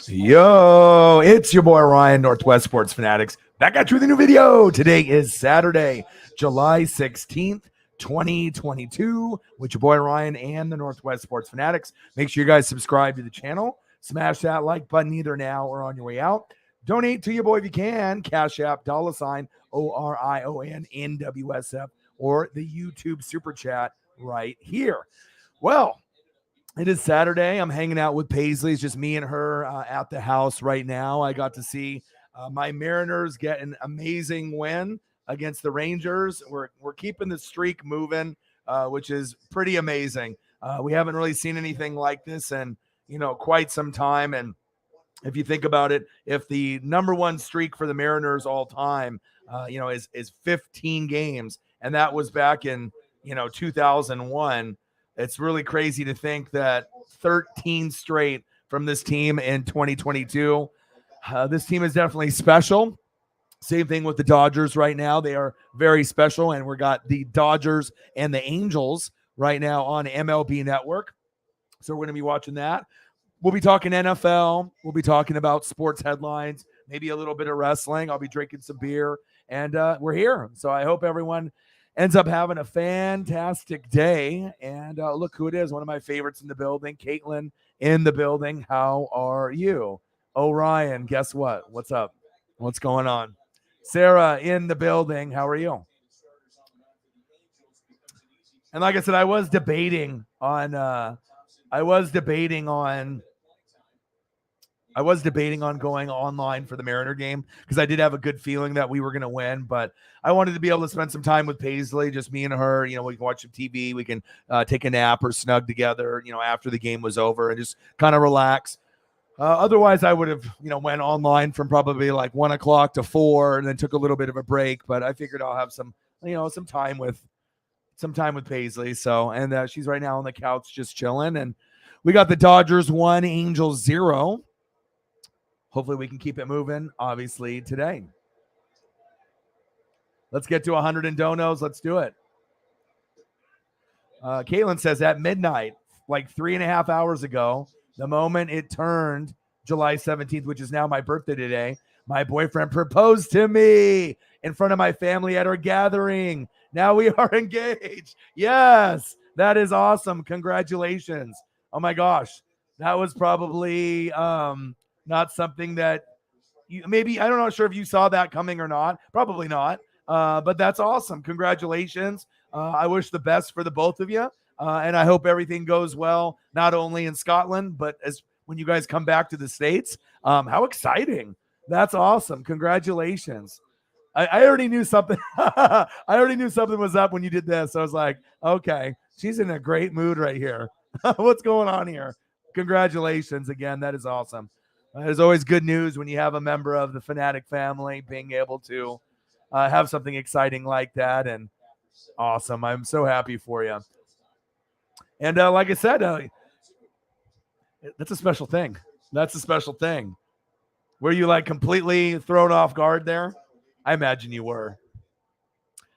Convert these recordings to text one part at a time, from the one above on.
Yo, it's your boy Ryan, Northwest Sports Fanatics, back at you with a new video. Today is Saturday, July 16th, 2022, with your boy Ryan and the Northwest Sports Fanatics. Make sure you guys subscribe to the channel. Smash that like button either now or on your way out. Donate to your boy if you can. Cash App, $ ORION NWSF, or the YouTube Super Chat right here. Well, it is Saturday. I'm hanging out with Paisley. It's just me and her at the house right now. I got to see my Mariners get an amazing win against the Rangers. We're keeping the streak moving, which is pretty amazing. We haven't really seen anything like this in quite some time. And if you think about it, if the number one streak for the Mariners all time, is 15 games, and that was back in 2001. It's really crazy to think that 13 straight from this team in 2022. This team is definitely special. Same thing with the Dodgers right now. They are very special, and we got the Dodgers and the Angels right now on MLB Network. So we're going to be watching that. We'll be talking NFL. We'll be talking about sports headlines, maybe a little bit of wrestling. I'll be drinking some beer, and we're here. So I hope everyone ends up having a fantastic day. And look who it is. One of my favorites in the building, Caitlin in the building. How are you? Orion, guess what? What's up? What's going on? Sarah in the building. How are you? And like I said, I was debating on going online for the Mariner game because I did have a good feeling that we were going to win, but I wanted to be able to spend some time with Paisley, just me and her. We can watch some TV, we can take a nap or snug together, after the game was over and just kind of relax. Otherwise, I would have, went online from probably like 1 o'clock to 4 and then took a little bit of a break. But I figured I'll have some time with Paisley. So, and she's right now on the couch just chilling. And we got the Dodgers 1, Angels 0. Hopefully we can keep it moving, obviously, today. Let's get to 100 in donos. Let's do it. Caitlin says at midnight, like 3.5 hours ago, the moment it turned July 17th, which is now my birthday today, my boyfriend proposed to me in front of my family at our gathering. Now we are engaged. Yes, that is awesome. Congratulations. Oh my gosh. That was probably not something that maybe, I don't know, sure if you saw that coming or not. Probably not. But that's awesome. Congratulations. I wish the best for the both of you. And I hope everything goes well, not only in Scotland, but as when you guys come back to the States. How exciting. That's awesome. Congratulations. I already knew something. I already knew something was up when you did this. I was like, okay, she's in a great mood right here. What's going on here? Congratulations again. That is awesome. There's always good news when you have a member of the Fanatic family being able to have something exciting like that. And awesome. I'm so happy for you. And like I said, that's a special thing. That's a special thing. Were you like completely thrown off guard there? I imagine you were.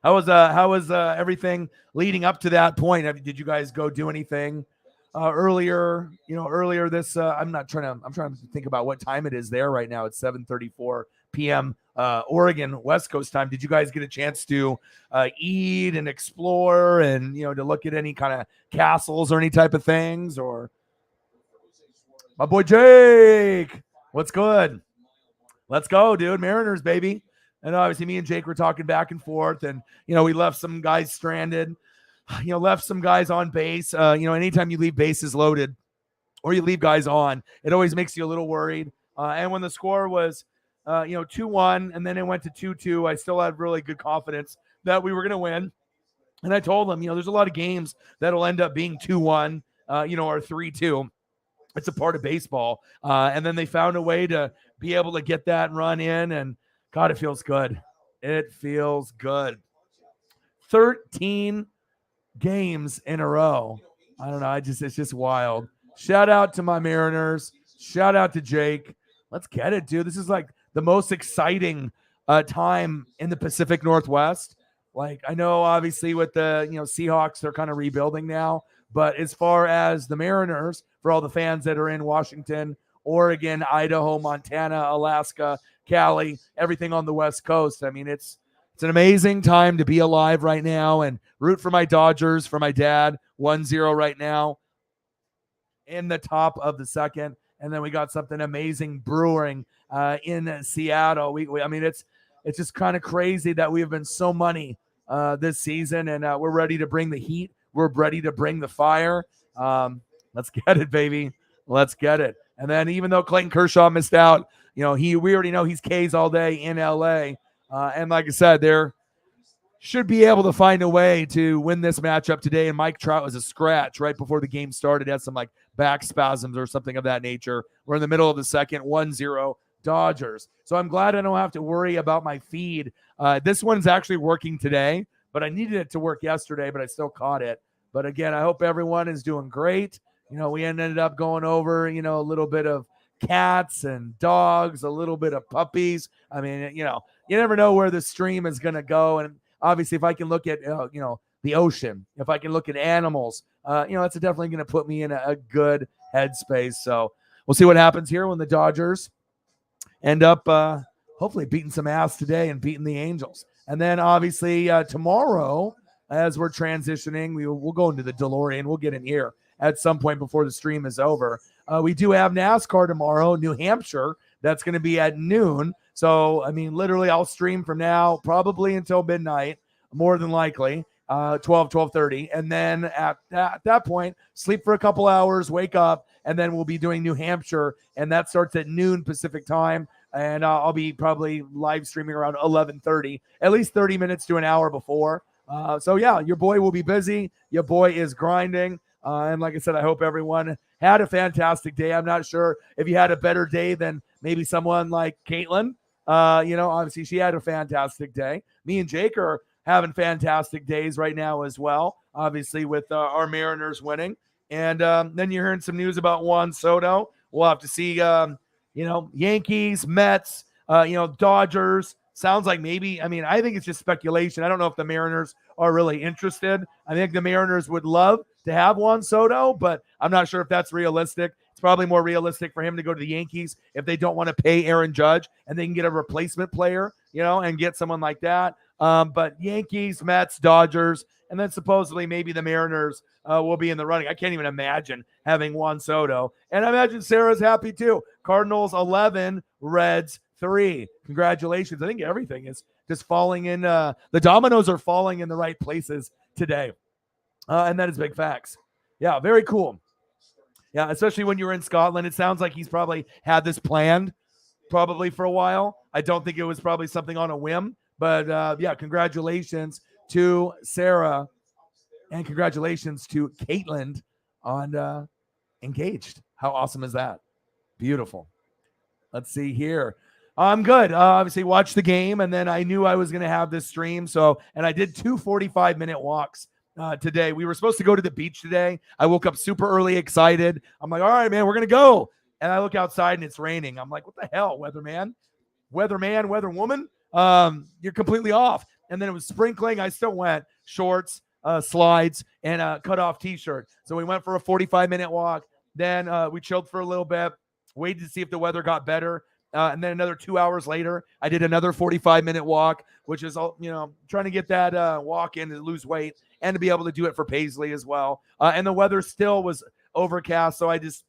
How was everything leading up to that point? Did you guys go do anything earlier? Earlier this. I'm trying to think about what time it is there right now. It's 7:34 p.m. Oregon West Coast time. Did you guys get a chance to eat and explore and to look at any kind of castles or any type of things? Or my boy Jake, what's good? Let's go, dude. Mariners, baby. And obviously me and Jake were talking back and forth, and we left some guys stranded, left some guys on base. Anytime you leave bases loaded or you leave guys on, it always makes you a little worried. And when the score was 2-1 and then it went to 2-2, I still had really good confidence that we were going to win. And I told them, there's a lot of games that'll end up being 2-1, or 3-2. It's a part of baseball. And then they found a way to be able to get that run in, and God, it feels good. It feels good. 13 games in a row. I don't know. It's just wild. Shout out to my Mariners. Shout out to Jake. Let's get it, dude. This is like the most exciting time in the Pacific Northwest. Like, I know obviously with the Seahawks, they're kind of rebuilding now. But as far as the Mariners, for all the fans that are in Washington Oregon, Idaho, Montana, Alaska, Cali, everything on the West Coast. I mean, it's an amazing time to be alive right now, and root for my Dodgers, for my dad. 1-0 right now in the top of the second. And then we got something amazing brewing in Seattle. I mean, it's just kind of crazy that we have been so money this season, and we're ready to bring the heat. We're ready to bring the fire. Let's get it, baby. Let's get it. And then even though Clayton Kershaw missed out, we already know he's K's all day in LA. And like I said, they're should be able to find a way to win this matchup today. And Mike Trout was a scratch right before the game started. Had some like back spasms or something of that nature. We're in the middle of the second, 1-0 Dodgers. So I'm glad I don't have to worry about my feed. This one's actually working today, but I needed it to work yesterday, but I still caught it. But again, I hope everyone is doing great. We ended up going over, a little bit of cats and dogs, a little bit of puppies. I mean, you never know where the stream is going to go. And obviously, if I can look at, the ocean, if I can look at animals, it's definitely going to put me in a good headspace. So we'll see what happens here when the Dodgers end up hopefully beating some ass today and beating the Angels. And then obviously tomorrow, as we're transitioning, we'll go into the DeLorean. We'll get in here at some point before the stream is over. We do have NASCAR tomorrow, New Hampshire. That's going to be at noon. So, I mean, literally, I'll stream from now probably until midnight, more than likely, 12:30. And then at that point, sleep for a couple hours, wake up, and then we'll be doing New Hampshire. And that starts at noon Pacific time. And I'll be probably live streaming around 11:30, at least 30 minutes to an hour before. So, yeah, your boy will be busy. Your boy is grinding. And like I said, I hope everyone had a fantastic day. I'm not sure if you had a better day than maybe someone like Caitlin. Obviously she had a fantastic day. Me and Jake are having fantastic days right now as well, obviously with our Mariners winning. And then you're hearing some news about Juan Soto. We'll have to see, Yankees, Mets, Dodgers. Sounds like maybe, I think it's just speculation. I don't know if the Mariners are really interested. I think the Mariners would love to have Juan Soto, but I'm not sure if that's realistic. It's probably more realistic for him to go to the Yankees if they don't want to pay Aaron Judge and they can get a replacement player, and get someone like that. But Yankees, Mets, Dodgers, and then supposedly maybe the Mariners will be in the running. I can't even imagine having Juan Soto. And I imagine Sarah's happy too. Cardinals 11, Reds 3. Congratulations. I think everything is just falling in. The dominoes are falling in the right places today. And that is big facts. Yeah, very cool. Yeah, especially when you're in Scotland. It sounds like he's probably had this planned probably for a while. I don't think it was probably something on a whim. But, yeah, congratulations to Sarah and congratulations to Caitlin on engaged. How awesome is that? Beautiful. Let's see here. I'm good. Obviously, watched the game, and then I knew I was going to have this stream. And I did 2 45-minute walks today. We were supposed to go to the beach today. I woke up super early, excited. I'm like, all right, man, we're going to go. And I look outside, and it's raining. I'm like, what the hell, weatherman, weatherwoman? You're completely off. And then it was sprinkling. I still went shorts, slides, and a cut-off T-shirt. So we went for a 45-minute walk. Then we chilled for a little bit, waited to see if the weather got better. And then another 2 hours later, I did another 45-minute walk, which is, trying to get that walk in to lose weight and to be able to do it for Paisley as well. And the weather still was overcast, so I just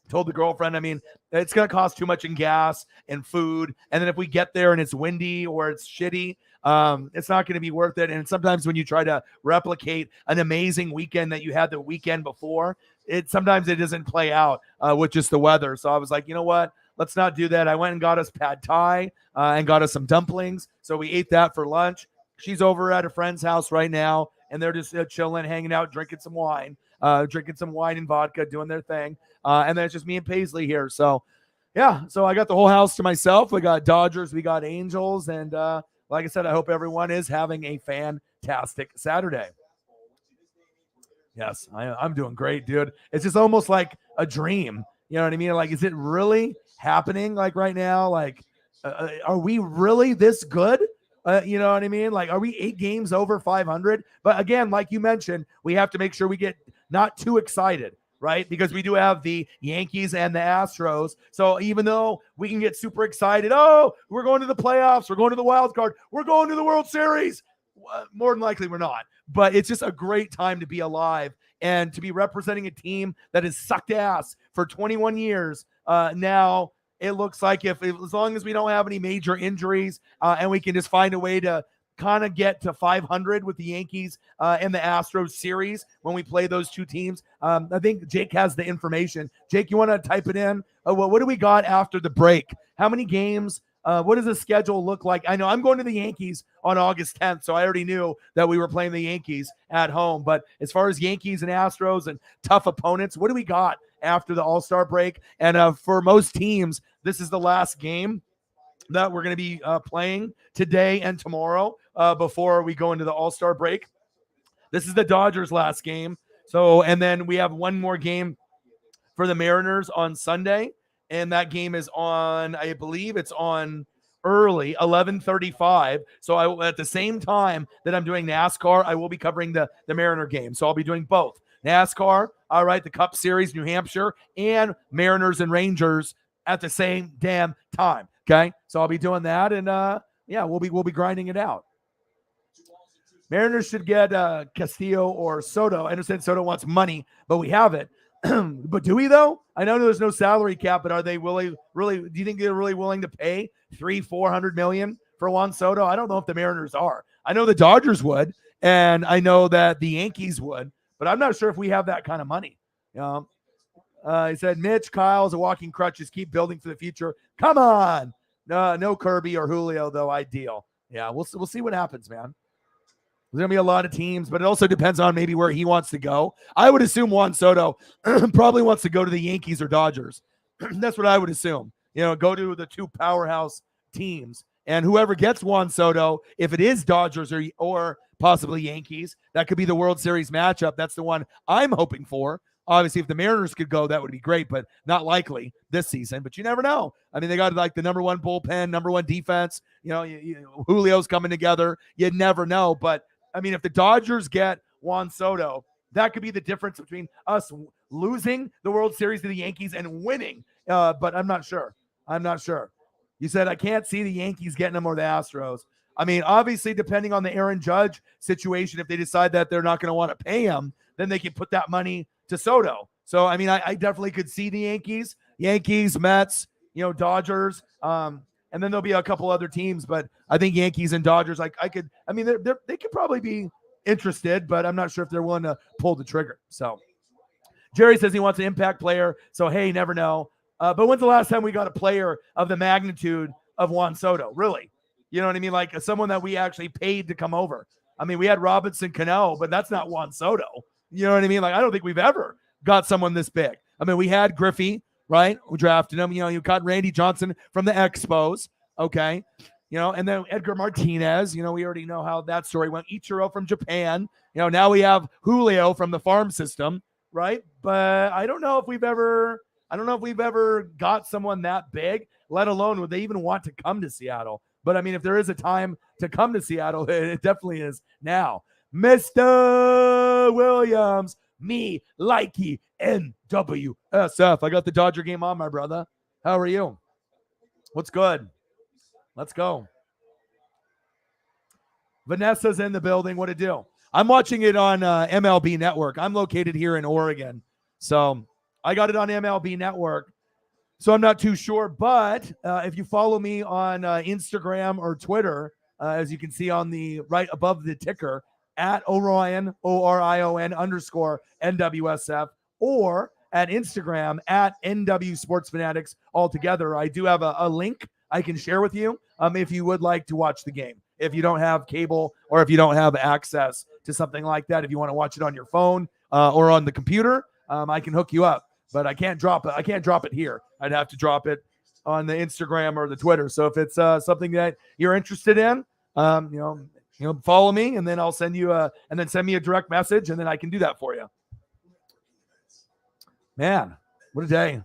told the girlfriend, it's going to cost too much in gas and food. And then if we get there and it's windy or it's shitty, it's not going to be worth it. And sometimes when you try to replicate an amazing weekend that you had the weekend before, sometimes it doesn't play out with just the weather. So I was like, you know what? Let's not do that. I went and got us pad thai and got us some dumplings. So we ate that for lunch. She's over at a friend's house right now, and they're just chilling, hanging out, drinking some wine and vodka, doing their thing. And then it's just me and Paisley here. So, yeah, so I got the whole house to myself. We got Dodgers, we got Angels. And like I said, I hope everyone is having a fantastic Saturday. Yes, I'm doing great, dude. It's just almost like a dream. You know what I mean? Like, is it really happening like right now? Like, are we really this good? You know what I mean? Like, are we 8 games over 500? But again, like you mentioned, we have to make sure we get not too excited. right? Because we do have the Yankees and the Astros. So even though we can get super excited, oh, we're going to the playoffs, we're going to the wild card, we're going to the World Series. More than likely we're not. But it's just a great time to be alive and to be representing a team that has sucked ass for 21 years. Now it looks like if as long as we don't have any major injuries and we can just find a way to kind of get to 500 with the Yankees and the Astros series when we play those two teams. I think Jake has the information. Jake, you want to type it in? What do we got after the break? How many games? What does the schedule look like? I know I'm going to the Yankees on August 10th, so I already knew that we were playing the Yankees at home. But as far as Yankees and Astros and tough opponents, what do we got after the All-Star break? And for most teams, this is the last game that we're going to be playing today and tomorrow before we go into the All-Star break. This is the Dodgers' last game. So, and then we have one more game for the Mariners on Sunday. And that game is on, I believe it's on early, 11:35. So at the same time that I'm doing NASCAR, I will be covering the Mariner game. So I'll be doing both. NASCAR, all right, the Cup Series, New Hampshire, and Mariners and Rangers at the same damn time. Okay, so I'll be doing that, and we'll be grinding it out. Mariners should get Castillo or Soto. I understand Soto wants money, but we have it. But do we though? I know there's no salary cap, but are they really? Do you think they're really willing to pay $300-400 million for Juan Soto? I don't know if the Mariners are. I know the Dodgers would, and I know that the Yankees would, but I'm not sure if we have that kind of money. He said, Mitch, Kyle's a walking crutch. Just keep building for the future. Come on. No Kirby or Julio, though, ideal. Yeah, we'll see what happens, man. There's going to be a lot of teams, but it also depends on maybe where he wants to go. I would assume Juan Soto probably wants to go to the Yankees or Dodgers. That's what I would assume. Go to the two powerhouse teams. And whoever gets Juan Soto, if it is Dodgers or possibly Yankees, that could be the World Series matchup. That's the one I'm hoping for. Obviously, if the Mariners could go, that would be great, but not likely this season. But you never know. I mean, they got like the number one bullpen, number one defense. Julio's coming together. You never know. But, I mean, if the Dodgers get Juan Soto, that could be the difference between us losing the World Series to the Yankees and winning. But I'm not sure. You said I can't see the Yankees getting them or the Astros. I mean, obviously, depending on the Aaron Judge situation, if they decide that they're not going to want to pay him, then they can put that money to Soto. So, I mean, I definitely could see the Yankees, Mets, Dodgers, and then there'll be a couple other teams, but I think Yankees and Dodgers, they could probably be interested, but I'm not sure if they're willing to pull the trigger. So, Jerry says he wants an impact player, so hey, never know. But when's the last time we got a player of the magnitude of Juan Soto? Really? You know what I mean? Like someone that we actually paid to come over. I mean, we had Robinson Cano, but that's not Juan Soto. You know what I mean? Like, I don't think we've ever got someone this big. I mean, we had Griffey, right? We drafted him. You got Randy Johnson from the Expos. Okay. And then Edgar Martinez. We already know how that story went. Ichiro from Japan. Now we have Julio from the farm system, right? But I don't know if we've ever got someone that big, let alone would they even want to come to Seattle. But, I mean, if there is a time to come to Seattle, it definitely is now. Mr. Williams, me, likey, NWSF. I got the Dodger game on, my brother. How are you? What's good? Let's go. Vanessa's in the building. What to do? I'm watching it on MLB Network. I'm located here in Oregon. So I got it on MLB Network. So I'm not too sure, but if you follow me on Instagram or Twitter, as you can see on the right above the ticker, at Orion, ORION _NWSF, or at Instagram at NW Sports Fanatics altogether. I do have a link I can share with you if you would like to watch the game. If you don't have cable or if you don't have access to something like that, if you want to watch it on your phone or on the computer, I can hook you up. But I can't drop it. I can't drop it here. I'd have to drop it on the Instagram or the Twitter. So if it's something that you're interested in, follow me, and then I'll send you and then send me a direct message, and then I can do that for you. Man, what a day!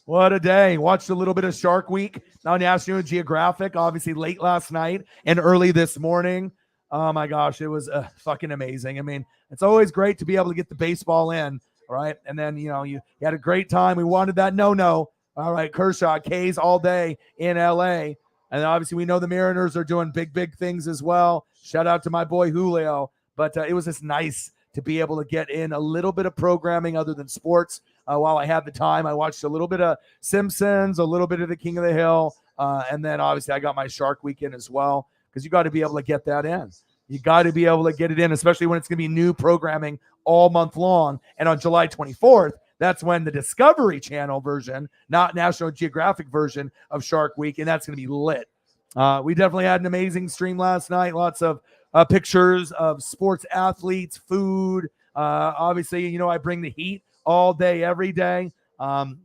What a day! Watched a little bit of Shark Week on National Geographic, obviously late last night and early this morning. Oh my gosh, it was fucking amazing. I mean, it's always great to be able to get the baseball in right? And then, you had a great time. We wanted that no. All right, Kershaw, K's all day in LA. And obviously we know the Mariners are doing big things as well. Shout out to my boy Julio. But it was just nice to be able to get in a little bit of programming other than sports. While I had the time, I watched a little bit of Simpsons, a little bit of The King of the Hill. And then obviously I got my Shark Weekend as well, because you got to be able to get that in. You got to be able to get it in, especially when it's going to be new programming all month long. And on July 24th, that's when the Discovery Channel version, not National Geographic version of Shark Week, and that's going to be lit. We definitely had an amazing stream last night. Lots of pictures of sports athletes, food. Obviously, I bring the heat all day, every day. And,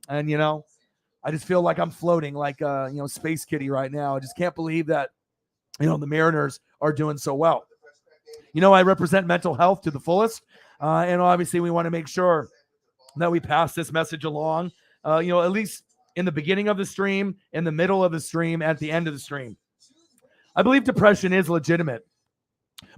I just feel like I'm floating like, Space Kitty right now. I just can't believe that, the Mariners are doing so well. I represent mental health to the fullest. And obviously we want to make sure that we pass this message along, at least in the beginning of the stream, in the middle of the stream, at the end of the stream. I believe depression is legitimate,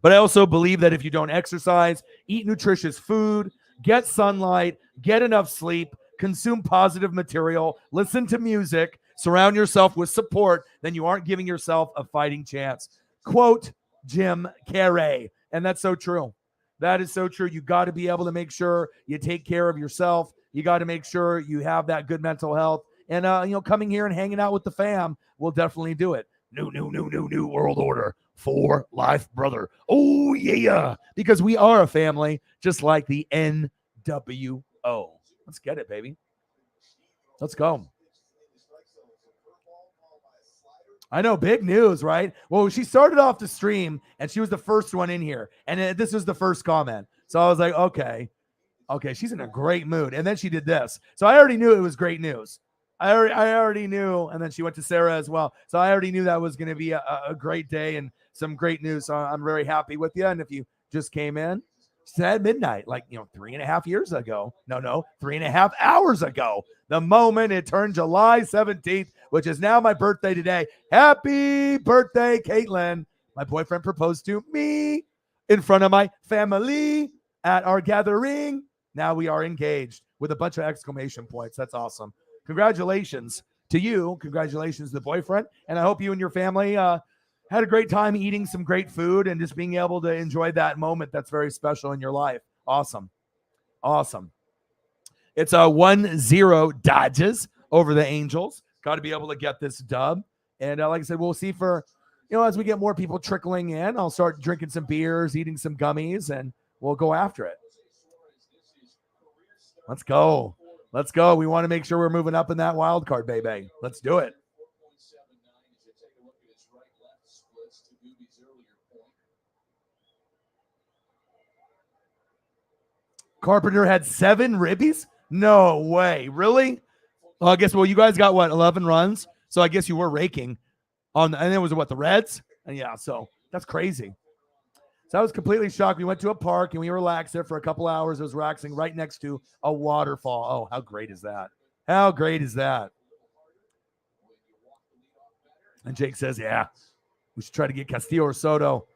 but I also believe that if you don't exercise, eat nutritious food, get sunlight, get enough sleep, consume positive material, listen to music, surround yourself with support, then you aren't giving yourself a fighting chance. Quote Jim Carrey. And that's so true. That is so true. You got to be able to make sure you take care of yourself. You got to make sure you have that good mental health. And, coming here and hanging out with the fam will definitely do it. New world order for life, brother. Oh, yeah. Because we are a family, just like the NWO. Let's get it, baby. Let's go. I know, big news, right? Well, she started off the stream, and she was the first one in here. And this was the first comment. So I was like, okay, she's in a great mood. And then she did this. So I already knew it was great news. I already knew. And then she went to Sarah as well. So I already knew that was going to be a great day and some great news. So I'm very happy with you. And if you just came in, it's at midnight, like, 3.5 years ago. No, 3.5 hours ago. The moment it turned July 17th, which is now my birthday today. Happy birthday, Caitlin. My boyfriend proposed to me in front of my family at our gathering. Now we are engaged with a bunch of exclamation points. That's awesome. Congratulations to you. Congratulations to the boyfriend. And I hope you and your family had a great time eating some great food and just being able to enjoy that moment that's very special in your life. Awesome. It's a 1-0 Dodgers over the Angels. Got to be able to get this dub. And like I said, we'll see for, as we get more people trickling in, I'll start drinking some beers, eating some gummies, and we'll go after it. Let's go. We want to make sure we're moving up in that wild card, baby. Let's do it. Carpenter had 7 ribbies? No way. Really? Well, I guess, you guys got 11 runs? So I guess you were raking and it was the Reds? And yeah, so that's crazy. So I was completely shocked. We went to a park and we relaxed there for a couple hours. It was relaxing right next to a waterfall. Oh, how great is that? And Jake says, yeah, we should try to get Castillo or Soto.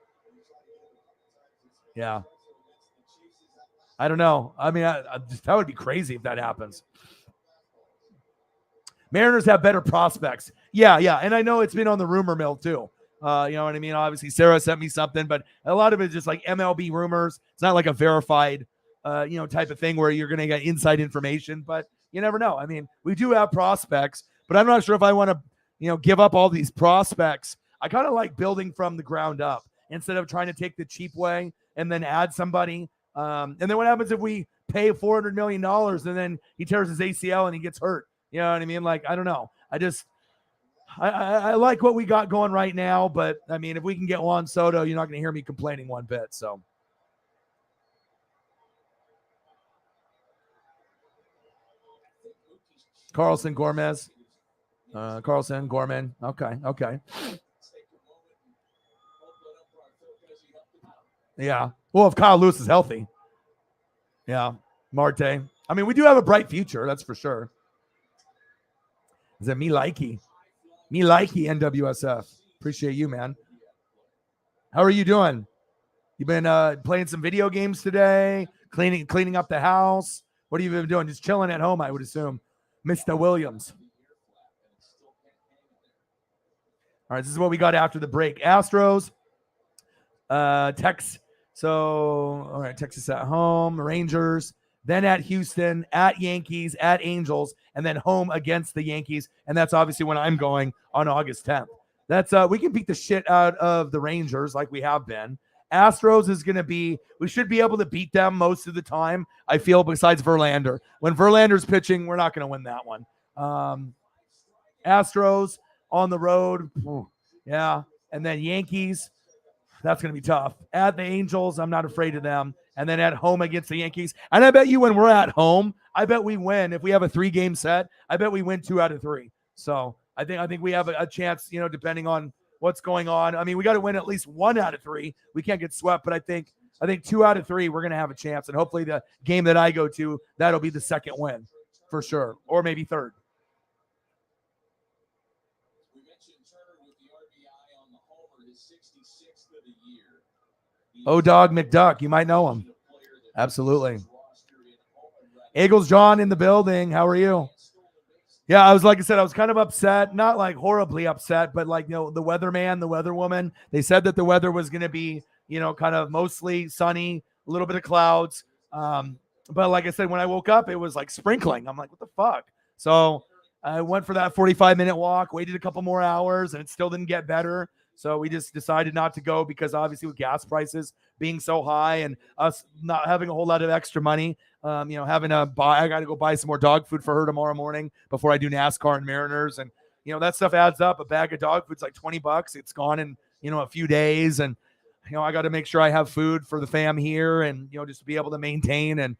Yeah. I don't know. I mean, that would be crazy if that happens. Mariners have better prospects. Yeah. And I know it's been on the rumor mill too. You know what I mean? Obviously, Sarah sent me something, but a lot of it is just like MLB rumors. It's not like a verified, type of thing where you're going to get inside information, but you never know. I mean, we do have prospects, but I'm not sure if I want to, give up all these prospects. I kind of like building from the ground up instead of trying to take the cheap way and then add somebody. And then what happens if we pay $400 million and then he tears his ACL and he gets hurt? You know what I mean? Like, I don't know. I like what we got going right now, but I mean, if we can get Juan Soto, you're not going to hear me complaining one bit. So. Carlson Gorman. Okay. Yeah. Well, if Kyle Lewis is healthy. Yeah. Marte. I mean, we do have a bright future. That's for sure. Is it me likey, NWSF? Appreciate you, man. How are you doing? You been playing some video games today? Cleaning up the house? What have you been doing? Just chilling at home, I would assume. Mr. Williams. All right, this is what we got after the break. Astros, Texas. So, all right, Texas at home, Rangers, then at Houston, at Yankees, at Angels, and then home against the Yankees. And that's obviously when I'm going on August 10th. That's we can beat the shit out of the Rangers like we have been. Astros is going to be, we should be able to beat them most of the time, I feel, besides Verlander. When Verlander's pitching, we're not going to win that one. Astros on the road. Yeah. And then Yankees, that's going to be tough. At the Angels, I'm not afraid of them. And then at home against the Yankees. And I bet you when we're at home, I bet we win. If we have a 3-game set, I bet we win 2 out of 3. So I think we have a chance, depending on what's going on. I mean, we got to win at least 1 out of 3. We can't get swept, but I think 2 out of 3, we're going to have a chance. And hopefully the game that I go to, that'll be the second win for sure, or maybe third. O-Dog McDuck, you might know him. Absolutely. Eagles John in the building. How are you? Yeah, I was kind of upset, not like horribly upset, but like, the weatherman, the weatherwoman, they said that the weather was going to be, kind of mostly sunny, a little bit of clouds. But like I said, when I woke up, it was like sprinkling. I'm like, what the fuck? So I went for that 45-minute walk, waited a couple more hours, and it still didn't get better. So we just decided not to go because obviously with gas prices being so high and us not having a whole lot of extra money, I got to go buy some more dog food for her tomorrow morning before I do NASCAR and Mariners. And, that stuff adds up. A bag of dog food's like $20. It's gone in, a few days. And, I got to make sure I have food for the fam here and, just to be able to maintain. And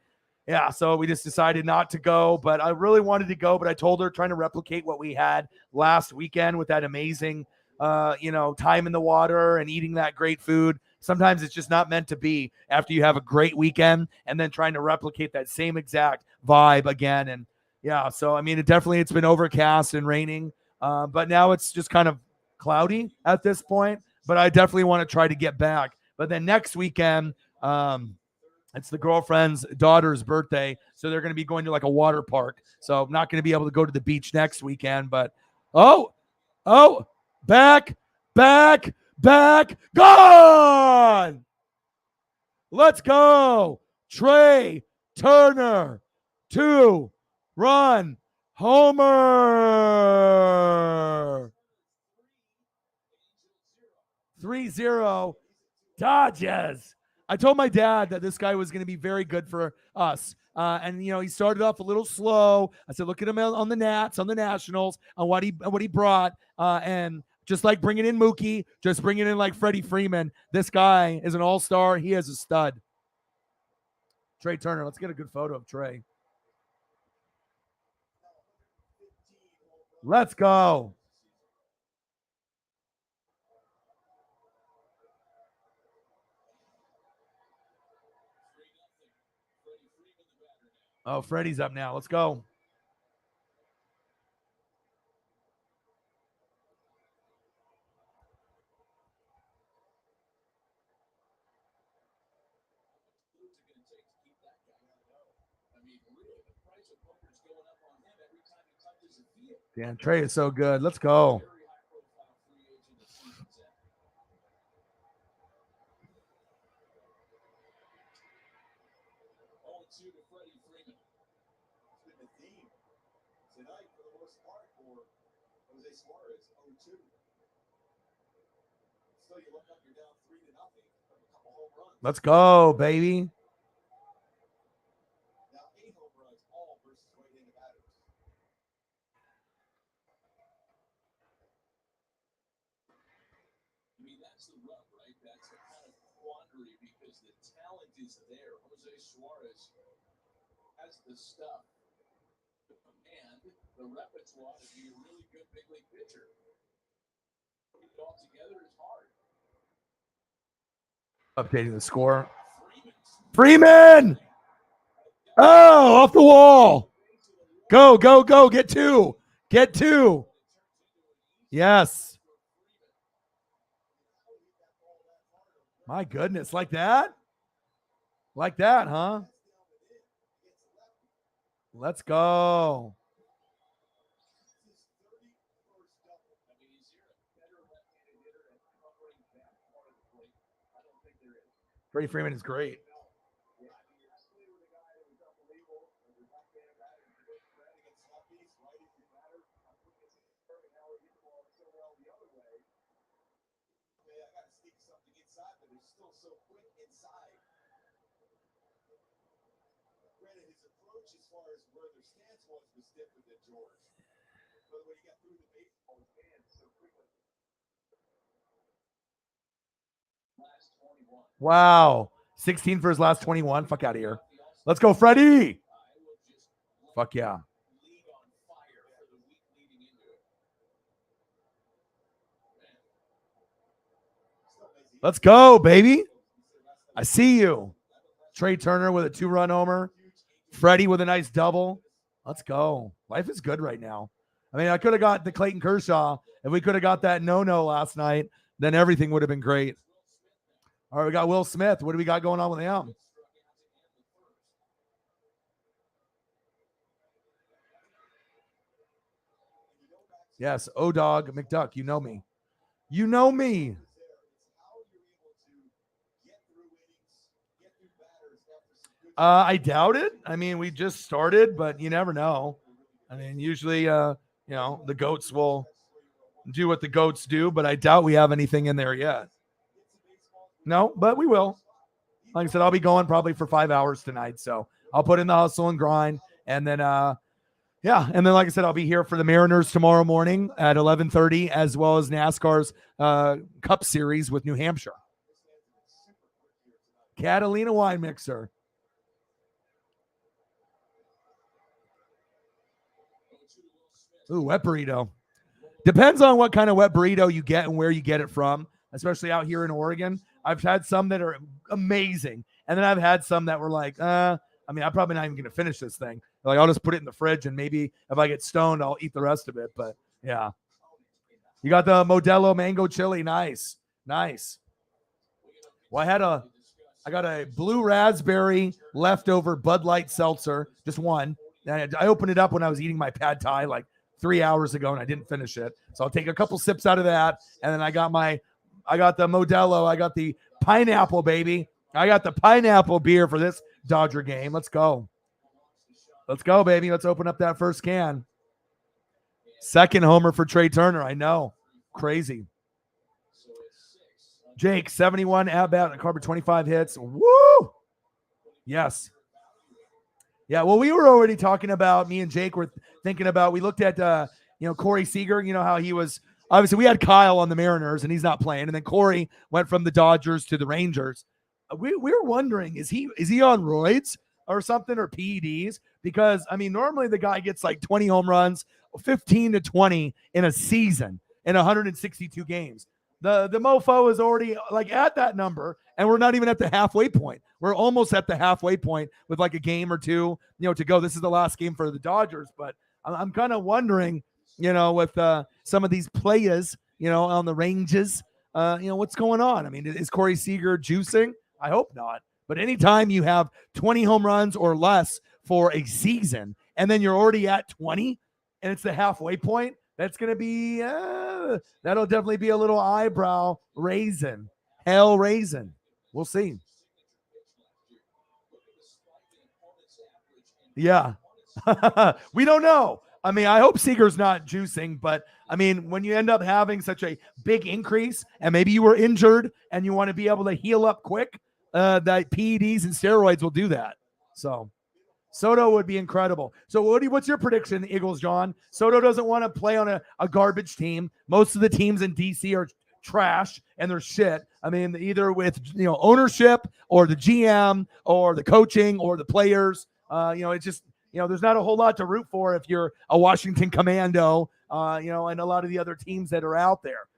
yeah, so we just decided not to go, but I really wanted to go, but I told her trying to replicate what we had last weekend with that amazing time in the water and eating that great food. Sometimes it's just not meant to be after you have a great weekend and then trying to replicate that same exact vibe again. And yeah, so I mean, it's been overcast and raining, but now it's just kind of cloudy at this point. But I definitely want to try to get back. But then next weekend, it's the girlfriend's daughter's birthday, so they're going to be going to like a water park. So I'm not going to be able to go to the beach next weekend. But back, gone. Let's go. Trey Turner, 2-run homer. 3-0 Dodgers. I told my dad that this guy was going to be very good for us. And he started off a little slow. I said, look at him on the Nats, on the Nationals, on what he brought. And just like bringing in Mookie, just bringing in like Freddie Freeman. This guy is an all-star. He is a stud. Trey Turner. Let's get a good photo of Trey. Let's go. Oh, Freddie's up now. Let's go. Damn, Trey is so good. Let's go. Let's go, baby. The stuff and the repertoire to be a really good big league pitcher. Putting it all together is hard. Updating the score. Freeman! Oh, off the wall. Go. Get two. Yes. My goodness. Like that? Like that, huh? Let's go. Freddie Freeman is great. Wow. 16 for his last 21. Fuck out of here. Let's go, Freddie. Fuck yeah. Let's go, baby. I see you. Trey Turner with a 2-run homer. Freddie with a nice double. Let's go. Life is good right now. I mean, I could have got the Clayton Kershaw. If we could have got that no last night, then everything would have been great. All right, we got Will Smith. What do we got going on with him? Yes, O-Dog McDuck. You know me. You know me. I doubt it. I mean, we just started, but you never know. I mean, usually, the goats will do what the goats do, but I doubt we have anything in there yet. No, but we will. Like I said, I'll be going probably for 5 hours tonight, so I'll put in the hustle and grind, and then and then like I said, I'll be here for the Mariners tomorrow morning at 11:30, as well as NASCAR's Cup Series with New Hampshire. Catalina wine mixer. Ooh, wet burrito. Depends on what kind of wet burrito you get and where you get it from, especially out here in Oregon. I've had some that are amazing, and then I've had some that were like, I'm probably not even going to finish this thing. Like, I'll just put it in the fridge, and maybe if I get stoned, I'll eat the rest of it. But yeah, you got the Modelo mango chili. Nice. Well, I got a blue raspberry leftover Bud Light seltzer, just one. And I opened it up when I was eating my pad thai like 3 hours ago, and I didn't finish it. So I'll take a couple sips out of that, and then I got the Modelo. I got the pineapple, baby. I got the pineapple beer for this Dodger game. Let's go. Let's go, baby. Let's open up that first can. Second homer for Trey Turner. I know. Crazy. Jake, 71 at bat and Carver 25 hits. Woo! Yes. Yeah, well, we were already talking about, me and Jake were thinking about, we looked at, Corey Seager, how he was, obviously we had Kyle on the Mariners and he's not playing. And then Corey went from the Dodgers to the Rangers. We were wondering, is he on roids or something, or PEDs? Because, normally the guy gets like 20 home runs, 15 to 20 in a season in 162 games. The mofo is already like at that number, and we're not even at the halfway point. We're almost at the halfway point with like a game or two, to go. This is the last game for the Dodgers, but I'm kind of wondering, with some of these players, on the ranges, what's going on? Is Corey Seager juicing? I hope not. But anytime you have 20 home runs or less for a season, and then you're already at 20, and it's the halfway point, that's going to be, that'll definitely be a little eyebrow raising, hell raising. We'll see. Yeah. We don't know. I hope Seager's not juicing, but when you end up having such a big increase and maybe you were injured and you want to be able to heal up quick, that PEDs and steroids will do that. So Soto would be incredible. So what's your prediction, Eagles, John? Soto doesn't want to play on a garbage team. Most of the teams in DC are trash and they're shit. Either with ownership or the GM or the coaching or the players. It's just there's not a whole lot to root for if you're a Washington Commando. And a lot of the other teams that are out there.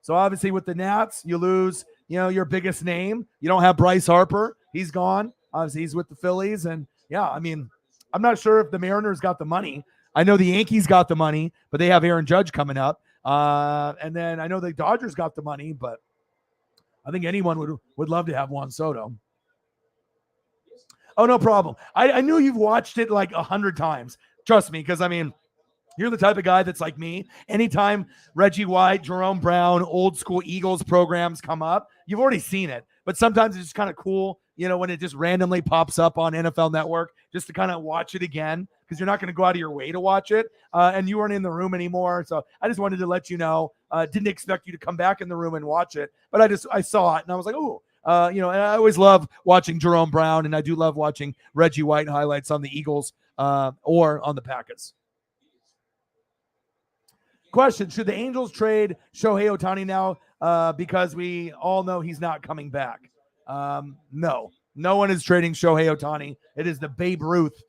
So obviously with the Nats, you lose your biggest name. You don't have Bryce Harper. He's gone. Obviously he's with the Phillies, and I'm not sure if the Mariners got the money. I know the Yankees got the money, but they have Aaron Judge coming up. And then I know the Dodgers got the money, but I think anyone would love to have Juan Soto. Oh, no problem. I knew you've watched it like 100 times. Trust me, because I mean, you're the type of guy that's like me. Anytime Reggie White, Jerome Brown, old school Eagles programs come up, you've already seen it. But sometimes it's just kind of cool, when it just randomly pops up on NFL Network, just to kind of watch it again, because you're not going to go out of your way to watch it. And you weren't in the room anymore. So I just wanted to let you know. Didn't expect you to come back in the room and watch it. But I saw it and I was like, oh, and I always love watching Jerome Brown, and I do love watching Reggie White highlights on the Eagles or on the Packers. Question: should the Angels trade Shohei Ohtani now because we all know he's not coming back? No. No one is trading Shohei Ohtani. It is the Babe Ruth.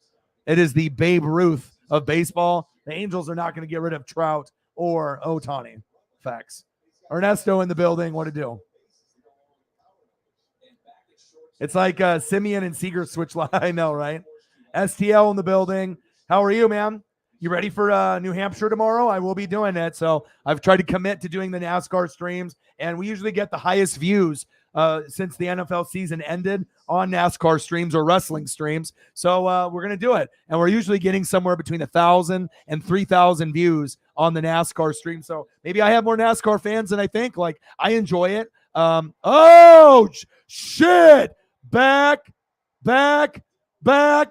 It is the Babe Ruth of baseball. The Angels are not going to get rid of Trout or Ohtani. Facts. Ernesto in the building. What to do? It's like Simeon and Seager switch line. I know, right? STL in the building. How are you, man? You ready for New Hampshire tomorrow? I will be doing it. So I've tried to commit to doing the NASCAR streams, and we usually get the highest views since the NFL season ended on NASCAR streams or wrestling streams. So we're going to do it. And we're usually getting somewhere between 1,000 and 3,000 views on the NASCAR stream. So maybe I have more NASCAR fans than I think. Like, I enjoy it. Shit. Back.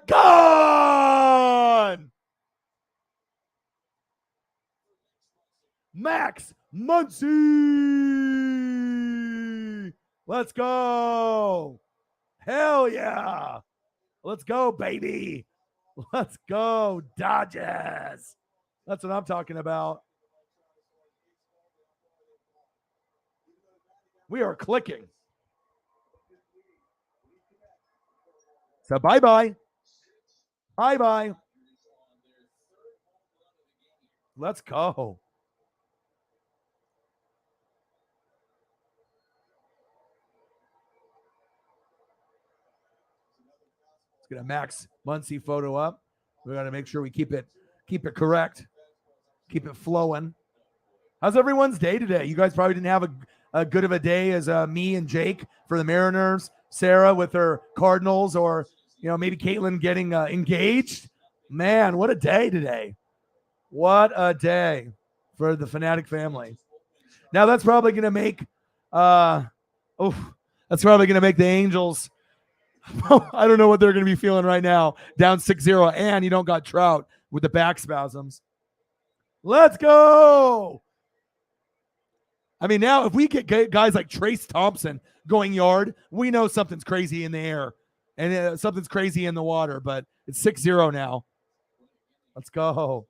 Gone. Max Muncy. Let's go. Hell yeah. Let's go, baby. Let's go, Dodgers. That's what I'm talking about. We are clicking. So bye-bye. Bye-bye. Let's go. Let's get a Max Muncy photo up. We got to make sure we keep it correct. Keep it flowing. How's everyone's day today? You guys probably didn't have a good of a day as me and Jake for the Mariners, Sarah with her Cardinals, or maybe Caitlin getting engaged. Man, what a day today. What a day for the Fanatic family. Now that's probably going to make the Angels. I don't know what they're going to be feeling right now. Down 6-0, and you don't got Trout with the back spasms. Let's go. I mean, now if we get guys like Trace Thompson going yard, we know something's crazy in the air and something's crazy in the water, but it's 6-0 now. Let's go.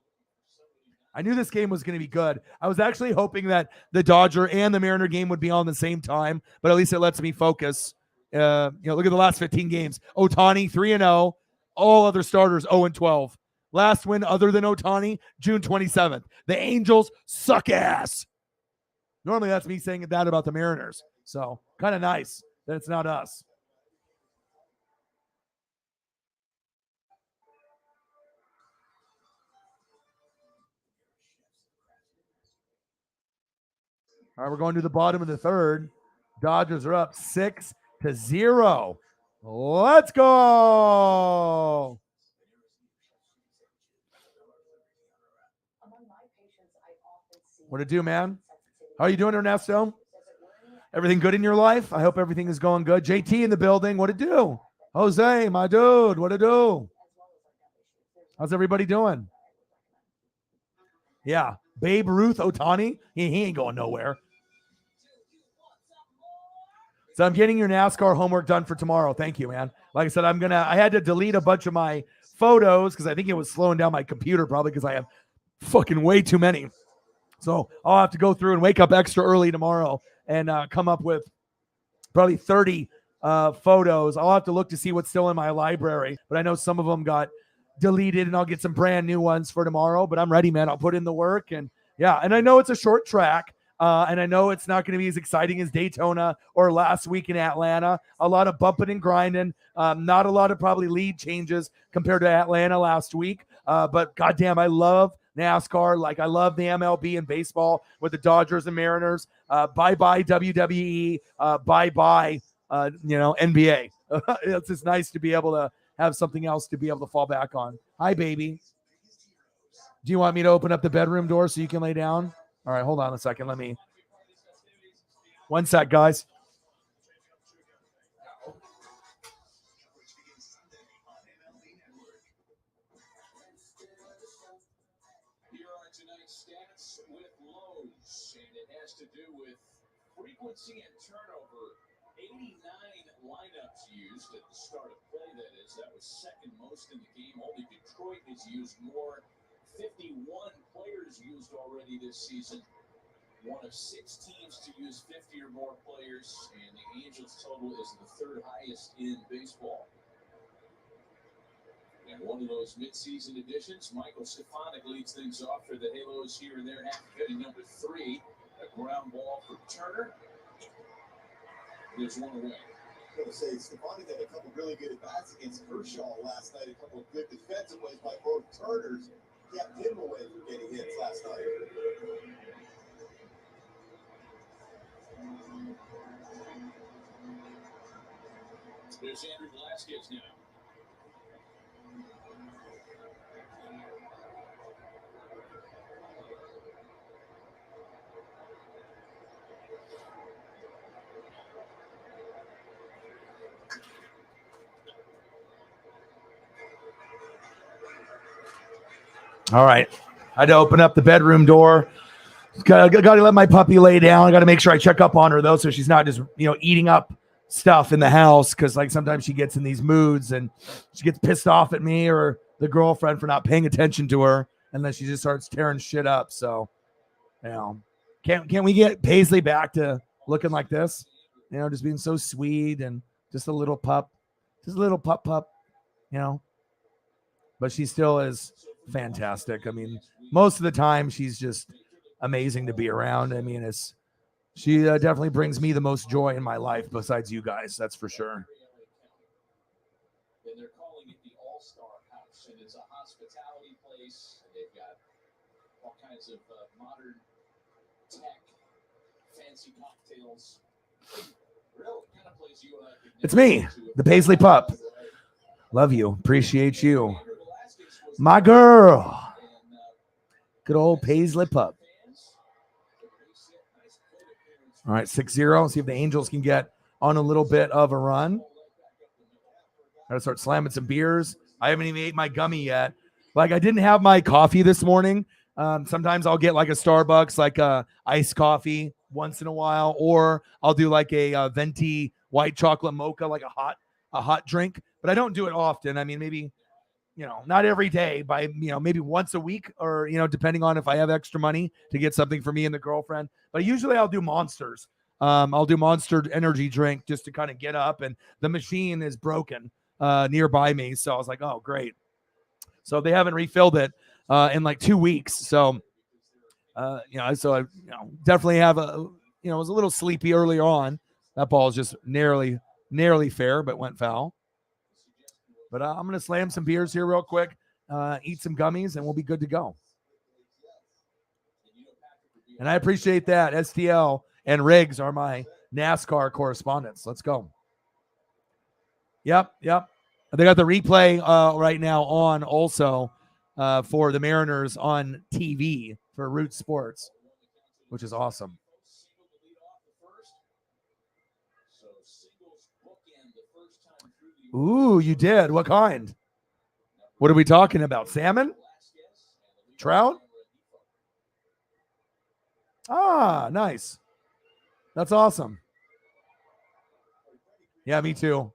I knew this game was going to be good. I was actually hoping that the Dodger and the Mariner game would be on the same time, but at least it lets me focus. Look at the last 15 games. Ohtani 3-0, all other starters 0-12. Last win other than Ohtani, June 27th. The Angels suck ass. Normally that's me saying that about the Mariners. So kind of nice that it's not us. All right, we're going to the bottom of the third. Dodgers are up 6-0. Let's go. What to do, man? How are you doing, Ernesto? Everything good in your life? I hope everything is going good. JT in the building. What to do? Jose, my dude. What to do? How's everybody doing? Yeah. Babe Ruth Ohtani. He ain't going nowhere. So I'm getting your NASCAR homework done for tomorrow. Thank you, man. Like I said, I had to delete a bunch of my photos because I think it was slowing down my computer probably because I have fucking way too many. So I'll have to go through and wake up extra early tomorrow and come up with probably 30 photos. I'll have to look to see what's still in my library, but I know some of them got deleted and I'll get some brand new ones for tomorrow, but I'm ready, man. I'll put in the work and I know it's a short track. And I know it's not going to be as exciting as Daytona or last week in Atlanta. A lot of bumping and grinding. Not a lot of probably lead changes compared to Atlanta last week. But goddamn, I love NASCAR. Like I love the MLB and baseball with the Dodgers and Mariners. Bye-bye WWE. Bye-bye, NBA. It's just nice to be able to have something else to be able to fall back on. Hi, baby. Do you want me to open up the bedroom door so you can lay down? All right, hold on a second. One sec, guys. Here are tonight's stats with Lowe's, and it has to do with frequency and turnover. 89 lineups used at the start of play, that is. That was second most in the game. Only Detroit has used more. 51 players used already this season. One of 6 teams to use 50 or more players, and the Angels' total is the third highest in baseball. And one of those midseason additions, Michael Stefanik leads things off for the Halos here and there. Half hitting number 3, a ground ball for Turner. There's one away. I'm going to say Stefanik had a couple really good at-bats against Kershaw last night. A couple of good defensive plays by both Turners kept him away from getting hits last night. There's Andrew Velasquez now. All right. I had to open up the bedroom door. Got to let my puppy lay down. I got to make sure I check up on her, though, so she's not just, eating up stuff in the house, because, like, sometimes she gets in these moods and she gets pissed off at me or the girlfriend for not paying attention to her, and then she just starts tearing shit up. So, can't we get Paisley back to looking like this? Just being so sweet and just a little pup. Just a little pup, But she still is fantastic. I mean, most of the time she's just amazing to be around. I mean, she definitely brings me the most joy in my life besides you guys. That's for sure. And they're calling it the All-Star House, and it's a hospitality place. They've got all kinds of modern tech, fancy cocktails. Real kind of place you and I could. It's me, the Paisley pup. Love you. Appreciate you. My girl. Good old Paisley pup. All right, 6-0. See if the Angels can get on a little bit of a run. Gotta start slamming some beers. I haven't even ate my gummy yet. Like, I didn't have my coffee this morning. Sometimes I'll get like a Starbucks, like a iced coffee once in a while, or I'll do like a venti white chocolate mocha, like a hot drink. But I don't do it often. I mean, maybe, not every day, by, maybe once a week, or, depending on if I have extra money to get something for me and the girlfriend. But usually I'll do Monsters. I'll do Monster energy drink just to kind of get up, and the machine is broken nearby me. So I was like, oh, great. So they haven't refilled it in like 2 weeks. So, so I definitely have I was a little sleepy earlier on. That ball is just nearly fair, but went foul. But I'm going to slam some beers here real quick, eat some gummies, and we'll be good to go. And I appreciate that. STL and Riggs are my NASCAR correspondents. Let's go. Yep. They got the replay right now on also for the Mariners on TV for Root Sports, which is awesome. Ooh, you did. What kind? What are we talking about? Salmon? Trout? Ah, nice. That's awesome. Yeah, me too.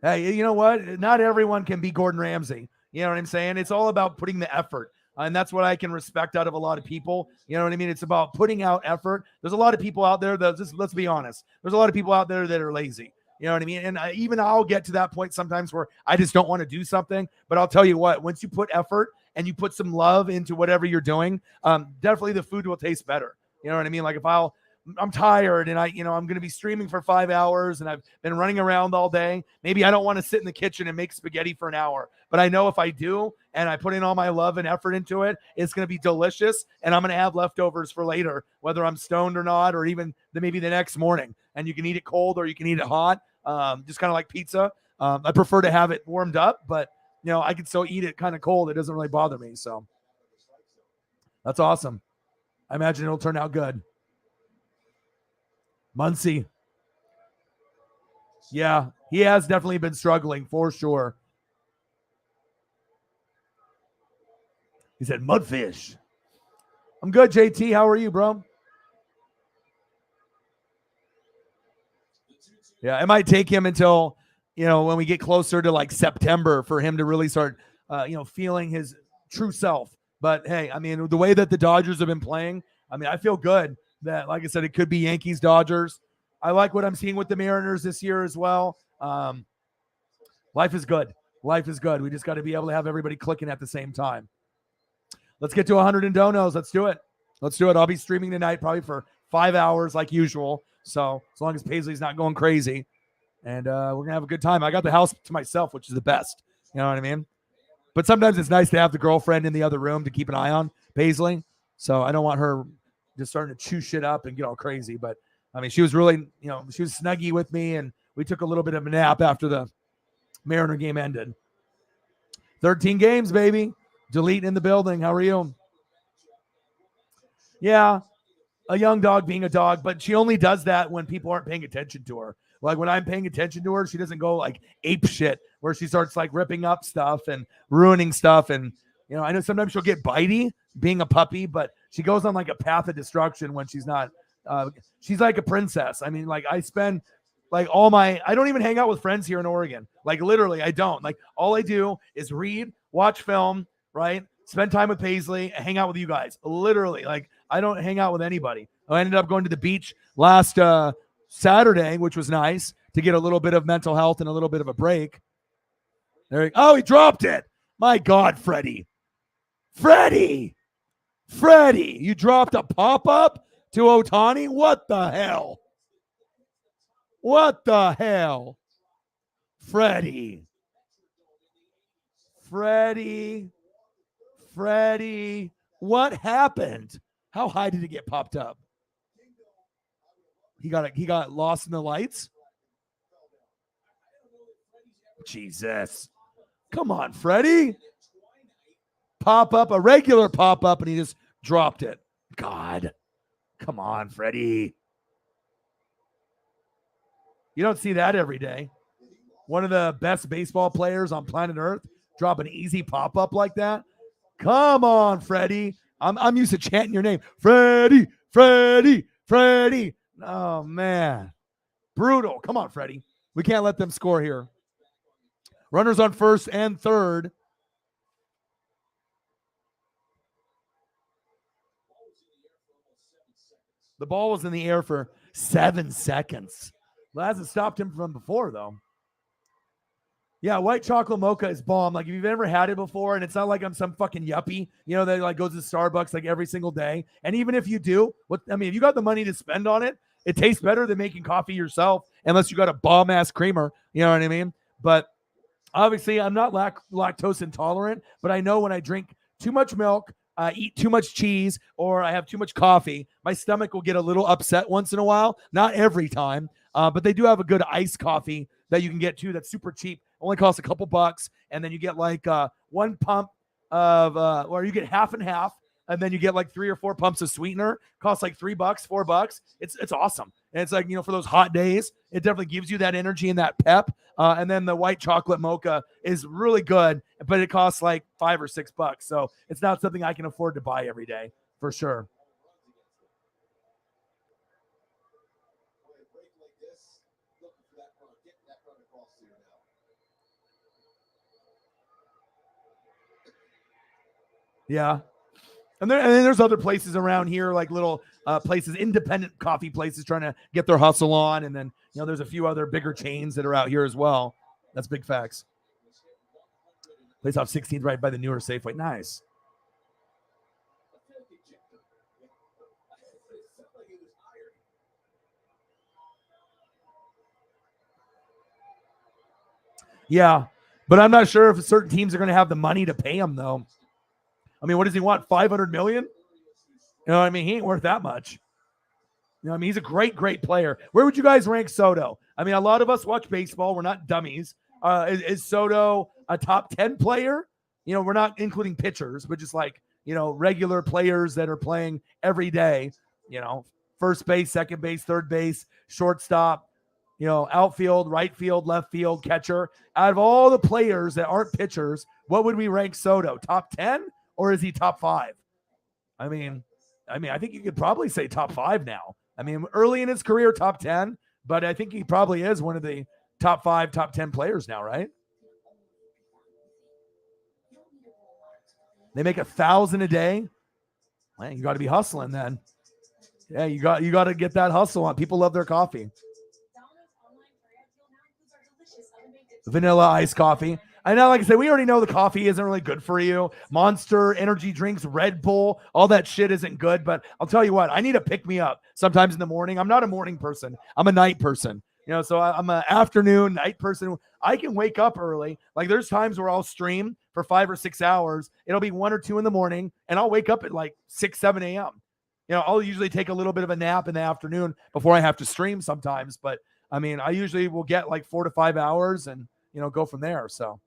Hey, you know what? Not everyone can be Gordon Ramsay. You know what I'm saying? It's all about putting the effort. And that's what I can respect out of a lot of people. You know what I mean? It's about putting out effort. There's a lot of people out there that, just let's be honest, there's a lot of people out there that are lazy. You know what I mean? And even I'll get to that point sometimes where I just don't want to do something. But I'll tell you what, once you put effort and you put some love into whatever you're doing, definitely the food will taste better. You know what I mean? Like, if I'll I'm tired and I'm going to be streaming for 5 hours and I've been running around all day. Maybe I don't want to sit in the kitchen and make spaghetti for an hour, but I know if I do and I put in all my love and effort into it, it's going to be delicious and I'm going to have leftovers for later, whether I'm stoned or not, or even maybe the next morning. And you can eat it cold or you can eat it hot, just kind of like pizza. I prefer to have it warmed up, but I can still eat it kind of cold. It doesn't really bother me. So that's awesome. I imagine it'll turn out good. Muncie. Yeah, he has definitely been struggling for sure. He said, mudfish. I'm good, JT. How are you, bro? Yeah, it might take him until, when we get closer to like September for him to really start, feeling his true self. But hey, I mean, the way that the Dodgers have been playing, I mean, I feel good that, like I said, it could be Yankees, Dodgers. I like what I'm seeing with the Mariners this year as well. Life is good. Life is good. We just got to be able to have everybody clicking at the same time. Let's get to 100 in donos. Let's do it. I'll be streaming tonight probably for 5 hours like usual. So as long as Paisley's not going crazy. And we're going to have a good time. I got the house to myself, which is the best. You know what I mean? But sometimes it's nice to have the girlfriend in the other room to keep an eye on Paisley. So I don't want her just starting to chew shit up and get all crazy. But, I mean, she was really, she was snuggy with me. And we took a little bit of a nap after the Mariner game ended. 13 games, baby. Delete in the building. How are you? Yeah, a young dog being a dog, but she only does that when people aren't paying attention to her. Like when I'm paying attention to her, she doesn't go like ape shit where she starts like ripping up stuff and ruining stuff. And, I know sometimes she'll get bitey being a puppy, but she goes on like a path of destruction when she's not. She's like a princess. I mean, like I spend like I don't even hang out with friends here in Oregon. Like literally, I don't. Like all I do is read, watch film, right? Spend time with Paisley, hang out with you guys. Literally, like I don't hang out with anybody. I ended up going to the beach last Saturday, which was nice to get a little bit of mental health and a little bit of a break. Oh, he dropped it. My God, Freddie, you dropped a pop-up to Ohtani? What the hell? Freddie, what happened? How high did it get popped up? He got lost in the lights? Jesus. Come on, Freddie. Pop up, a regular pop up, and he just dropped it. God. Come on, Freddie. You don't see that every day. One of the best baseball players on planet Earth drop an easy pop up like that. Come on, Freddie. I'm used to chanting your name. Freddie. Oh, man. Brutal. Come on, Freddie. We can't let them score here. Runners on first and third. The ball was in the air for 7 seconds. Well, that hasn't stopped him from before, though. Yeah, white chocolate mocha is bomb. Like, if you've ever had it before, and it's not like I'm some fucking yuppie, that like goes to Starbucks like every single day. And even if you do, if you got the money to spend on it, it tastes better than making coffee yourself, unless you got a bomb-ass creamer. You know what I mean? But obviously, I'm not lactose intolerant, but I know when I drink too much milk, eat too much cheese, or I have too much coffee, my stomach will get a little upset once in a while. Not every time, but they do have a good iced coffee that you can get too that's super cheap. Only costs a couple bucks, and then you get like one pump of, or you get half and half, and then you get like 3 or 4 pumps of sweetener. Costs like $3, $4. It's awesome, and it's like for those hot days, it definitely gives you that energy and that pep. And then the white chocolate mocha is really good, but it costs like $5 or $6, so it's not something I can afford to buy every day for sure. Yeah. And then there's other places around here, like little places, independent coffee places trying to get their hustle on. And then, there's a few other bigger chains that are out here as well. That's big facts. Place off 16th right by the newer Safeway. Nice. Yeah, but I'm not sure if certain teams are going to have the money to pay him, though. I mean, what does he want? 500 million? You know what I mean? He ain't worth that much. You know what I mean? He's a great, great player. Where would you guys rank Soto? I mean, a lot of us watch baseball. We're not dummies. Is Soto a top 10 player? You know, we're not including pitchers, but just like, you know, regular players that are playing every day, you know, first base, second base, third base, shortstop, you know, outfield, right field, left field, catcher. Out of all the players that aren't pitchers, what would we rank Soto? Top 10 or is he top 5? I mean, I think you could probably say top 5 now. I mean, early in his career, top 10, but I think he probably is one of the top 5, top 10 players now, right? They make $1,000 a day. Man, you got to be hustling then. Yeah, you got to get that hustle on. People love their coffee. Vanilla iced coffee. I know, like I said, we already know the coffee isn't really good for you. Monster, energy drinks, Red Bull, all that shit isn't good. But I'll tell you what, I need to pick me up sometimes in the morning. I'm not a morning person. I'm a night person. You know, so I'm an afternoon, night person. I can wake up early. Like there's times where I'll stream for 5 or 6 hours. It'll be 1 or 2 in the morning, and I'll wake up at like 6, 7 a.m. You know, I'll usually take a little bit of a nap in the afternoon before I have to stream sometimes. But I mean, I usually will get like 4 to 5 hours and, you know, go from there. So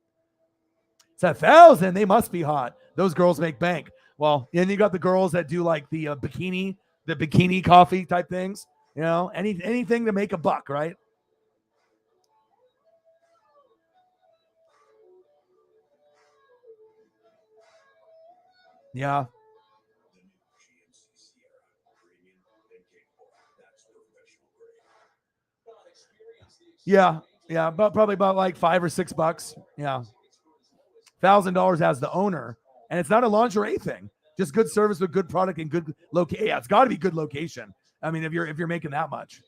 it's 1,000. They must be hot. Those girls make bank. Well, and you got the girls that do like the bikini coffee type things. You know, anything to make a buck, right? Yeah. Yeah. Yeah. But probably about like $5 or $6. Yeah. $1,000 as the owner. And it's not a lingerie thing. Just good service with good product and good location. Yeah, it's got to be good location. I mean, if you're making that much.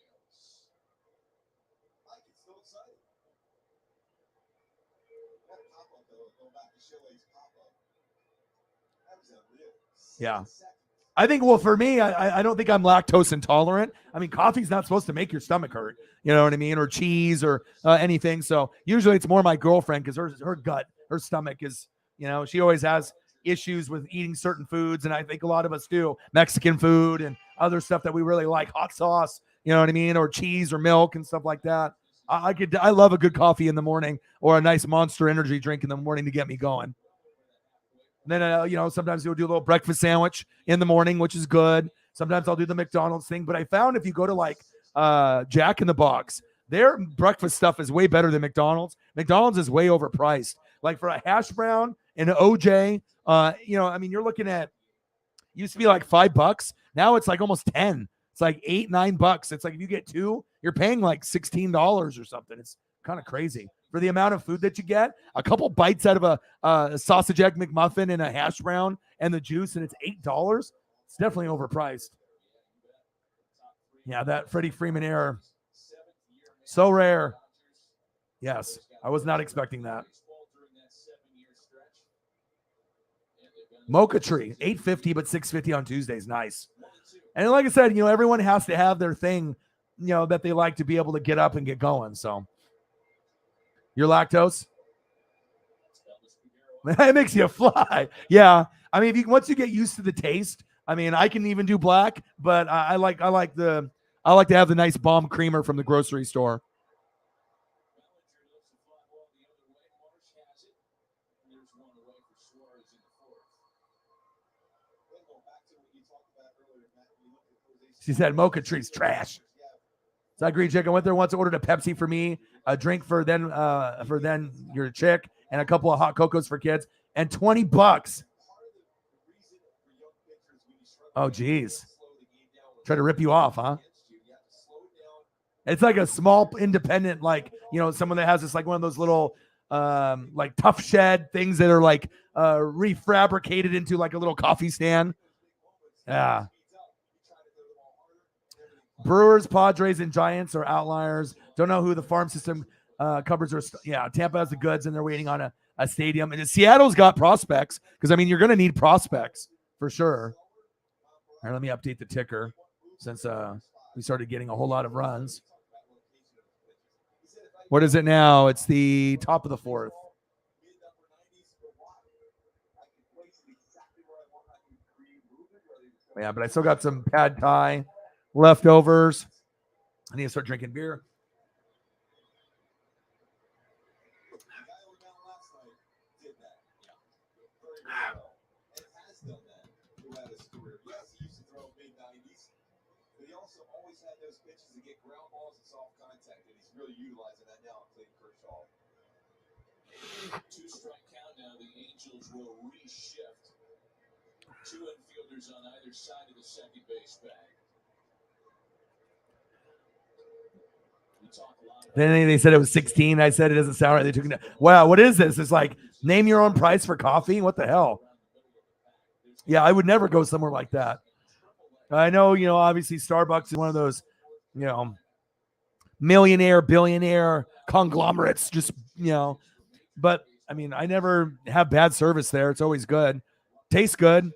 Yeah. I think, well, for me, I don't think I'm lactose intolerant. I mean, coffee's not supposed to make your stomach hurt. You know what I mean? Or cheese or anything. So usually it's more my girlfriend because her gut, her stomach is, you know, she always has issues with eating certain foods. And I think a lot of us do. Mexican food and other stuff that we really like, hot sauce, you know what I mean? Or cheese or milk and stuff like that. I love a good coffee in the morning or a nice Monster energy drink in the morning to get me going. And then, you know, sometimes you'll do a little breakfast sandwich in the morning, which is good. Sometimes I'll do the McDonald's thing. But I found if you go to like Jack in the Box, their breakfast stuff is way better than McDonald's. McDonald's is way overpriced. Like for a hash brown and an OJ, you know, I mean, you're looking at, used to be like $5. Now it's like almost 10. It's like $8, $9. It's like if you get 2, you're paying like $16 or something. It's kind of crazy for the amount of food that you get. A couple bites out of a sausage egg McMuffin and a hash brown and the juice, and it's $8. It's definitely overpriced. Yeah, that Freddie Freeman error. So rare. Yes, I was not expecting that. Mocha Tree, $8.50, but $6.50 on Tuesdays. Nice. And like I said, you know, everyone has to have their thing, you know, that they like to be able to get up and get going. So you're lactose? It makes you fly. Yeah. I mean, once you get used to the taste, I mean, I can even do black, but I like to have the nice bomb creamer from the grocery store. She said Mocha Tree's trash. So I agree, Chick. I went there once, ordered a Pepsi for me, a drink for then your chick, and a couple of hot cocos for kids, and $20. Oh, geez. Try to rip you off, huh? It's like a small independent, like, you know, someone that has this like one of those little like tough shed things that are like refabricated into like a little coffee stand. Yeah. Brewers, Padres, and Giants are outliers. Don't know who the farm system covers are. Yeah, Tampa has the goods, and they're waiting on a stadium. And Seattle's got prospects because, I mean, you're going to need prospects for sure. All right, let me update the ticker since we started getting a whole lot of runs. What is it now? It's the top of the fourth. Yeah, but I still got some pad thai leftovers. I need to start drinking beer. But he also always had those pitches to get ground balls and soft contact, and he's really utilizing that now in Clayton Kershaw. 2-strike count now. The Angels will reshift. 2 infielders on either side of the second base bag. We talk a lot about Then they said it was 16. I said it doesn't sound right. They took it. Wow, what is this? It's like name your own price for coffee. What the hell? Yeah, I would never go somewhere like that. I know, obviously Starbucks is one of those, millionaire, billionaire conglomerates, just, but I mean, I never have bad service there. It's always good. Tastes good. And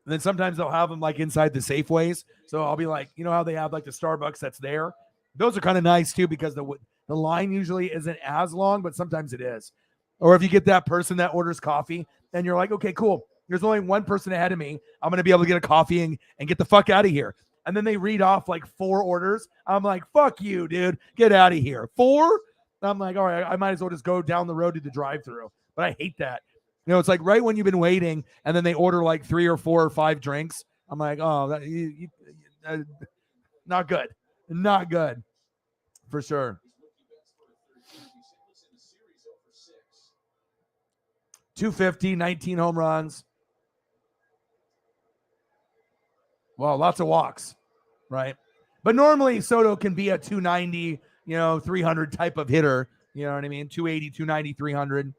then sometimes they'll have them like inside the Safeways. So I'll be like, how they have like the Starbucks that's there. Those are kind of nice too, because the line usually isn't as long, but sometimes it is. Or if you get that person that orders coffee and you're like, okay, cool. There's only one person ahead of me. I'm going to be able to get a coffee and get the fuck out of here. And then they read off like 4 orders. I'm like, fuck you, dude. Get out of here. 4? I'm like, all right, I might as well just go down the road to the drive-thru. But I hate that. It's like right when you've been waiting and then they order like 3 or 4 or 5 drinks. I'm like, oh, not good. Not good. For sure. 250, 19 home runs. Well, lots of walks, right? But normally Soto can be a 290, 300 type of hitter. You know what I mean? 280, 290, 300.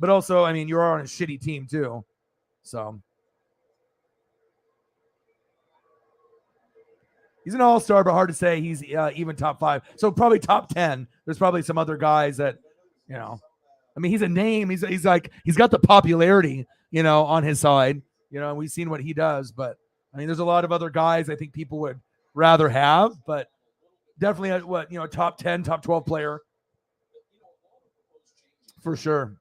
But also, I mean, you're on a shitty team too. So he's an all-star, but hard to say he's even top 5. So probably top 10. There's probably some other guys that, I mean, he's a name. He's got the popularity, on his side. And we've seen what he does. But I mean, there's a lot of other guys I think people would rather have, but definitely a top 10, top 12 player for sure.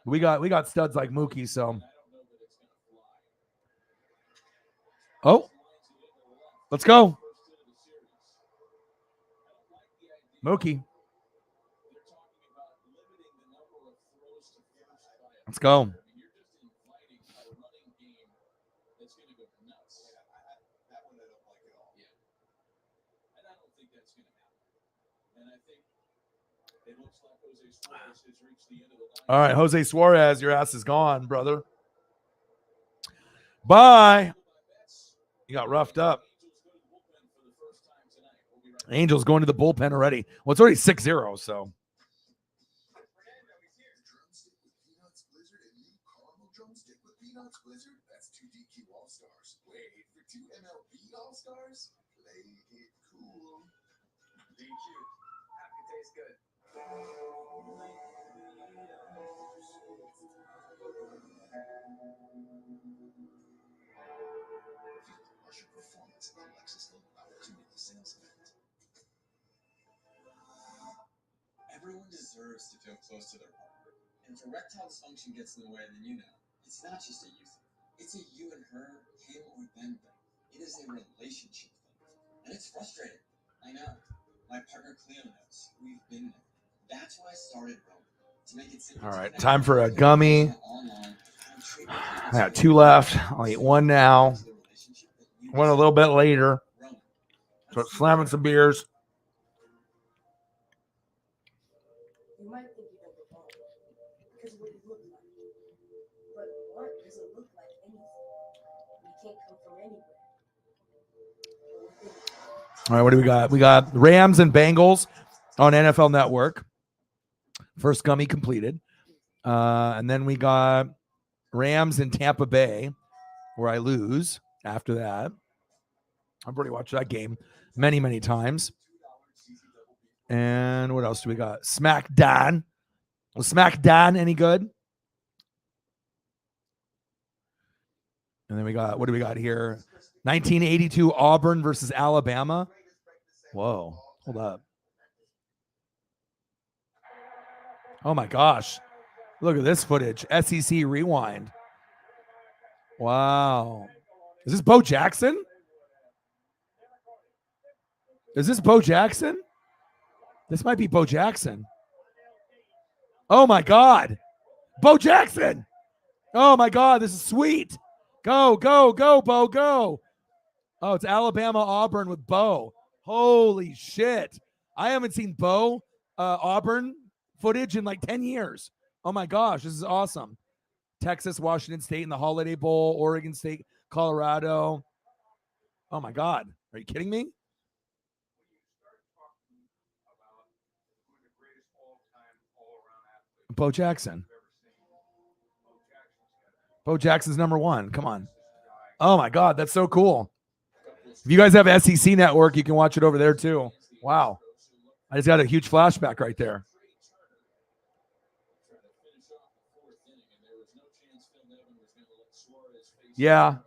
We got studs like Mookie, so. Oh, let's go. Mookie. Let's go. All right, Jose Suarez, your ass is gone, brother. Bye. You got roughed up. Angels going to the bullpen already. Well, it's already 6-0, so. That's 2 DQ All-Stars. Wait, for 2 MLB All-Stars? Play it cool. DQ. Happy tastes good. Feel the performance at the Lexus Local Opportunity Sales Event. Everyone deserves to feel close to their partner. And if erectile dysfunction gets in the way, then it's not just a you thing. It's a you and her, him or them thing. It is a relationship thing. And it's frustrating. I know. My partner Cleo knows. We've been there. That's why I started Roman. To make it simple. All right, time for a gummy. I got 2 left. I'll eat 1 now. 1 a little bit later. So slamming some beers. You might think you have the ball because of what you look like. But what doesn't look like anything? You can't come from anywhere. All right, what do we got? We got Rams and Bengals on NFL Network. First gummy completed. And then we got Rams in Tampa Bay, where I lose after that. I've already watched that game many, many times. And what else do we got? SmackDown. Was SmackDown any good? And then we got, what do we got here? 1982 Auburn versus Alabama. Whoa. Hold up. Oh my gosh. Look at this footage. SEC rewind. Wow. Is this Bo Jackson? Is this Bo Jackson? This might be Bo Jackson. Oh my God. Bo Jackson. Oh my God. This is sweet. Go, go, go, Bo, go. Oh, it's Alabama Auburn with Bo. Holy shit. I haven't seen Bo Auburn footage in like 10 years. Oh my gosh. This is awesome. Texas, Washington State in the Holiday Bowl, Oregon State, Colorado. Oh my God. Are you kidding me? Bo Jackson. Bo Jackson's number one. Come on. Oh my God. That's so cool. If you guys have SEC Network, you can watch it over there too. Wow. I just got a huge flashback right there. Yeah.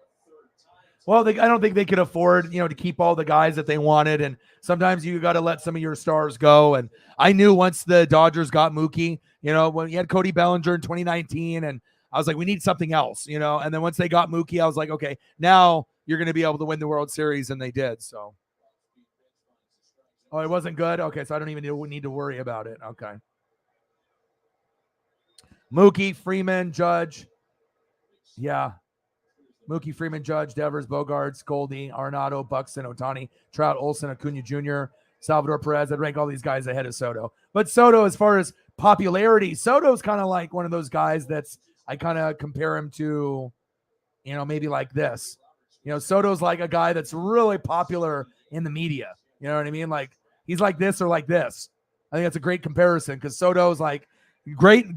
Well, I don't think they could afford, to keep all the guys that they wanted. And sometimes you got to let some of your stars go. And I knew once the Dodgers got Mookie, when you had Cody Bellinger in 2019, and I was like, we need something else, And then once they got Mookie, I was like, okay, now you're going to be able to win the World Series, and they did. So, oh, it wasn't good. Okay, so I don't even need to worry about it. Okay. Mookie, Freeman, Judge. Yeah. Mookie, Freeman, Judge, Devers, Bogarts, Goldie, Arenado, Buxton, Otani, Trout, Olsen, Acuna Jr., Salvador Perez. I'd rank all these guys ahead of Soto. But Soto, as far as popularity, Soto's kind of like one of those guys I kind of compare him to, maybe like this. Soto's like a guy that's really popular in the media. You know what I mean? Like he's like this or like this. I think that's a great comparison because Soto's like great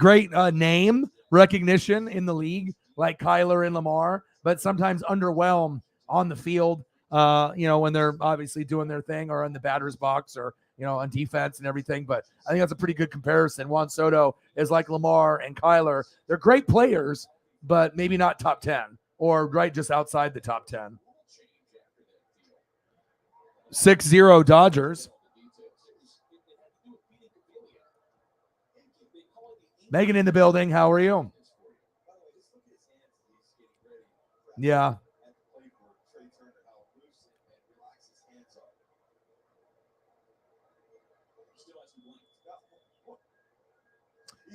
name recognition in the league, like Kyler and Lamar, but sometimes underwhelm on the field, when they're obviously doing their thing or in the batter's box or, on defense and everything. But I think that's a pretty good comparison. Juan Soto is like Lamar and Kyler. They're great players, but maybe not top 10 or right just outside the top 10. 6-0 Dodgers. Megan in the building. How are you? Yeah.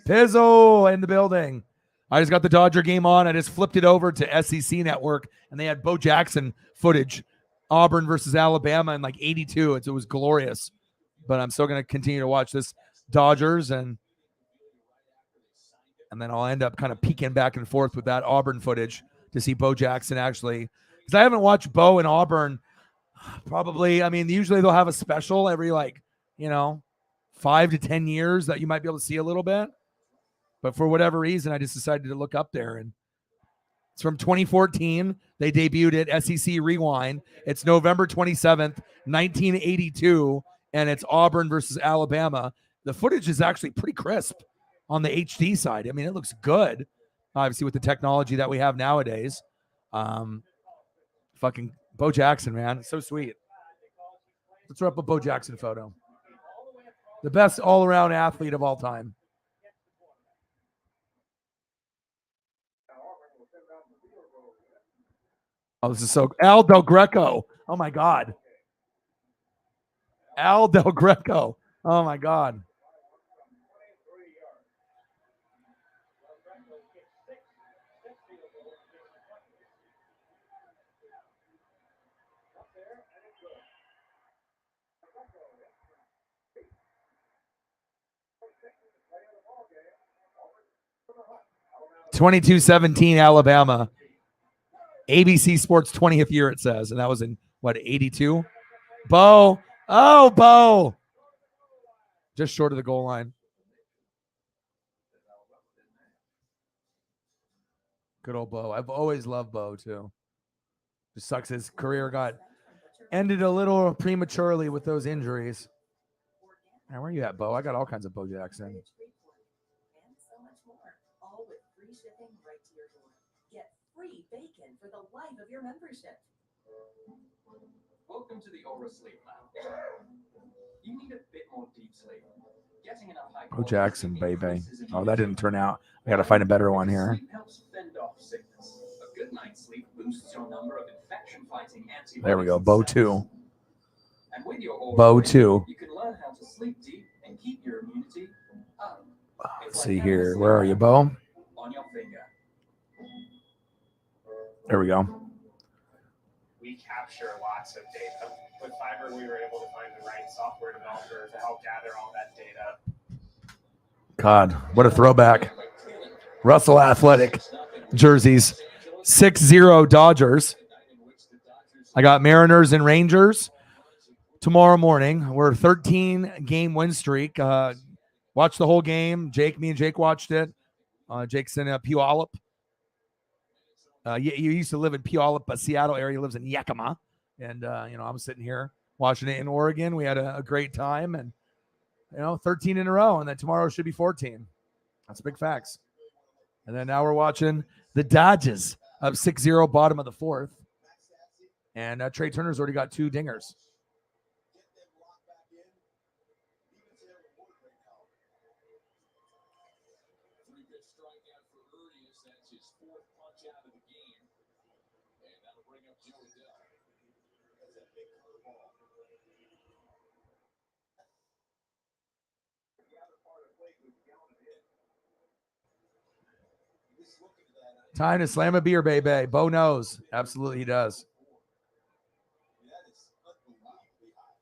Pizzo in the building. I just got the Dodger game on. I just flipped it over to SEC Network, and they had Bo Jackson footage, Auburn versus Alabama in like 82. It was glorious. But I'm still going to continue to watch this Dodgers, and then I'll end up kind of peeking back and forth with that Auburn footage to see Bo Jackson actually. Because I haven't watched Bo and Auburn probably. I mean, usually they'll have a special every 5 to 10 years that you might be able to see a little bit. But for whatever reason, I just decided to look up there. And it's from 2014. They debuted at SEC Rewind. It's November 27th, 1982. And it's Auburn versus Alabama. The footage is actually pretty crisp on the HD side. I mean, it looks good, obviously, with the technology that we have nowadays. Fucking Bo Jackson, man. It's so sweet. Let's throw up a Bo Jackson photo. The best all-around athlete of all time. Oh, this is so... Al Del Greco. Oh, my God. Al Del Greco. Oh, my God. (22-17) Alabama. ABC Sports 20th year, it says. And that was in, 82? Bo. Oh, Bo. Just short of the goal line. Good old Bo. I've always loved Bo, too. Just sucks his career got ended a little prematurely with those injuries. Man, where are you at, Bo? I got all kinds of Bo Jackson. And so much more, all with free shipping right to your door. Get free bacon for the life of your membership. Welcome to the Aura Sleep Lounge. You need a bit more deep sleep. Getting enough high Bo quality Jackson, sleep baby. increases Oh, that didn't immunity. turn out. I got to find a better one Because here. sleep helps fend off sickness. A good night's sleep boosts your number of infection-fighting antibodies. There we go. and Bo cells. 2. And with your Aura Bo Ring, 2. you can learn how to sleep deep and keep your immunity up. Let's It's see like having a here. sleep Where are you, app Bo? on your finger. There we go. We capture lots of data. With Fiverr, we were able to find the right software developer to help gather all that data. God, what a throwback. Russell Athletic jerseys. 6-0 Dodgers. I got Mariners and Rangers tomorrow morning. We're a 13-game win streak. Watched the whole game. Me and Jake watched it. Jake's in Puyallup. He used to live in Puyallup, Seattle area. He lives in Yakima. And, I'm sitting here watching it in Oregon. We had a great time. And, 13 in a row. And then tomorrow should be 14. That's big facts. And then now we're watching the Dodgers up 6-0, bottom of the fourth. And Trey Turner's already got 2 dingers. Three-pitch strikeout for Urias. That's his 4th punch out of the game. And that'll bring up Joe Adell. That's a big curveball. The other part of play was going to hit. Just looking at that. Time to slam a beer, baby. Bo knows. Absolutely, he does. That is unbelievably high.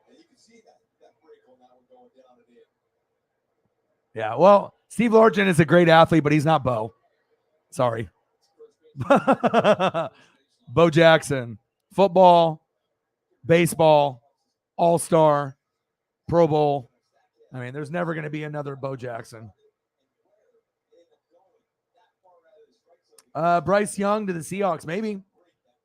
And you can see that break on that one going down and in. Yeah, well, Steve Largent is a great athlete, but he's not Bo. Sorry. Bo Jackson. Football, baseball, all-star, Pro Bowl. I mean, there's never going to be another Bo Jackson. Bryce Young to the Seahawks, maybe.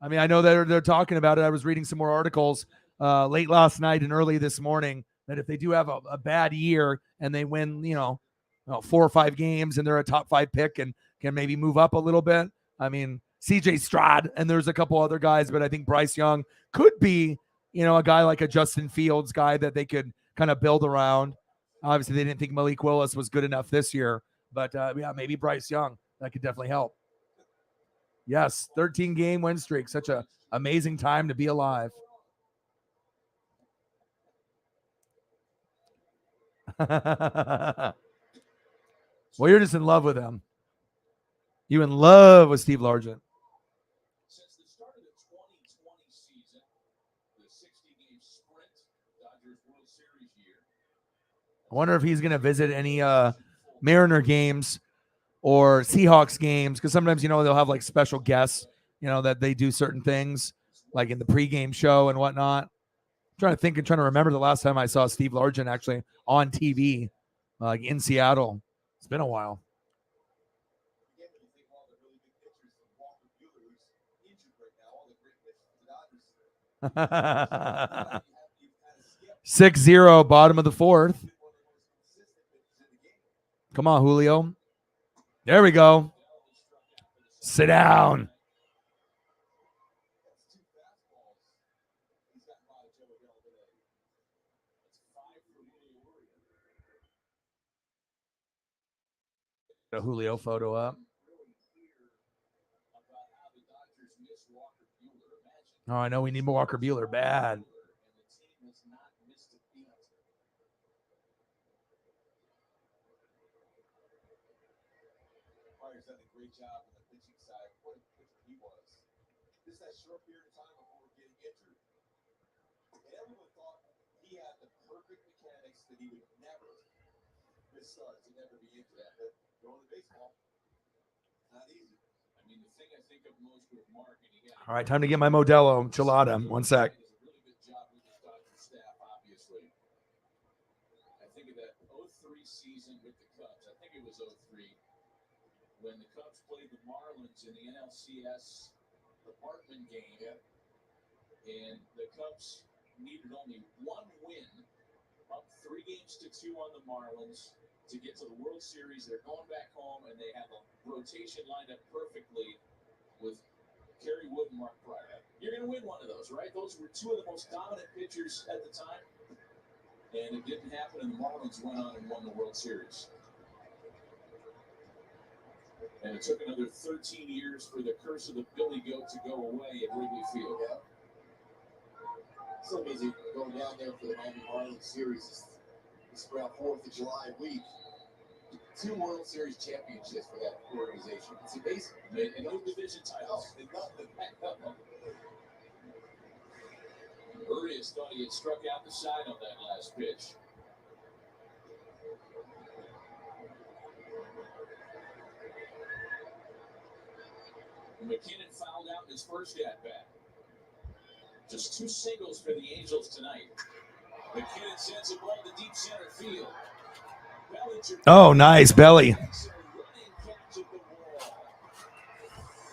I mean, I know they're talking about it. I was reading some more articles late last night and early this morning that if they do have a bad year and they win, 4 or 5 games and they're a top 5 pick and can maybe move up a little bit. I mean, CJ Stroud and there's a couple other guys, but I think Bryce Young could be, a guy like a Justin Fields guy that they could kind of build around. Obviously, they didn't think Malik Willis was good enough this year, but maybe Bryce Young. That could definitely help. Yes, 13-game win streak. Such an amazing time to be alive. Well, you're just in love with him. You in love with Steve Largent. Since the start of the 2020 season, the 60-game sprint, Dodgers World Series year. I wonder if he's going to visit any Mariner games or Seahawks games, because sometimes, they'll have like special guests, that they do certain things like in the pregame show and whatnot. I'm trying to think and trying to remember the last time I saw Steve Largent actually on TV, like in Seattle. It's been a while. Again, when you think of all the really big pitchers from Walker Buehler, who's injured right now, all the great pitchers for the Dodgers. 6-0, bottom of the fourth. Come on, Julio. There we go. Sit down. A Julio photo up. Oh, I know we need more Walker Buehler bad. Pryor's done a great job on the pitching side. What a pitcher he was. Just that short period of time before getting injured. And everyone thought he had the perfect mechanics that he would never miss starts and never be injured. But going to baseball, not easy. I mean, the thing I think of most with Mark, and again, All right, time to get my Modelo Chilada. 1 sec. does a really good job with his Dodger staff, obviously. I think of that 03 season with the Cubs. I think it was 03 when the Cubs played the Marlins in the NLCS apartment game. And the Cubs needed only 1 win, up 3-2 on the Marlins to get to the World Series. They're going back home, and they have a rotation lined up perfectly with Kerry Wood and Mark Pryor. You're going to win one of those, right? Those were two of the most dominant pitchers at the time. And it didn't happen, and the Marlins went on and won the World Series. And it took another 13 years for the curse of the Billy Goat to go away at Wrigley Field. Yeah. So busy going down there for the Miami Marlins series. It's around 4th of July week. 2 World Series championships for that organization. It's amazing. And no division titles. Urias thought he had struck out the side on that last pitch. McKinnon fouled out in his first at-bat. Just 2 singles for the Angels tonight. McKinnon sends it ball to deep center field. Bellinger. Oh, nice, Belly.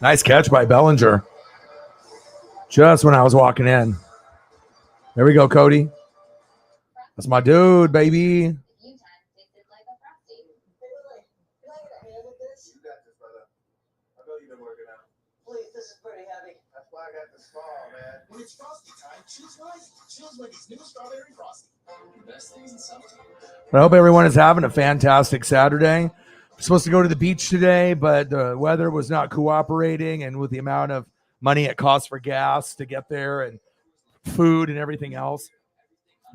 Nice catch by Bellinger. Just when I was walking in. There we go, Cody. That's my dude, baby. This is pretty heavy. That's why I got the small, man. When it's frosty time, choose wisely. Choose Wendy's new strawberry frosty. The best things in summertime. I hope everyone is having a fantastic Saturday. We're supposed to go to the beach today, but the weather was not cooperating, and with the amount of money it costs for gas to get there and food and everything else,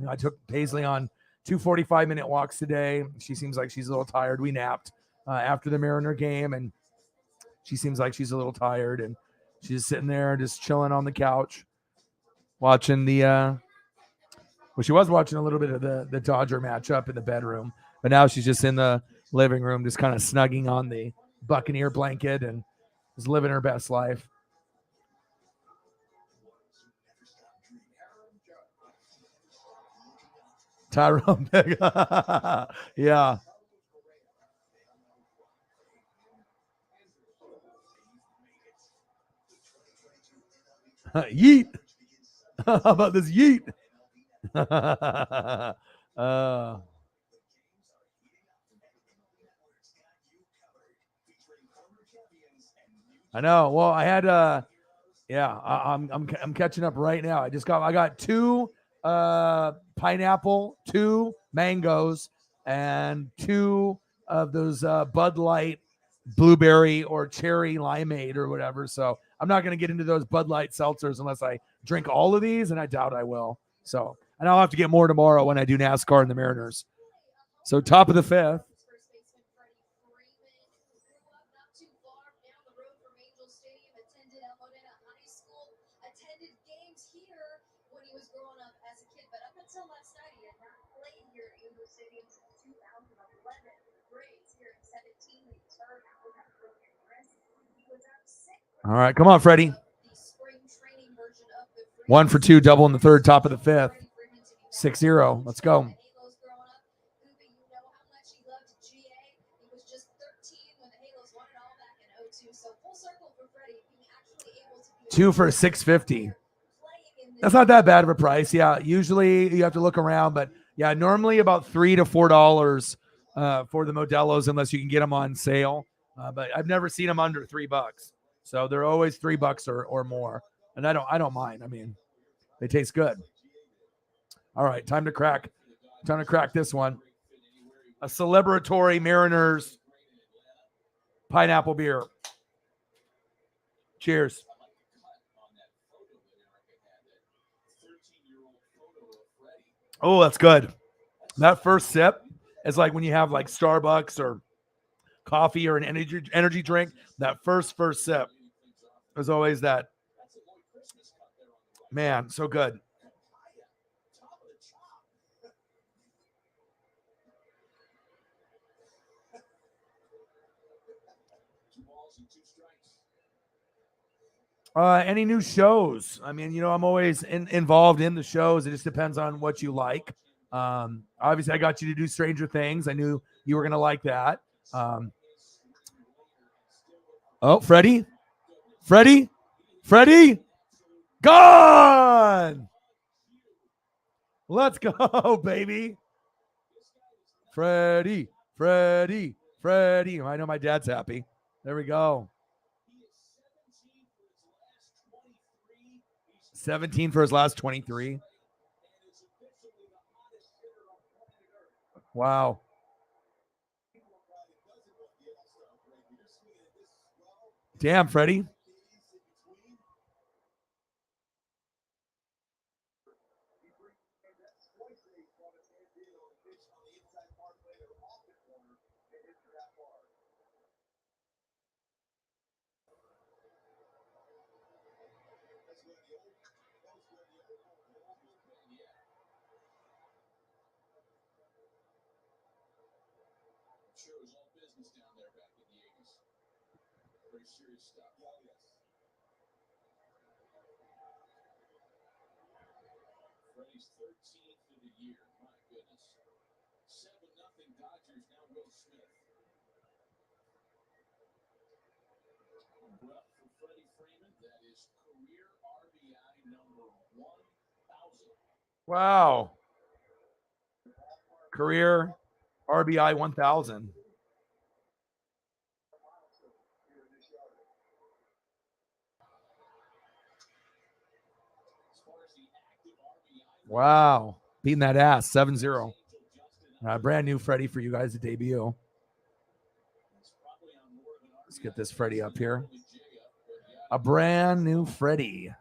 I took Paisley on 2 45-minute walks today. She seems like she's a little tired. We napped after the Mariner game, and she seems like she's a little tired, and she's just sitting there just chilling on the couch watching the she was watching a little bit of the Dodger matchup in the bedroom, but now she's just in the living room just kind of snugging on the Buccaneer blanket and is living her best life. Tyrone Big. Yeah. Yeet. How about this yeet? I know. Well, I had I'm catching up right now. I got 2 pineapple, 2 mangoes, and 2 of those Bud Light blueberry or cherry limeade or whatever. So I'm not going to get into those Bud Light seltzers unless I drink all of these, and I doubt I will. So, and I'll have to get more tomorrow when I do NASCAR and the Mariners. So top of the 5th. All right, come on, Freddie. 1 for 2, double in the 3rd, top of the 5th. 6-0. Let's go. Two for 650. That's not that bad of a price. Yeah, usually you have to look around, but yeah, normally about $3 to $4 for the Modelo's unless you can get them on sale. But I've never seen them under $3. So they're always $3 or more. And I don't mind. I mean, they taste good. All right, time to crack this one. A celebratory Mariners pineapple beer. Cheers. Oh, that's good. That first sip is like when you have like Starbucks or coffee or an energy drink. That first sip is always that. Man, so good. Any new shows? I mean, I'm always involved in the shows. It just depends on what you like. Obviously, I got you to do Stranger Things. I knew you were going to like that. Freddie, gone. Let's go, baby. Freddie. I know my dad's happy. There we go. 17 for his last 23. Wow. Damn, Freddie. Sure, it was all business down there back in the 80s. Very serious stuff. Oh, yes. Freddie's 13th of the year. My goodness. 7-0 Dodgers. Now Will Smith. Well, for Freddie Freeman, that is career RBI number 1,000. Wow. Career RBI 1,000. Wow. Beating that ass. 7-0. Brand new Freddie for you guys to debut. Let's get this Freddie up here. A brand new Freddie.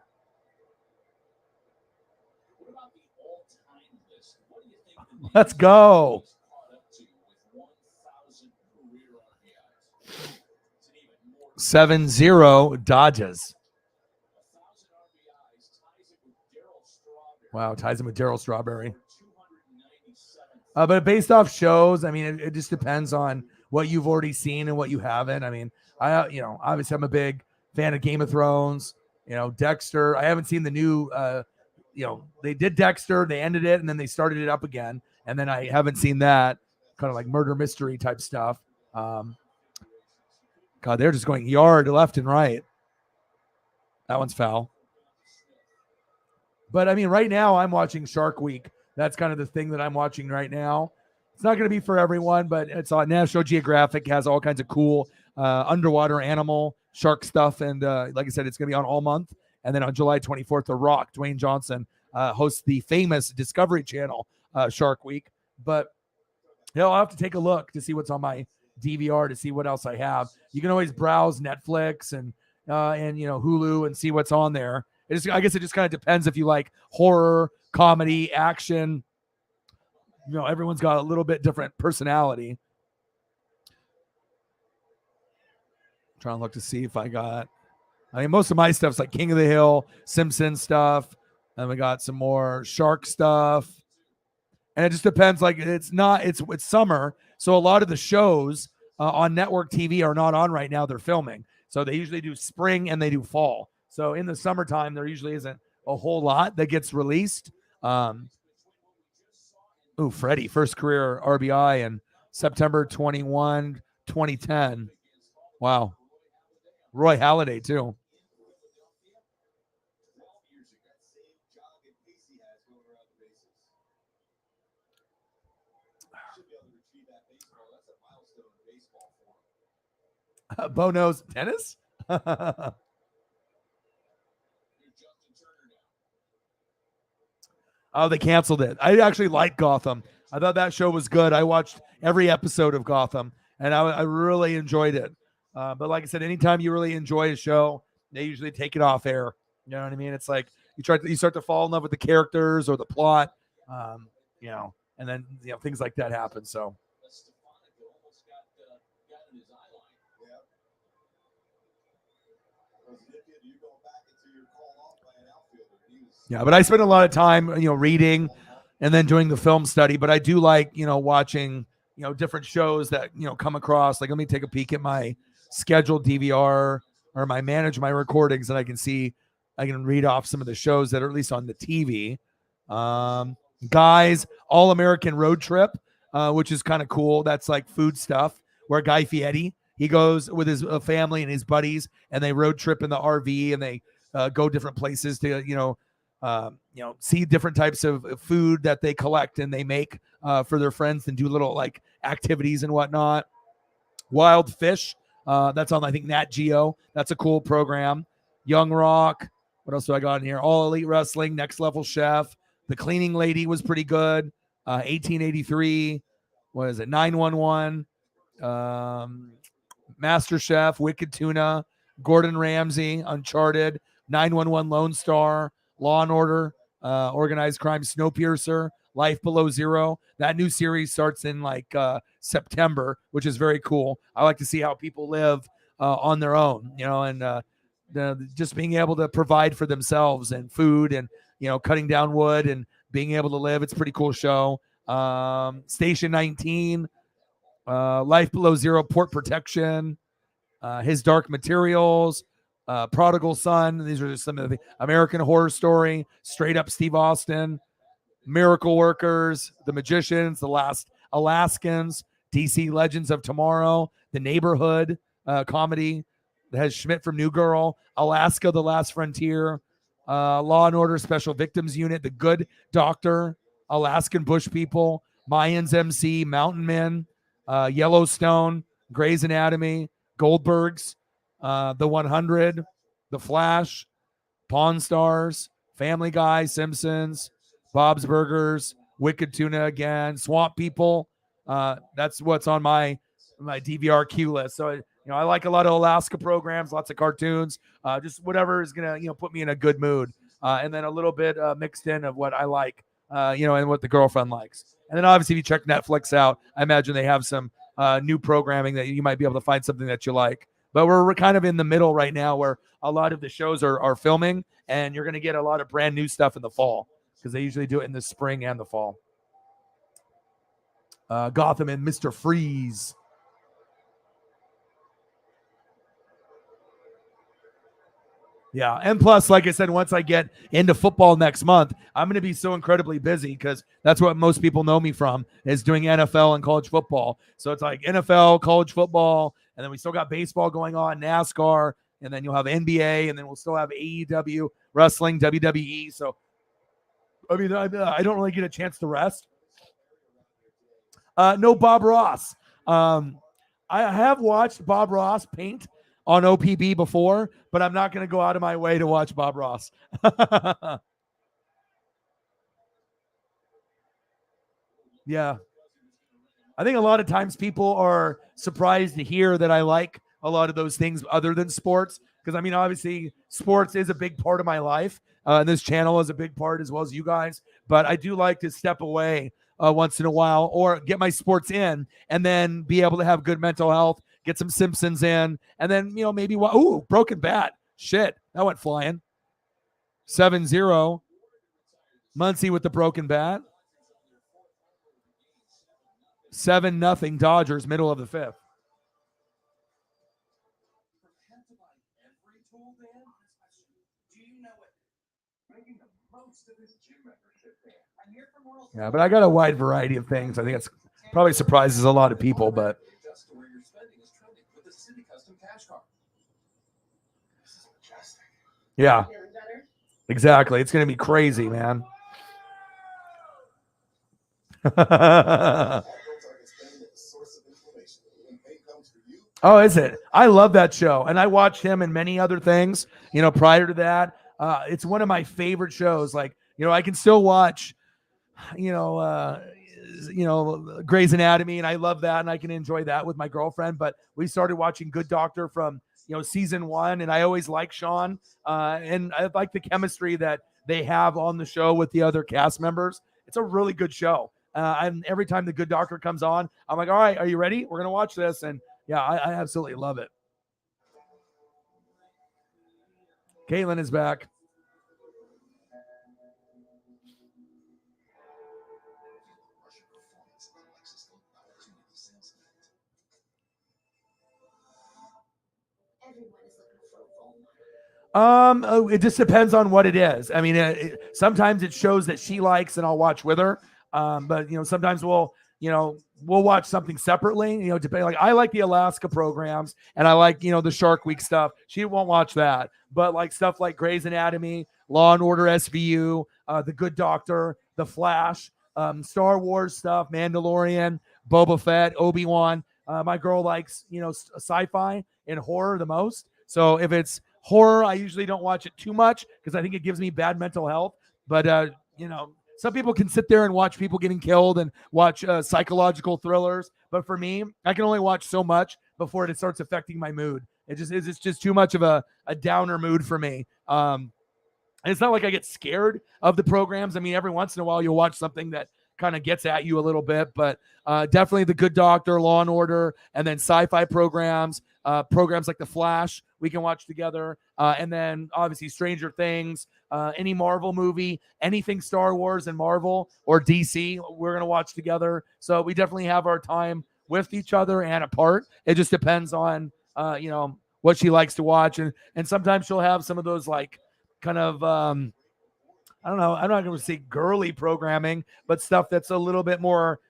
Let's go. 7-0 Dodgers. Wow, ties him with Darryl Strawberry. But based off shows, I mean, it just depends on what you've already seen and what you haven't. I mean, obviously I'm a big fan of Game of Thrones, Dexter. I haven't seen the new, they did Dexter, they ended it, and then they started it up again. And then I haven't seen that kind of like murder mystery type stuff. God, they're just going yard left and right. That one's foul. But I mean, right now I'm watching Shark Week. That's kind of the thing that I'm watching right now. It's not going to be for everyone, but it's on National Geographic. Has all kinds of cool underwater animal shark stuff. And like I said, it's going to be on all month. And then on July 24th, The Rock, Dwayne Johnson, hosts the famous Discovery Channel Shark Week. But I'll have to take a look to see what's on my DVR to see what else I have. You can always browse Netflix and Hulu and see what's on there. I guess it just kind of depends if you like horror, comedy, action. Everyone's got a little bit different personality. I'm trying to look to see if I mean, most of my stuff's like King of the Hill, Simpsons stuff. And we got some more shark stuff. And it just depends. Like it's summer. So a lot of the shows on network TV are not on right now. They're filming. So they usually do spring and they do fall. So in the summertime, there usually isn't a whole lot that gets released. Freddie, first career RBI in September 21, 2010. Wow. Roy Halladay, too. Bo knows tennis? Oh, they canceled it. I actually liked Gotham. I thought that show was good. I watched every episode of Gotham, and I really enjoyed it. But like I said, anytime you really enjoy a show, they usually take it off air. You know what I mean? It's like you start to fall in love with the characters or the plot, and then things like that happen. So. Yeah, but I spend a lot of time, reading and then doing the film study. But I do like, watching, different shows that, come across. Like, let me take a peek at my scheduled DVR or my recordings, and I can read off some of the shows that are at least on the TV. Guys, All American Road Trip, which is kind of cool. That's like food stuff where Guy Fieri, he goes with his family and his buddies, and they road trip in the RV, and they go different places to, see different types of food that they collect and they make for their friends and do little like activities and whatnot. Wild Fish, that's on, I think, Nat Geo. That's a cool program. Young Rock, What else do I got in here? All Elite Wrestling, Next Level Chef. The Cleaning Lady was pretty good. 1883. What is it? 911. Master Chef, Wicked Tuna, Gordon Ramsay, Uncharted, 911 Lone Star, Law and Order, Organized Crime, Snowpiercer, Life Below Zero. That new series starts in like September, which is very cool. I like to see how people live on their own, and just being able to provide for themselves and food and, cutting down wood and being able to live. It's a pretty cool show. Station 19, Life Below Zero, Port Protection, His Dark Materials, Prodigal Son. These are just some of the American Horror Story, Straight Up Steve Austin, Miracle Workers, The Magicians, The Last Alaskans, DC Legends of Tomorrow, The Neighborhood comedy that has Schmidt from New Girl, Alaska, The Last Frontier, Law and Order Special Victims Unit, The Good Doctor, Alaskan Bush People, Mayans MC, Mountain Men, Yellowstone, Grey's Anatomy, Goldbergs, The 100, The Flash, Pawn Stars, Family Guy, Simpsons, Bob's Burgers, Wicked Tuna again, Swamp People. That's what's on my DVR queue list. So I like a lot of Alaska programs, lots of cartoons, just whatever is gonna put me in a good mood, and then a little bit mixed in of what I like, and what the girlfriend likes. And then obviously, if you check Netflix out, I imagine they have some new programming that you might be able to find something that you like. But we're kind of in the middle right now where a lot of the shows are filming, and you're going to get a lot of brand new stuff in the fall because they usually do it in the spring and the fall. Gotham and Mr. Freeze. Yeah, and plus, like I said, once I get into football next month, I'm going to be so incredibly busy because that's what most people know me from is doing NFL and college football. So it's like NFL, college football, and then we still got baseball going on, NASCAR, and then you'll have NBA, and then we'll still have AEW, wrestling, WWE. So, I mean, I don't really get a chance to rest. No Bob Ross. I have watched Bob Ross paint on OPB before, but I'm not going to go out of my way to watch Bob Ross. Yeah. I think a lot of times people are surprised to hear that I like a lot of those things other than sports. Because, I mean, obviously, sports is a big part of my life. And this channel is a big part as well as you guys. But I do like to step away once in a while or get my sports in and then be able to have good mental health, get some Simpsons in, and then, maybe, broken bat. Shit, that went flying. 7-0. Muncie with the broken bat. 7-0 Dodgers, middle of the fifth. Yeah, but I got a wide variety of things. I think it's probably surprises a lot of people, but yeah, exactly. It's going to be crazy, man. Oh, is it? I love that show. And I watched him in many other things, prior to that. It's one of my favorite shows. Like, I can still watch, Grey's Anatomy, and I love that, and I can enjoy that with my girlfriend. But we started watching Good Doctor from, season 1, and I always like Sean. And I like the chemistry that they have on the show with the other cast members. It's a really good show. And every time the Good Doctor comes on, I'm like, all right, are you ready? We're going to watch this. And yeah, I absolutely love it. Caitlin is back. It just depends on what it is. I mean, sometimes it shows that she likes, and I'll watch with her. But sometimes we'll watch something separately. Depending. Like, I like the Alaska programs, and I like the Shark Week stuff. She won't watch that, but like stuff like Grey's Anatomy, Law and Order SVU, The Good Doctor, The Flash, Star Wars stuff, Mandalorian, Boba Fett, Obi-Wan. My girl likes sci-fi and horror the most. So if it's Horror, I usually don't watch it too much because I think it gives me bad mental health. But some people can sit there and watch people getting killed and watch psychological thrillers. But for me, I can only watch so much before it starts affecting my mood. It's just too much of a downer mood for me. And it's not like I get scared of the programs. I mean, every once in a while you'll watch something that kind of gets at you a little bit, but definitely The Good Doctor, Law and Order, and then sci-fi programs, programs like The Flash we can watch together, and then obviously Stranger Things, any Marvel movie, anything Star Wars and Marvel or DC, we're gonna watch together. So we definitely have our time with each other and apart. It just depends on what she likes to watch, and sometimes she'll have some of those like kind of I don't know, I'm not going to say girly programming, but stuff that's a little bit more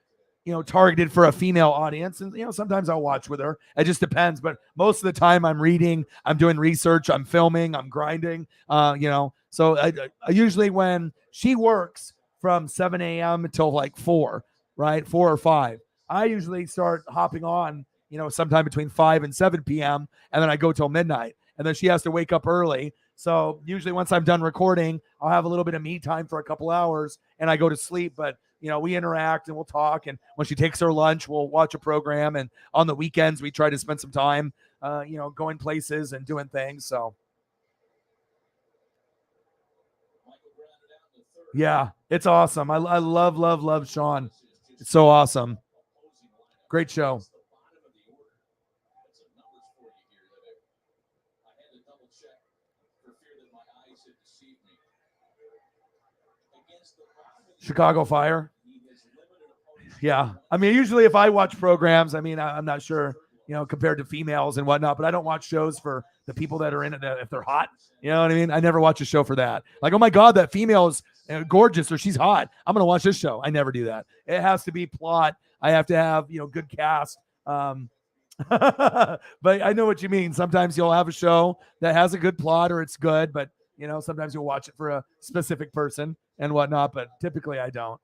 targeted for a female audience. And sometimes I'll watch with her. It just depends, but most of the time I'm reading, I'm doing research, I'm filming, I'm grinding. So I usually, when she works from 7 a.m. until like 4, right, 4 or 5, I usually start hopping on sometime between 5 and 7 p.m. and then I go till midnight, and then she has to wake up early. So usually once I'm done recording, I'll have a little bit of me time for a couple hours and I go to sleep. But we interact and we'll talk. And when she takes her lunch, we'll watch a program. And on the weekends, we try to spend some time, going places and doing things. So yeah, it's awesome. I love Sean. It's so awesome. Great show. Chicago Fire. Yeah. I mean, usually if I watch programs, I mean, I'm not sure, compared to females and whatnot, but I don't watch shows for the people that are in it if they're hot. You know what I mean? I never watch a show for that. Like, oh my God, that female is gorgeous or she's hot. I'm going to watch this show. I never do that. It has to be plot. I have to have, good cast. But I know what you mean. Sometimes you'll have a show that has a good plot or it's good, but sometimes you'll watch it for a specific person and whatnot, but typically I don't.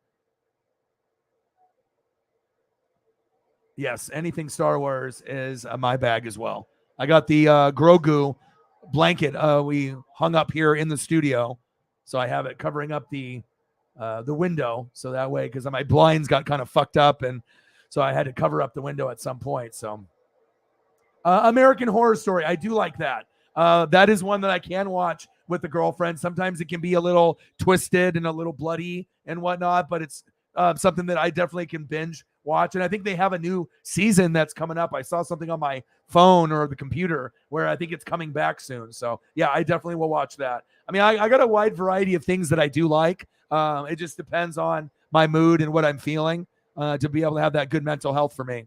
Yes, anything Star Wars is my bag as well. I got the Grogu blanket we hung up here in the studio, so I have it covering up the window, so that way, because my blinds got kind of fucked up, and so I had to cover up the window at some point. So, American Horror Story, I do like that. That is one that I can watch with the girlfriend. Sometimes it can be a little twisted and a little bloody and whatnot, but it's something that I definitely can binge watch. And I think they have a new season that's coming up. I saw something on my phone or the computer where I think it's coming back soon. So yeah, I definitely will watch that. I mean, I got a wide variety of things that I do like. It just depends on my mood and what I'm feeling to be able to have that good mental health for me.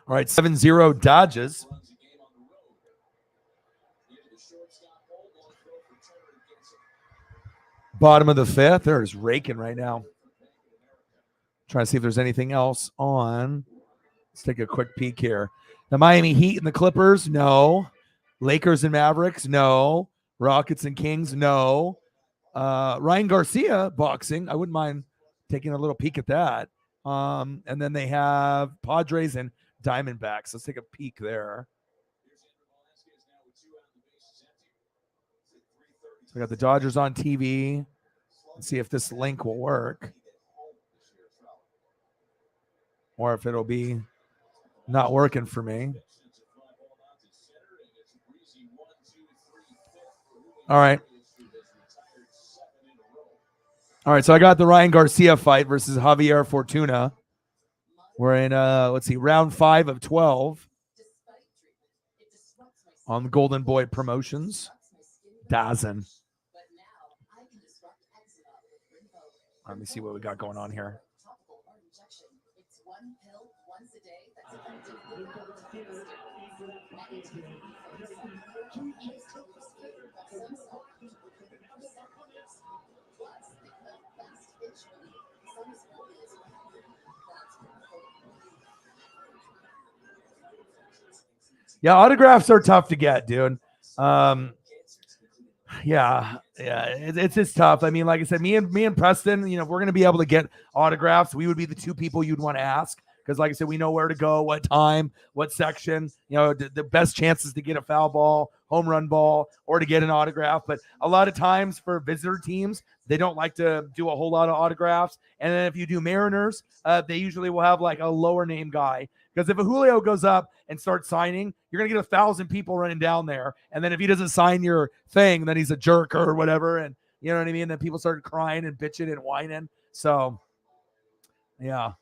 All right, 7-0 Dodges. Bottom of the 5th. There's raking right now. Trying to see if there's anything else on. Let's take a quick peek here. The Miami Heat and the Clippers, no. Lakers and Mavericks, no. Rockets and Kings, no. Ryan Garcia boxing. I wouldn't mind taking a little peek at that. And then they have Padres and Diamondbacks. Let's take a peek there. So I got the Dodgers on TV. Let's see if this link will work. Or if it'll be not working for me. All right. All right, so I got the Ryan Garcia fight versus Javier Fortuna. We're in, let's see, round 5 of 12 on the Golden Boy Promotions. Dazen. Let me see what we got going on here. Yeah, autographs are tough to get, dude. Um, yeah, it's just tough. I mean, like I said, me and Preston, if we're gonna be able to get autographs, we would be the two people you'd want to ask because, like I said, we know where to go, what time, what section. The best chances to get a foul ball, home run ball, or to get an autograph. But a lot of times for visitor teams, they don't like to do a whole lot of autographs. And then if you do Mariners, they usually will have like a lower name guy. Because if a Julio goes up and starts signing, you're gonna get 1,000 people running down there. And then if he doesn't sign your thing, then he's a jerk or whatever. And you know what I mean? Then people start crying and bitching and whining. So yeah.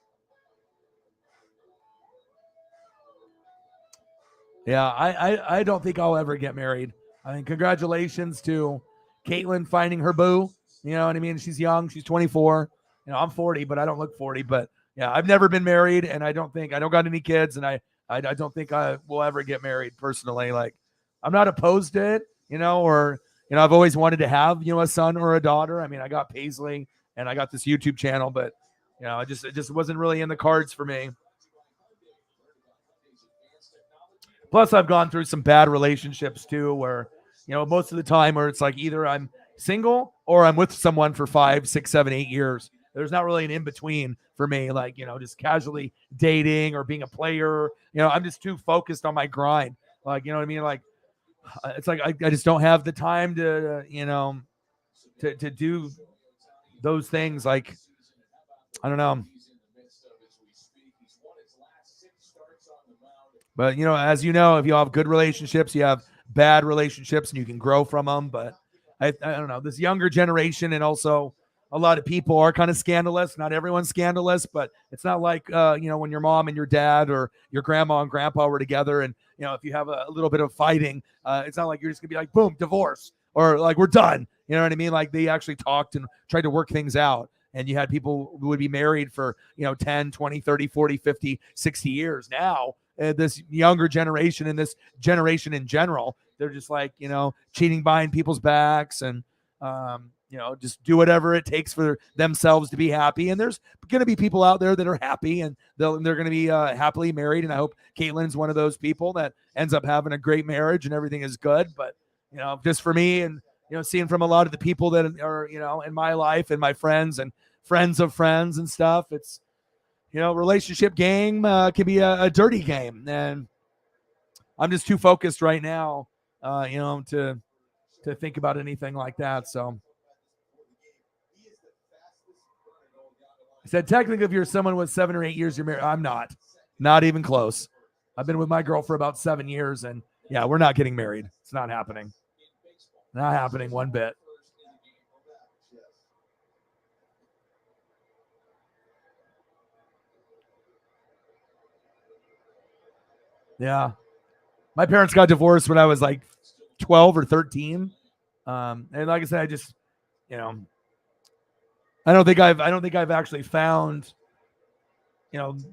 Yeah, I don't think I'll ever get married. I mean, congratulations to Caitlin finding her boo. You know what I mean? She's young. She's 24. I'm 40, but I don't look 40. But yeah, I've never been married, and I don't got any kids, and I don't think I will ever get married personally. Like, I'm not opposed to it, or I've always wanted to have a son or a daughter. I mean, I got Paisley, and I got this YouTube channel, but it just wasn't really in the cards for me. Plus, I've gone through some bad relationships too, where most of the time, where it's like either I'm single or I'm with someone for 5, 6, 7, 8 years. There's not really an in between for me, like just casually dating or being a player. I'm just too focused on my grind. Like, you know what I mean? Like, it's like I just don't have the time to to do those things. Like, I don't know. But as you know, if you have good relationships, you have bad relationships, and you can grow from them. But I don't know, this younger generation, and also a lot of people are kind of scandalous. Not everyone's scandalous, but it's not like when your mom and your dad or your grandma and grandpa were together, and if you have a little bit of fighting, it's not like you're just gonna be like, boom, divorce, or like we're done. You know what I mean? Like, they actually talked and tried to work things out. And you had people who would be married for 10, 20, 30, 40, 50, 60 years. Now this younger generation and this generation in general, they're just like, cheating behind people's backs and, just do whatever it takes for themselves to be happy. And there's going to be people out there that are happy, and they're going to be happily married. And I hope Caitlin's one of those people that ends up having a great marriage and everything is good. But, just for me, and, seeing from a lot of the people that are, in my life and my friends and friends of friends and stuff, it's, relationship game can be a dirty game. And I'm just too focused right now, to think about anything like that. So I said, technically, if you're someone with 7 or 8 years, you're married. I'm not even close. I've been with my girl for about 7 years, and yeah, we're not getting married. It's not happening. Not happening one bit. Yeah. My parents got divorced when I was like 12 or 13. And like I said, I just, I don't think I've actually found,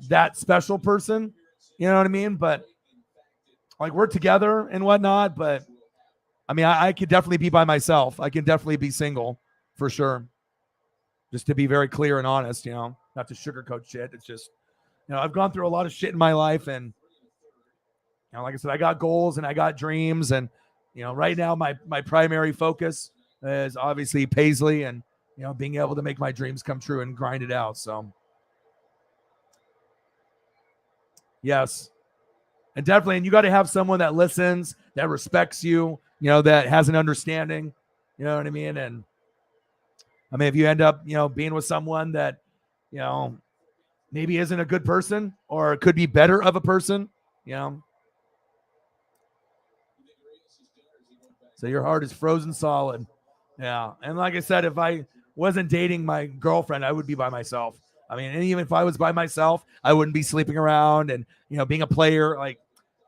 that special person. You know what I mean? But like, we're together and whatnot. But I mean, I could definitely be by myself. I can definitely be single for sure. Just to be very clear and honest, not to sugarcoat shit. It's just, I've gone through a lot of shit in my life, and like I said, I got goals and I got dreams, and right now my primary focus is obviously Paisley, and being able to make my dreams come true and grind it out. So yes, and definitely, and you got to have someone that listens, that respects you, that has an understanding. You know what I mean? And I mean, if you end up being with someone that maybe isn't a good person or could be better of a person, so your heart is frozen solid. Yeah. And like I said, if I wasn't dating my girlfriend, I would be by myself. I mean, and even if I was by myself, I wouldn't be sleeping around and, being a player. Like,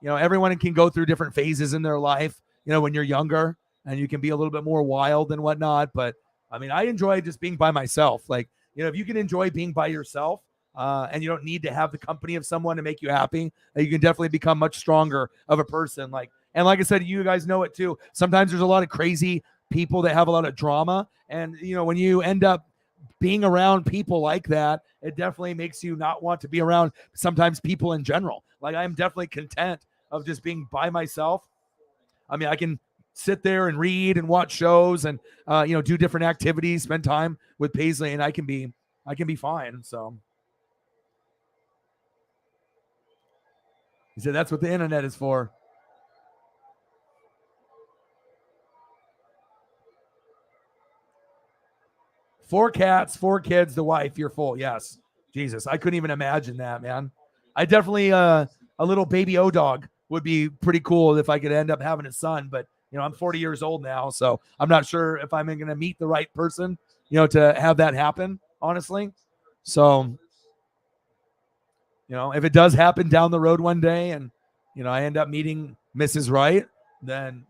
everyone can go through different phases in their life, when you're younger, and you can be a little bit more wild and whatnot. But I mean, I enjoy just being by myself. Like, if you can enjoy being by yourself, and you don't need to have the company of someone to make you happy, you can definitely become much stronger of a person. And like I said, you guys know it too. Sometimes there's a lot of crazy people that have a lot of drama. And, when you end up being around people like that, it definitely makes you not want to be around sometimes people in general. Like, I'm definitely content of just being by myself. I mean, I can sit there and read and watch shows and do different activities, spend time with Paisley, and I can be fine. So he said that's what the internet is for. 4 cats, 4 kids, the wife. You're full. Yes. Jesus, I couldn't even imagine that, man. I definitely a little baby O dog would be pretty cool if I could end up having a son. But I'm 40 years old now, so I'm not sure if I'm going to meet the right person, to have that happen. Honestly, so if it does happen down the road one day, and I end up meeting Mrs. Right, then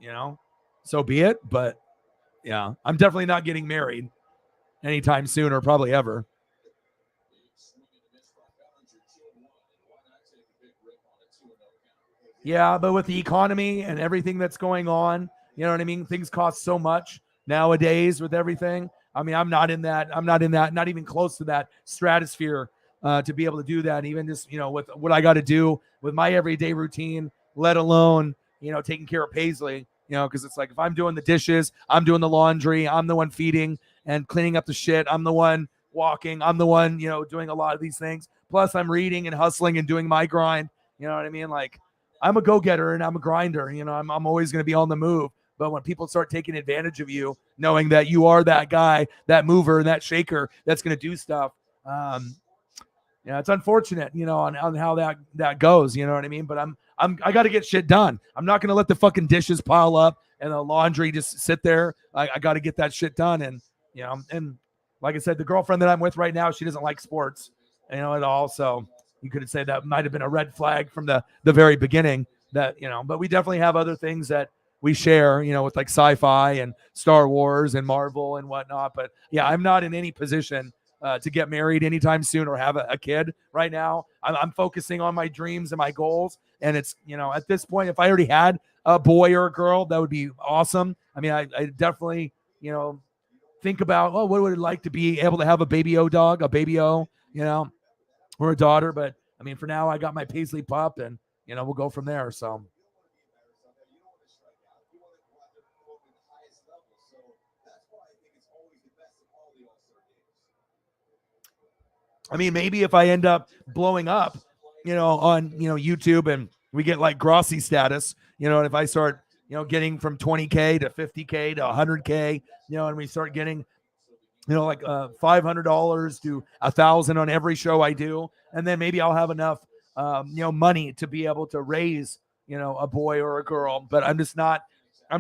so be it. But yeah, I'm definitely not getting married anytime soon, or probably ever. Yeah, but with the economy and everything that's going on, you know what I mean? Things cost so much nowadays with everything. I mean, I'm not in that, not even close to that stratosphere to be able to do that. Even just, with what I got to do with my everyday routine, let alone, taking care of Paisley, because it's like if I'm doing the dishes, I'm doing the laundry, I'm the one feeding and cleaning up the shit. I'm the one walking. I'm the one, doing a lot of these things. Plus, I'm reading and hustling and doing my grind. You know what I mean? Like, I'm a go-getter and I'm a grinder. I'm always going to be on the move. But when people start taking advantage of you, knowing that you are that guy, that mover, that shaker that's going to do stuff, it's unfortunate, on how that goes. You know what I mean? But I got to get shit done. I'm not going to let the fucking dishes pile up and the laundry just sit there. I got to get that shit done. And and like I said, the girlfriend that I'm with right now, she doesn't like sports, at all. So you could say that might have been a red flag from the very beginning. That but we definitely have other things that we share, with like sci-fi and Star Wars and Marvel and whatnot. But yeah, I'm not in any position to get married anytime soon or have a kid right now. I'm focusing on my dreams and my goals. And it's, at this point, if I already had a boy or a girl, that would be awesome. I mean, I definitely, think about, what would it like to be able to have a baby O dog, a baby O, or a daughter. But I mean, for now, I got my Paisley pup, and, we'll go from there. So. I mean, maybe if I end up blowing up, on, YouTube, and we get like Grossi status, and if I start, getting from 20K to 50K to 100K, and we start getting, like $500 to $1,000 on every show I do. And then maybe I'll have enough, money to be able to raise, a boy or a girl. But I'm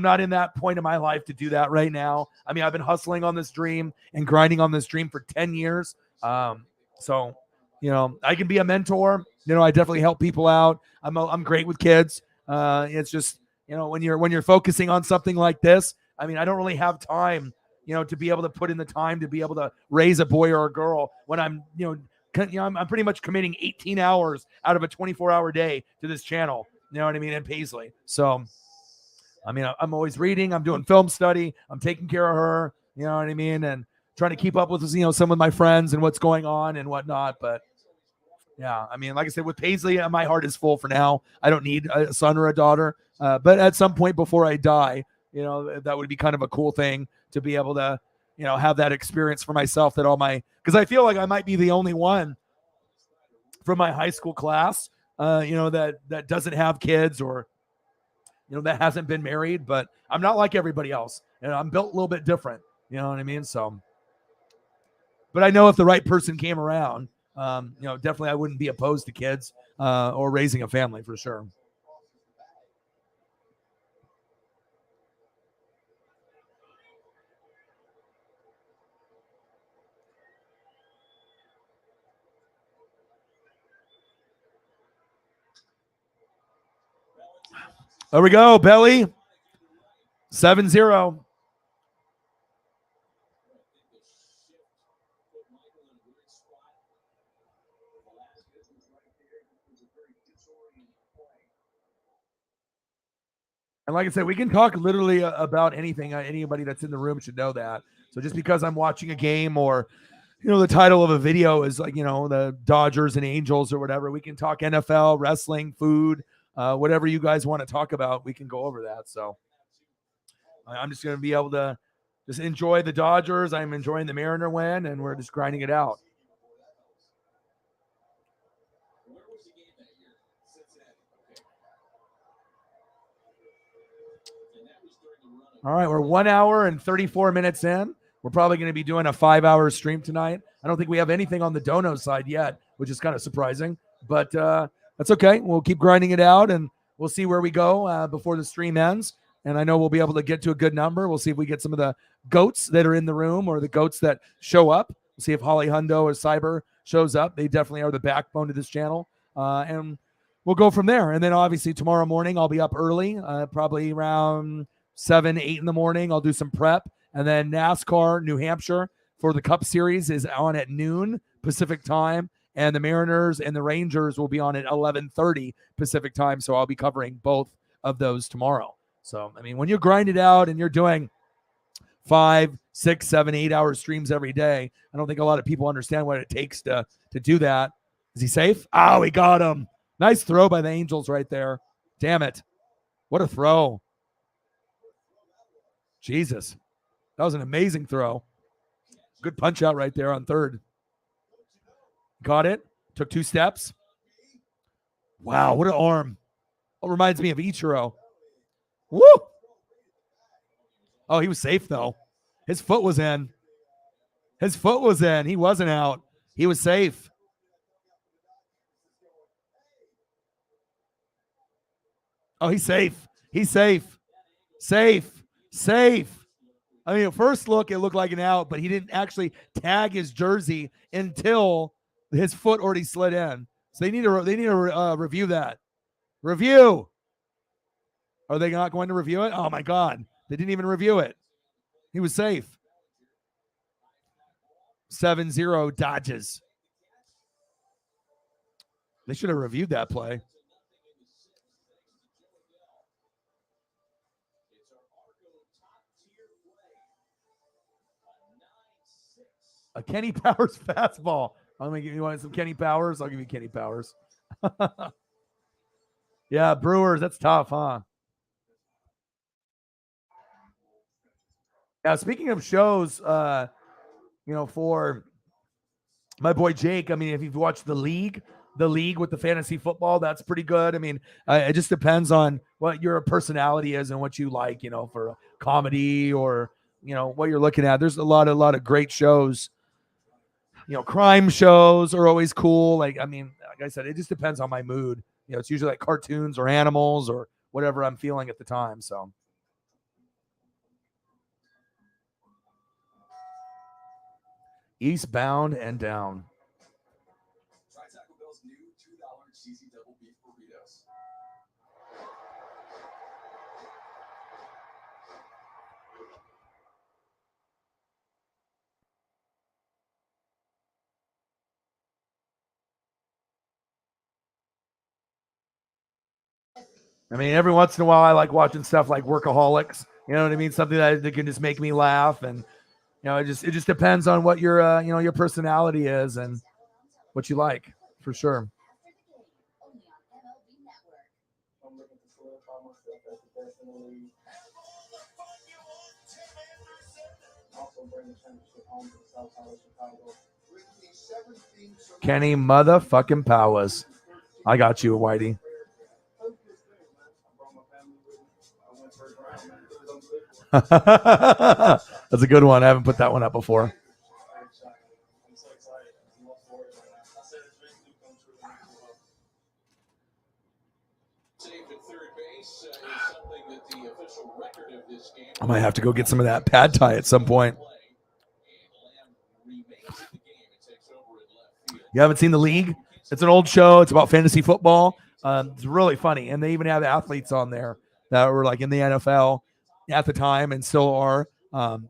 not in that point in my life to do that right now. I mean, I've been hustling on this dream and grinding on this dream for 10 years. So, I can be a mentor. I definitely help people out. I'm great with kids. It's just, when you're focusing on something like this, I mean, I don't really have time, to be able to put in the time to be able to raise a boy or a girl when I'm pretty much committing 18 hours out of a 24-hour day to this channel. You know what I mean? And Paisley. So, I mean, I'm always reading. I'm doing film study. I'm taking care of her. You know what I mean? And trying to keep up with, some of my friends and what's going on and whatnot. But yeah, I mean, like I said, with Paisley, my heart is full for now. I don't need a son or a daughter. But at some point before I die, that would be kind of a cool thing to be able to, have that experience for myself, because I feel like I might be the only one from my high school class, that doesn't have kids or, that hasn't been married. But I'm not like everybody else. I'm built a little bit different. You know what I mean? So, but I know if the right person came around, definitely I wouldn't be opposed to kids or raising a family for sure. There we go, Belly. 7-0. And like I said, we can talk literally about anything. Anybody that's in the room should know that. So just because I'm watching a game or, the title of a video is like, the Dodgers and Angels or whatever, we can talk NFL, wrestling, food, whatever you guys want to talk about, we can go over that. So I'm just going to be able to just enjoy the Dodgers. I'm enjoying the Mariner win, and we're just grinding it out. Where was the game that year? Cincinnati. Okay. And that was during the run of All right, we're 1 hour and 34 minutes in. We're probably going to be doing a 5-hour stream tonight. I don't think we have anything on the dono side yet, which is kind of surprising, but that's okay. We'll keep grinding it out, and we'll see where we go before the stream ends. And I know we'll be able to get to a good number. We'll see if we get some of the goats that are in the room or the goats that show up. We'll see if Holly Hundo or Cyber shows up. They definitely are the backbone of this channel. And we'll go from there. And then obviously tomorrow morning, I'll be up early, probably around 7, 8 in the morning. I'll do some prep. And then NASCAR New Hampshire for the Cup Series is on at noon Pacific time. And the Mariners and the Rangers will be on at 11:30 Pacific time. So I'll be covering both of those tomorrow. So, I mean, when you grind it out and you're doing 5, 6, 7, 8 hour streams every day, I don't think a lot of people understand what it takes to do that. Is he safe? Oh, he got him. Nice throw by the Angels right there. Damn it. What a throw. Jesus. That was an amazing throw. Good punch out right there on third. Got it. Took 2 steps. Wow, what an arm. It reminds me of Ichiro. Woo! Oh, he was safe, though. His foot was in. His foot was in. He wasn't out. He was safe. Oh, he's safe. He's safe. Safe. Safe. I mean, at first look, it looked like an out, but he didn't actually tag his jersey until his foot already slid in. So they need to review that. Review. Are they not going to review it? Oh, my God. They didn't even review it. He was safe. 7-0 Dodgers. They should have reviewed that play. A Kenny Powers fastball. I'm gonna give you want some Kenny Powers. I'll give you Kenny Powers. Yeah, Brewers. That's tough, huh? Now, speaking of shows, for my boy Jake, I mean, if you've watched the league with the fantasy football, that's pretty good. I mean, it just depends on what your personality is and what you like, for comedy or, what you're looking at. There's a lot of great shows. Crime shows are always cool. Like I said, it just depends on my mood. It's usually like cartoons or animals or whatever I'm feeling at the time. So. Eastbound and down. Try Taco Bell's new $2 cheesy double beef burritos. I mean, every once in a while, I like watching stuff like Workaholics. You know what I mean? Something that can just make me laugh, and it just depends on what your your personality is and what you like, for sure. Kenny motherfucking Powers. I got you, Whitey. That's a good one. I haven't put that one up before. I might have to go get some of that pad thai at some point. You haven't seen The League? It's an old show. It's about fantasy football. It's really funny. And they even have athletes on there that were like in the NFL at the time and still are.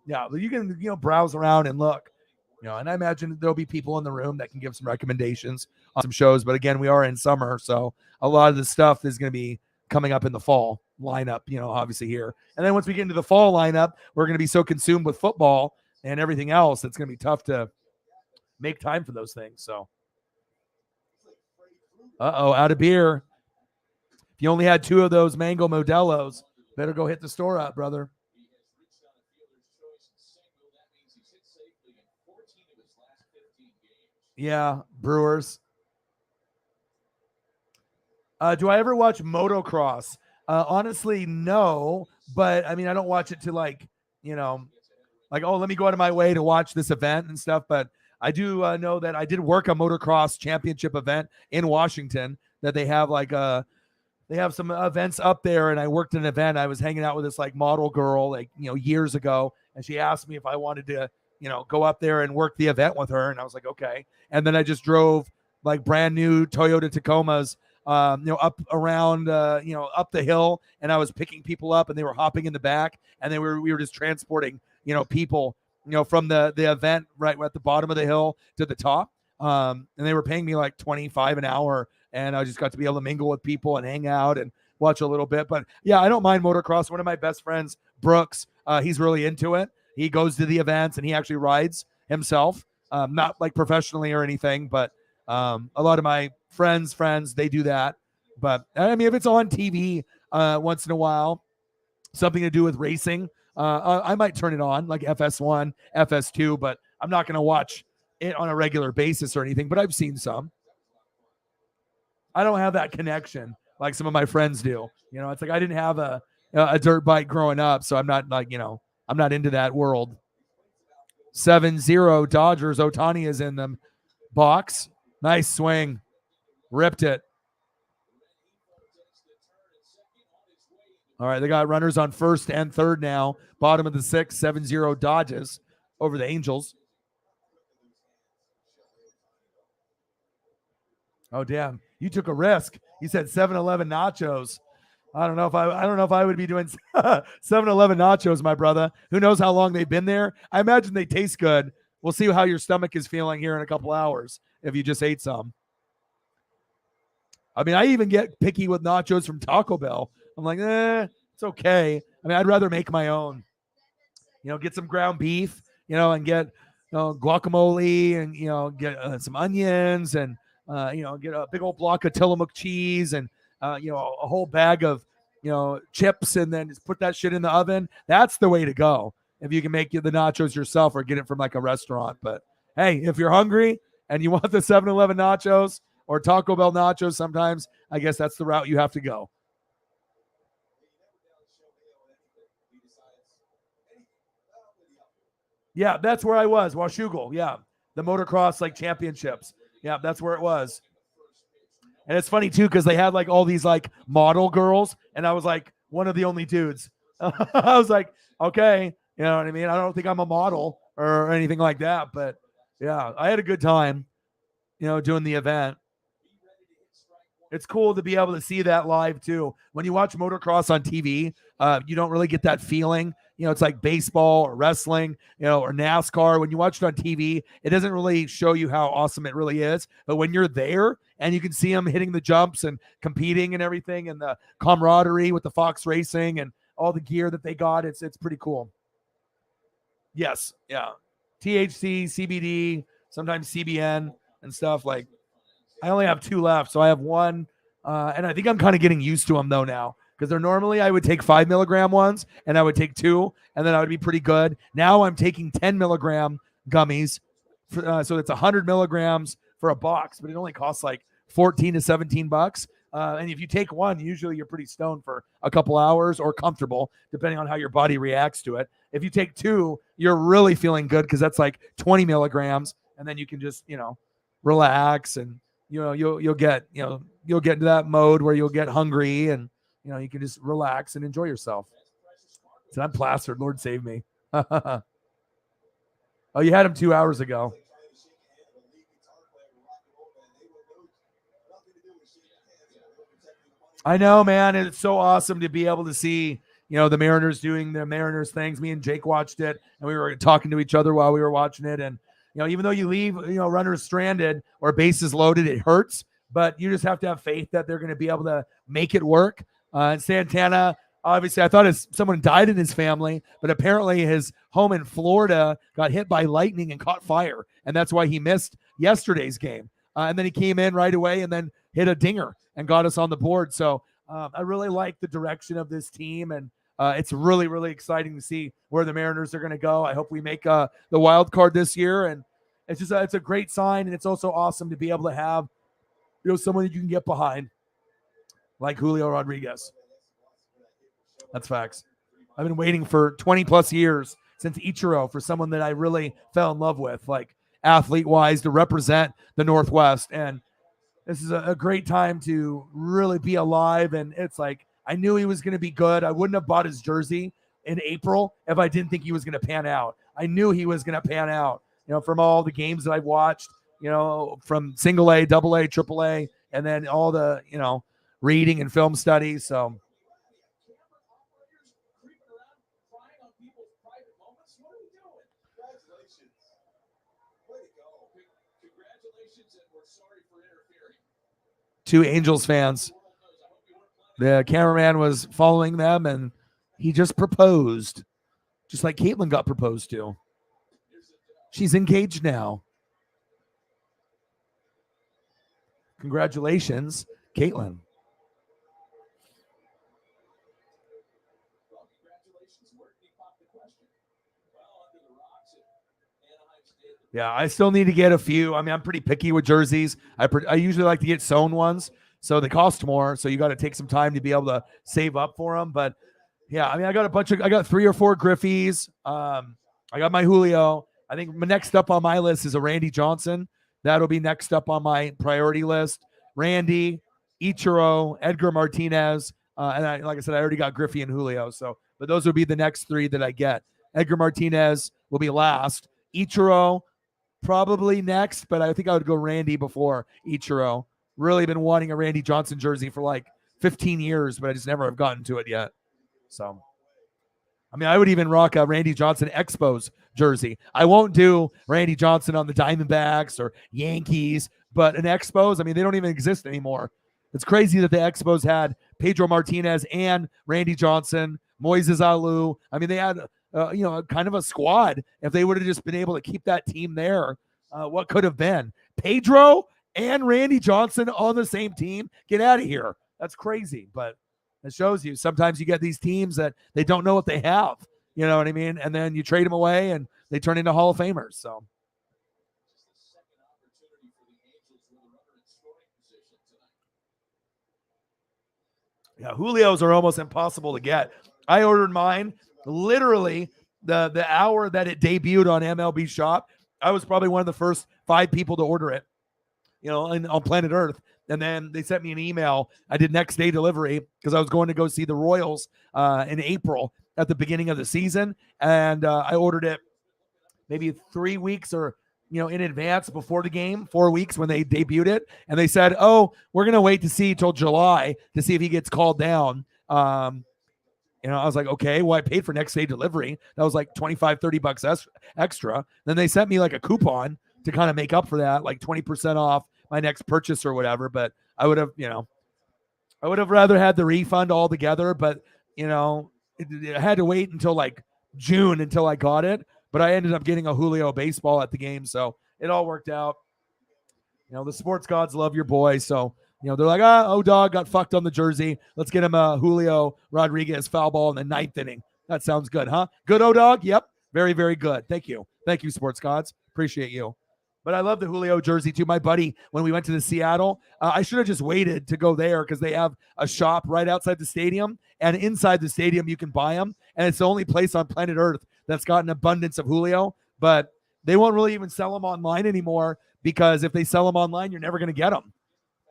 Yeah, you can, browse around and look, and I imagine there'll be people in the room that can give some recommendations on some shows. But again, we are in summer, so a lot of the stuff is going to be coming up in the fall lineup, obviously here. And then once we get into the fall lineup, we're going to be so consumed with football and everything else, it's going to be tough to make time for those things. So, out of beer. If you only had 2 of those mango Modelo's, better go hit the store up, brother. He has reached on a fielder's choice and single. That means he's hit safely in 14 of his last 15 games. Yeah, Brewers. Do I ever watch motocross? Honestly, no. But I mean, I don't watch it to like, oh, let me go out of my way to watch this event and stuff. But I do know that I did work a motocross championship event in Washington. That they have they have some events up there, and I worked an event. I was hanging out with this like model girl, like years ago, and she asked me if I wanted to, go up there and work the event with her, and I was like, okay. And then I just drove like brand new Toyota Tacomas, up around, up the hill, and I was picking people up, and they were hopping in the back, and we were just transporting, people, from the event right at the bottom of the hill to the top, and they were paying me like $25 an hour, and I just got to be able to mingle with people and hang out and watch a little bit. But yeah, I don't mind motocross. One of my best friends, Brooks, he's really into it. He goes to the events and he actually rides himself, not like professionally or anything, but a lot of my friends, they do that. But I mean, if it's on TV once in a while, something to do with racing, I might turn it on, like FS1, FS2, but I'm not going to watch it on a regular basis or anything, but I've seen some. I don't have that connection like some of my friends do. It's like I didn't have a dirt bike growing up, so I'm not like, I'm not into that world. 7-0 Dodgers. Ohtani is in the box. Nice swing. Ripped it. All right, they got runners on first and third now. Bottom of the sixth, 7-0 Dodgers over the Angels. Oh, damn. You took a risk. You said 7-Eleven nachos. I don't know if I would be doing 7-Eleven nachos, my brother. Who knows how long they've been there? I imagine they taste good. We'll see how your stomach is feeling here in a couple hours if you just ate some. I mean, I even get picky with nachos from Taco Bell. I'm like, it's okay. I mean, I'd rather make my own. Get some ground beef, and get guacamole, and get some onions, and get a big old block of Tillamook cheese, and a whole bag of chips, and then just put that shit in the oven. That's the way to go. If you can make the nachos yourself or get it from like a restaurant. But hey, if you're hungry and you want the 7-Eleven nachos or Taco Bell nachos, sometimes I guess that's the route you have to go. Yeah, that's where I was. Washougal. Yeah, the motocross like championships. Yeah, that's where it was. And it's funny too because they had like all these like model girls, and I was like one of the only dudes. I was like, okay, you know what I mean? I don't think I'm a model or anything like that, but yeah, I had a good time, doing the event. It's cool to be able to see that live too. When you watch motocross on TV, you don't really get that feeling. It's like baseball or wrestling, or NASCAR. When you watch it on TV, it doesn't really show you how awesome it really is. But when you're there and you can see them hitting the jumps and competing and everything, and the camaraderie with the Fox Racing and all the gear that they got, it's pretty cool. Yes, yeah. THC, CBD, sometimes CBN and stuff. Like, I only have 2 left, so I have one, and I think I'm kind of getting used to them though now, because they're normally I would take 5 milligram ones, and I would take 2, and then I would be pretty good. Now I'm taking 10 milligram gummies, so it's 100 milligrams for a box, but it only costs like $14 to $17. And if you take one, usually you're pretty stoned for a couple hours or comfortable, depending on how your body reacts to it. If you take 2, you're really feeling good because that's like 20 milligrams, and then you can just relax, and you'll get into that mode where you'll get hungry, and you can just relax and enjoy yourself. So I'm plastered. Lord save me. Oh, you had him 2 hours ago. I know, man. It's so awesome to be able to see, the Mariners doing their Mariners things. Me and Jake watched it, and we were talking to each other while we were watching it. And, even though you leave, runners stranded or bases loaded, it hurts. But you just have to have faith that they're going to be able to make it work. And Santana, obviously, I thought someone died in his family, but apparently his home in Florida got hit by lightning and caught fire. And that's why he missed yesterday's game. And then he came in right away and then hit a dinger and got us on the board. So I really like the direction of this team, and it's really, really exciting to see where the Mariners are going to go. I hope we make the wild card this year, and it's a great sign, and it's also awesome to be able to have someone that you can get behind like Julio Rodriguez. That's facts. I've been waiting for 20 plus years since Ichiro for someone that I really fell in love with, like athlete wise, to represent the Northwest. And this is a great time to really be alive. And it's like, I knew he was going to be good. I wouldn't have bought his jersey in April if I didn't think he was going to pan out. I knew he was going to pan out, from all the games that I've watched, from single A, double A, triple A, and then all the, reading and film studies. So, two Angels fans. The cameraman was following them, and he just proposed, just like Caitlyn got proposed to. She's engaged now. Congratulations, Caitlyn. Yeah, I still need to get a few. I mean, I'm pretty picky with jerseys. I usually like to get sewn ones, so they cost more. So you got to take some time to be able to save up for them. But yeah, I mean, I got 3 or 4 Griffies. I got my Julio. I think next up on my list is a Randy Johnson. That'll be next up on my priority list. Randy, Ichiro, Edgar Martinez, and like I said, I already got Griffey and Julio. So, but those would be the next 3 that I get. Edgar Martinez will be last. Ichiro probably next, but I think I would go Randy before Ichiro. Really been wanting a Randy Johnson jersey for like 15 years, but I just never have gotten to it yet. So, I mean, I would even rock a Randy Johnson Expos jersey. I won't do Randy Johnson on the Diamondbacks or Yankees, but an Expos, I mean, they don't even exist anymore. It's crazy that the Expos had Pedro Martinez and Randy Johnson, Moises Alou. I mean, they had kind of a squad. If they would have just been able to keep that team there, what could have been? Pedro and Randy Johnson on the same team? Get out of here. That's crazy. But it shows you sometimes you get these teams that they don't know what they have. You know what I mean? And then you trade them away and they turn into Hall of Famers. So. Yeah, Julios are almost impossible to get. I ordered mine literally the hour that it debuted on MLB Shop. I was probably one of the first 5 people to order it, on planet Earth. And then they sent me an email. I did next day delivery because I was going to go see the Royals in April at the beginning of the season. And I ordered it maybe 3 weeks or, in advance before the game, 4 weeks when they debuted it. And they said, oh, we're going to wait to see till July to see if he gets called down. I was like, okay, well, I paid for next day delivery. That was like $25-$30 extra. Then they sent me like a coupon to kind of make up for that, like 20% off my next purchase or whatever. But I would have rather had the refund altogether. But, I had to wait until like June until I got it. But I ended up getting a Julio baseball at the game. So it all worked out. The sports gods love your boy. So, they're like, O-Dog got fucked on the jersey. Let's get him a Julio Rodriguez foul ball in the 9th inning. That sounds good, huh? Good, O-Dog? Yep. Very, very good. Thank you. Thank you, sports gods. Appreciate you. But I love the Julio jersey too. My buddy, when we went to the Seattle, I should have just waited to go there because they have a shop right outside the stadium. And inside the stadium, you can buy them. And it's the only place on planet Earth that's got an abundance of Julio. But they won't really even sell them online anymore because if they sell them online, you're never going to get them.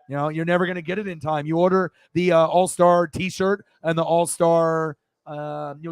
You're never going to get it in time. You order the All-Star T-shirt and the All-Star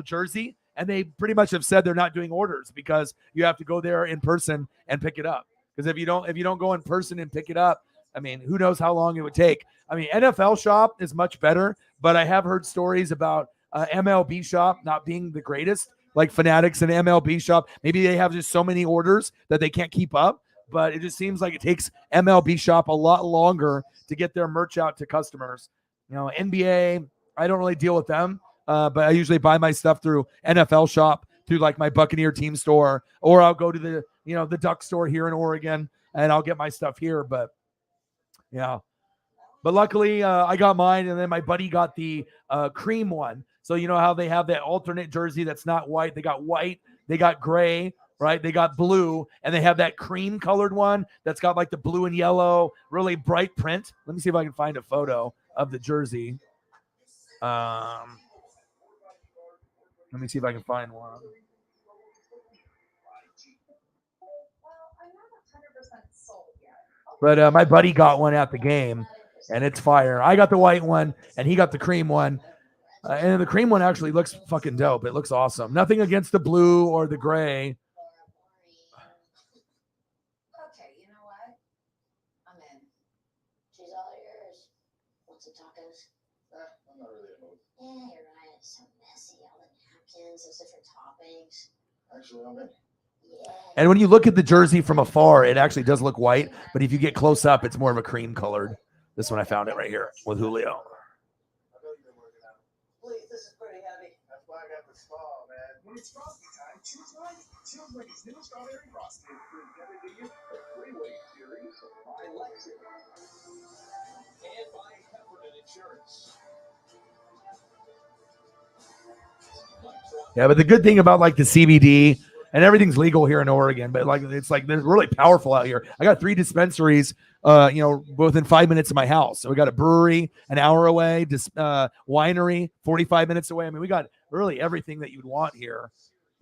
jersey, and they pretty much have said they're not doing orders because you have to go there in person and pick it up. Because if you don't go in person and pick it up, I mean, who knows how long it would take. I mean, NFL Shop is much better, but I have heard stories about MLB Shop not being the greatest, like Fanatics and MLB Shop. Maybe they have just so many orders that they can't keep up. But it just seems like it takes MLB Shop a lot longer to get their merch out to customers. NBA, I don't really deal with them, but I usually buy my stuff through NFL Shop, through like my Buccaneer team store, or I'll go to the Duck store here in Oregon, and I'll get my stuff here. But yeah, But luckily, I got mine, and then my buddy got the cream one. So you know how they have that alternate jersey that's not white. They got white, they got gray, right? They got blue, and they have that cream colored one that's got like the blue and yellow, really bright print. Let me see if I can find a photo of the jersey. Let me see if I can find one. But my buddy got one at the game, and it's fire. I got the white one, and he got the cream one. And the cream one actually looks fucking dope. It looks awesome. Nothing against the blue or the gray. Okay, you know what? I'm in. She's all yours. Want some tacos? I'm not really in the mood. Yeah, you're right. It's so messy. All the napkins, those different toppings. Actually, I'm in. Yeah. And when you look at the jersey from afar, it actually does look white. But if you get close up, it's more of a cream colored. This one I found it right here with Julio. I know you've been working out. Please, this is pretty heavy. That's why I got the small, man. When it's frosty time, choose right. Choose Lane's new strawberry frosty. Improved every day. The three-way series by Lexus. And by Heffernan Insurance. Yeah, but the good thing about like the CBD and everything's legal here in Oregon, but like it's like they're really powerful out here. I got 3 dispensaries, within 5 minutes of my house. So we got a brewery an hour away, winery 45 minutes away. I mean, we got really everything that you'd want here.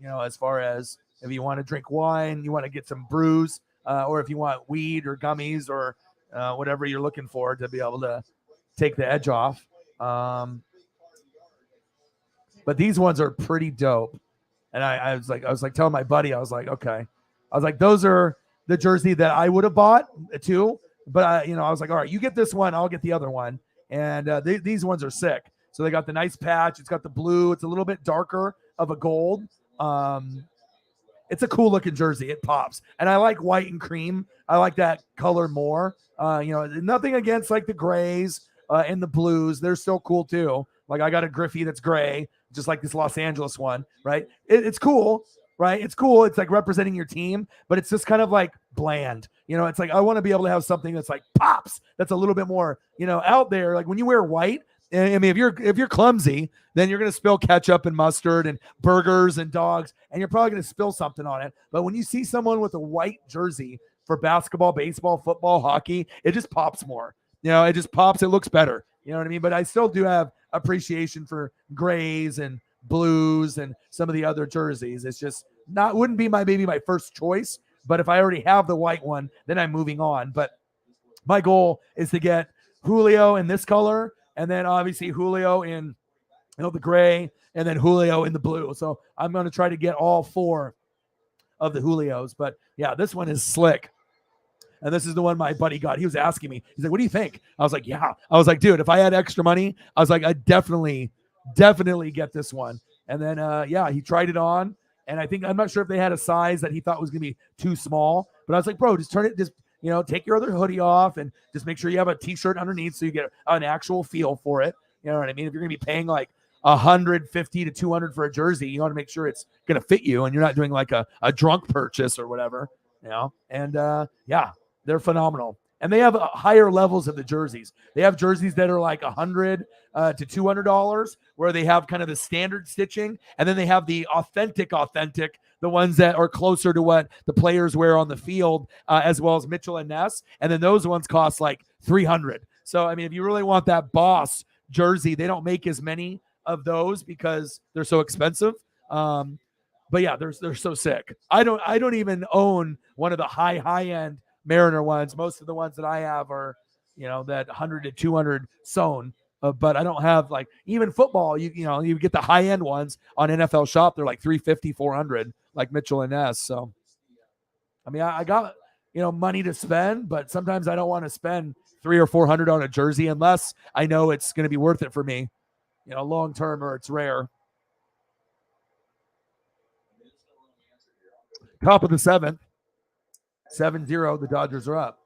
As far as if you want to drink wine, you want to get some brews, or if you want weed or gummies or whatever you're looking for to be able to take the edge off. But these ones are pretty dope. And I was like telling my buddy, I was like, okay. I was like, those are the jersey that I would have bought too. But I was like, all right, you get this one, I'll get the other one. And these ones are sick. So they got the nice patch. It's got the blue. It's a little bit darker of a gold. It's a cool looking jersey. It pops. And I like white and cream. I like that color more. Nothing against like the grays and the blues. They're still cool too. Like I got a Griffey that's gray, just like this Los Angeles one, right? It's cool, right? It's cool. It's like representing your team, but it's just kind of like bland. It's like I want to be able to have something that's like pops, that's a little bit more, out there. Like when you wear white, I mean, if you're clumsy, then you're going to spill ketchup and mustard and burgers and dogs, and you're probably going to spill something on it. But when you see someone with a white jersey for basketball, baseball, football, hockey, it just pops more. It just pops. It looks better. You know what I mean? But I still do have appreciation for grays and blues and some of the other jerseys. It's just wouldn't be my first choice. But if I already have the white one, then I'm moving on. But my goal is to get Julio in this color, and then obviously Julio in the gray, and then Julio in the blue. So I'm going to try to get all 4 of the Julios. But yeah, this one is slick. And this is the one my buddy got. He was asking me, he's like, what do you think? I was like, yeah. I was like, dude, if I had extra money, I was like, I'd definitely get this one. And then, he tried it on. And I'm not sure if they had a size that he thought was going to be too small. But I was like, bro, just take your other hoodie off and just make sure you have a T-shirt underneath so you get an actual feel for it. You know what I mean? If you're going to be paying like $150 to $200 for a jersey, you want to make sure it's going to fit you and you're not doing like a drunk purchase or whatever, And, they're phenomenal. And they have higher levels of the jerseys. They have jerseys that are like $100 to $200, where they have kind of the standard stitching. And then they have the authentic, the ones that are closer to what the players wear on the field, as well as Mitchell and Ness. And then those ones cost like $300. So, I mean, if you really want that boss jersey, they don't make as many of those because they're so expensive. But yeah, they're so sick. I don't even own one of the high end Mariner ones. Most of the ones that I have are, that 100 to 200 sewn. But I don't have like even football. You get the high end ones on NFL Shop. They're like 350, 400, like Mitchell and Ness. So, I mean, I got money to spend, but sometimes I don't want to spend $300 or $400 on a jersey unless I know it's going to be worth it for me, long term, or it's rare. Top of the 7th. 7-0, the Dodgers are up.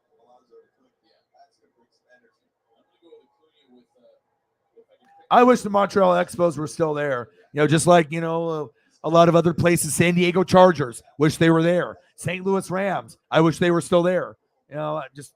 I wish the Montreal Expos were still there. Just like, a lot of other places. San Diego Chargers, wish they were there. St. Louis Rams, I wish they were still there. I just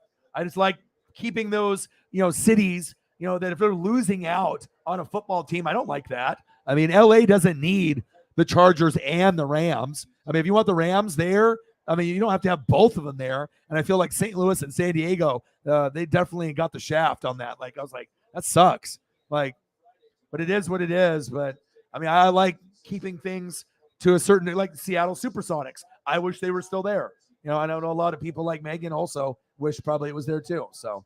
like keeping those cities, that if they're losing out on a football team, I don't like that. I mean, LA doesn't need the Chargers and the Rams. I mean, if you want the Rams there, I mean, you don't have to have both of them there. And I feel like St. Louis and San Diego, they definitely got the shaft on that. Like, I was like, that sucks. Like, but it is what it is. But I mean, I like keeping things to a certain, like Seattle Supersonics. I wish they were still there. I know a lot of people like Megan also wish probably it was there too. So.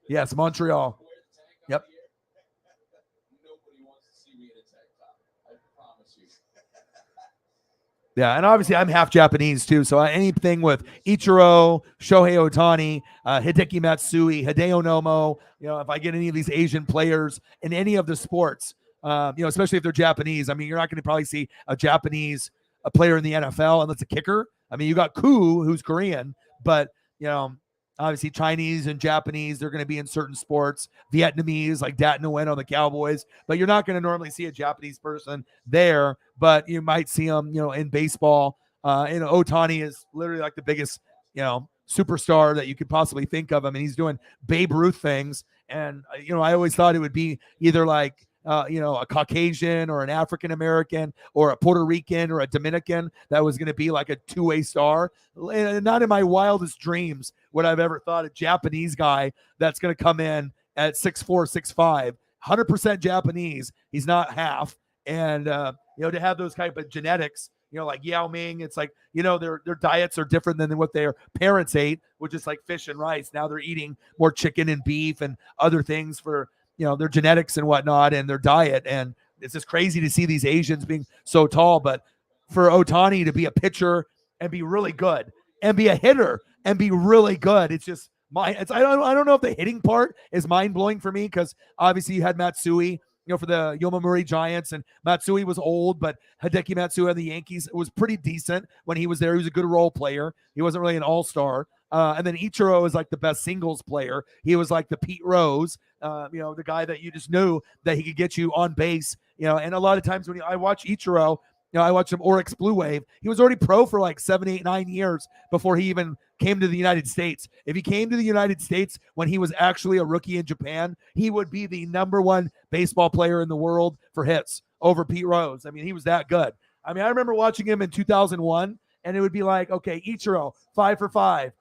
Yes, Montreal. Yep. Nobody wants to see me in a tank top. I promise you. Yeah, and obviously I'm half Japanese too, so anything with Ichiro, Shohei Ohtani, Hideki Matsui, Hideo Nomo, if I get any of these Asian players in any of the sports, especially if they're Japanese. I mean, you're not going to probably see a Japanese player in the NFL unless a kicker. I mean, you got Koo, who's Korean, but obviously Chinese and Japanese, they're going to be in certain sports. Vietnamese, like Dat Nguyen on the Cowboys, but you're not going to normally see a Japanese person there, but you might see them, in baseball. Ohtani is literally like the biggest, superstar that you could possibly think of. I mean, he's doing Babe Ruth things. And, I always thought it would be either like, a Caucasian or an African-American or a Puerto Rican or a Dominican that was going to be like a two-way star. And not in my wildest dreams would I've ever thought a Japanese guy that's going to come in at 6'4", 6'5", 100% Japanese. He's not half. And, to have those type of genetics, like Yao Ming, it's like, their diets are different than what their parents ate, which is like fish and rice. Now they're eating more chicken and beef and other things for, their genetics and whatnot and their diet. And it's just crazy to see these Asians being so tall. But for Ohtani to be a pitcher and be really good and be a hitter and be really good, it's just I don't know if the hitting part is mind blowing for me, because obviously you had Matsui, for the Yomiuri Giants, and Matsui was old, but Hideki Matsui of the Yankees was pretty decent when he was there. He was a good role player. He wasn't really an all-star. And then Ichiro is like the best singles player. He was like the Pete Rose, the guy that you just knew that he could get you on base. And a lot of times when I watch Ichiro, I watched him Oryx Blue Wave. He was already pro for like 7, 8, 9 years before he even came to the United States. If he came to the United States when he was actually a rookie in Japan, he would be the #1 baseball player in the world for hits over Pete Rose. I mean, he was that good. I mean, I remember watching him in 2001, and it would be like, okay, Ichiro, 5 for 5,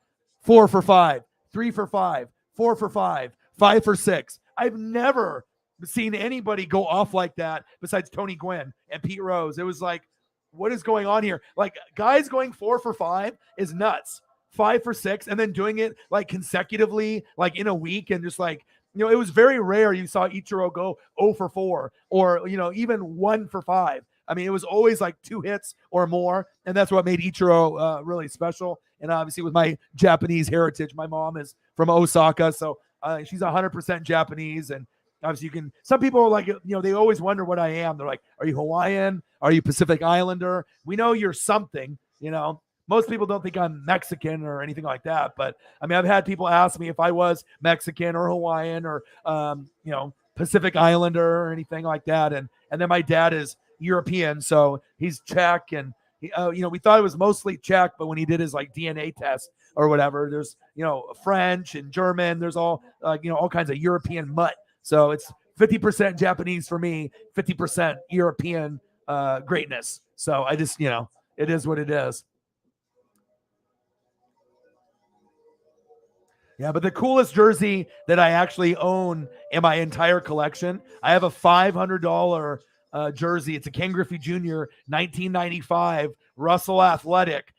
4 for 5, 3 for 5, 4 for 5, 5 for 6. I've never seen anybody go off like that besides Tony Gwynn and Pete Rose. It was like, what is going on here? Like, guys going 4 for 5 is nuts. 5 for 6, and then doing it like consecutively, like in a week, and just like, it was very rare you saw Ichiro go 0 for 4 or, even 1 for 5. I mean, it was always like 2 hits or more, and that's what made Ichiro really special. And obviously with my Japanese heritage, my mom is from Osaka, so she's 100% Japanese. And obviously some people are like, they always wonder what I am. They're like, are you Hawaiian? Are you Pacific Islander? We know you're something, Most people don't think I'm Mexican or anything like that. But I mean, I've had people ask me if I was Mexican or Hawaiian or, Pacific Islander or anything like that. And then my dad is European, so he's Czech. And, we thought it was mostly Czech, but when he did his like DNA test or whatever, there's, French and German. There's all, all kinds of European mutt. So it's 50% Japanese for me, 50% European greatness. So I just, it is what it is. Yeah, but the coolest jersey that I actually own in my entire collection, I have a $500 jersey. It's a Ken Griffey Jr. 1995 Russell Athletic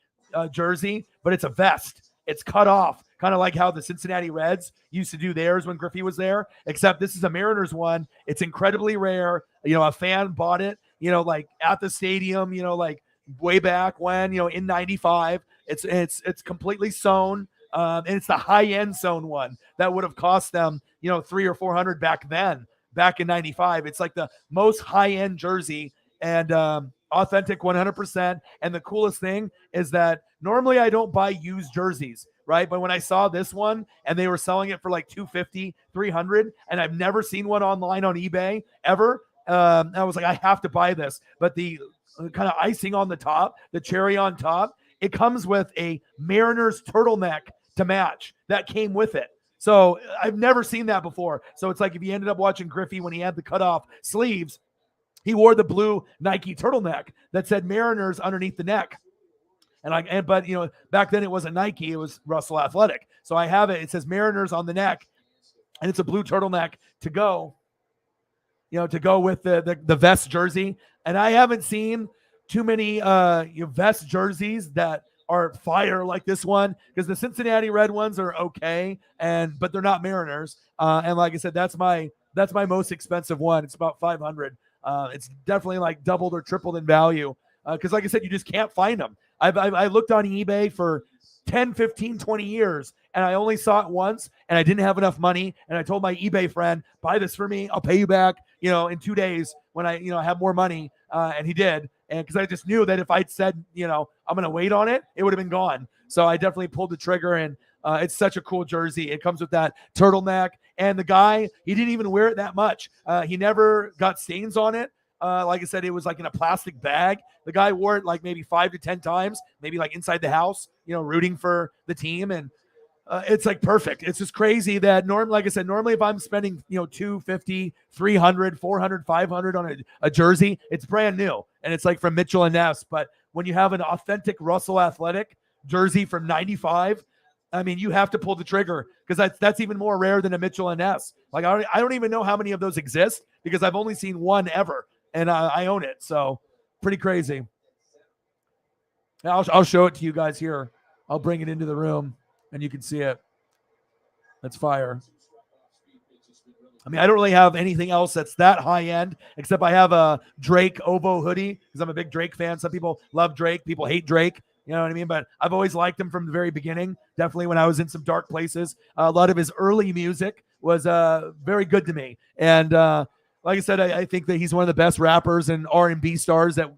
jersey, but it's a vest. It's cut off, kind of like how the Cincinnati Reds used to do theirs when Griffey was there, except this is a Mariners one. It's incredibly rare. A fan bought it, like at the stadium, like way back when, in 95. It's completely sewn. And it's the high-end sewn one that would have cost them, $300 or $400 back in 95. It's like the most high-end jersey and authentic 100%. And the coolest thing is that normally I don't buy used jerseys, right? But when I saw this one and they were selling it for like $250, $300, and I've never seen one online on eBay ever, I was like, I have to buy this. But the kind of icing on the top, the cherry on top, it comes with a Mariners turtleneck to match that came with it. So I've never seen that before. So it's like if you ended up watching Griffey when he had the cutoff sleeves, he wore the blue Nike turtleneck that said Mariners underneath the neck. But back then it wasn't Nike, it was Russell Athletic. So I have it. It says Mariners on the neck, and it's a blue turtleneck to go with the vest jersey. And I haven't seen too many vest jerseys that are fire like this one, because the Cincinnati Red ones are okay, but they're not Mariners. And like I said, that's my most expensive one. It's about $500. It's definitely like doubled or tripled in value, because like I said, you just can't find them. I looked on eBay for 10, 15, 20 years, and I only saw it once, and I didn't have enough money, and I told my eBay friend, buy this for me, I'll pay you back, in 2 days when I have more money, and he did, and because I just knew that if I'd said, I'm going to wait on it, it would have been gone. So I definitely pulled the trigger, and it's such a cool jersey. It comes with that turtleneck, and the guy, he didn't even wear it that much. He never got stains on it. Like I said, it was like in a plastic bag. The guy wore it like maybe 5 to 10 times, maybe like inside the house, rooting for the team. And it's like perfect. It's just crazy that like I said, normally if I'm spending, $250, $300, $400, $500 on a jersey, it's brand new. And it's like from Mitchell and Ness. But when you have an authentic Russell Athletic jersey from 95, I mean, you have to pull the trigger, because that's even more rare than a Mitchell and Ness. Like I don't even know how many of those exist, because I've only seen one ever. And I own it, so pretty crazy. I'll show it to you guys here. I'll bring it into the room, and you can see it. That's fire. I mean, I don't really have anything else that's that high end, except I have a Drake Ovo hoodie, because I'm a big Drake fan. Some people love Drake. People hate Drake. You know what I mean? But I've always liked him from the very beginning. Definitely when I was in some dark places. A lot of his early music was very good to me. And like I said, I think that he's one of the best rappers and R&B stars that,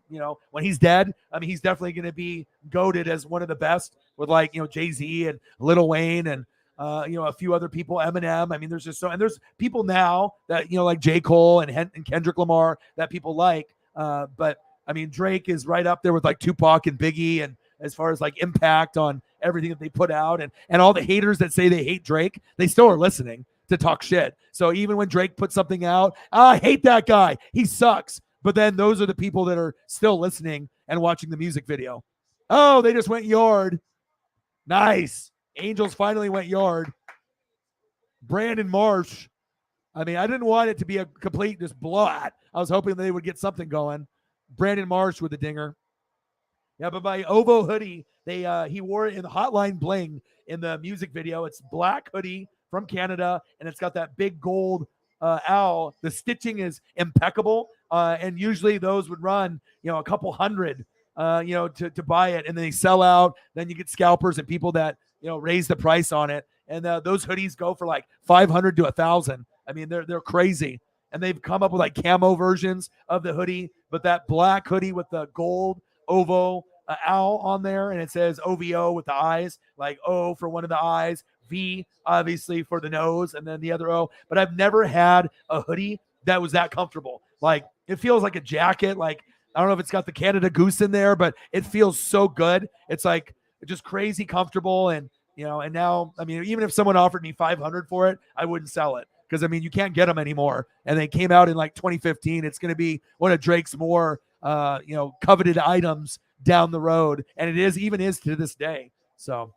when he's dead, I mean, he's definitely going to be goated as one of the best, with like, Jay-Z and Lil Wayne and, a few other people, Eminem. I mean, there's just and there's people now that, like J. Cole and Kendrick Lamar that people like. But I mean, Drake is right up there with like Tupac and Biggie, and as far as like impact on everything that they put out, and all the haters that say they hate Drake, they still are listening to talk shit. So even when Drake puts something out, I hate that guy, he sucks. But then those are the people that are still listening and watching the music video. Oh, they just went yard. Nice. Angels finally went yard. Brandon Marsh. I mean, I didn't want it to be a complete just blowout. I was hoping they would get something going. Brandon Marsh with the dinger. Yeah, but my Ovo hoodie, he wore it in the Hotline Bling in the music video. It's black hoodie from Canada, and it's got that big gold owl. The stitching is impeccable, and usually those would run, a couple hundred, to buy it, and then they sell out. Then you get scalpers and people that raise the price on it, and those hoodies go for like $500 to $1,000. I mean, they're crazy, and they've come up with like camo versions of the hoodie, but that black hoodie with the gold Ovo owl on there, and it says OVO with the eyes, like O for one of the eyes, V obviously for the nose, and then the other O. But I've never had a hoodie that was that comfortable. Like, it feels like a jacket. Like, I don't know if it's got the Canada Goose in there, but it feels so good. It's like just crazy comfortable. And and now, I mean, even if someone offered me $500 for it, I wouldn't sell it, because I mean, you can't get them anymore. And they came out in like 2015. It's going to be one of Drake's more coveted items down the road, and it is to this day. So,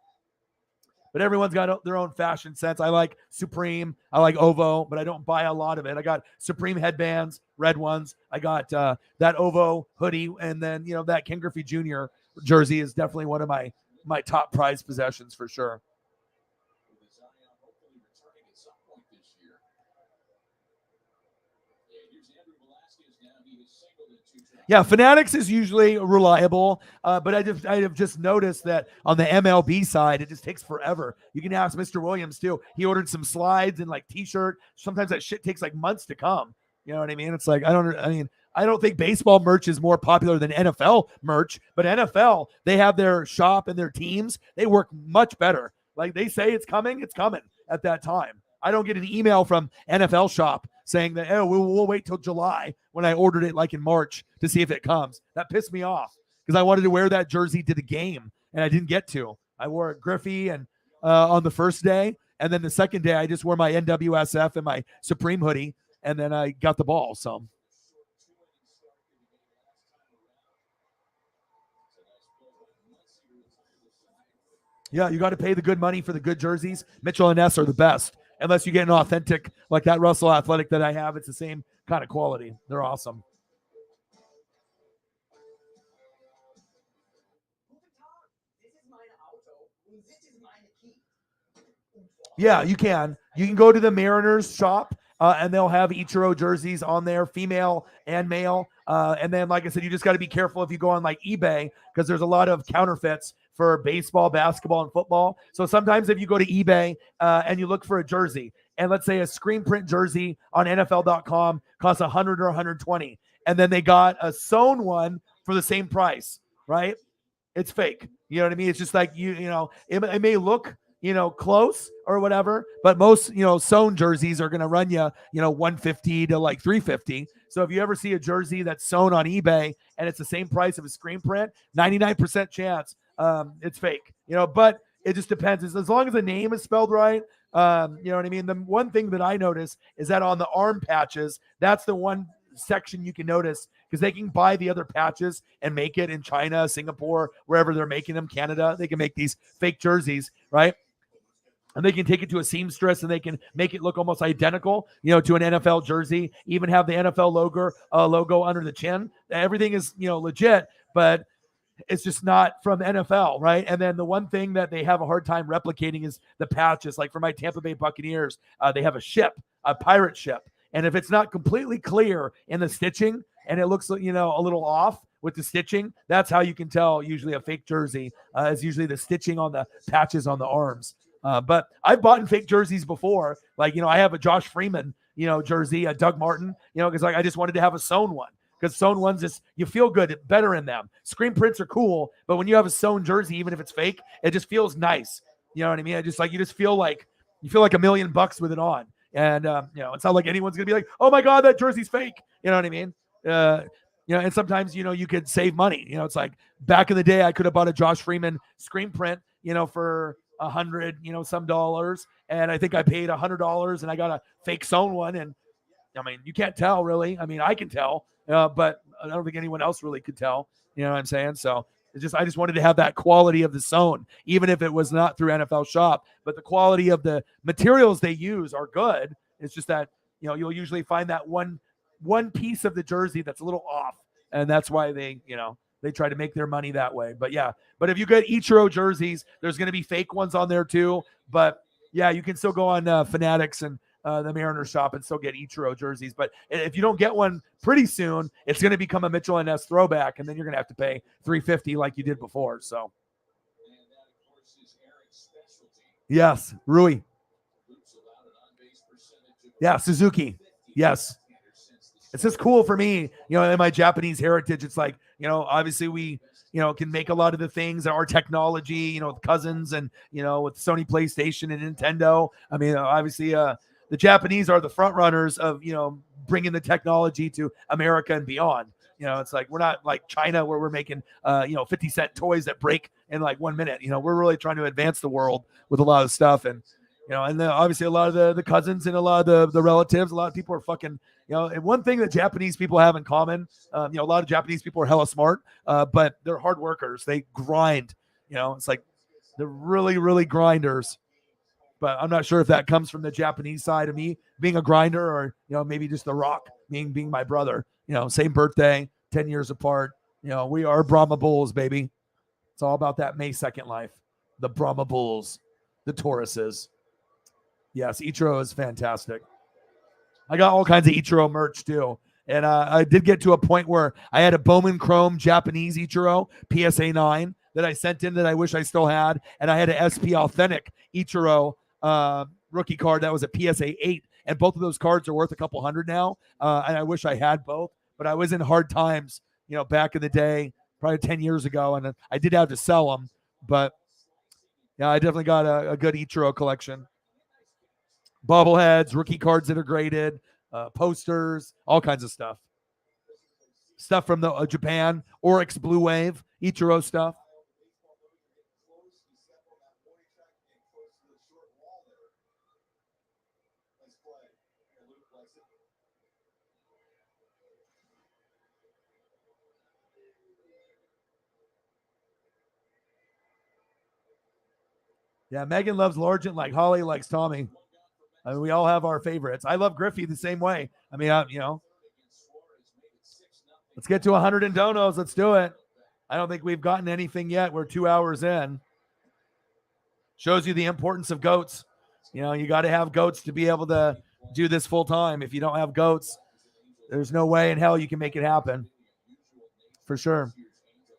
but everyone's got their own fashion sense. I like Supreme, I like Ovo, but I don't buy a lot of it. I got Supreme headbands, red ones. I got that Ovo hoodie, and then that Ken Griffey Jr. jersey is definitely one of my top prized possessions for sure. Yeah, Fanatics is usually reliable, but I have just noticed that on the MLB side, it just takes forever. You can ask Mr. Williams too. He ordered some slides and like T-shirt. Sometimes that shit takes like months to come. You know what I mean? It's like I don't think baseball merch is more popular than NFL merch, but NFL, they have their shop and their teams. They work much better. Like, they say it's coming at that time. I don't get an email from NFL shop saying that, oh, we'll wait till July, when I ordered it like in March to see if it comes. That pissed me off, because I wanted to wear that jersey to the game. and I didn't get to. I wore Griffey and on the first day, and then the second day I just wore my NWSF and my Supreme hoodie, and then I got the ball. So yeah, you got to pay the good money for the good jerseys. Mitchell and Ness are the best, unless you get an authentic like that Russell Athletic that I have. It's the same kind of quality. They're awesome. Yeah, you can. You can go to the Mariners shop, and they'll have Ichiro jerseys on there, female and male. And then, like I said, you just got to be careful if you go on like eBay because there's a lot of counterfeits for baseball, basketball, and football. So sometimes if you go to eBay and you look for a jersey, and let's say a screen print jersey on NFL.com costs 100 or 120, and then they got a sewn one for the same price, right? It's fake. You know what I mean? It's just like it may look close or whatever, but most sewn jerseys are going to run you 150 to like 350. So if you ever see a jersey that's sewn on eBay and it's the same price of a screen print, 99% chance it's fake. But it just depends. As long as the name is spelled right. You know what I mean? The one thing that I notice is that on the arm patches, that's the one section you can notice because they can buy the other patches and make it in China, Singapore, wherever they're making them, Canada. They can make these fake jerseys, right? And they can take it to a seamstress and they can make it look almost identical, to an NFL jersey, even have the NFL logo under the chin. Everything is, legit, but it's just not from the NFL, right? And then the one thing that they have a hard time replicating is the patches. Like for my Tampa Bay Buccaneers, they have a pirate ship. And if it's not completely clear in the stitching and it looks, a little off with the stitching, that's how you can tell usually a fake jersey is usually the stitching on the patches on the arms. But I've bought in fake jerseys before. Like, I have a Josh Freeman, jersey, a Doug Martin, because like I just wanted to have a sewn one. Because sewn ones, you feel good, better in them. Screen prints are cool, but when you have a sewn jersey, even if it's fake, it just feels nice. You know what I mean? You just feel like $1 million with it on. And it's not like anyone's gonna be like, "Oh my God, that jersey's fake." You know what I mean? And sometimes you could save money. It's like back in the day, I could have bought a Josh Freeman screen print, for $100, some dollars, and I think I paid $100, and I got a fake sewn one. And I mean, you can't tell really. I mean, I can tell, but I don't think anyone else really could tell. You know what I'm saying? So I just wanted to have that quality of the sewn, even if it was not through NFL Shop. But the quality of the materials they use are good. It's just that you'll usually find that one piece of the jersey that's a little off, and that's why they try to make their money that way. But yeah, but if you get Ichiro jerseys, there's going to be fake ones on there too. But yeah, you can still go on Fanatics and the Mariners shop and still get Ichiro jerseys. But if you don't get one pretty soon, it's going to become a Mitchell and Ness throwback, and then you're going to have to pay $350 like you did before. So yes, Rui. Yeah, Suzuki. Yes. It's just cool for me, in my Japanese heritage. It's like, obviously we, can make a lot of the things, our technology, with cousins and, with Sony PlayStation and Nintendo. I mean, obviously the Japanese are the front runners of, bringing the technology to America and beyond. It's like, we're not like China where we're making, 50-cent toys that break in like 1 minute. We're really trying to advance the world with a lot of stuff. And, and obviously a lot of the cousins and a lot of the relatives, a lot of people are fucking, and one thing that Japanese people have in common, a lot of Japanese people are hella smart, but they're hard workers. They grind, it's like they're really, really grinders. But I'm not sure if that comes from the Japanese side of me being a grinder or, maybe just The Rock being my brother, same birthday, 10 years apart. We are Brahma Bulls, baby. It's all about that May 2nd life. The Brahma Bulls, the Tauruses. Yes, Ichiro is fantastic. I got all kinds of Ichiro merch too. And I did get to a point where I had a Bowman Chrome Japanese Ichiro, PSA 9, that I sent in that I wish I still had. And I had an SP Authentic Ichiro rookie card that was a PSA 8. And both of those cards are worth a couple hundred now. And I wish I had both. But I was in hard times, back in the day, probably 10 years ago. And I did have to sell them. But yeah, I definitely got a good Ichiro collection. Bobbleheads, rookie cards that are graded, posters, all kinds of stuff. Stuff from the Japan, Oryx Blue Wave, Ichiro stuff. that warning track and close to the short wall there. Nice play. And Luke likes it. Yeah, Megan loves Largent like Holly likes Tommy. I mean, we all have our favorites. I love Griffey the same way. I mean, let's get to 100 in donos. Let's do it. I don't think we've gotten anything yet. We're 2 hours in. Shows you the importance of goats. You got to have goats to be able to do this full time. If you don't have goats, there's no way in hell you can make it happen. For sure.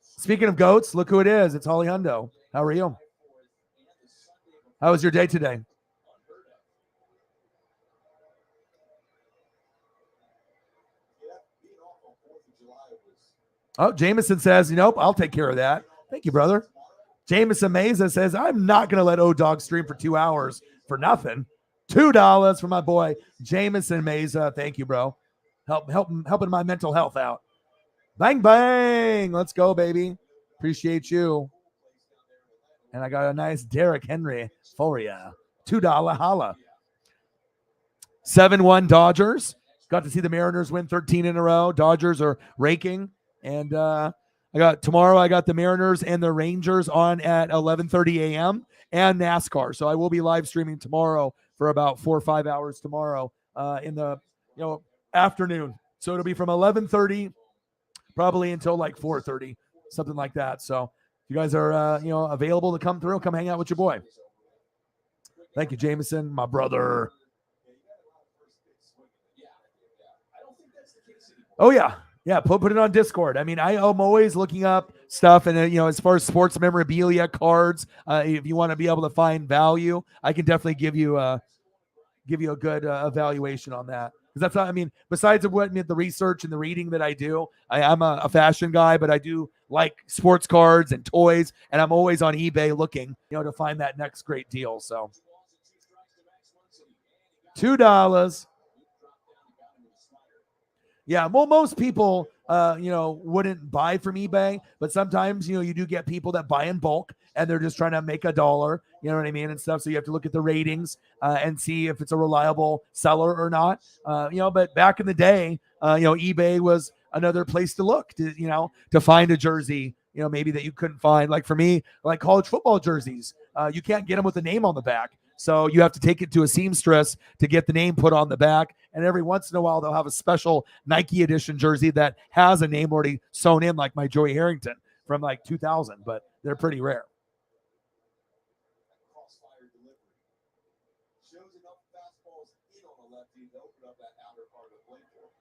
Speaking of goats, look who it is. It's Holly Hundo. How are you? How was your day today? Oh, Jameson says, nope, I'll take care of that. Thank you, brother. Jameson Meza says, I'm not going to let O-Dog stream for 2 hours for nothing. $2 for my boy, Jameson Meza. Thank you, bro. Helping my mental health out. Bang, bang. Let's go, baby. Appreciate you. And I got a nice Derrick Henry for you. $2 holla. 7-1 Dodgers. Got to see the Mariners win 13 in a row. Dodgers are raking. And tomorrow I got the Mariners and the Rangers on at 11:30 a.m. and NASCAR. So I will be live streaming tomorrow for about 4 or 5 hours tomorrow in the afternoon. So it'll be from 11:30 probably until like 4:30, something like that. So if you guys are available to come through, come hang out with your boy. Thank you, Jameson, my brother. Oh yeah. Yeah, put it on Discord. I mean, I'm always looking up stuff, and as far as sports memorabilia, cards, if you want to be able to find value, I can definitely give you a good evaluation on that. Because that's not, I mean, besides of what the research and the reading that I do, I'm a fashion guy, but I do like sports cards and toys, and I'm always on eBay looking, to find that next great deal. So, $2. Yeah, well, most people, wouldn't buy from eBay, but sometimes, you do get people that buy in bulk and they're just trying to make $1, you know what I mean, and stuff. So you have to look at the ratings and see if it's a reliable seller or not. But back in the day, eBay was another place to look to find a jersey, maybe that you couldn't find. Like for me, like college football jerseys, you can't get them with the name on the back. So you have to take it to a seamstress to get the name put on the back. And every once in a while, they'll have a special Nike edition jersey that has a name already sewn in, like my Joey Harrington from like 2000, but they're pretty rare. Crossfire delivery. Shows enough fastballs in on the lefty to open up that outer part of the plate for him.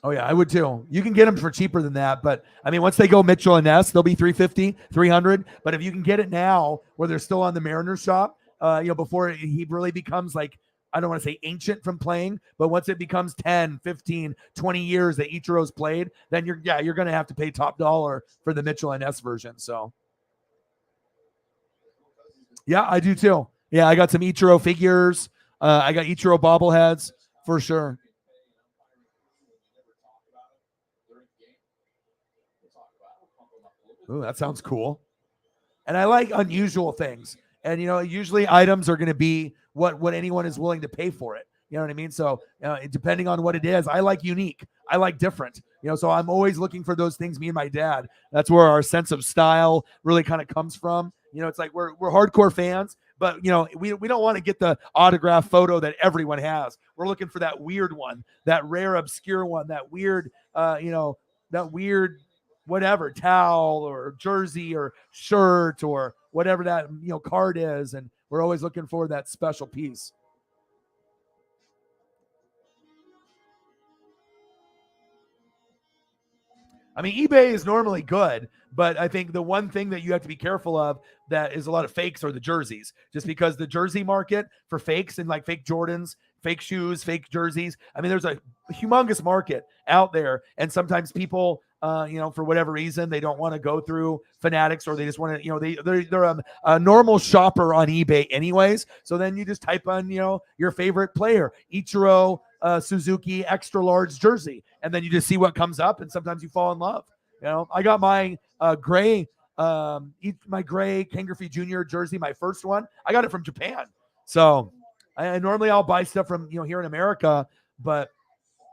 Oh, yeah, I would too. You can get them for cheaper than that. But, I mean, once they go Mitchell and Ness, they'll be $350, $300. But if you can get it now where they're still on the Mariners shop, before he really becomes like, I don't want to say ancient from playing, but once it becomes 10, 15, 20 years that Ichiro's played, then you're going to have to pay top dollar for the Mitchell and Ness version. So, yeah, I do too. Yeah, I got some Ichiro figures. I got Ichiro bobbleheads for sure. Ooh, that sounds cool. And I like unusual things. And, usually items are going to be what anyone is willing to pay for it. You know what I mean? So depending on what it is, I like unique. I like different. So I'm always looking for those things. Me and my dad, that's where our sense of style really kind of comes from. It's like we're hardcore fans, but, we don't want to get the autograph photo that everyone has. We're looking for that weird one, that rare, obscure one, that weird, that weird whatever towel or jersey or shirt or whatever that card is, and we're always looking for that special piece. I mean, eBay is normally good, but I think the one thing that you have to be careful of that is a lot of fakes are the jerseys, just because the jersey market for fakes and like fake Jordans, fake shoes, fake jerseys. I mean, there's a humongous market out there, and sometimes people, for whatever reason, they don't want to go through Fanatics, or they just want to, they're a normal shopper on eBay anyways. So then you just type on, your favorite player, Ichiro Suzuki extra large jersey, and then you just see what comes up, and sometimes you fall in love. I got my gray My gray Ken Griffey Jr. jersey, my first one, I got it from Japan. So normally I'll buy stuff from, here in America, but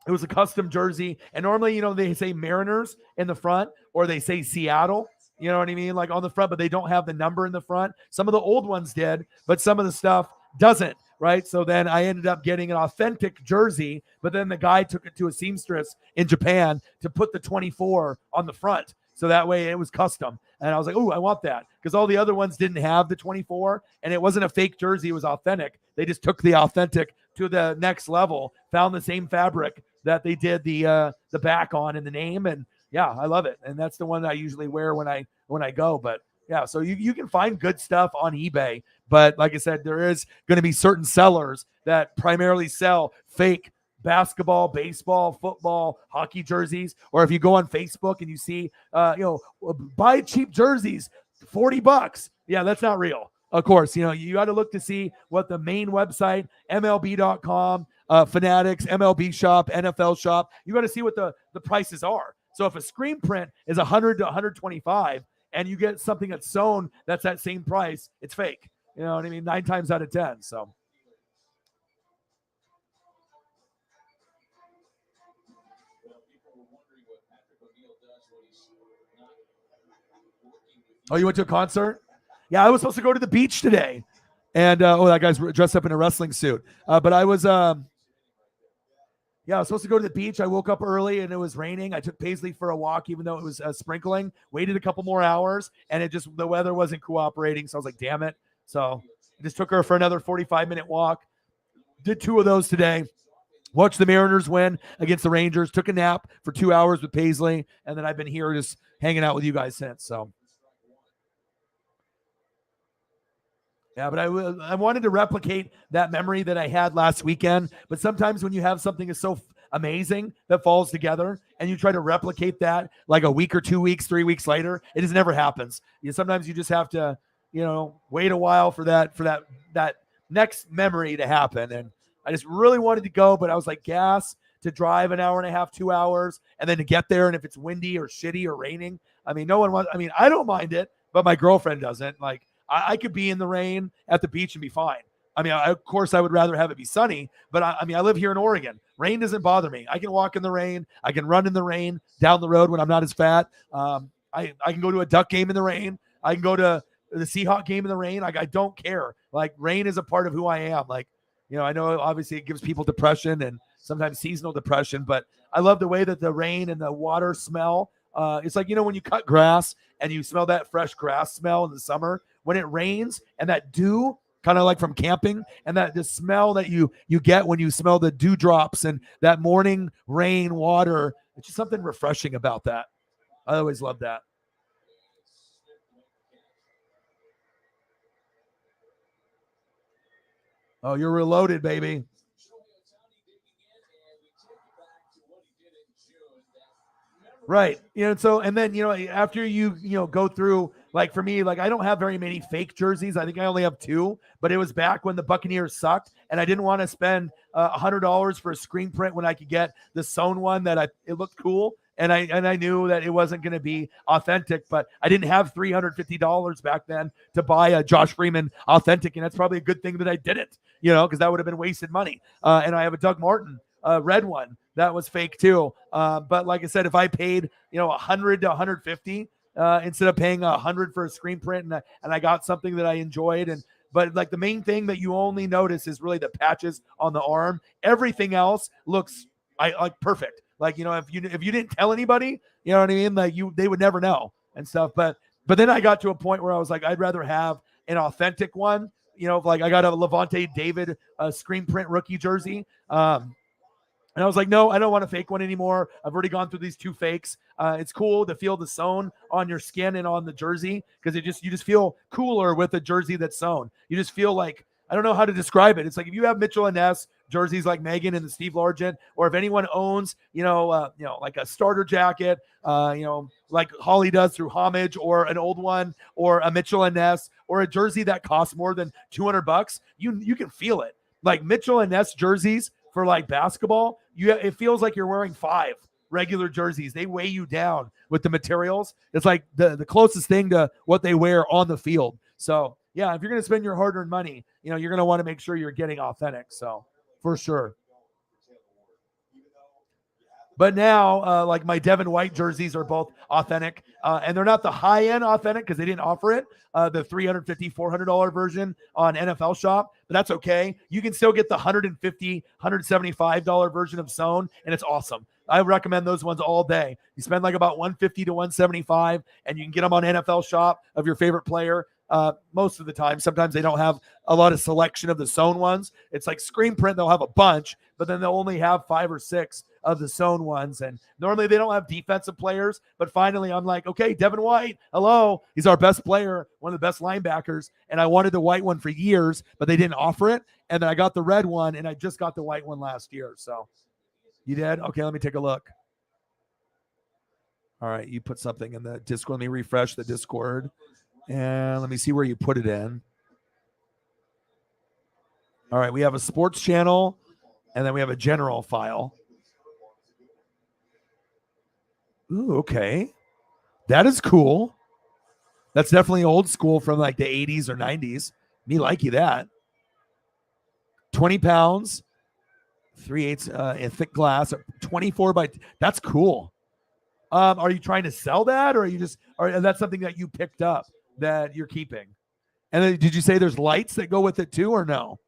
it was a custom jersey. And normally, they say Mariners in the front or they say Seattle, you know what I mean? Like on the front, but they don't have the number in the front. Some of the old ones did, but some of the stuff doesn't, right? So then I ended up getting an authentic jersey, but then the guy took it to a seamstress in Japan to put the 24 on the front. So that way it was custom. And I was like, oh, I want that. Because all the other ones didn't have the 24 and it wasn't a fake jersey. It was authentic. They just took the authentic to the next level, found the same fabric that they did the back on and the name. And yeah, I love it. And that's the one that I usually wear when I go. But yeah, so you can find good stuff on eBay. But like I said, there is going to be certain sellers that primarily sell fake basketball, baseball, football, hockey jerseys. Or if you go on Facebook and you see, buy cheap jerseys, $40. Yeah, that's not real. Of course, you got to look to see what the main website, MLB.com, Fanatics, MLB shop, NFL shop, you got to see what the prices are. So if a screen print is 100 to 125 and you get something that's sewn that's that same price, it's fake. You know what I mean? 9 times out of 10. So. Oh, you went to a concert? Yeah, I was supposed to go to the beach today. And, that guy's dressed up in a wrestling suit. But I was, I was supposed to go to the beach. I woke up early and it was raining. I took Paisley for a walk, even though it was sprinkling, waited a couple more hours and the weather wasn't cooperating. So I was like, damn it. So I just took her for another 45-minute walk. Did 2 of those today. Watched the Mariners win against the Rangers. Took a nap for 2 hours with Paisley. And then I've been here just hanging out with you guys since. So. Yeah, but I wanted to replicate that memory that I had last weekend. But sometimes when you have something that's so amazing that falls together and you try to replicate that like a week or 2 weeks, 3 weeks later, it just never happens. Sometimes you just have to, wait a while for that next memory to happen. And I just really wanted to go, but I was like, gas to drive an hour and a half, 2 hours, and then to get there. And if it's windy or shitty or raining, I don't mind it, but my girlfriend doesn't. Like, I could be in the rain at the beach and be fine. Of course, I would rather have it be sunny, but I live here in Oregon. Rain doesn't bother me. I can walk in the rain. I can run in the rain down the road when I'm not as fat. I can go to a Duck game in the rain. I can go to the Seahawk game in the rain. Like, I don't care. Like, rain is a part of who I am. Like, I know obviously it gives people depression and sometimes seasonal depression, but I love the way that the rain and the water smell. It's like, when you cut grass and you smell that fresh grass smell in the summer, when it rains and that dew, kind of like from camping, and the smell that you get when you smell the dewdrops and that morning rain water, it's just something refreshing about that. I always love that. Oh, you're reloaded, baby. Right. And then, after you go through, like for me, like I don't have very many fake jerseys. I think I only have 2, but it was back when the Buccaneers sucked and I didn't want to spend $100 for a screen print when I could get the sewn one that it looked cool. And I knew that it wasn't going to be authentic, but I didn't have $350 back then to buy a Josh Freeman authentic. And that's probably a good thing that I didn't, because that would have been wasted money. And I have a Doug Martin red one that was fake too. But like I said, if I paid, 100 to 150 instead of paying 100 for a screen print and I got something that I enjoyed. But like the main thing that you only notice is really the patches on the arm. Everything else looks like perfect. Like, if you didn't tell anybody, you know what I mean? Like they would never know and stuff. But then I got to a point where I was like, I'd rather have an authentic one. Like I got a Levante David screen print rookie jersey. And I was like, no, I don't want a fake one anymore. I've already gone through these 2 fakes. It's cool to feel the sewn on your skin and on the jersey because you just feel cooler with a jersey that's sewn. You just feel like, I don't know how to describe it. It's like if you have Mitchell and Ness jerseys like Megan and the Steve Largent, or if anyone owns, like a starter jacket, like Holly does through Homage, or an old one, or a Mitchell and Ness, or a jersey that costs more than $200, you can feel it. Like Mitchell and Ness jerseys for like basketball, it feels like you're wearing 5 regular jerseys. They weigh you down with the materials. It's like the closest thing to what they wear on the field. So yeah, if you're going to spend your hard-earned money, you're going to want to make sure you're getting authentic. So for sure. But now, like my Devin White jerseys are both authentic, and they're not the high-end authentic because they didn't offer it, the $350, $400 version on NFL Shop, but that's okay. You can still get the $150, $175 version of sewn, and it's awesome. I recommend those ones all day. You spend like about $150 to $175, and you can get them on NFL Shop of your favorite player. Most of the time, sometimes they don't have a lot of selection of the sewn ones. It's like screen print, they'll have a bunch, but then they'll only have 5 or 6 of the sewn ones. And normally they don't have defensive players, but finally I'm like, okay, Devin White, hello. He's our best player, one of the best linebackers. And I wanted the white one for years, but they didn't offer it. And then I got the red one, and I just got the white one last year. So you did? Okay, let me take a look. All right, you put something in the Discord. Let me refresh the Discord. And let me see where you put it in. All right, we have a sports channel, and then we have a general file. Ooh, okay. That is cool. That's definitely old school from like the 80s or 90s. Me likey that. 20 pounds, 3/8 in thick glass, 24 by, that's cool. Are you trying to sell that, or are you just, or that's something that you picked up that you're keeping? And then did you say there's lights that go with it too, or no?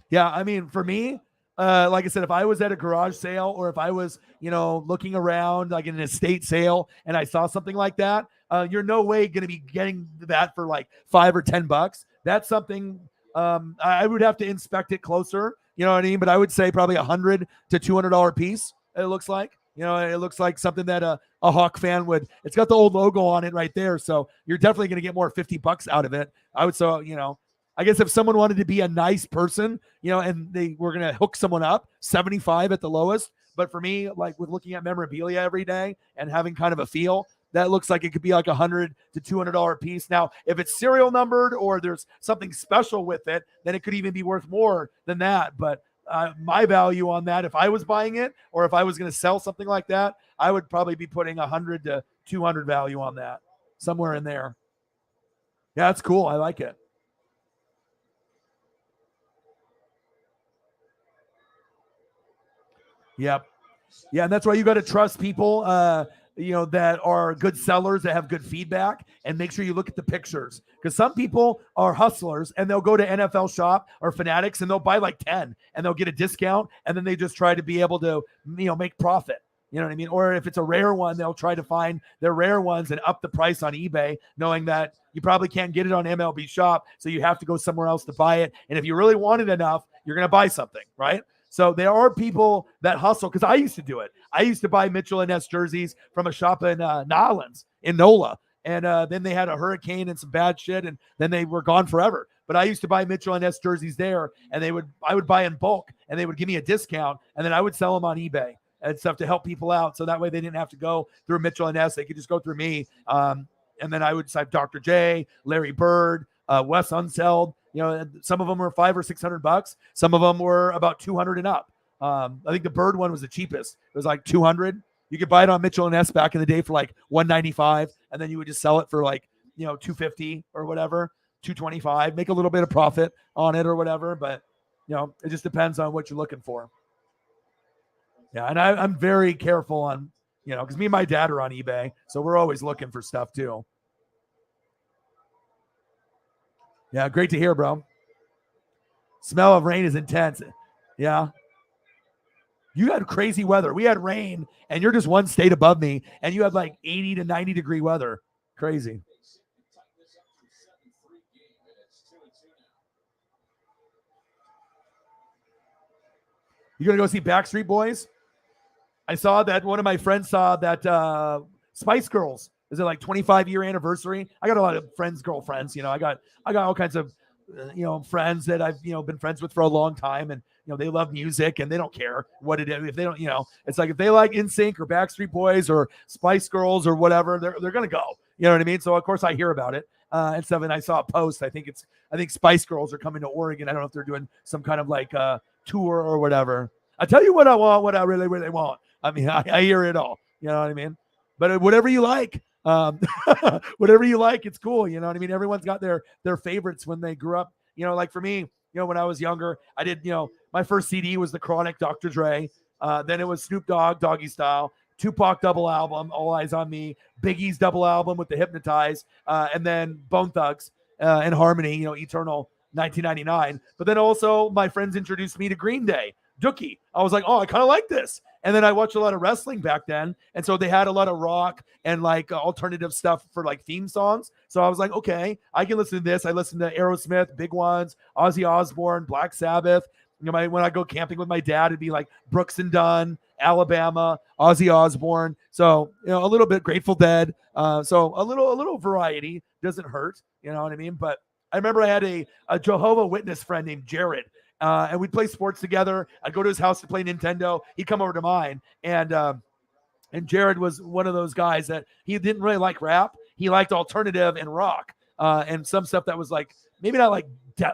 Yeah, I mean, for me, like I said, if I was at a garage sale, or if I was, looking around like in an estate sale and I saw something like that, you're no way going to be getting that for like $5 or $10. That's something I would have to inspect it closer. You know what I mean? But I would say probably $100 to $200 piece. It looks like, it looks like something that a Hawk fan would. It's got the old logo on it right there, so you're definitely going to get more $50 out of it. I would say, I guess if someone wanted to be a nice person, and they were going to hook someone up, 75 at the lowest. But for me, like with looking at memorabilia every day and having kind of a feel, that looks like it could be like $100 to $200 piece. Now, if it's serial numbered or there's something special with it, then it could even be worth more than that. But my value on that, if I was buying it or if I was going to sell something like that, I would probably be putting 100 to 200 value on that, somewhere in there. Yeah, that's cool. I like it. Yep. Yeah, and that's why you got to trust people, that are good sellers, that have good feedback, and make sure you look at the pictures. Because some people are hustlers, and they'll go to NFL Shop or Fanatics, and they'll buy like 10, and they'll get a discount, and then they just try to be able to, make profit. You know what I mean? Or if it's a rare one, they'll try to find their rare ones and up the price on eBay, knowing that you probably can't get it on MLB Shop, so you have to go somewhere else to buy it. And if you really want it enough, you're going to buy something, right? So there are people that hustle, because I used to do it. I used to buy Mitchell & Ness jerseys from a shop in Nolens, in NOLA. And then they had a hurricane and some bad shit, and then they were gone forever. But I used to buy Mitchell & Ness jerseys there, and I would buy in bulk, and they would give me a discount, and then I would sell them on eBay and stuff to help people out. So that way they didn't have to go through Mitchell & Ness. They could just go through me. And then I would have Dr. J, Larry Bird, Wes Unseld. Some of them were $500 or $600. Some of them were about 200 and up. I think the Bird one was the cheapest. It was like 200. You could buy it on Mitchell & Ness back in the day for like 195, and then you would just sell it for like, 250 or whatever, 225, make a little bit of profit on it or whatever. But, it just depends on what you're looking for. Yeah. And I'm very careful on, because me and my dad are on eBay, so we're always looking for stuff too. Yeah, great to hear, bro. Smell of rain is intense. Yeah. You had crazy weather. We had rain, and you're just one state above me, and you had like 80 to 90 degree weather. Crazy. You going to go see Backstreet Boys? I saw that one of my friends saw that Spice Girls. Is it like 25-year anniversary? I got a lot of girlfriends. I got all kinds of, friends that I've, been friends with for a long time. And, they love music and they don't care what it is. If they don't, it's like if they like NSYNC or Backstreet Boys or Spice Girls or whatever, they're going to go. You know what I mean? So, of course, I hear about it. and stuff. And I saw a post. I think Spice Girls are coming to Oregon. I don't know if they're doing some kind of like tour or whatever. I tell you what I want, what I really, really want. I mean, I hear it all. You know what I mean? But whatever you like, whatever you like, it's cool. You know what I mean? Everyone's got their favorites when they grew up. You know, like for me, you know, when I was younger, I did, you know, my first CD was The Chronic, Dr. Dre. Then it was Snoop Dogg, Doggy Style. Tupac double album, All Eyes on Me. Biggie's double album with the Hypnotize. And then Bone Thugs and Harmony, you know, Eternal 1999. But then also my friends introduced me to Green Day, Dookie. I was like, oh, I kind of like this. And then I watched a lot of wrestling back then. And so they had a lot of rock and like alternative stuff for like theme songs. So I was like, okay, I can listen to this. I listened to Aerosmith, Big Ones, Ozzy Osbourne, Black Sabbath. You know, when I go camping with my dad, it'd be like Brooks and Dunn, Alabama, Ozzy Osbourne. So, you know, a little bit Grateful Dead. So a little variety doesn't hurt. You know what I mean? But I remember I had a Jehovah Witness friend named Jared. And we'd play sports together. I'd go to his house to play Nintendo. He'd come over to mine. And Jared was one of those guys that he didn't really like rap. He liked alternative and rock and some stuff that was like, maybe not like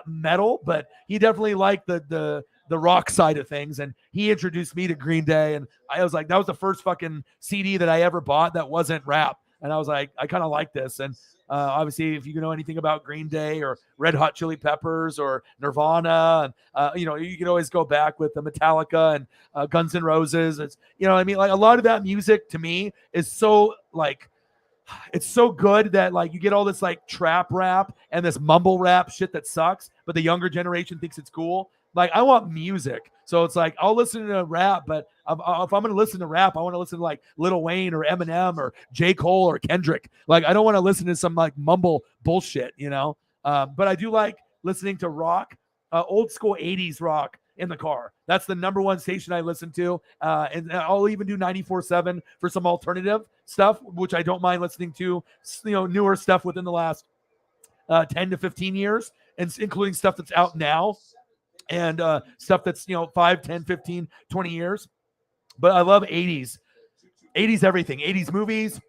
metal, but he definitely liked the rock side of things. And he introduced me to Green Day. And I was like, that was the first fucking CD that I ever bought that wasn't rap. And I was like, I kind of like this. And obviously, if you know anything about Green Day or Red Hot Chili Peppers or Nirvana, and you know, you can always go back with the Metallica and Guns N' Roses. It's, you know what I mean? Like a lot of that music to me is so like, it's so good that like you get all this like trap rap and this mumble rap shit that sucks, but the younger generation thinks it's cool. Like I want music. So it's like, I'll listen to rap, but if I'm going to listen to rap, I want to listen to like Lil Wayne or Eminem or J. Cole or Kendrick. Like, I don't want to listen to some like mumble bullshit, you know? But I do like listening to rock, old school 80s rock in the car. That's the number one station I listen to. And I'll even do 94.7 for some alternative stuff, which I don't mind listening to, you know, newer stuff within the last 10 to 15 years, and including stuff that's out now. And stuff that's, you know, 5, 10, 15, 20 years. But I love 80s everything. 80s movies,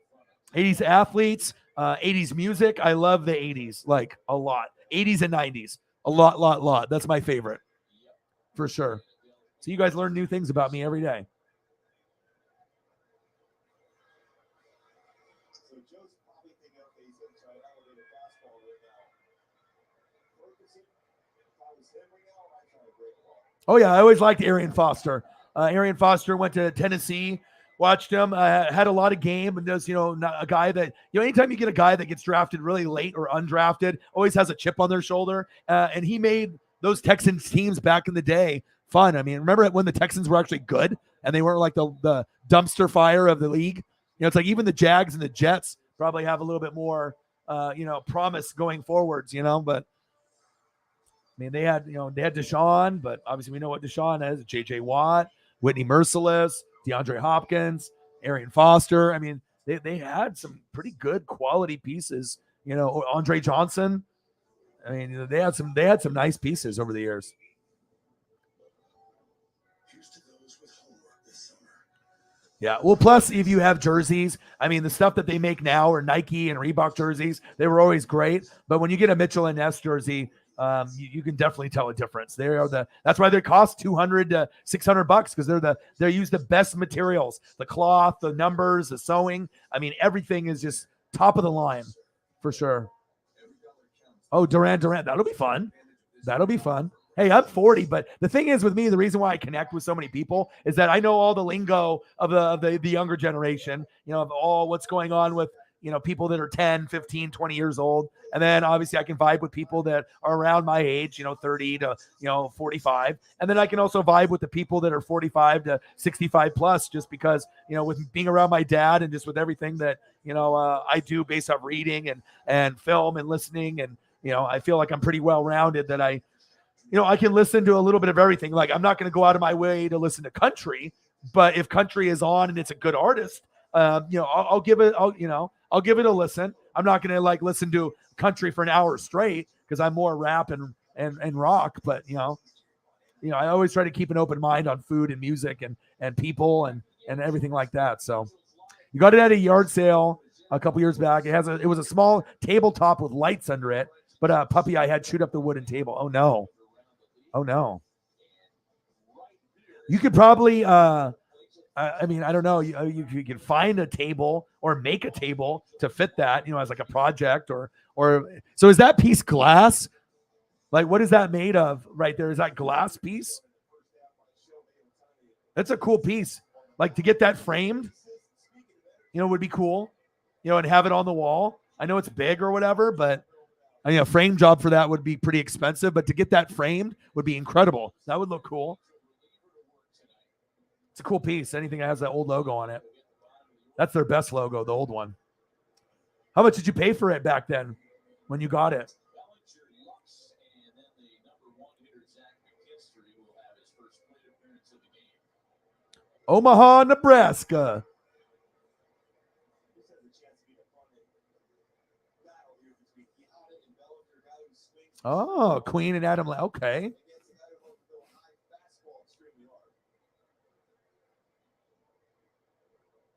80s athletes, 80s music. I love the 80s, like a lot. 80s and 90s, a lot. That's my favorite, for sure. So you guys learn new things about me every day. So Joe's probably thinking, okay, he's going to try an elevated fastball right now. Ferguson, if I was him right now, I might try a great ball. Oh, yeah, I always liked Arian Foster. Arian Foster went to Tennessee, watched him, had a lot of game, and does, you know, a guy that, you know, anytime you get a guy that gets drafted really late or undrafted, always has a chip on their shoulder. And he made those Texans teams back in the day fun. I mean, remember when the Texans were actually good and they weren't like the dumpster fire of the league? You know, it's like even the Jags and the Jets probably have a little bit more, you know, promise going forwards, you know, but I mean, they had Deshaun, but obviously we know what Deshaun is. J.J. Watt, Whitney Merciless, DeAndre Hopkins, Arian Foster. I mean, they had some pretty good quality pieces. You know, Andre Johnson. I mean, they had some nice pieces over the years. Here's to those with homework this summer. Yeah. Well, plus if you have jerseys, I mean, the stuff that they make now are Nike and Reebok jerseys. They were always great, but when you get a Mitchell and Ness jersey, you can definitely tell a difference. That's why they cost $200 to $600 because they use the best materials, the cloth, the numbers, the sewing. I mean, everything is just top of the line for sure. Oh, Durant. That'll be fun. Hey, I'm 40, but the thing is with me, the reason why I connect with so many people is that I know all the lingo of the younger generation, you know, of all what's going on with, you know, people that are 10, 15, 20 years old. And then obviously I can vibe with people that are around my age, you know, 30 to, you know, 45. And then I can also vibe with the people that are 45 to 65 plus, just because, you know, with being around my dad and just with everything that, you know, I do based off reading and film and listening. And, you know, I feel like I'm pretty well-rounded that I can listen to a little bit of everything. Like I'm not going to go out of my way to listen to country, but if country is on and it's a good artist, you know, I'll give it a listen. I'm not going to like listen to country for an hour straight because I'm more rap and rock. But you know, I always try to keep an open mind on food and music and people and everything like that. So you got it at a yard sale. a couple years back. It was a small tabletop with lights under it, but a puppy I had chewed up the wooden table. Oh no. Oh no. You could probably I mean, I don't know. You can find a table or make a table to fit that, as like a project or so is that piece glass? Like, what is that made of right there? Is that glass piece? That's a cool piece. Like to get that framed, would be cool, and have it on the wall. I know it's big or whatever, but a frame job for that would be pretty expensive, but to get that framed would be incredible. That would look cool. It's a cool piece. Anything that has that old logo on it. That's their best logo, the old one. How much did you pay for it back then when you got it? Omaha, Nebraska. Oh, Queen and Adam. Okay.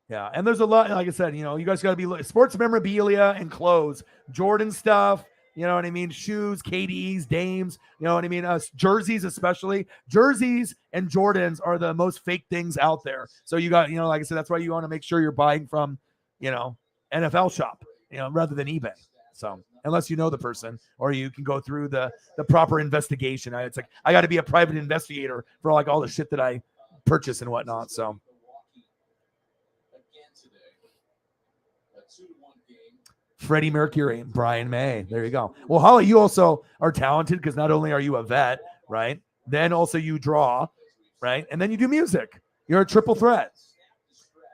Yeah, and there's a lot, like I said, you guys got to be sports memorabilia and clothes, Jordan stuff, you know what I mean? Shoes, KDs, Dames, you know what I mean? Jerseys, especially. Jerseys and Jordans are the most fake things out there. So you got, like I said, that's why you want to make sure you're buying from, NFL shop, rather than eBay. So unless you know the person or you can go through the proper investigation. It's like I got to be a private investigator for like all the shit that I purchase and whatnot. So. Freddie Mercury, Brian May. There you go. Well, Holly, you also are talented because not only are you a vet, right? Then also you draw, right? And then you do music. You're a triple threat.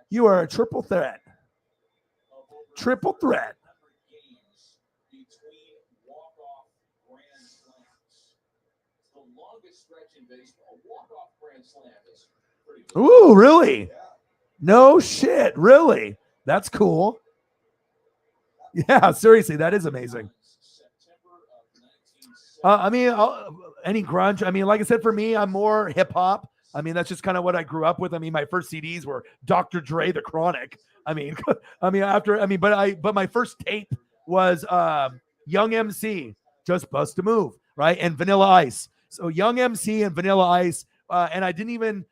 You are a triple threat. Triple threat. Ooh, really? No shit. Really? That's cool. Yeah, seriously, that is amazing. I mean, any grunge. I mean, like I said, for me, I'm more hip hop. I mean, that's just kind of what I grew up with. I mean, my first CDs were Dr. Dre, The Chronic. I mean, but my first tape was Young MC, Just Bust a Move, right? And Vanilla Ice. So Young MC and Vanilla Ice, and I didn't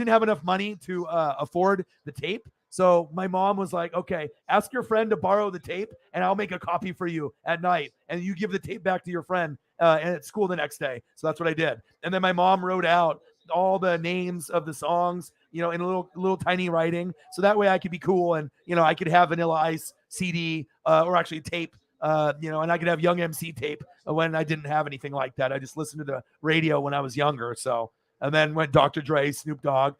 have enough money to afford the tape. So my mom was like, okay, ask your friend to borrow the tape and I'll make a copy for you at night. And you give the tape back to your friend and at school the next day. So that's what I did. And then my mom wrote out all the names of the songs, in a little tiny writing. So that way I could be cool. And, I could have Vanilla Ice CD or actually tape, and I could have Young MC tape when I didn't have anything like that. I just listened to the radio when I was younger. So, and then went Dr. Dre, Snoop Dogg,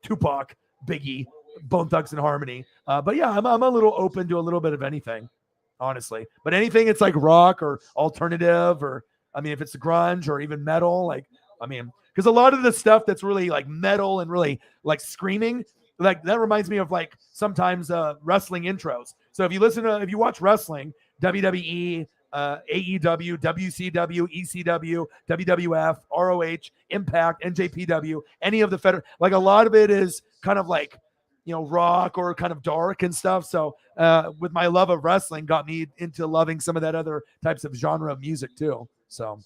Tupac, Biggie, Bone Thugs and Harmony. But yeah, I'm a little open to a little bit of anything, honestly. But anything it's like rock or alternative or, I mean, if it's grunge or even metal, because a lot of the stuff that's really like metal and really like screaming, like that reminds me of like sometimes wrestling intros. So if you watch wrestling, WWE, AEW, WCW, ECW, WWF, ROH, Impact, NJPW, any of the federal, like a lot of it is kind of like, rock or kind of dark and stuff. So with my love of wrestling got me into loving some of that other types of genre of music too. So.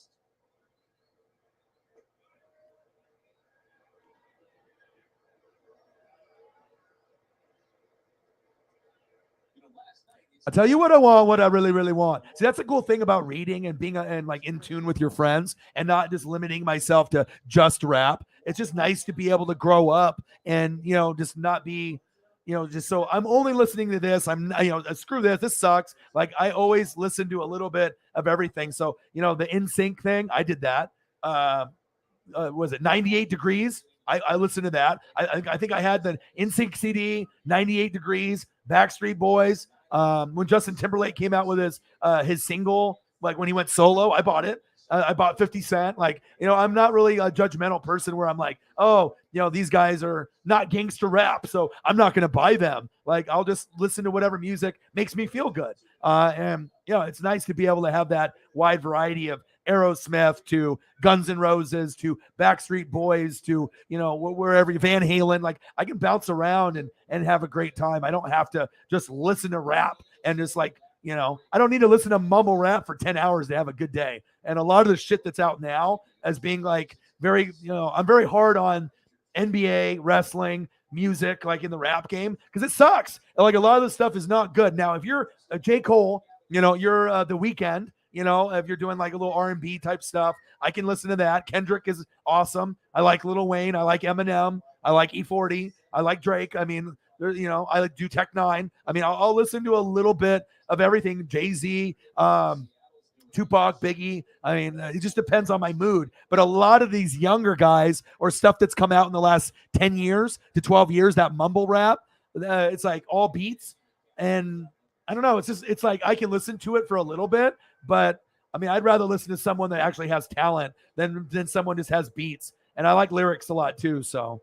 I'll tell you what I want, what I really, really want. See, that's a cool thing about reading and being like in tune with your friends and not just limiting myself to just rap. It's just nice to be able to grow up and, just not be, just so I'm only listening to this. I'm, screw this. This sucks. Like I always listen to a little bit of everything. So, the NSYNC thing, I did that. Was it 98 Degrees? I listened to that. I think I had the NSYNC CD, 98 Degrees, Backstreet Boys. When Justin Timberlake came out with his single, like when he went solo, I bought it. I bought 50 Cent. Like, I'm not really a judgmental person where I'm like, oh, these guys are not gangster rap, so I'm not going to buy them. Like, I'll just listen to whatever music makes me feel good. And, it's nice to be able to have that wide variety of Aerosmith to Guns N' Roses to Backstreet Boys to, wherever, Van Halen. Like, I can bounce around and have a great time. I don't have to just listen to rap and just like, I don't need to listen to mumble rap for 10 hours to have a good day. And a lot of the shit that's out now as being like very, I'm very hard on NBA, wrestling, music, like in the rap game, because it sucks. Like, a lot of the stuff is not good. Now, if you're a J. Cole, you're The Weeknd, if you're doing like a little R&B type stuff, I can listen to that. Kendrick is awesome. I like Lil Wayne. I like Eminem. I like E40. I like Drake. I mean, I like do Tech Nine. I mean, I'll listen to a little bit of everything. Jay-Z, Tupac, Biggie. I mean, it just depends on my mood. But a lot of these younger guys or stuff that's come out in the last 10 years to 12 years, that mumble rap, it's like all beats. And I don't know. It's like I can listen to it for a little bit, but I mean, I'd rather listen to someone that actually has talent than someone just has beats. And I like lyrics a lot too. So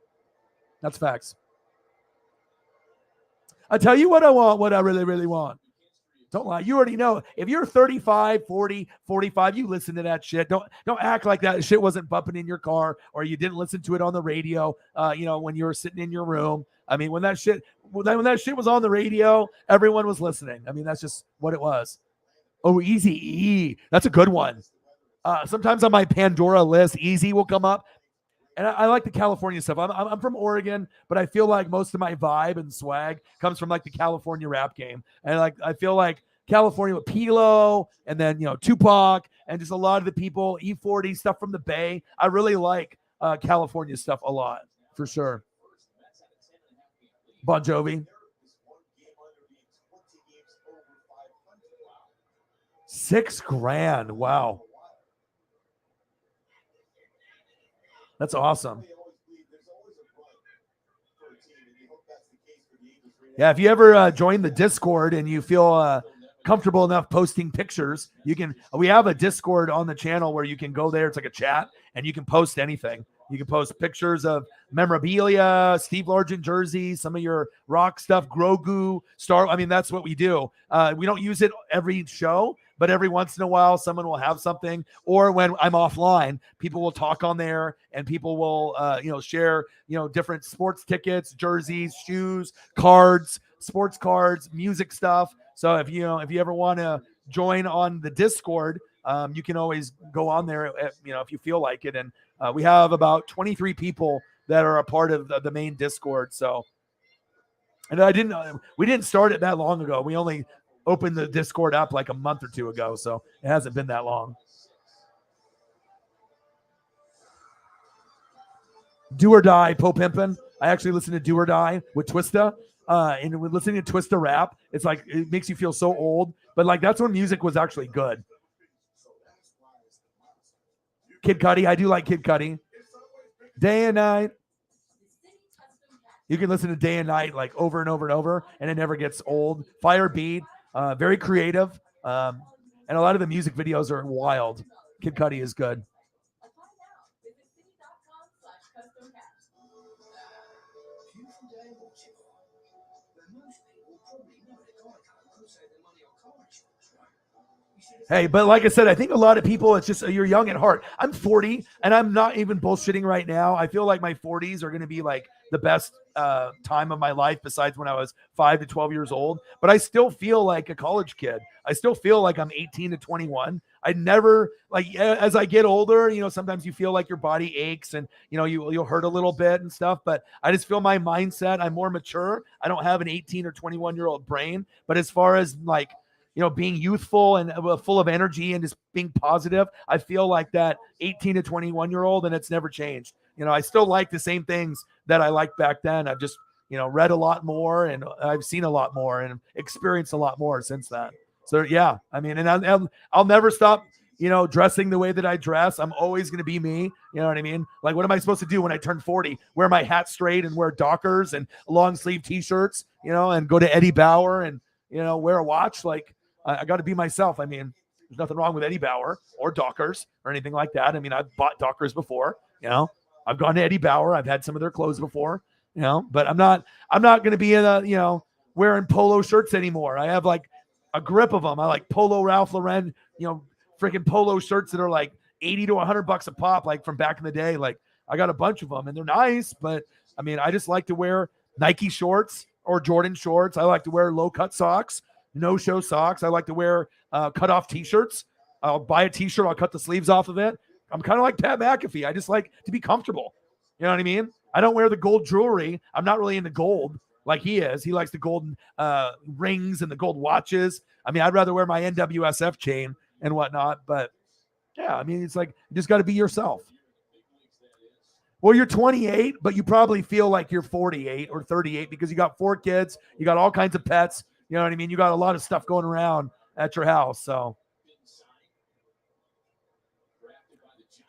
that's facts. I tell you what I want, what I really, really want. Don't lie. You already know. If you're 35, 40, 45, you listen to that shit. Don't act like that shit wasn't bumping in your car or you didn't listen to it on the radio, when you were sitting in your room. I mean, when that shit was on the radio, everyone was listening. I mean, that's just what it was. Oh, Easy E. That's a good one. Sometimes on my Pandora list, Easy will come up. And I like the California stuff. I'm from Oregon, but I feel like most of my vibe and swag comes from like the California rap game. And like I feel like California with Pilo and then, Tupac and just a lot of the people, E40, stuff from the Bay. I really like California stuff a lot, for sure. Bon Jovi. $6,000. Wow. That's awesome. Yeah, if you ever join the Discord and you feel comfortable enough posting pictures, we have a Discord on the channel where you can go there. It's like a chat and you can post anything. You can post pictures of memorabilia, Steve Largent jerseys, some of your rock stuff, Grogu, Star. I mean, that's what we do. We don't use it every show, but every once in a while, someone will have something. Or when I'm offline, people will talk on there and people will, share, different sports tickets, jerseys, shoes, cards, sports cards, music stuff. So if you ever want to join on the Discord, you can always go on there, if you feel like it. And we have about 23 people that are a part of the main Discord. So, and we didn't start it that long ago. We only opened the Discord up like a month or two ago. So it hasn't been that long. Do or Die, Poe Pimpin'. I actually listen to Do or Die with Twista. And with listening to Twista rap, it's like, it makes you feel so old. But like, that's when music was actually good. Kid Cudi. I do like Kid Cudi. Day and Night. You can listen to Day and Night like over and over and over, and it never gets old. Fire Beat. Very creative. And a lot of the music videos are wild. Kid Cudi is good. Hey, but like I said, I think a lot of people, it's just you're young at heart. I'm 40, and I'm not even bullshitting right now. I feel like my 40s are going to be like the best time of my life besides when I was 5 to 12 years old. But I still feel like a college kid. I still feel like I'm 18 to 21. I never, like, as I get older, sometimes you feel like your body aches and, you'll hurt a little bit and stuff. But I just feel my mindset, I'm more mature. I don't have an 18 or 21-year-old brain. But as far as like, being youthful and full of energy and just being positive, I feel like that 18 to 21-year-old, and it's never changed. I still like the same things that I liked back then. I've just, read a lot more and I've seen a lot more and experienced a lot more since then. So yeah, I mean, and I'll never stop, dressing the way that I dress. I'm always going to be me. You know what I mean? Like, what am I supposed to do when I turn 40? Wear my hat straight and wear Dockers and long sleeve t-shirts, and go to Eddie Bauer and, wear a watch. Like, I got to be myself. I mean, there's nothing wrong with Eddie Bauer or Dockers or anything like that. I mean, I've bought Dockers before, I've gone to Eddie Bauer. I've had some of their clothes before, but I'm not going to be in wearing polo shirts anymore. I have like a grip of them. I like Polo Ralph Lauren, freaking polo shirts that are like 80 to $100 a pop, like from back in the day. Like I got a bunch of them and they're nice, but I mean, I just like to wear Nike shorts or Jordan shorts. I like to wear low cut socks, no show socks. I like to wear cut off t-shirts. I'll buy a t-shirt. I'll cut the sleeves off of it. I'm kind of like Pat McAfee. I just like to be comfortable. You know what I mean? I don't wear the gold jewelry. I'm not really into gold like he is. He likes the golden rings and the gold watches. I mean, I'd rather wear my NWSF chain and whatnot. But yeah, I mean, it's like you just got to be yourself. Well, you're 28, but you probably feel like you're 48 or 38 because you got 4 kids. You got all kinds of pets. You know what I mean? You got a lot of stuff going around at your house. So,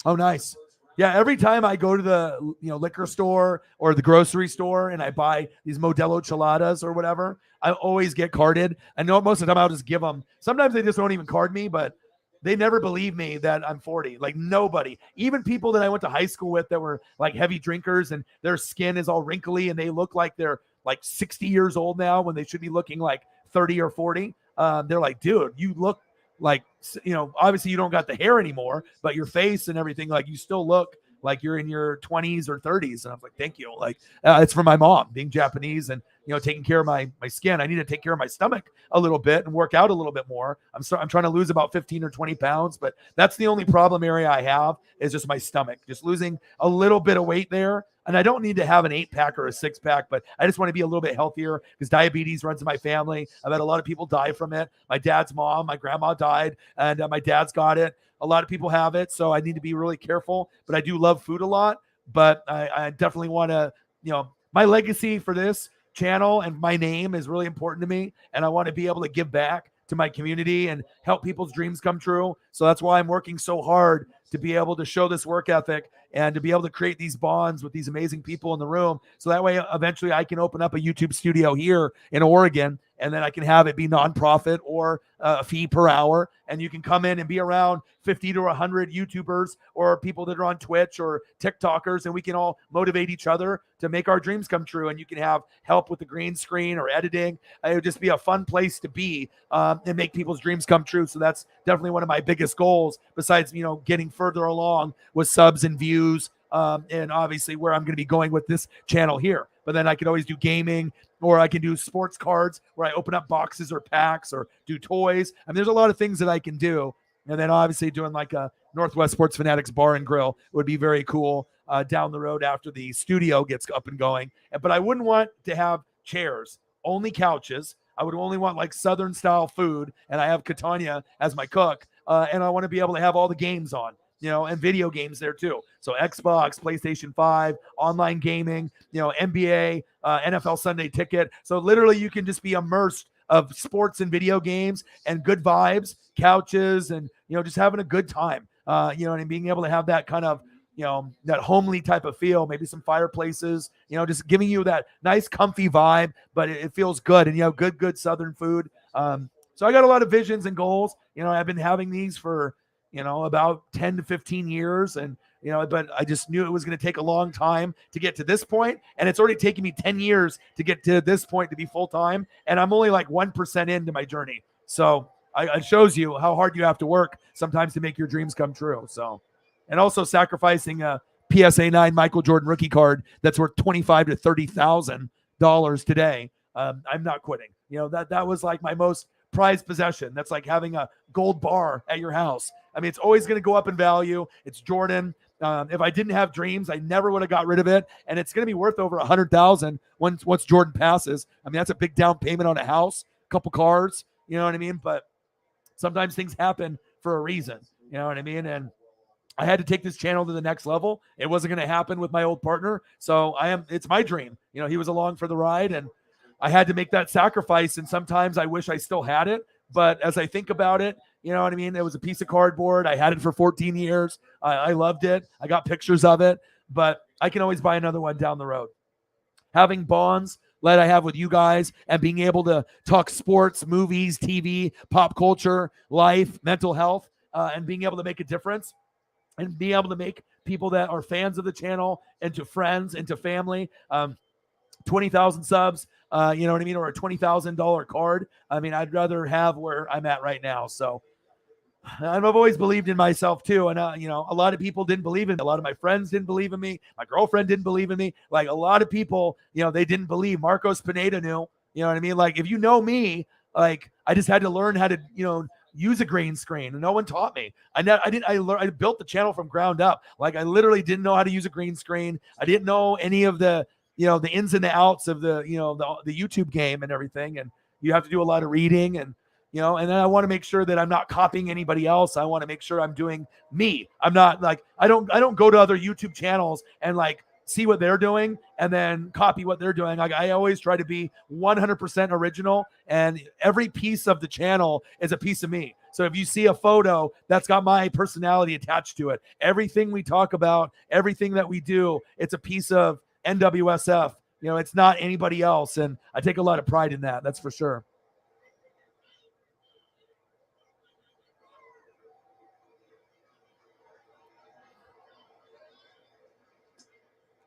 oh, nice. Yeah, every time I go to the liquor store or the grocery store and I buy these Modelo Cheladas or whatever, I always get carded. I know most of the time I'll just give them. Sometimes they just don't even card me, but they never believe me that I'm 40. Like nobody, even people that I went to high school with that were like heavy drinkers and their skin is all wrinkly and they look like they're like 60 years old now when they should be looking like 30 or 40. They're like, dude, you look like, obviously you don't got the hair anymore, but your face and everything, like you still look like you're in your 20s or 30s. And I was like, thank you. Like it's for my mom being Japanese and, taking care of my skin. I need to take care of my stomach a little bit and work out a little bit more. I'm trying to lose about 15 or 20 pounds, but that's the only problem area I have is just my stomach, just losing a little bit of weight there. And I don't need to have an 8-pack or a 6-pack, but I just want to be a little bit healthier because diabetes runs in my family. I've had a lot of people die from it. My dad's mom, my grandma died, and my dad's got it. A lot of people have it, so I need to be really careful. But I do love food a lot, but I definitely want to, my legacy for this channel and my name is really important to me, and I want to be able to give back to my community and help people's dreams come true. So that's why I'm working so hard to be able to show this work ethic and to be able to create these bonds with these amazing people in the room. So that way, eventually I can open up a YouTube studio here in Oregon, and then I can have it be nonprofit or a fee per hour. And you can come in and be around 50 to 100 YouTubers or people that are on Twitch or TikTokers, and we can all motivate each other to make our dreams come true. And you can have help with the green screen or editing. It would just be a fun place to be and make people's dreams come true. So that's definitely one of my biggest goals, besides, getting further along with subs and views, and obviously where I'm going to be going with this channel here. But then I could always do gaming, or I can do sports cards where I open up boxes or packs or do toys. I mean, there's a lot of things that I can do. And then obviously doing like a Northwest Sports Fanatics bar and grill would be very cool down the road after the studio gets up and going. But I wouldn't want to have chairs, only couches. I would only want like Southern style food. And I have Catania as my cook. And I want to be able to have all the games on, and video games there too. So Xbox, PlayStation 5, online gaming, NBA, NFL Sunday Ticket. So literally you can just be immersed of sports and video games and good vibes, couches, and, just having a good time, and being able to have that kind of, that homely type of feel, maybe some fireplaces, just giving you that nice, comfy vibe, but it feels good. And, good Southern food. So I got a lot of visions and goals. I've been having these for, about 10 to 15 years. And, but I just knew it was going to take a long time to get to this point. And it's already taken me 10 years to get to this point to be full time. And I'm only like 1% into my journey. So it shows you how hard you have to work sometimes to make your dreams come true. So, and also sacrificing a PSA 9 Michael Jordan rookie card that's worth $25,000 to $30,000 today. I'm not quitting. That was like my most prized possession. That's like having a gold bar at your house. I mean, it's always going to go up in value. It's Jordan. If I didn't have dreams, I never would have got rid of it. And it's going to be worth over $100,000 once Jordan passes. I mean, that's a big down payment on a house, a couple cars. You know what I mean? But sometimes things happen for a reason. You know what I mean? And I had to take this channel to the next level. It wasn't going to happen with my old partner. So it's my dream. He was along for the ride, and I had to make that sacrifice. And sometimes I wish I still had it. But as I think about it, you know what I mean? It was a piece of cardboard. I had it for 14 years. I loved it. I got pictures of it, but I can always buy another one down the road. Having bonds that I have with you guys and being able to talk sports, movies, TV, pop culture, life, mental health, and being able to make a difference and being able to make people that are fans of the channel into friends, into family, 20,000 subs, you know what I mean? Or a $20,000 card. I mean, I'd rather have where I'm at right now. So I've always believed in myself too. And, a lot of people didn't believe in me. A lot of my friends didn't believe in me. My girlfriend didn't believe in me. Like a lot of people, they didn't believe. Marcos Pineda knew, you know what I mean? Like if you know me, like I just had to learn how to, use a green screen. And no one taught me. I built the channel from ground up. Like I literally didn't know how to use a green screen. I didn't know any of the, the ins and the outs of the, the YouTube game and everything. And you have to do a lot of reading and then I want to make sure that I'm not copying anybody else. I want to make sure I'm doing me. I'm not like, I don't go to other YouTube channels and like see what they're doing and then copy what they're doing. Like I always try to be 100% original, and every piece of the channel is a piece of me. So if you see a photo, that's got my personality attached to it. Everything we talk about, everything that we do, it's a piece of NWSF. It's not anybody else. And I take a lot of pride in that. That's for sure.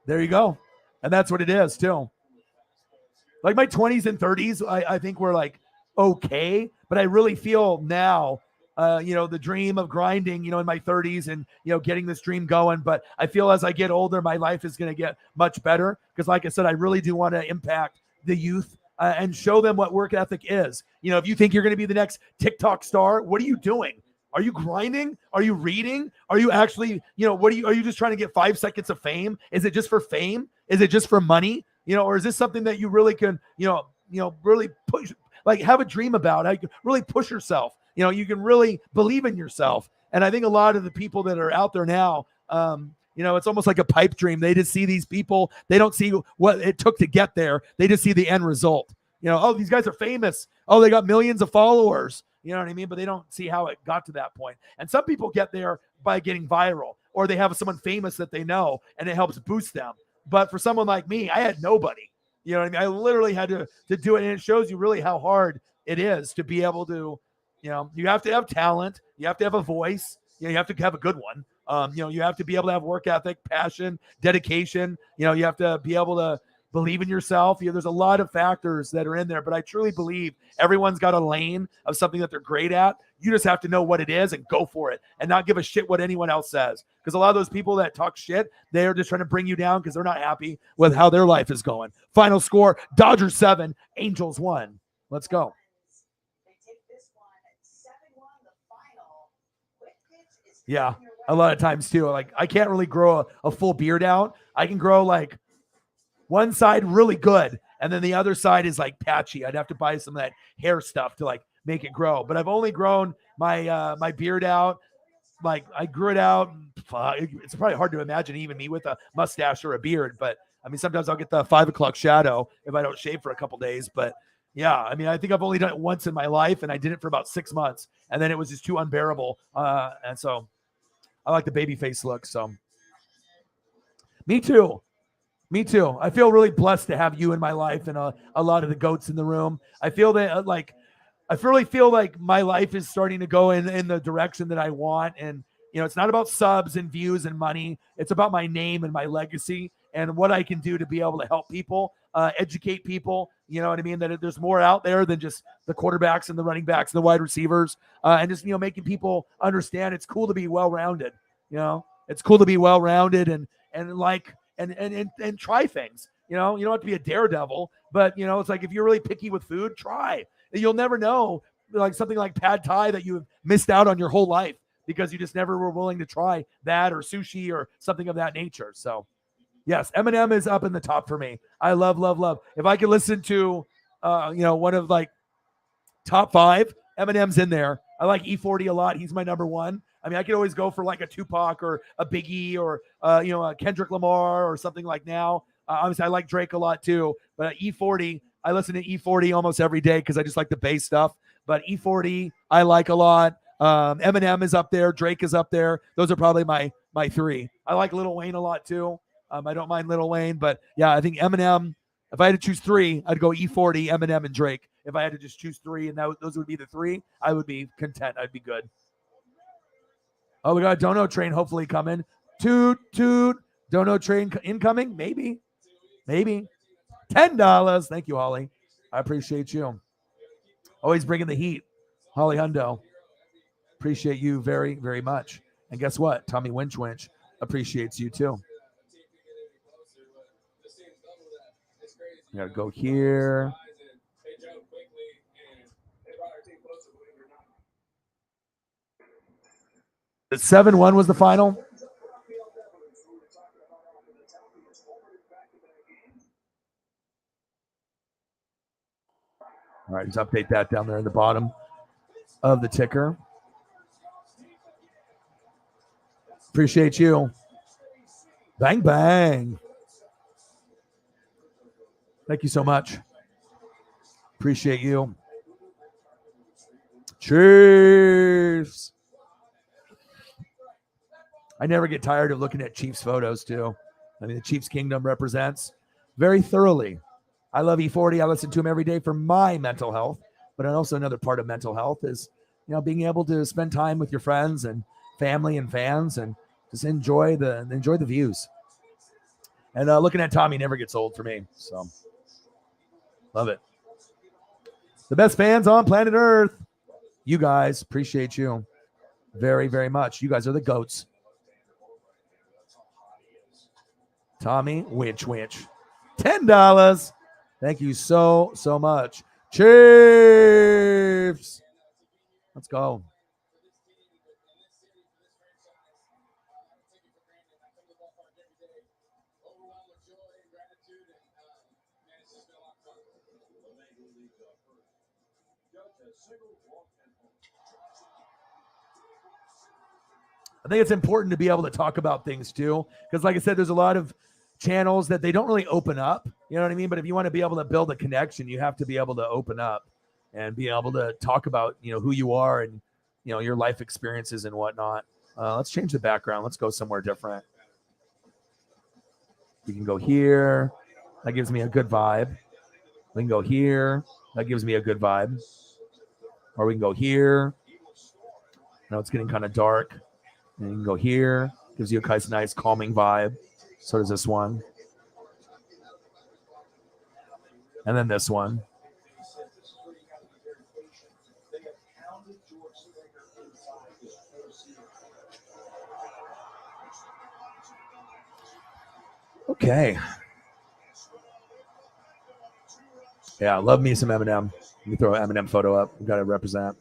There you go. And that's what it is too. Like my 20s and 30s, I think were like okay, but I really feel now, the dream of grinding, in my 30s and, getting this dream going. But I feel as I get older, my life is going to get much better because, like I said, I really do want to impact the youth and show them what work ethic is. If you think you're going to be the next TikTok star, what are you doing? Are you grinding? Are you reading? Are you actually, are you just trying to get 5 seconds of fame? Is it just for fame? Is it just for money? Or is this something that you really can, really push, like have a dream about? How you can really push yourself. You can really believe in yourself. And I think a lot of the people that are out there now, it's almost like a pipe dream. They just see these people. They don't see what it took to get there. They just see the end result. Oh, these guys are famous. Oh, they got millions of followers. You know what I mean? But they don't see how it got to that point. And some people get there by getting viral, or they have someone famous that they know and it helps boost them. But for someone like me, I had nobody. You know what I mean? I literally had to do it. And it shows you really how hard it is to be able to, you have to have talent. You have to have a voice. You have to have a good one. You have to be able to have work ethic, passion, dedication. You have to be able to believe in yourself. There's a lot of factors that are in there, but I truly believe everyone's got a lane of something that they're great at. You just have to know what it is and go for it and not give a shit what anyone else says. Because a lot of those people that talk shit, they're just trying to bring you down because they're not happy with how their life is going. Final score, Dodgers 7, Angels 1. Let's go. Yeah, a lot of times too. Like I can't really grow a full beard out. I can grow like one side really good, and then the other side is like patchy. I'd have to buy some of that hair stuff to like make it grow. But I've only grown my my beard out. Like I grew it out. It's probably hard to imagine even me with a mustache or a beard. But I mean, sometimes I'll get the 5 o'clock shadow if I don't shave for a couple days. But yeah, I mean, I think I've only done it once in my life, and I did it for about 6 months, and then it was just too unbearable. And so I like the baby face look. So me too. Me too. I feel really blessed to have you in my life and a lot of the goats in the room. I feel that I really feel like my life is starting to go in the direction that I want. And, it's not about subs and views and money. It's about my name and my legacy and what I can do to be able to help people, educate people. You know what I mean? That there's more out there than just the quarterbacks and the running backs and the wide receivers. And just, making people understand it's cool to be well-rounded. It's cool to be well-rounded and try things. You don't have to be a daredevil, but it's like if you're really picky with food, try. You'll never know, like something like pad thai that you have missed out on your whole life because you just never were willing to try that, or sushi or something of that nature. So yes, Eminem is up in the top for me. I love. If I could listen to one of like top 5, Eminem's in there. I like E40 a lot. He's my number 1. I mean, I could always go for like a Tupac or a Biggie or, a Kendrick Lamar or something like now. Obviously, I like Drake a lot too. But E40, I listen to E40 almost every day because I just like the bass stuff. But E40, I like a lot. Eminem is up there. Drake is up there. Those are probably my 3. I like Lil Wayne a lot too. I don't mind Lil Wayne. But yeah, I think Eminem, if I had to choose 3, I'd go E40, Eminem, and Drake. If I had to just choose 3 and those would be the 3, I would be content. I'd be good. Oh, we got a Dono train hopefully coming. Toot, toot. Dono train incoming? Maybe. $10. Thank you, Holly. I appreciate you. Always bringing the heat. Holly Hundo. Appreciate you very, very much. And guess what? Tommy Winch Winch appreciates you too. I gotta go here. The 7-1 was the final. All right, just update that down there in the bottom of the ticker. Appreciate you. Bang, bang. Thank you so much. Appreciate you. Chiefs. I never get tired of looking at Chiefs photos, too. I mean, the Chiefs Kingdom represents very thoroughly. I love E40. I listen to him every day for my mental health. But also another part of mental health is, being able to spend time with your friends and family and fans and just enjoy the views. And looking at Tommy never gets old for me. So, love it. The best fans on planet Earth. You guys, appreciate you very, very much. You guys are the GOATs. Tommy Winch Winch. $10. Thank you so much. Chiefs. Let's go. I think it's important to be able to talk about things too, because like I said, there's a lot of channels that they don't really open up. You know what I mean? But if you want to be able to build a connection, you have to be able to open up and be able to talk about, who you are and, your life experiences and whatnot. Let's change the background. Let's go somewhere different. We can go here. That gives me a good vibe. We can go here. That gives me a good vibe. Or we can go here. Now it's getting kind of dark. And you can go here. Gives you a nice calming vibe. So does this one. And then this one. Okay. Yeah, love me some Eminem. Let me throw an Eminem photo up. We got to represent.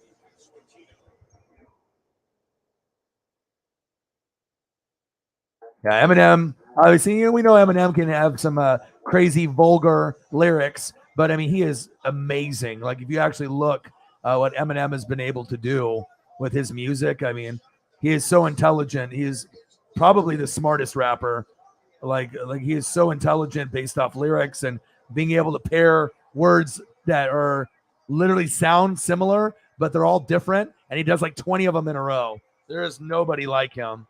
Yeah, Eminem. Obviously, we know Eminem can have some crazy, vulgar lyrics, but I mean, he is amazing. Like, if you actually look what Eminem has been able to do with his music, I mean, he is so intelligent. He is probably the smartest rapper. Like he is so intelligent based off lyrics and being able to pair words that are literally sound similar, but they're all different. And he does like 20 of them in a row. There is nobody like him.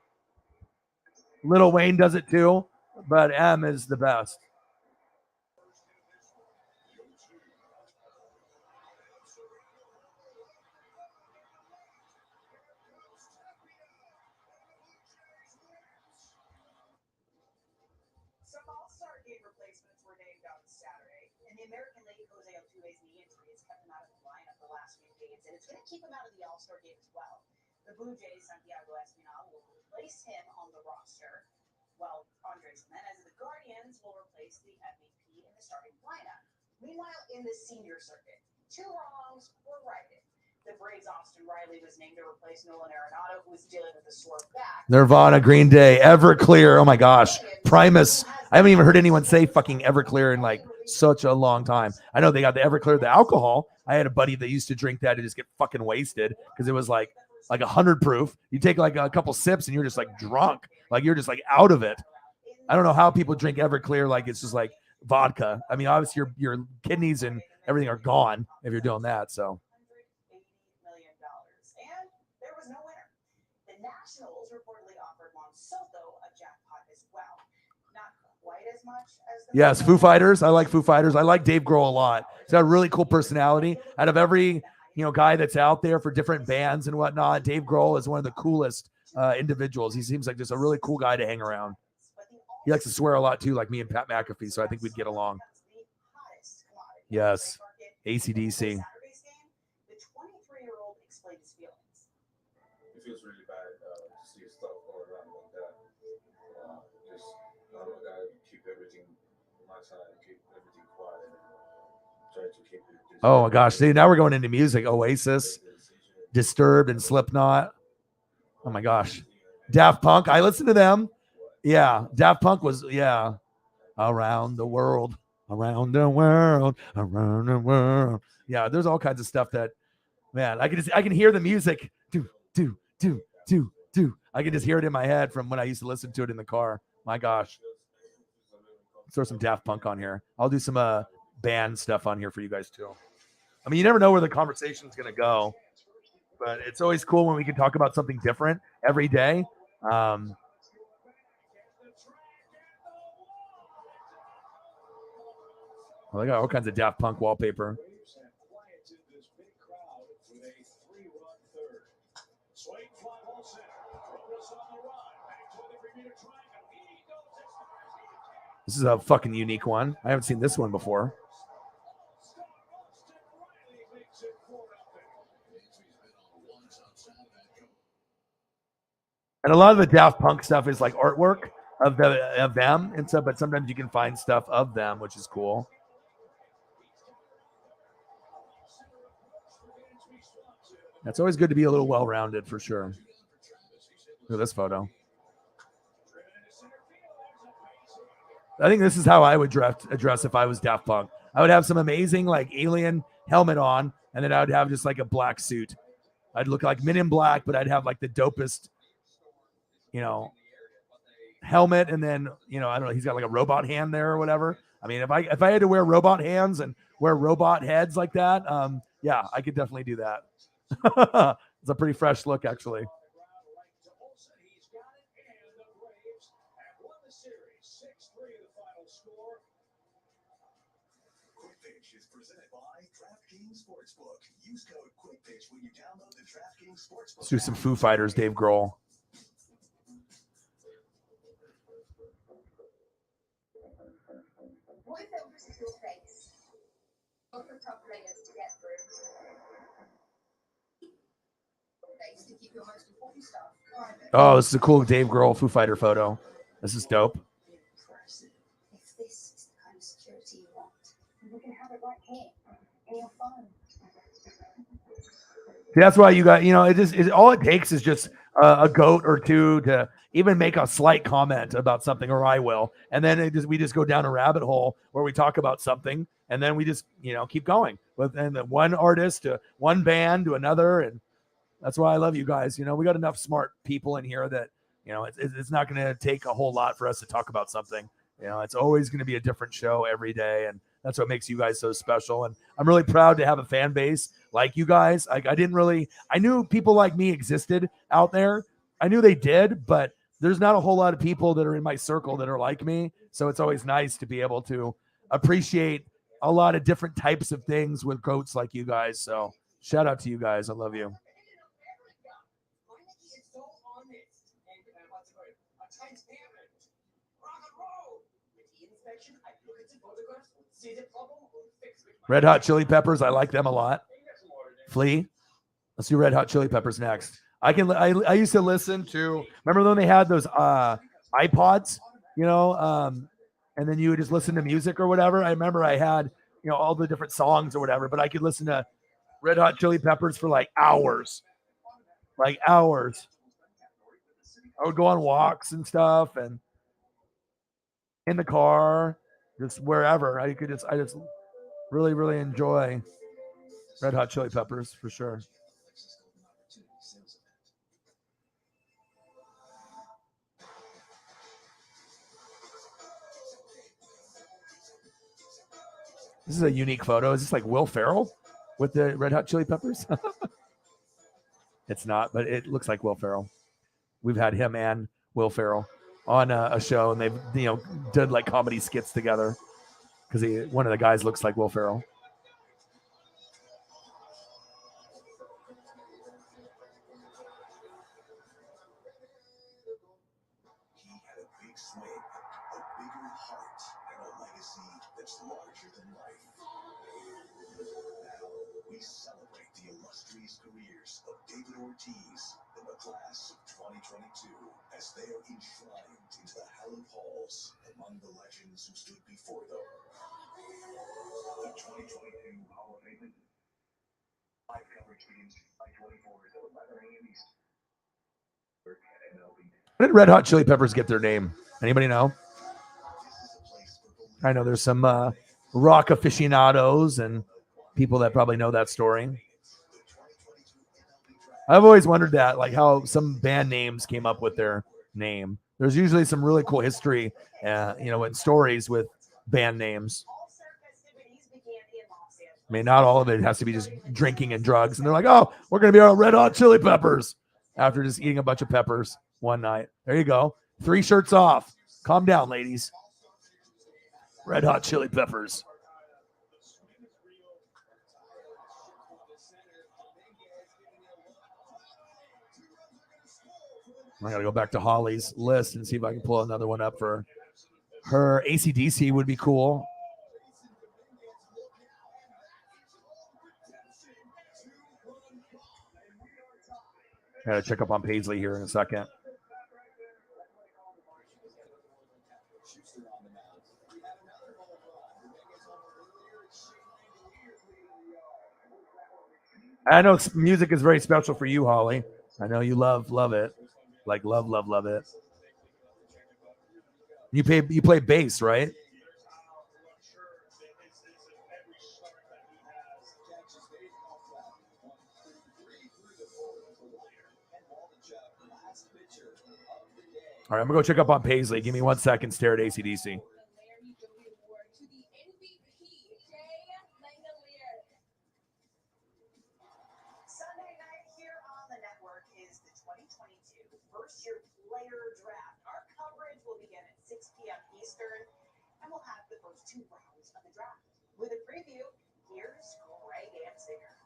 Lil Wayne does it too, but M is the best. Some All-Star game replacements were named on Saturday, and the American League Jose Altuve's knee injury has kept him out of the lineup the last few games, and it's going to keep him out of the All-Star game as well. The Blue Jays' Santiago Espinal will replace him on the roster, while Andres Gimenez of the Guardians will replace the MVP in the starting lineup. Meanwhile, in the senior circuit, 2 wrongs were righted. The Braves' Austin Riley was named to replace Nolan Arenado, who was dealing with a sore back. Nirvana, Green Day, Everclear. Oh my gosh, Primus. I haven't even heard anyone say fucking Everclear in like such a long time. I know they got the Everclear, the alcohol. I had a buddy that used to drink that and just get fucking wasted because it was like 100 proof. You take like a couple sips and you're just like drunk. Like you're just like out of it. I don't know how people drink Everclear like it's just like vodka. I mean, obviously your kidneys and everything are gone if you're doing that. So. $80 million. And there was no winner. The Nationals reportedly offered Monsanto a jackpot as well. Not quite as much as the Yes, Foo Fighters. I like Foo Fighters. I like Dave Grohl a lot. He's got a really cool personality. Out of every guy that's out there for different bands and whatnot, Dave Grohl is one of the coolest individuals. He seems like just a really cool guy to hang around. He likes to swear a lot too, like me and Pat McAfee. So I think we'd get along. Yes, AC/DC. The 23-year-old explained his feelings. feels really bad to see stuff going around like that. Just I gotta keep everything on my side, keep everything quiet, and try to keep it. Oh my gosh! See, now we're going into music. Oasis, Disturbed, and Slipknot. Oh my gosh, Daft Punk. I listened to them. Yeah, Daft Punk was around the world, around the world, around the world. Yeah, there's all kinds of stuff that, man, I can hear the music. Do. I can just hear it in my head from when I used to listen to it in the car. My gosh. Let's throw some Daft Punk on here. I'll do some band stuff on here for you guys too. I mean, you never know where the conversation's gonna go, but it's always cool when we can talk about something different every day. Well, I got all kinds of Daft Punk wallpaper. This is a fucking unique one. I haven't seen this one before. And a lot of the Daft Punk stuff is like artwork of them and stuff, but sometimes you can find stuff of them, which is cool. It's always good to be a little well-rounded for sure. Look at this photo. I think this is how I would dress if I was Daft Punk. I would have some amazing like alien helmet on, and then I would have just like a black suit. I'd look like Men in Black, but I'd have like the dopest, helmet, and then I don't know. He's got like a robot hand there or whatever. I mean, if I had to wear robot hands and wear robot heads like that, yeah, I could definitely do that. It's a pretty fresh look, actually. Let's do some Foo Fighters, Dave Grohl. What if it was your face? What the top layers to get through? Face to keep your most important stuff private. Oh, this is a cool Dave Grohl Foo Fighter photo. This is dope. If this is the kind of security you want, we can have it right here in your phone. That's why you got, all it takes is just a goat or two to even make a slight comment about something, or I will. And then we just go down a rabbit hole where we talk about something, and then we just, keep going with and one artist to one band to another. And that's why I love you guys. We got enough smart people in here that, it's not going to take a whole lot for us to talk about something. It's always going to be a different show every day. And that's what makes you guys so special. And I'm really proud to have a fan base like you guys. I knew people like me existed out there. I knew they did, but there's not a whole lot of people that are in my circle that are like me. So it's always nice to be able to appreciate a lot of different types of things with goats like you guys. So shout out to you guys. I love you. Red Hot Chili Peppers. I like them a lot. Flea. Let's do Red Hot Chili Peppers next. I used to listen to, remember when they had those iPods, and then you would just listen to music or whatever. I remember I had, all the different songs or whatever, but I could listen to Red Hot Chili Peppers for like hours. I would go on walks and stuff and in the car, just wherever. I just really, really enjoy Red Hot Chili Peppers for sure. This is a unique photo. Is this like Will Ferrell with the Red Hot Chili Peppers? It's not, but it looks like Will Ferrell. We've had him and Will Ferrell on a show, and they've did like comedy skits together because one of the guys looks like Will Ferrell. He had a big swing, a bigger heart, and a legacy that's larger than life. Now we celebrate the illustrious illustrious careers of David Ortiz in the class of 2022 as they are enshrined into the hallowed halls among the legends who stood before them. The 2022 Hall of Fame. Live coverage begins July 24th at 11 a.m. Eastern. How did Red Hot Chili Peppers get their name? Anybody know? I know there's some rock aficionados and people that probably know that story. I've always wondered that, like how some band names came up with their name. There's usually some really cool history, and stories with band names. I mean, not all of it has to be just drinking and drugs. And they're like, oh, we're going to be our Red Hot Chili Peppers after just eating a bunch of peppers one night. There you go. 3 shirts off. Calm down, ladies. Red Hot Chili Peppers. I got to go back to Holly's list and see if I can pull another one up for her. AC/DC would be cool. I got to check up on Paisley here in a second. I know music is very special for you, Holly. I know you love it. Like love it. You play bass, right? All right, I'm gonna go check up on Paisley. Give me 1 second. Stare at AC/DC. Sunday night here on the network is the 2022 first-year player draft. Our coverage will begin at 6 p.m. Eastern, and we'll have the first 2 rounds of the draft. With a preview, here's Greg Amsinger.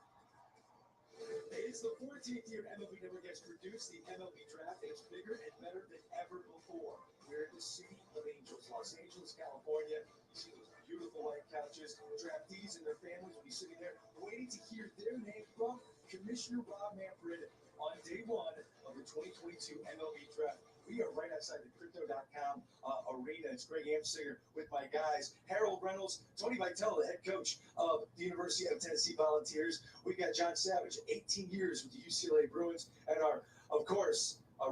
It's the 14th year MLB Network gets produced. The MLB Draft is bigger and better than ever before. We're in the city of Angels, Los Angeles, California. You see those beautiful white couches. Draftees and their families will be sitting there waiting to hear their name from Commissioner Rob Manfred on day 1 of the 2022 MLB Draft. We are right outside the Crypto.com arena. It's Greg Amsinger with my guys, Harold Reynolds, Tony Vitale, the head coach of the University of Tennessee Volunteers. We got John Savage, 18 years with the UCLA Bruins, and our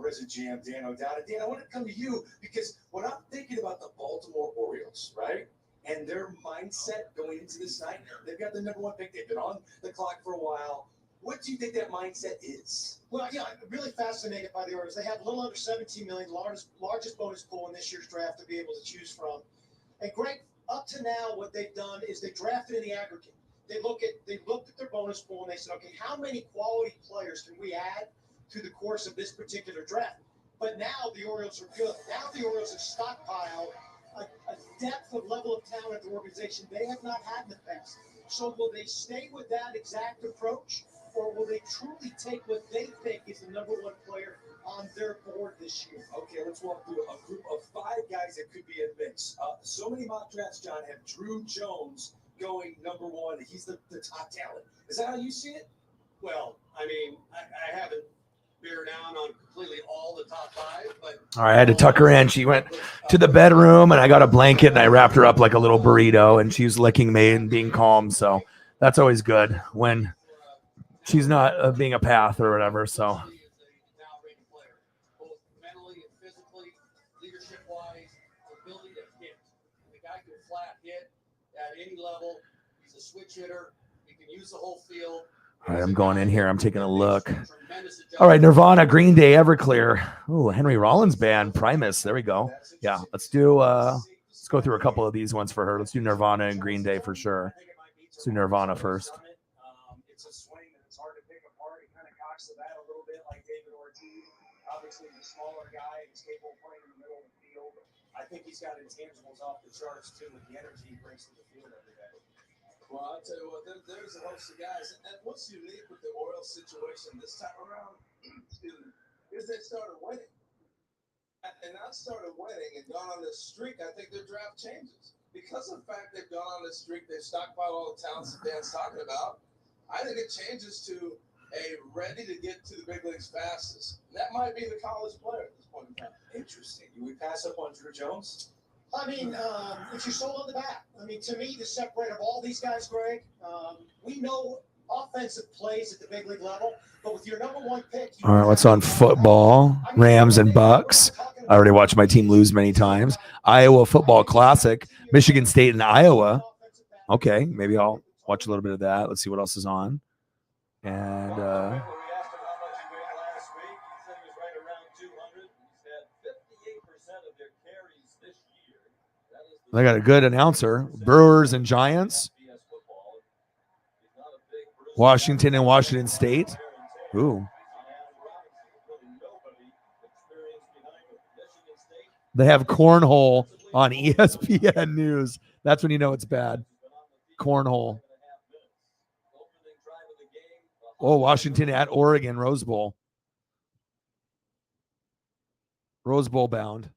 resident GM, Dan O'Donnell. Dan, I want to come to you because when I'm thinking about the Baltimore Orioles, right, and their mindset going into this night, they've got the number 1 pick. They've been on the clock for a while. What do you think that mindset is? Well, yeah, really fascinated by the Orioles. They have a little under $17 million, largest bonus pool in this year's draft to be able to choose from. And Greg, up to now, what they've done is they drafted in the aggregate. They looked at their bonus pool and they said, okay, how many quality players can we add through the course of this particular draft? But now the Orioles are good. Now the Orioles have stockpiled a depth of level of talent at the organization they have not had in the past. So will they stay with that exact approach? Or will they truly take what they think is the number 1 player on their board this year? Okay, let's walk through a group of 5 guys that could be a mix. So many mock drafts, John, have Drew Jones going number 1. He's the top talent. Is that how you see it? Well, I mean, I haven't bear down on completely all the top 5, but all right, I had to tuck her in. She went to the bedroom and I got a blanket and I wrapped her up like a little burrito and she was licking me and being calm. So that's always good when she's not being a path or whatever. So both mentally and physically, leadership-wise, ability to hit. The guy can flat hit at any level. He's a switch hitter. He can use the whole field. all right, I'm going in here. I'm taking a look. All right, Nirvana, Green Day, Everclear. Ooh, Henry Rollins Band, Primus. There we go. Yeah, let's go through a couple of these ones for her. Let's do Nirvana and Green Day for sure. Let's do Nirvana first. It's a swing and it's hard to pick apart. He kind of cocks the bat a little bit like David Ortiz. Obviously, the smaller guy is capable of playing in the middle of the field. I think he's got intangibles off the charts too with the energy he brings to the field every day. Well, I'll tell you what, there's a host of guys. And what's unique with the Orioles situation this time around is they started winning. And not started winning and gone on this streak, I think their draft changes. Because of the fact they've gone on this streak, they've stockpiled all the talents that Dan's talking about. I think it changes to ready to get to the big leagues fastest. That might be the college player at this point in time. Interesting. Do we pass up on Drew Jones? I mean, it's your soul on the bat. I mean, to me, the separate of all these guys, Greg, we know offensive plays at the big league level, but with your number one pick. All right, what's on football? Rams and Bucks. I already watched my team lose many times. Iowa Football Classic, Michigan State and Iowa. Okay, maybe I'll watch a little bit of that. Let's see what else is on. And We asked him how much he weighed last week. He said he was right around 200. He's had 58% of their carries this year. That is they got a good announcer. Brewers and Giants. Washington and Washington State. Ooh. They have cornhole on ESPN News. That's when you know it's bad. Cornhole. Oh, Washington at Oregon, Rose Bowl. Rose Bowl bound.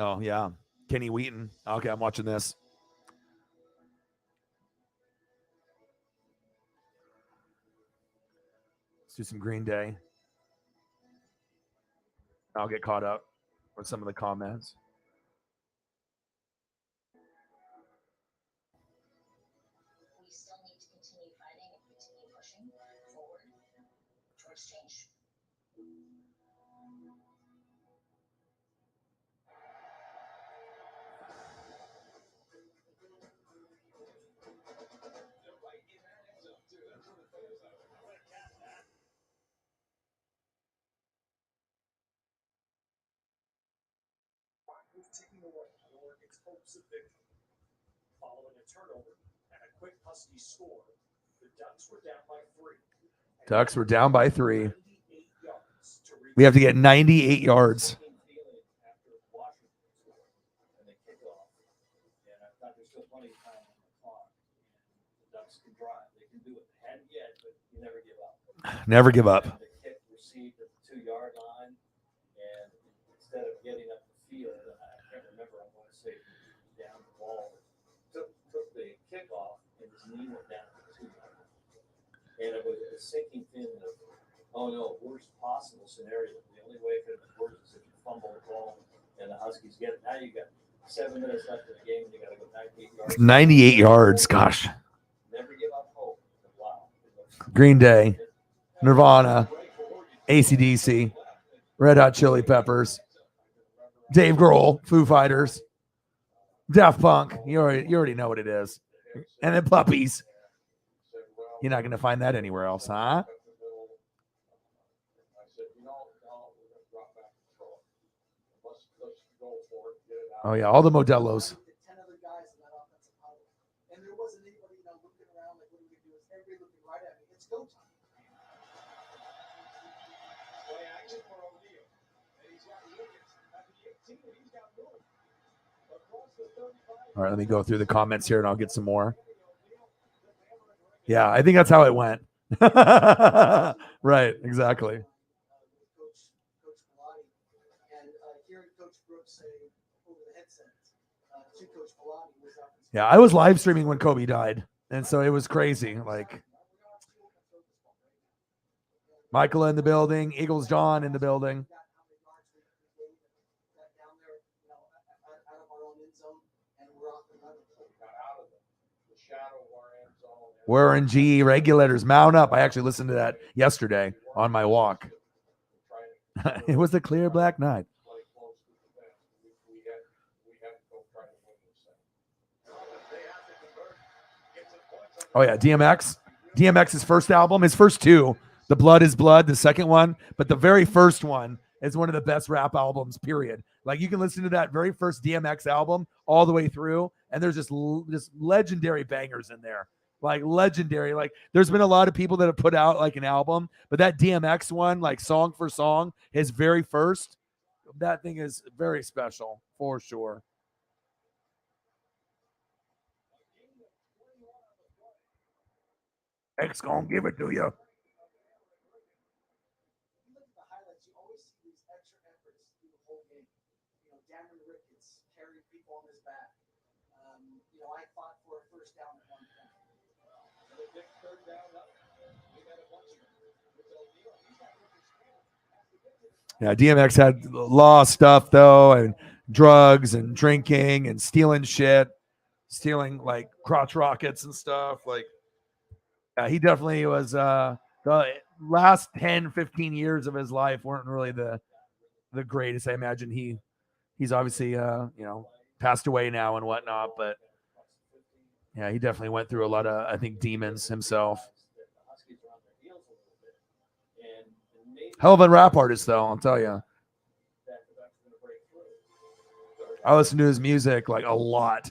Oh, yeah. Kenny Wheaton. Okay, I'm watching this. Let's do some Green Day. I'll get caught up with some of the comments. We still need to continue fighting and continue pushing forward towards change. Taking away Oregon's hopes of victory. Following a turnover and a quick Husky score, the Ducks were down by 3. Ducks were down by 3. We have to get 98 yards. Never give up. The kick received at the 2-yard line, and instead of getting up the field, I can't remember, I want to say down the ball, took the kickoff, and his knee went down to the 2-yard line. And it was a sinking feeling of, oh no, worst possible scenario. The only way it could have been worse is if you fumble the ball and the Huskies get it. Now you got 7 minutes left in the game, and you got to go 98 yards. 98 yards, gosh. Never give up hope. Wow. Green Day, Nirvana, AC/DC, Red Hot Chili Peppers, Dave Grohl, Foo Fighters, Daft Punk. You already know what it is. And then Puppies. You're not going to find that anywhere else, huh? Oh, yeah, all the Modelos. 10 other guys in that offensive huddle. And there wasn't anybody, looking around like, what are we going to do? Everybody looking right at me. It's go time. Play action for O'Neal. And he's got Williams at the 18, and he's got Moore. Across the 35. All right, let me go through the comments here and I'll get some more. Yeah, I think that's how it went. Right, exactly. Coach Bellotti. And hearing Coach Brooks say over the headset to Coach Bellotti was up. Yeah, I was live streaming when Kobe died. And so it was crazy. Like, Michael in the building, Eagles John in the building. Warren G, regulators, mount up. I actually listened to that yesterday on my walk. It was a clear black night. Oh, yeah, DMX. DMX's first album, his first 2, The Blood is Blood, the second one, but the very first one is one of the best rap albums, period. Like, you can listen to that very first DMX album all the way through, and there's just legendary bangers in there. Like, legendary. Like, there's been a lot of people that have put out, like, an album, but that DMX one, like, song for song, his very first, that thing is very special, for sure. X gonna give it to you. Look at the highlights, you always see these extra efforts through the whole game. Darren Ricketts carrying people on his back. I fought for a first down at one point. And a big third down up. We had a bunch of them. Yeah, DMX had law stuff though, and drugs and drinking and stealing shit, stealing like crotch rockets and stuff. Like, yeah, he definitely was. The last 10, 15 years of his life weren't really the greatest. I imagine he's obviously passed away now and whatnot, but yeah, he definitely went through a lot of, I think, demons himself. Hell of a rap artist, though, I'll tell you. I listened to his music like a lot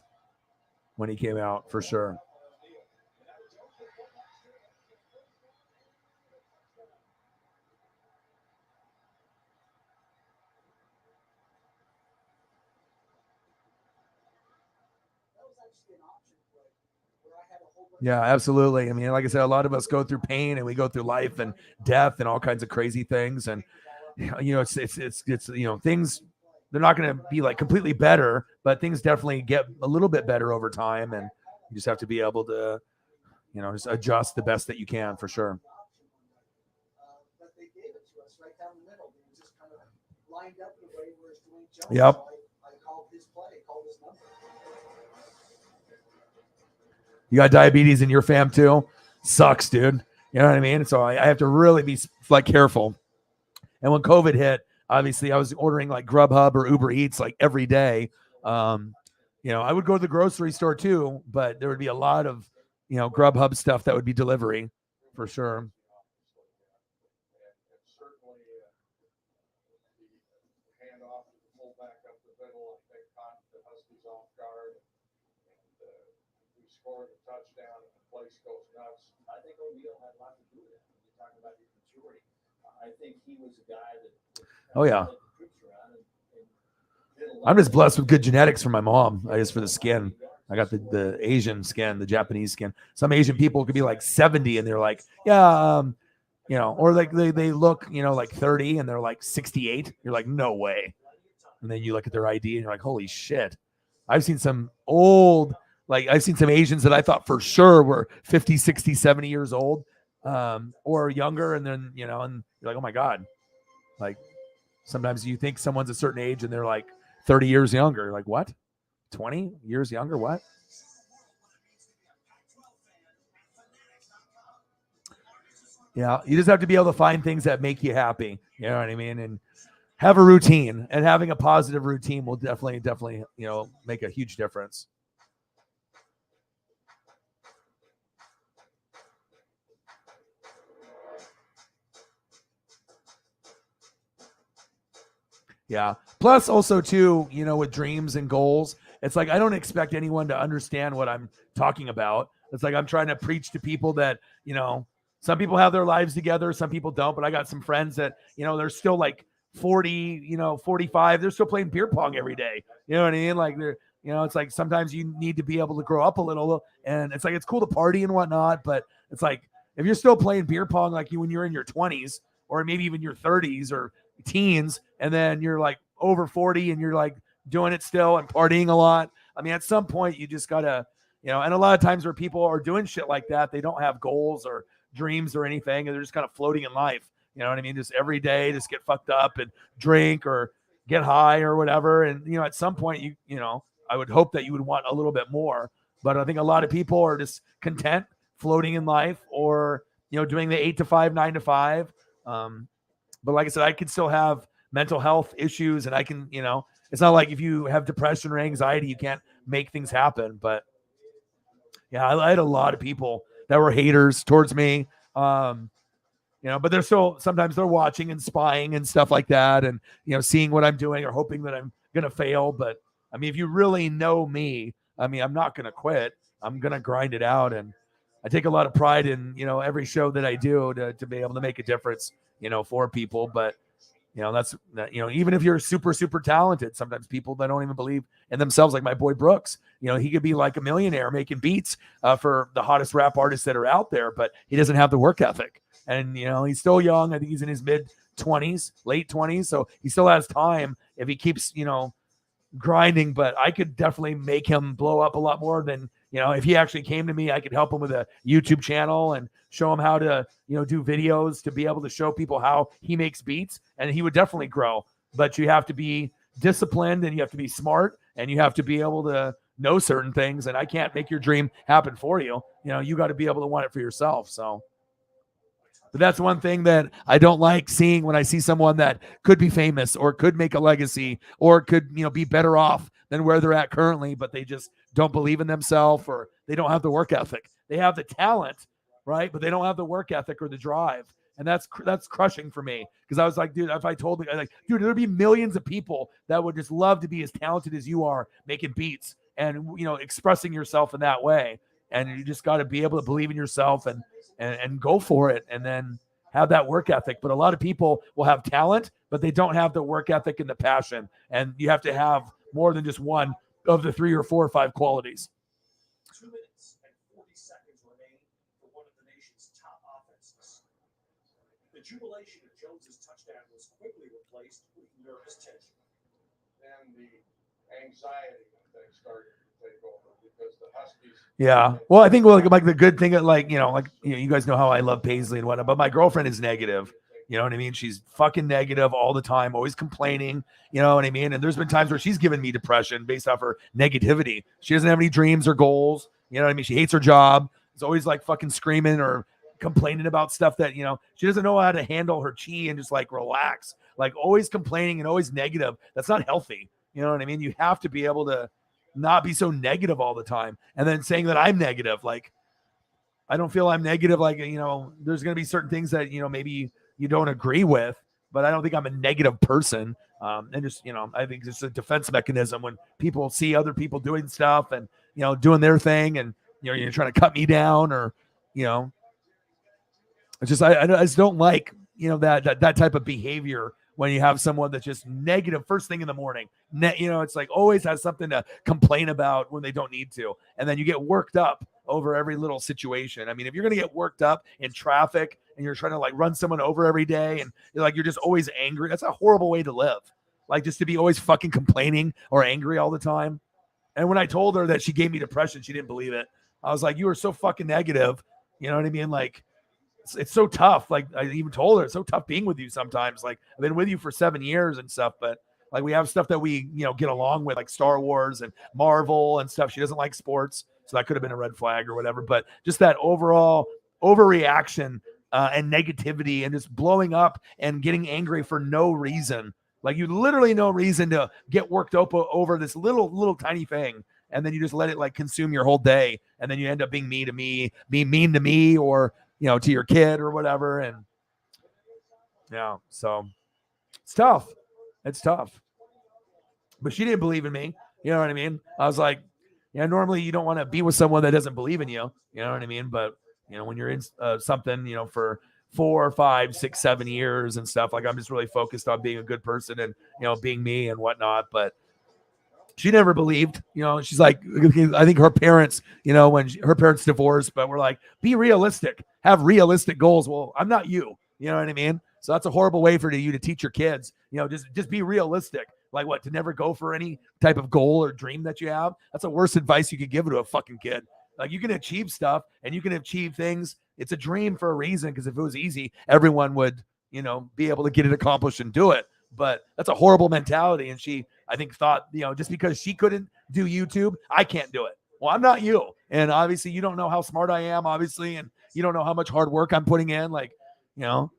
when he came out, for sure. Yeah, absolutely. I mean, like I said, a lot of us go through pain and we go through life and death and all kinds of crazy things. And it's things, they're not going to be like completely better, but things definitely get a little bit better over time. And you just have to be able to, just adjust the best that you can, for sure. Yep. You got diabetes in your fam too? Sucks, dude. You know what I mean? So I have to really be like careful. And when COVID hit, obviously I was ordering like Grubhub or Uber Eats like every day. I would go to the grocery store too, but there would be a lot of, Grubhub stuff that would be delivery for sure. Scored a touchdown and the place goes nuts. I think O'Neal had a lot to do with it. When you talk about his maturity, I think he was a guy that. Oh yeah. I'm just blessed with good genetics from my mom. I just for the skin. I got the Asian skin, the Japanese skin. Some Asian people could be like 70 and they're like, yeah, or like they look, like 30 and they're like 68. You're like, no way. And then you look at their ID and you're like, holy shit. I've seen some I've seen some Asians that I thought for sure were 50, 60, 70 years old or younger. And then, and you're like, oh my God. Like sometimes you think someone's a certain age and they're like 30 years younger. You're like, what? 20 years younger? What? Yeah. You just have to be able to find things that make you happy. You know what I mean? And have a routine, and having a positive routine will definitely, make a huge difference. Yeah. Plus also too, with dreams and goals, it's like, I don't expect anyone to understand what I'm talking about. It's like, I'm trying to preach to people that, some people have their lives together, some people don't, but I got some friends that, they're still like 40, 45. They're still playing beer pong every day. You know what I mean? Like they're, it's like sometimes you need to be able to grow up a little, and it's like, it's cool to party and whatnot, but it's like, if you're still playing beer pong, like when you're in your 20s or maybe even your 30s or teens, and then you're like over 40 and you're like doing it still and partying a lot. I mean, at some point you just gotta, and a lot of times where people are doing shit like that, they don't have goals or dreams or anything, and they're just kind of floating in life. You know what I mean? Just every day, just get fucked up and drink or get high or whatever. And, at some point I would hope that you would want a little bit more, but I think a lot of people are just content floating in life or, doing the 8 to 5, 9 to 5. But like I said, I can still have mental health issues, and I can, it's not like if you have depression or anxiety, you can't make things happen. But yeah, I had a lot of people that were haters towards me. But they're still, sometimes they're watching and spying and stuff like that. And, seeing what I'm doing or hoping that I'm going to fail. But I mean, if you really know me, I mean, I'm not going to quit. I'm going to grind it out. And I take a lot of pride in, every show that I do to be able to make a difference, for people. But, that's, even if you're super, super talented, sometimes people that don't even believe in themselves, like my boy Brooks, he could be like a millionaire making beats for the hottest rap artists that are out there, but he doesn't have the work ethic. And, he's still young. I think he's in his mid 20s, late 20s. So he still has time if he keeps, grinding, but I could definitely make him blow up a lot more than, You know, if he actually came to me, I could help him with a YouTube channel and show him how to, you know, do videos to be able to show people how he makes beats, and he would definitely grow. But you have to be disciplined and you have to be smart and you have to be able to know certain things. And I can't make your dream happen for you. You know, you got to be able to want it for yourself. So, but that's one thing that I don't like seeing when I see someone that could be famous or could make a legacy or could, you know, be better off than where they're at currently, but they just don't believe in themselves or they don't have the work ethic. They have the talent, right? But they don't have the work ethic or the drive. And that's crushing for me, because I was like, dude, if I told me, like, dude, there'd be millions of people that would just love to be as talented as you are making beats and, you know, expressing yourself in that way. And you just got to be able to believe in yourself and go for it, and then have that work ethic. But a lot of people will have talent, but they don't have the work ethic and the passion. And you have to have more than just one of the 3 or 4 or 5 qualities. 2 minutes and 40 seconds remain for one of the nation's top offenses. The jubilation of Jones's touchdown was quickly replaced with nervous tension. And the anxiety when things started to take over, because the Huskies. Yeah. Well, I think like the good thing, like, you know, you guys know how I love Paisley and whatnot, but my girlfriend is negative. You know what I mean? She's fucking negative all the time, always complaining. You know what I mean? And there's been times where she's given me depression based off her negativity. She doesn't have any dreams or goals. You know what I mean? She hates her job. It's always like fucking screaming or complaining about stuff that, you know, she doesn't know how to handle her chi and just like relax. Like always complaining and always negative. That's not healthy. You know what I mean? You have to be able to not be so negative all the time. And then saying that I'm negative, like, I don't feel I'm negative. Like, you know, there's going to be certain things that, you know, maybe you don't agree with, but I don't think I'm a negative person. And just, you know, I think it's a defense mechanism when people see other people doing stuff and, you know, doing their thing, and, you know, you're trying to cut me down, or, you know, it's just, I just don't like, you know, that type of behavior when you have someone that's just negative first thing in the morning. You know, it's like always has something to complain about when they don't need to. And then you get worked up over every little situation. I mean, if you're going to get worked up in traffic and you're trying to like run someone over every day and you're just always angry, that's a horrible way to live. Like, just to be always fucking complaining or angry all the time. And when I told her that she gave me depression, she didn't believe it. I was like, you are so fucking negative. You know what I mean? Like, it's so tough. Like, I even told her it's so tough being with you sometimes. Like, I've been with you for 7 years and stuff, but like, we have stuff that we, you know, get along with, like Star Wars and Marvel and stuff. She doesn't like sports, so that could have been a red flag or whatever. But just that overall overreaction and negativity and just blowing up and getting angry for no reason. Like, you literally no reason to get worked up over this little tiny thing. And then you just let it like consume your whole day. And then you end up being mean to me, or, you know, to your kid or whatever. And yeah, so it's tough. It's tough. But she didn't believe in me. You know what I mean? I was like, yeah, normally you don't want to be with someone that doesn't believe in you. You know what I mean? But, you know, when you're in something, you know, for 4, 5, 6, 7 years and stuff, like, I'm just really focused on being a good person and, you know, being me and whatnot. But she never believed, you know, she's like, I think her parents, you know, when her parents divorced, but we're like, be realistic, have realistic goals. Well, I'm not you. You know what I mean? So that's a horrible way for you to teach your kids, you know, just be realistic. Like, what, to never go for any type of goal or dream that you have? That's the worst advice you could give to a fucking kid. Like, you can achieve stuff and you can achieve things. It's a dream for a reason, because if it was easy, everyone would, you know, be able to get it accomplished and do it. But that's a horrible mentality. And she, I think, thought, you know, just because she couldn't do YouTube, I can't do it. Well, I'm not you. And obviously you don't know how smart I am, obviously. And you don't know how much hard work I'm putting in. Like, you know,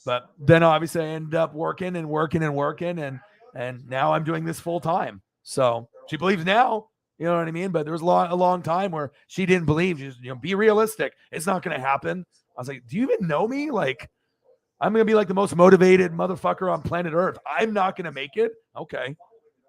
but then obviously I ended up working. And now I'm doing this full time. So she believes now, you know what I mean? But there was a long time where she didn't believe. She just, you know, be realistic. It's not going to happen. I was like, do you even know me? Like, I'm going to be like the most motivated motherfucker on planet Earth. I'm not going to make it. Okay.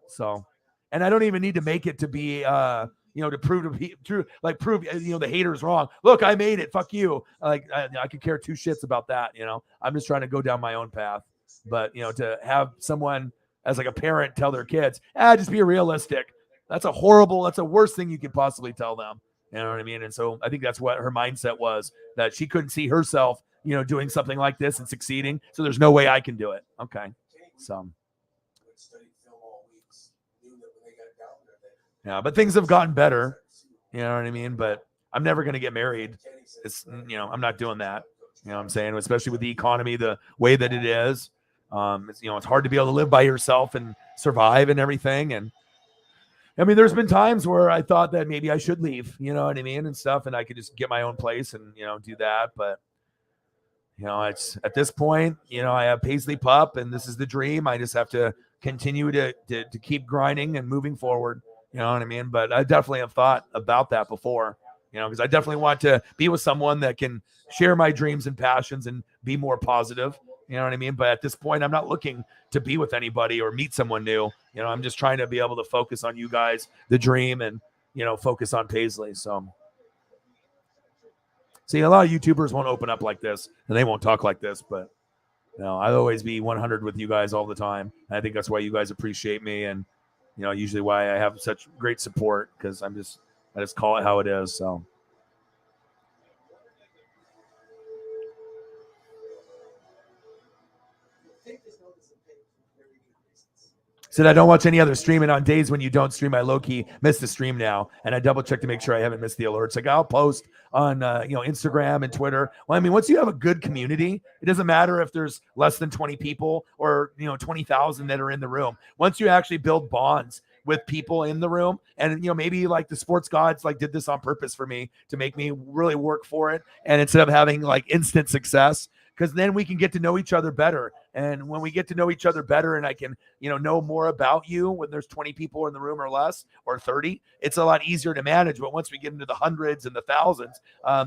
So, and I don't even need to make it to be, you know, to prove you know, the haters wrong. Look, I made it. Fuck you. Like, I could care 2 shits about that. You know, I'm just trying to go down my own path. But, you know, to have someone as like a parent tell their kids, just be realistic. That's the worst thing you could possibly tell them. You know what I mean? And so I think that's what her mindset was, that she couldn't see herself, you know, doing something like this and succeeding. So there's no way I can do it. Okay. So. Yeah, but things have gotten better. You know what I mean? But I'm never going to get married. It's, I'm not doing that. You know what I'm saying? Especially with the economy, the way that it is. It's hard to be able to live by yourself and survive and everything. And I mean, there's been times where I thought that maybe I should leave, you know what I mean, and stuff, and I could just get my own place and, do that. But, it's at this point, I have Paisley Pup and this is the dream. I just have to continue to keep grinding and moving forward. You know what I mean? But I definitely have thought about that before, because I definitely want to be with someone that can share my dreams and passions and be more positive. You know what I mean? But at this point, I'm not looking to be with anybody or meet someone new. I'm just trying to be able to focus on you guys, the dream, and, focus on Paisley. So, see, a lot of YouTubers won't open up like this and they won't talk like this, but I'll always be 100 with you guys all the time. And I think that's why you guys appreciate me. And, usually why I have such great support, because I just call it how it is. So. Said I don't watch any other streaming on days when you don't stream. I low-key miss the stream now, and I double-check to make sure I haven't missed the alerts. Like, I'll post on Instagram and Twitter. Well, I mean, once you have a good community, it doesn't matter if there's less than 20 people or 20,000 that are in the room. Once you actually build bonds with people in the room, and maybe like the sports gods like did this on purpose for me to make me really work for it, and instead of having like instant success, because then we can get to know each other better. And when we get to know each other better and I can, know more about you when there's 20 people in the room or less, or 30, it's a lot easier to manage. But once we get into the hundreds and the thousands,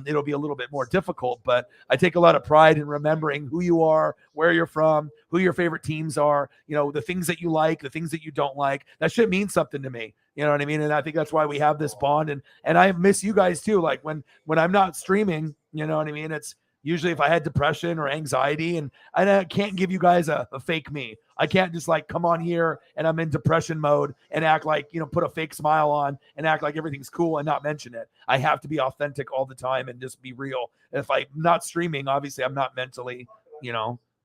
it'll be a little bit more difficult. But I take a lot of pride in remembering who you are, where you're from, who your favorite teams are, the things that you like, the things that you don't like. That should mean something to me. You know what I mean? And I think that's why we have this bond. And I miss you guys too. Like when I'm not streaming, you know what I mean? It's usually if I had depression or anxiety, and I can't give you guys a fake me. I can't just like come on here and I'm in depression mode and act like, put a fake smile on and act like everything's cool and not mention it. I have to be authentic all the time and just be real. If I'm not streaming, obviously I'm not mentally,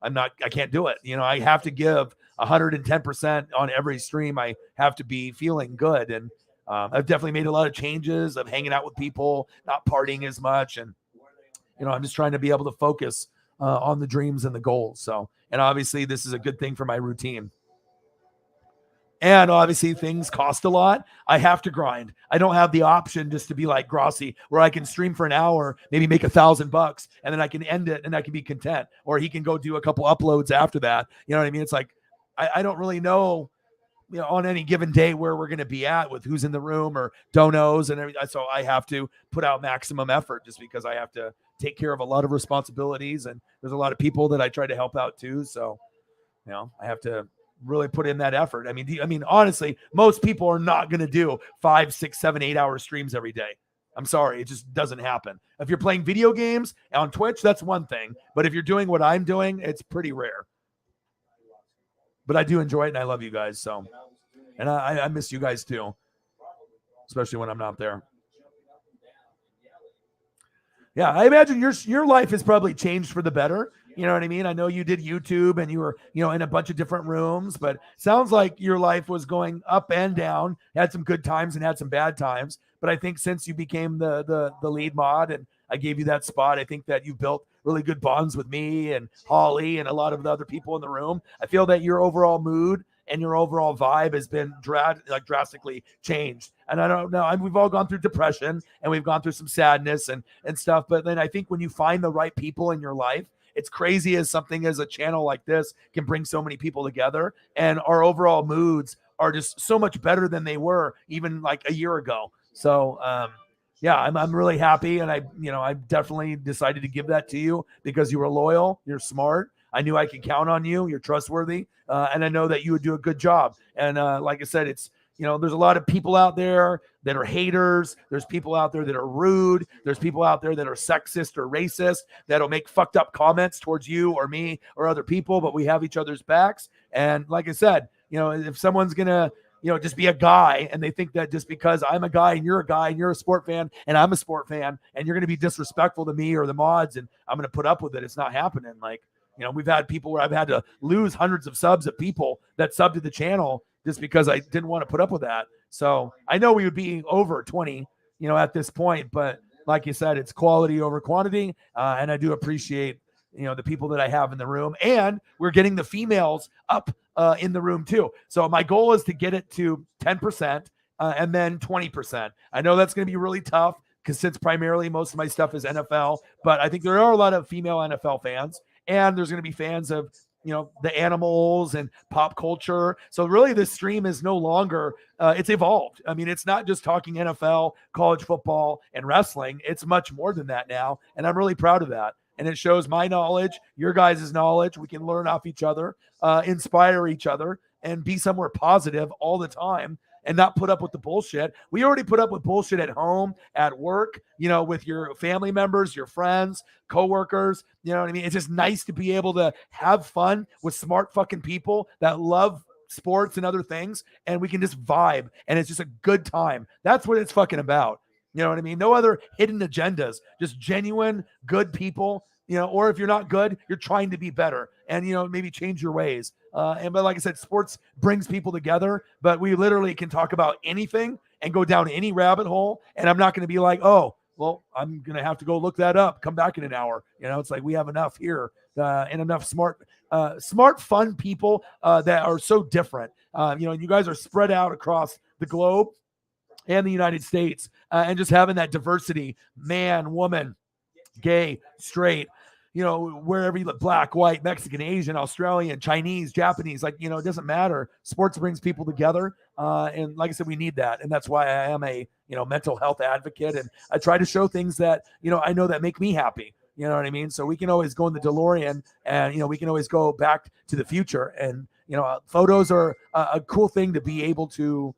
I can't do it. I have to give 110% on every stream. I have to be feeling good. And I've definitely made a lot of changes of hanging out with people, not partying as much. And, I'm just trying to be able to focus on the dreams and the goals. So, and obviously this is a good thing for my routine. And obviously things cost a lot. I have to grind. I don't have the option just to be like Grossi, where I can stream for an hour, maybe make $1,000, and then I can end it and I can be content. Or he can go do a couple uploads after that. You know what I mean? It's like, I don't really know, on any given day where we're going to be at with who's in the room or donos and everything. So I have to put out maximum effort just because I have to take care of a lot of responsibilities, and there's a lot of people that I try to help out too. So, I have to really put in that effort. I mean, honestly, most people are not going to do 5, 6, 7, 8 hour streams every day. I'm sorry. It just doesn't happen. If you're playing video games on Twitch, that's one thing. But if you're doing what I'm doing, it's pretty rare. But I do enjoy it, and I love you guys. So, and I miss you guys too, especially when I'm not there. Yeah, I imagine your life has probably changed for the better. You know what I mean? I know you did YouTube and you were, in a bunch of different rooms, but sounds like your life was going up and down, had some good times and had some bad times. But I think since you became the lead mod and I gave you that spot, I think that you built really good bonds with me and Holly and a lot of the other people in the room. I feel that your overall mood and your overall vibe has been drastically changed. And I don't know, we've all gone through depression and we've gone through some sadness and stuff. But then I think when you find the right people in your life, it's crazy as something as a channel like this can bring so many people together. And our overall moods are just so much better than they were even like a year ago. So, yeah, I'm really happy. And I definitely decided to give that to you because you were loyal. You're smart. I knew I could count on you. You're trustworthy. And I know that you would do a good job. And like I said, it's, there's a lot of people out there that are haters. There's people out there that are rude. There's people out there that are sexist or racist that'll make fucked up comments towards you or me or other people, but we have each other's backs. And like I said, if someone's going to, just be a guy and they think that just because I'm a guy and you're a sport fan and I'm a sport fan and you're going to be disrespectful to me or the mods and I'm going to put up with it. It's not happening. Like, we've had people where I've had to lose hundreds of subs of people that subbed to the channel just because I didn't want to put up with that. So I know we would be over 20 at this point. But like you said, it's quality over quantity. And I do appreciate, the people that I have in the room. And we're getting the females up in the room too. So my goal is to get it to 10% and then 20%. I know that's going to be really tough because since primarily most of my stuff is NFL, but I think there are a lot of female NFL fans, and there's going to be fans of, the animals and pop culture. So really this stream is no longer, it's evolved. I mean, it's not just talking NFL, college football, and wrestling. It's much more than that now. And I'm really proud of that. And it shows my knowledge, your guys' knowledge. We can learn off each other, inspire each other, and be somewhere positive all the time and not put up with the bullshit. We already put up with bullshit at home, at work, with your family members, your friends, coworkers. You know what I mean? It's just nice to be able to have fun with smart fucking people that love sports and other things, and we can just vibe, and it's just a good time. That's what it's fucking about. You know what I mean? No other hidden agendas, just genuine, good people, or if you're not good, you're trying to be better and, maybe change your ways. But like I said, sports brings people together, but we literally can talk about anything and go down any rabbit hole. And I'm not going to be like, oh, well, I'm going to have to go look that up. Come back in an hour. It's like we have enough here and enough smart, fun people that are so different. You guys are spread out across the globe and the United States, and just having that diversity, man, woman, gay, straight, wherever you look, black, white, Mexican, Asian, Australian, Chinese, Japanese, it doesn't matter. Sports brings people together. And like I said, we need that. And that's why I am a, mental health advocate. And I try to show things that, I know that make me happy. You know what I mean? So we can always go in the DeLorean and, we can always go back to the future. And, photos are a cool thing to be able to,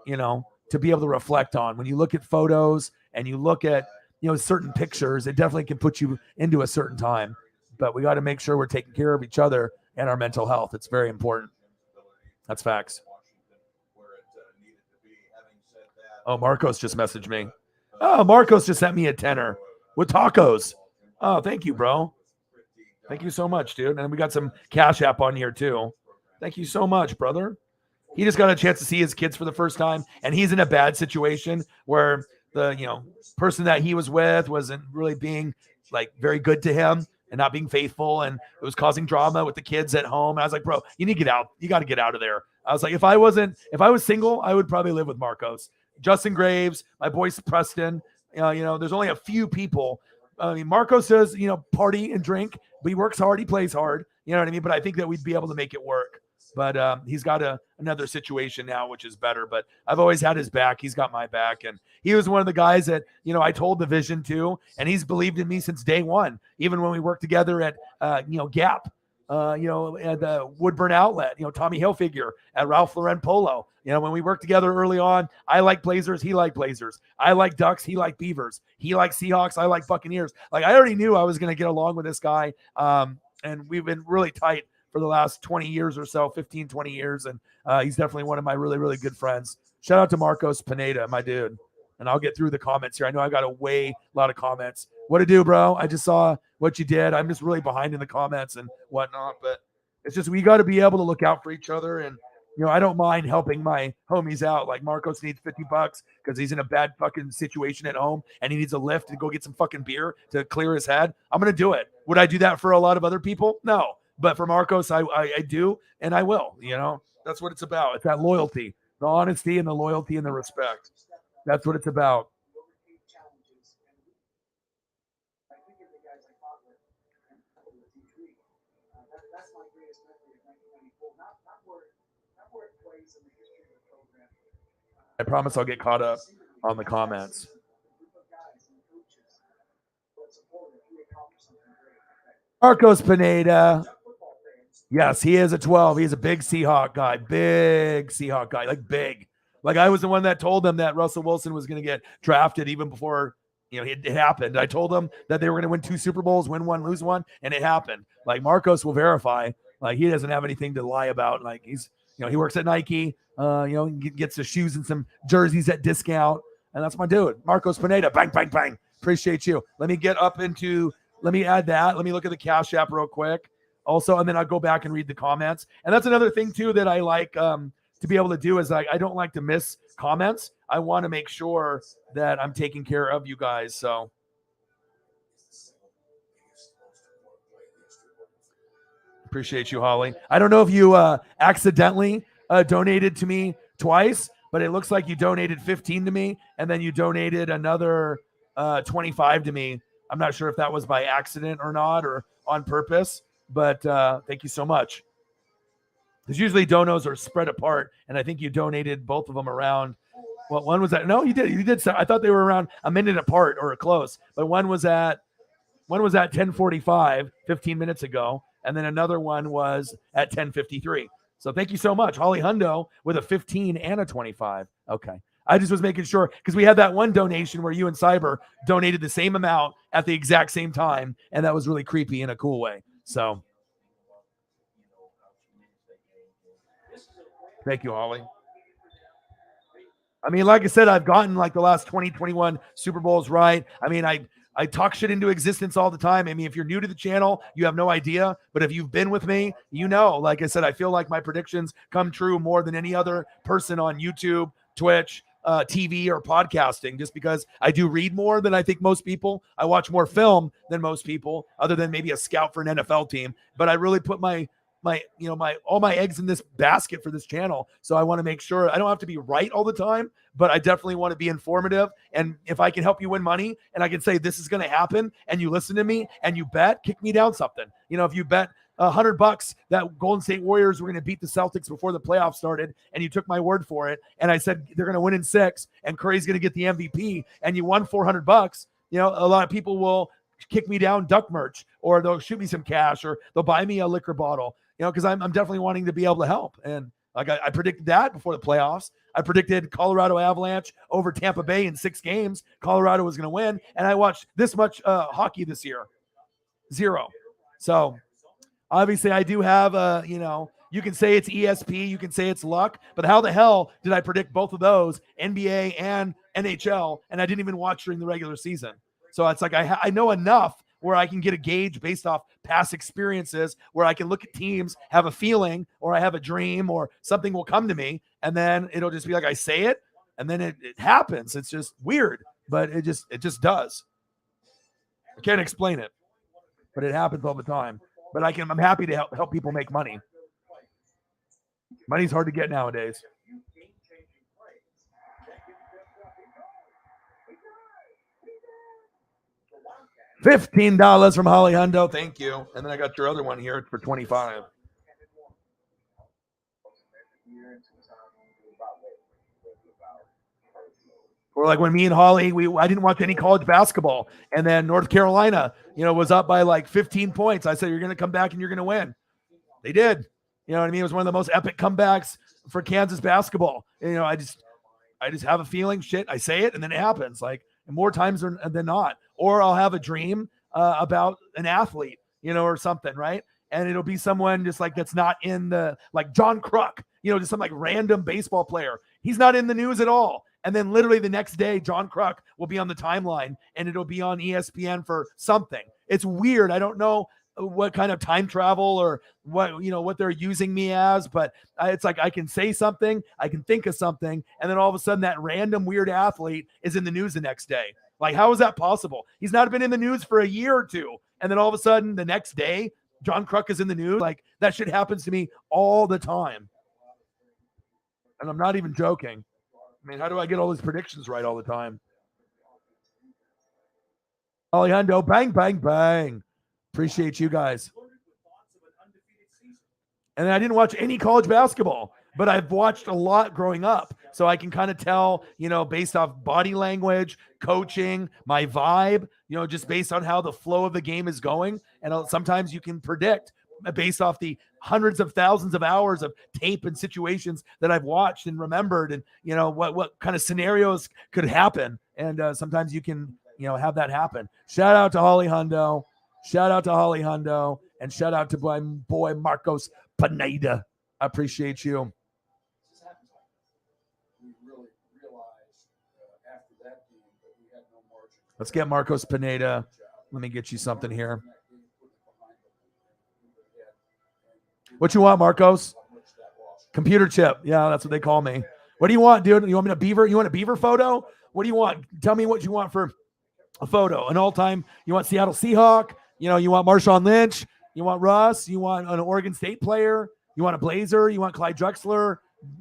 to be able to reflect on. When you look at photos and you look at, certain pictures, it definitely can put you into a certain time. But we got to make sure we're taking care of each other and our mental health. It's very important. That's facts. Oh, Marcos just messaged me. Oh, Marcos just sent me a tenner with tacos. Oh, thank you, bro. Thank you so much, dude. And we got some Cash App on here too. Thank you so much, brother. He just got a chance to see his kids for the first time, and he's in a bad situation where the person that he was with wasn't really being very good to him and not being faithful, and it was causing drama with the kids at home. And I was like, bro, you need to get out. You got to get out of there. I was like, if I was single, I would probably live with Marcos, Justin Graves, my boy Preston. There's only a few people. I mean, Marcos does party and drink, but he works hard. He plays hard. You know what I mean? But I think that we'd be able to make it work. But he's got another situation now, which is better. But I've always had his back. He's got my back. And he was one of the guys that, I told the vision to. And he's believed in me since day one, even when we worked together at, Gap, at the Woodburn Outlet, Tommy Hilfiger, at Ralph Lauren Polo. When we worked together early on, I like Blazers. He liked Blazers. I like Ducks. He liked Beavers. He liked Seahawks. I like Buccaneers. I already knew I was going to get along with this guy. And we've been really tight for the last 20 years or so, 15, 20 years. And he's definitely one of my really, really good friends. Shout out to Marcos Pineda, my dude. And I'll get through the comments here. I know I got a lot of comments. What to do, bro? I just saw what you did. I'm just really behind in the comments and whatnot. But it's just, we got to be able to look out for each other. And, I don't mind helping my homies out. Like Marcos needs $50 because he's in a bad fucking situation at home and he needs a lift to go get some fucking beer to clear his head. I'm going to do it. Would I do that for a lot of other people? No. But for Marcos, I do, and I will. That's what it's about. It's that loyalty, the honesty, and the loyalty and the respect. That's what it's about. That's my greatest memory of 1994. Not where it plays in the history of the program. I promise I'll get caught up on the comments. Marcos Pineda. Yes, he is a 12. He's a big Seahawk guy. Big Seahawk guy. Big. I was the one that told them that Russell Wilson was going to get drafted even before, it happened. I told them that they were going to win 2 Super Bowls, win one, lose one, and it happened. Marcos will verify. He doesn't have anything to lie about. He's, he works at Nike, gets the shoes and some jerseys at discount. And that's my dude, Marcos Pineda. Bang, bang, bang. Appreciate you. Let me add that. Let me look at the Cash App real quick. Also, and then I'll go back and read the comments. And that's another thing, too, that I like to be able to do is like, I don't like to miss comments. I want to make sure that I'm taking care of you guys. So appreciate you, Holly. I don't know if you accidentally donated to me twice, but it looks like you donated 15 to me, and then you donated another 25 to me. I'm not sure if that was by accident or not, or on purpose, but thank you so much. Because usually donos are spread apart, and I think you donated both of them around. Well, one was at, no, you did. You did. I thought they were around a minute apart or close, but one was at 10:45, 15 minutes ago, and then another one was at 10:53. So thank you so much, Holly Hundo, with a 15 and a 25. Okay. I just was making sure because we had that one donation where you and Cyber donated the same amount at the exact same time, and that was really creepy in a cool way. So thank you, Holly. I mean, like I said, I've gotten like the last 20, 21 Super Bowls right. I mean, I talk shit into existence all the time. I mean, if you're new to the channel, you have no idea. But if you've been with me, you know, like I said, I feel like my predictions come true more than any other person on YouTube, Twitch, TV, or podcasting, just because I do read more than I think most people. I watch more film than most people, other than maybe a scout for an NFL team. But I really put all my eggs in this basket for this channel. So I want to make sure I don't have to be right all the time, but I definitely want to be informative. And if I can help you win money and I can say this is going to happen and you listen to me and you bet, kick me down something. You know, if you bet $100 that Golden State Warriors were going to beat the Celtics before the playoffs started, and you took my word for it, and I said they're going to win in 6 and Curry's going to get the MVP, and you won $400, you know, a lot of people will kick me down duck merch, or they'll shoot me some cash, or they'll buy me a liquor bottle, you know, because I'm definitely wanting to be able to help. And like I predicted that before the playoffs. I predicted Colorado Avalanche over Tampa Bay in 6 games. Colorado was going to win, and I watched this much hockey this year, 0. So obviously I do have you can say it's ESP, you can say it's luck, but how the hell did I predict both of those, NBA and NHL, and I didn't even watch during the regular season? So it's like I know enough where I can get a gauge based off past experiences, where I can look at teams, have a feeling, or I have a dream, or something will come to me, and then it'll just be like I say it, and then it happens. It's just weird, but it just does. I can't explain it, but it happens all the time. But I'm happy to help people make money. Money's hard to get nowadays. $15 from Holly Hundo. Thank you. And then I got your other one here for 25. Or like when me and Holly, I didn't watch any college basketball, and then North Carolina, was up by like 15 points. I said, you're going to come back and you're going to win. They did. You know what I mean? It was one of the most epic comebacks for Kansas basketball. I just have a feeling, I say it, and then it happens. Like more times than not. Or I'll have a dream about an athlete, or something, right? And it'll be someone just like that's not in like John Kruk, just some like random baseball player. He's not in the news at all. And then literally the next day, John Kruk will be on the timeline, and it'll be on ESPN for something. It's weird. I don't know what kind of time travel or what they're using me as, but it's like I can say something, I can think of something, and then all of a sudden that random weird athlete is in the news the next day. Like, how is that possible? He's not been in the news for a year or two, and then all of a sudden the next day, John Kruk is in the news. Like, that shit happens to me all the time. And I'm not even joking. I mean, how do I get all these predictions right all the time? Holly Hundo, bang, bang, bang. Appreciate you guys. And I didn't watch any college basketball, but I've watched a lot growing up. So I can kind of tell, based off body language, coaching, my vibe, just based on how the flow of the game is going. And sometimes you can predict based off the hundreds of thousands of hours of tape and situations that I've watched and remembered, and what kind of scenarios could happen. And sometimes you can have that happen. Shout out to Holly Hundo. Shout out to Holly Hundo, and shout out to my boy Marcos Pineda. I appreciate you. Let's get Marcos Pineda. Let me get you something here. What you want, Marcos? Computer chip. Yeah, that's what they call me. What do you want, dude? You want me to beaver? You want a beaver photo? What do you want? Tell me what you want for a photo. An all-time. You want Seattle Seahawk? You want Marshawn Lynch? You want Russ? You want an Oregon State player? You want a Blazer? You want Clyde Drexler?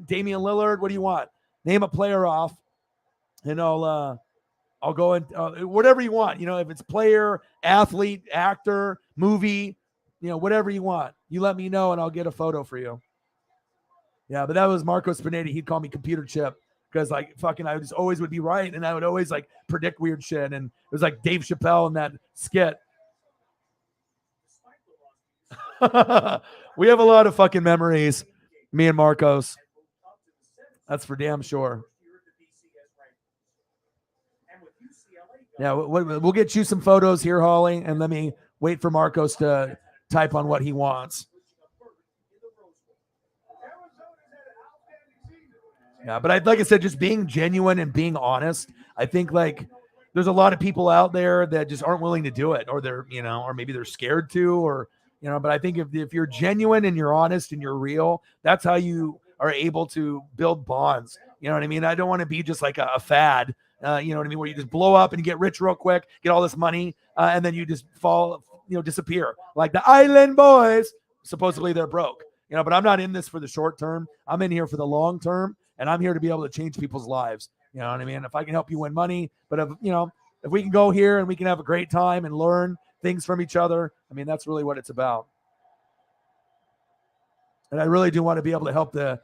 Damian Lillard? What do you want? Name a player off, and I'll go and whatever you want. If it's player, athlete, actor, movie, whatever you want. You let me know, and I'll get a photo for you. Yeah, but that was Marco Spinetti. He'd call me computer chip because I just always would be right, and I would always predict weird shit. And it was like Dave Chappelle in that skit. We have a lot of fucking memories, me and Marcos. That's for damn sure. Yeah, we'll get you some photos here, Holly, and let me wait for Marcos to type on what he wants. Yeah, but like I said, just being genuine and being honest. I think there's a lot of people out there that just aren't willing to do it, or they're or maybe they're scared to, or But I think if you're genuine and you're honest and you're real, that's how you are able to build bonds. You know what I mean? I don't want to be just like a fad. You know what I mean? Where you just blow up and you get rich real quick, get all this money, and then you just fall, disappear like the Island Boys. Supposedly they're broke. But I'm not in this for the short term. I'm in here for the long term. And I'm here to be able to change people's lives. You know what I mean? If I can help you win money, but if we can go here and we can have a great time and learn things from each other, I mean, that's really what it's about. And I really do want to be able to help the,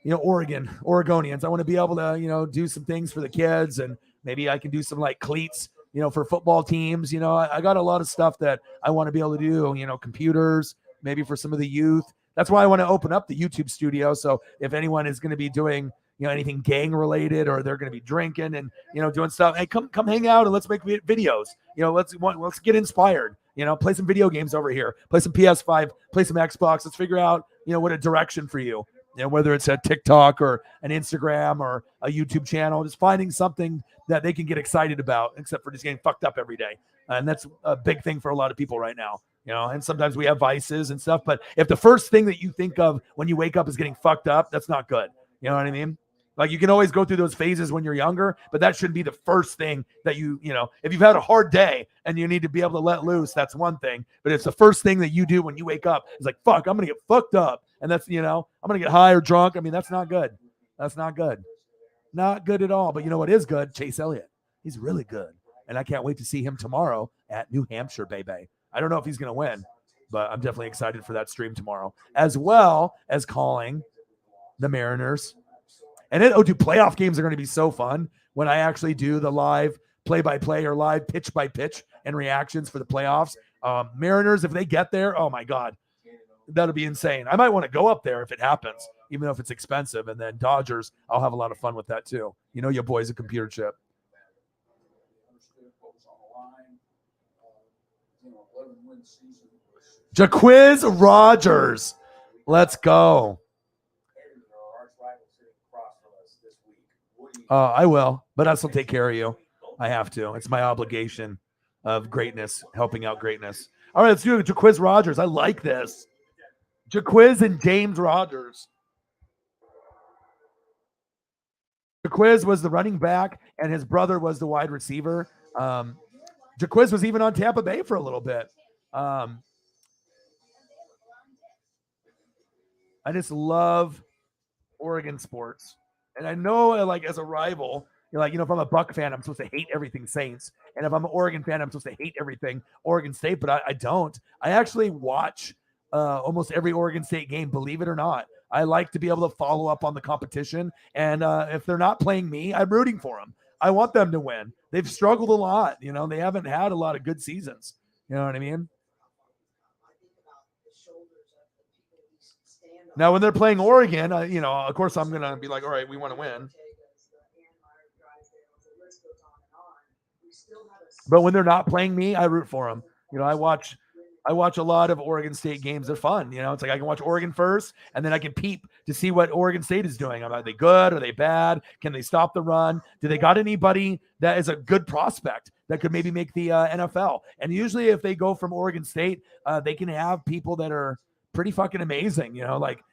Oregonians. I want to be able to, do some things for the kids, and maybe I can do some cleats, for football teams. I got a lot of stuff that I want to be able to do, computers, maybe for some of the youth. That's why I want to open up the YouTube studio. So if anyone is going to be doing, anything gang related, or they're going to be drinking and, doing stuff, hey, come hang out and let's make videos. Let's get inspired. Play some video games over here. Play some PS5. Play some Xbox. Let's figure out, what a direction for you. Whether it's a TikTok or an Instagram or a YouTube channel, just finding something that they can get excited about, except for just getting fucked up every day. And that's a big thing for a lot of people right now. And sometimes we have vices and stuff, but if the first thing that you think of when you wake up is getting fucked up, that's not good. You know what I mean? You can always go through those phases when you're younger, but that shouldn't be the first thing that if you've had a hard day and you need to be able to let loose, that's one thing. But it's the first thing that you do when you wake up. It's like, fuck, I'm going to get fucked up. And that's, I'm going to get high or drunk. I mean, that's not good. That's not good. Not good at all. But you know what is good? Chase Elliott. He's really good. And I can't wait to see him tomorrow at New Hampshire, baby. I don't know if he's going to win, but I'm definitely excited for that stream tomorrow, as well as calling the Mariners. And playoff games are going to be so fun when I actually do the live play-by-play or live pitch-by-pitch and reactions for the playoffs. Mariners, if they get there, oh my God, that'll be insane. I might want to go up there if it happens, even though if it's expensive. And then Dodgers, I'll have a lot of fun with that too. Your boy's a computer chip. Jaquiz Rogers. Let's go. I will, but I still take care of you. I have to. It's my obligation of greatness, helping out greatness. All right, let's do it. Jaquiz Rogers. I like this. Jaquiz and James Rogers. Jaquiz was the running back, and his brother was the wide receiver. Jaquiz was even on Tampa Bay for a little bit. I just love Oregon sports. And I know, as a rival, if I'm a Buck fan, I'm supposed to hate everything Saints. And if I'm an Oregon fan, I'm supposed to hate everything Oregon State. But I don't. I actually watch almost every Oregon State game, believe it or not. I like to be able to follow up on the competition. And if they're not playing me, I'm rooting for them. I want them to win. They've struggled a lot. They haven't had a lot of good seasons. You know what I mean? Now, when they're playing Oregon, of course, I'm going to be like, all right, we want to win. But when they're not playing me, I root for them. I watch a lot of Oregon State games. They're fun. It's like I can watch Oregon first, and then I can peep to see what Oregon State is doing. Are they good? Are they bad? Can they stop the run? Do they got anybody that is a good prospect that could maybe make the NFL? And usually if they go from Oregon State, they can have people that are pretty fucking amazing.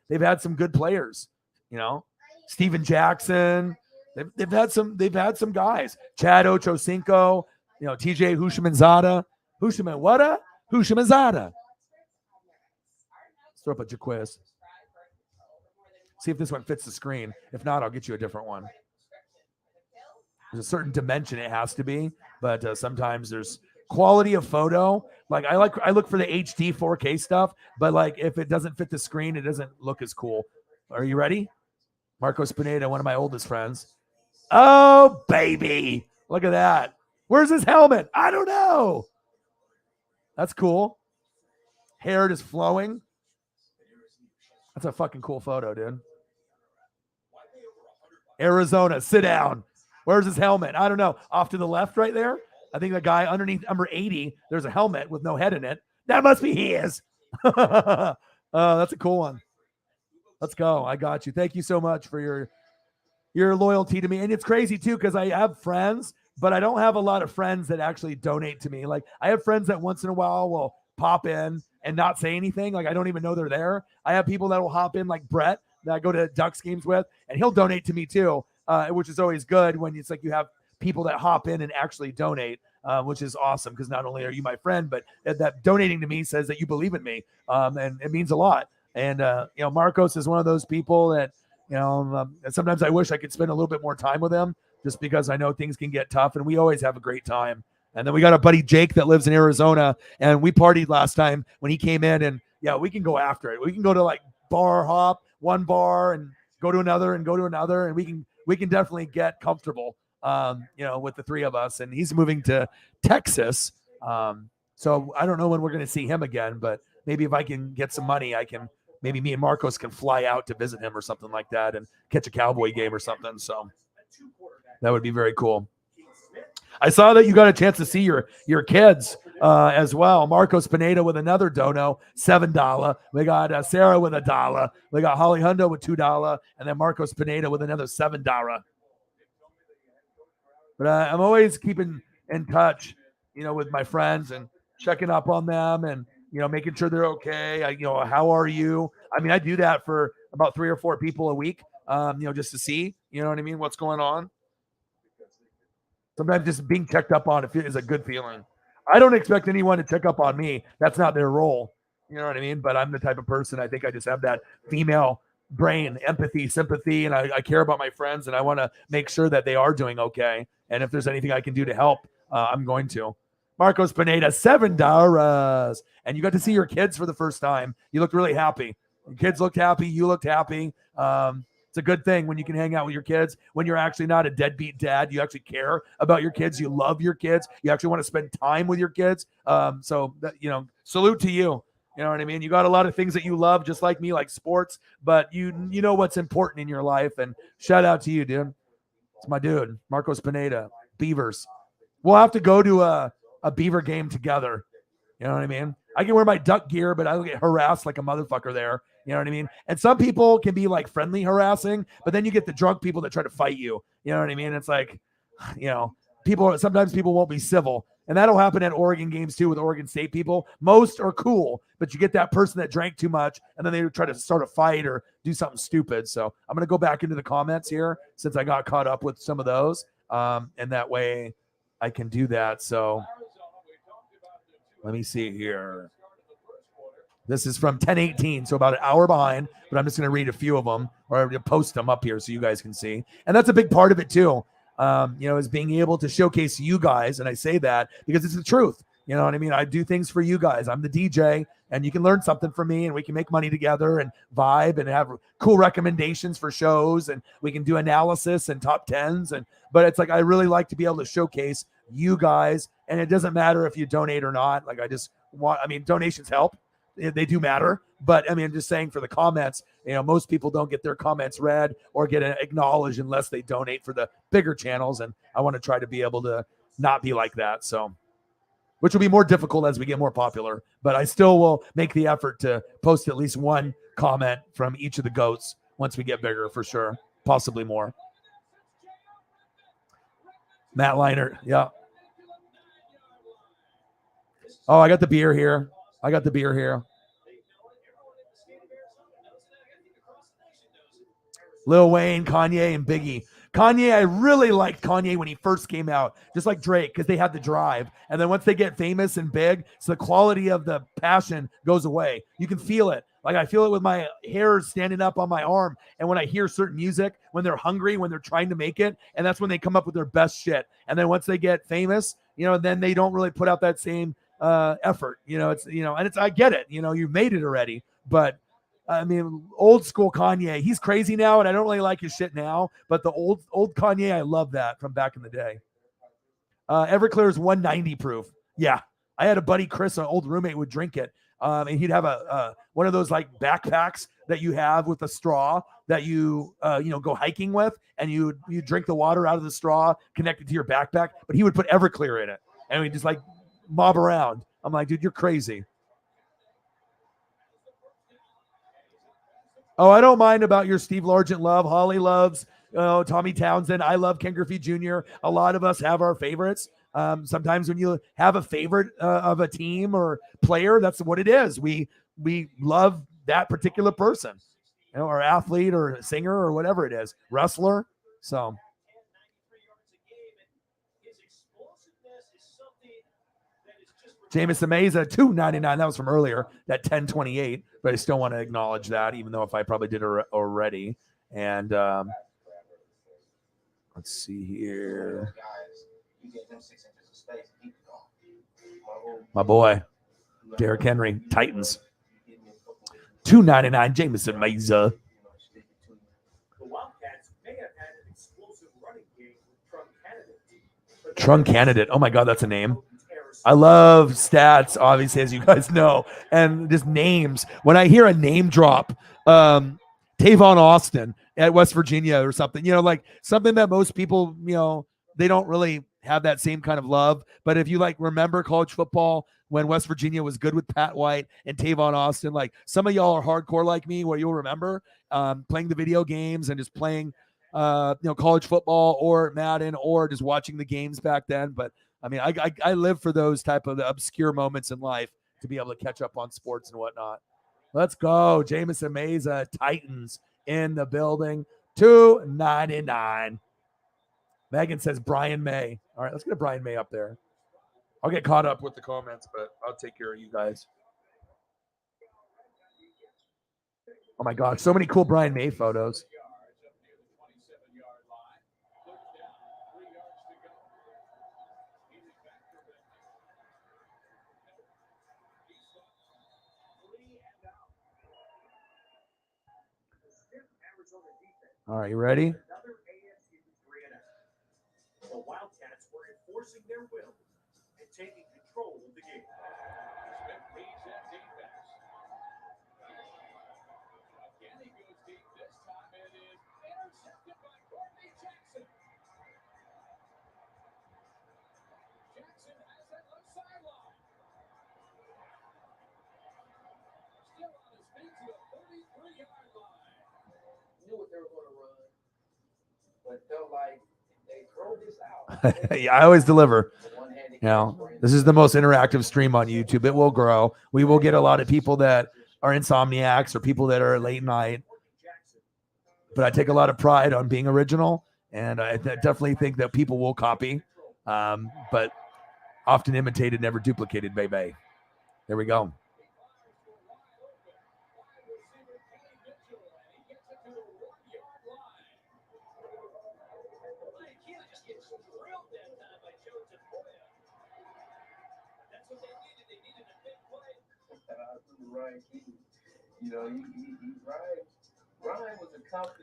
They've had some good players. You know, Steven Jackson. They've had some guys. Chad Ochocinco. You know, TJ Hushamanzada. Hushamanzada. Let's throw up a Jaquiz. See if this one fits the screen. If not, I'll get you a different one. There's a certain dimension it has to be, but sometimes there's quality of photo. Like I look for the HD 4K stuff, but like if it doesn't fit the screen, it doesn't look as cool. Are you ready? Marcos Pineda, one of my oldest friends. Oh, baby. Look at that. Where's his helmet? I don't know. That's cool. Hair just flowing. That's a fucking cool photo, dude. Arizona, sit down. Where's his helmet? I don't know. Off to the left right there. I think the guy underneath number 80, there's a helmet with no head in it. That must be his. That's a cool one. Let's go. I got you. Thank you so much for your loyalty to me. And it's crazy too, because I have friends, but I don't have a lot of friends that actually donate to me. Like I have friends that once in a while will pop in and not say anything. Like I don't even know they're there. I have people that will hop in, like Brett, that I go to Ducks games with, and he'll donate to me too, which is always good when it's like you have people that hop in and actually donate, which is awesome because not only are you my friend, but that donating to me says that you believe in me, and it means a lot. And you know, Marcos is one of those people that, you know, sometimes I wish I could spend a little bit more time with him just because I know things can get tough, and we always have a great time. And then we got a buddy Jake that lives in Arizona, and we partied last time when he came in, and yeah, we can go after it. We can go to like bar hop, one bar, and go to another, and we can definitely get comfortable, you know, with the three of us. And he's moving to Texas, so I don't know when we're going to see him again, but maybe if I can get some money, I can. Maybe me and Marcos can fly out to visit him or something like that and catch a Cowboy game or something. So that would be very cool. I saw that you got a chance to see your kids as well. Marcos Pineda with another dono, $7. We got Sarah with $1. We got Holly Hundo with $2, and then Marcos Pineda with another $7. But I'm always keeping in touch, you know, with my friends and checking up on them and, you know, making sure they're okay. You know, how are you? I mean, I do that for about 3 or 4 people a week, you know, just to see, you know what I mean, what's going on. Sometimes just being checked up on is a good feeling. I don't expect anyone to check up on me. That's not their role. You know what I mean? But I'm the type of person, I think I just have that female brain, empathy, sympathy, and I care about my friends, and I want to make sure that they are doing okay. And if there's anything I can do to help, I'm going to. Marcos Pineda, $7. And you got to see your kids for the first time. You looked really happy. Your kids looked happy. You looked happy. It's a good thing when you can hang out with your kids, when you're actually not a deadbeat dad. You actually care about your kids. You love your kids. You actually want to spend time with your kids. So, that, you know, salute to you. You know what I mean? You got a lot of things that you love, just like me, like sports, but you know what's important in your life. And shout out to you, dude. It's my dude, Marcos Pineda, Beavers. We'll have to go to a Beaver game together. You know what I mean? I can wear my Duck gear, but I'll get harassed like a motherfucker there. You know what I mean? And some people can be like friendly harassing, but then you get the drunk people that try to fight you. You know what I mean? It's like, you know, sometimes people won't be civil. And that'll happen at Oregon games too with Oregon State people. Most are cool, but you get that person that drank too much and then they try to start a fight or do something stupid. So I'm going to go back into the comments here since I got caught up with some of those. And that way I can do that. So let me see here. This is from 10:18, so about an hour behind, but I'm just going to read a few of them or post them up here so you guys can see. And that's a big part of it too, you know, is being able to showcase you guys. And I say that because it's the truth. You know what I mean? I do things for you guys. I'm the DJ, and you can learn something from me, and we can make money together and vibe and have cool recommendations for shows, and we can do analysis and top tens. But it's like I really like to be able to showcase you guys, and it doesn't matter if you donate or not. Like I mean, donations help. They do matter, but I mean, I'm just saying for the comments, you know, most people don't get their comments read or get acknowledged unless they donate for the bigger channels. And I want to try to be able to not be like that. So, which will be more difficult as we get more popular, but I still will make the effort to post at least one comment from each of the goats once we get bigger for sure, possibly more. Matt Leinert. Yeah. Oh, I got the beer here. Lil Wayne, Kanye, and Biggie. Kanye, I really liked Kanye when he first came out, just like Drake, because they had the drive. And then once they get famous and big, so the quality of the passion goes away. You can feel it. Like I feel it with my hairs standing up on my arm. And when I hear certain music, when they're hungry, when they're trying to make it, and that's when they come up with their best shit. And then once they get famous, then they don't really put out that same effort. And I get it. You've made it already, but I mean, old school Kanye, he's crazy now, and I don't really like his shit now. But the old Kanye, I love that from back in the day. Everclear is 190 proof. Yeah, I had a buddy Chris, an old roommate, would drink it, and he'd have a one of those like backpacks that you have with a straw that you go hiking with, and you drink the water out of the straw connected to your backpack. But he would put Everclear in it, and we just like mob around. I'm like, dude, you're crazy. Oh, I don't mind about your Steve Largent love. Holly loves Tommy Townsend. I love Ken Griffey Jr. A lot of us have our favorites. Sometimes when you have a favorite of a team or player, that's what it is. We love that particular person, or athlete or singer or whatever it is, wrestler. So. Jameson Meza, $2.99. That was from earlier, that 10.28. But I still want to acknowledge that, even though if I probably did it already. And let's see here. My boy, Derrick Henry, Titans. $2.99. Jameson Meza. Trunk Candidate. Oh my God, that's a name. I love stats, obviously, as you guys know, and just names. When I hear a name drop, Tavon Austin at West Virginia or something, like something that most people, they don't really have that same kind of love. But if you remember college football when West Virginia was good with Pat White and Tavon Austin, like some of y'all are hardcore like me, where you'll remember playing the video games and just playing, college football or Madden or just watching the games back then. But I mean, I live for those type of obscure moments in life to be able to catch up on sports and whatnot. Let's go. Jameson Meza, Titans in the building. $2.99. Megan says Brian May. All right, let's get a Brian May up there. I'll get caught up with the comments, but I'll take care of you guys. Oh, my God. So many cool Brian May photos. All right, you ready? The Wildcats were enforcing their will and taking control of the game. Smith leads that defense. Again, he goes deep. This time it is intercepted by Courtney Jackson. Jackson has it on sideline. Still on his feet to the 33-yard line. Knew what they were going to run, but felt like they throw this out. Yeah, I always deliver. This is the most interactive stream on YouTube. It will grow. We will get a lot of people that are insomniacs or people that are late night. But I take a lot of pride on being original, and I definitely think that people will copy, but often imitated, never duplicated, baby. There we go.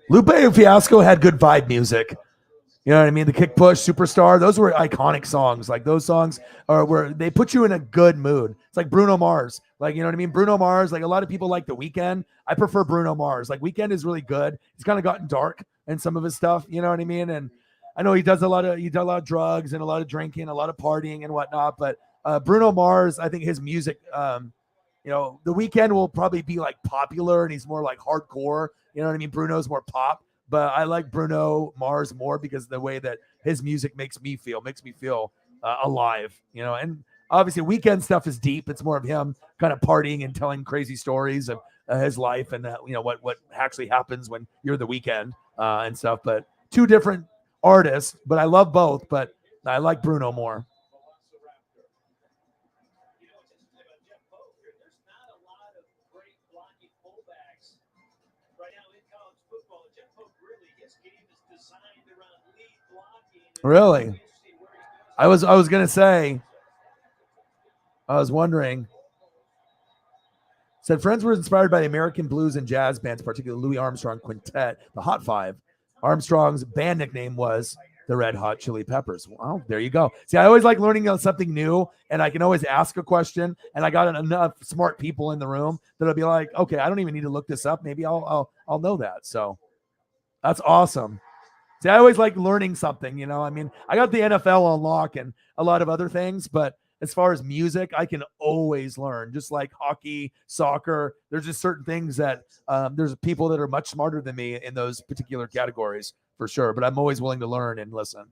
Lupe Fiasco had good vibe music. You know what I mean? The Kick Push, Superstar, those were iconic songs. Like those songs are where they put you in a good mood. It's like Bruno Mars. Like, you know what I mean? Bruno Mars, like a lot of people like The Weeknd. I prefer Bruno Mars. Like Weeknd is really good. He's kind of gotten dark in some of his stuff. You know what I mean? And I know he does a lot of drugs and a lot of drinking, a lot of partying and whatnot. But Bruno Mars, I think his music, The Weeknd will probably be like popular and he's more like hardcore. You know what I mean? Bruno's more pop. But I like Bruno Mars more because of the way that his music makes me feel alive, and obviously Weeknd stuff is deep. It's more of him kind of partying and telling crazy stories of his life and what actually happens when you're The Weeknd. and stuff. But two different artists, but I love both. But I like Bruno more. You know, it's interesting about Jeff Poker. There's not a lot of great blocking fullbacks right now in college football. Jeff Poker, really, his game is designed around lead blocking. Really, I was gonna say. I was wondering. Said friends were inspired by the American blues and jazz bands, particularly Louis Armstrong Quintet, the Hot Five. Armstrong's band nickname was the Red Hot Chili Peppers. Well, there you go. See, I always like learning something new, and I can always ask a question. And I got enough smart people in the room that'll be like, okay, I don't even need to look this up. Maybe I'll know that. So that's awesome. See, I always like learning something. You know, I mean, I got the NFL on lock and a lot of other things, but as far as music, I can always learn. Just like hockey, soccer, there's just certain things that there's people that are much smarter than me in those particular categories for sure. But I'm always willing to learn and listen.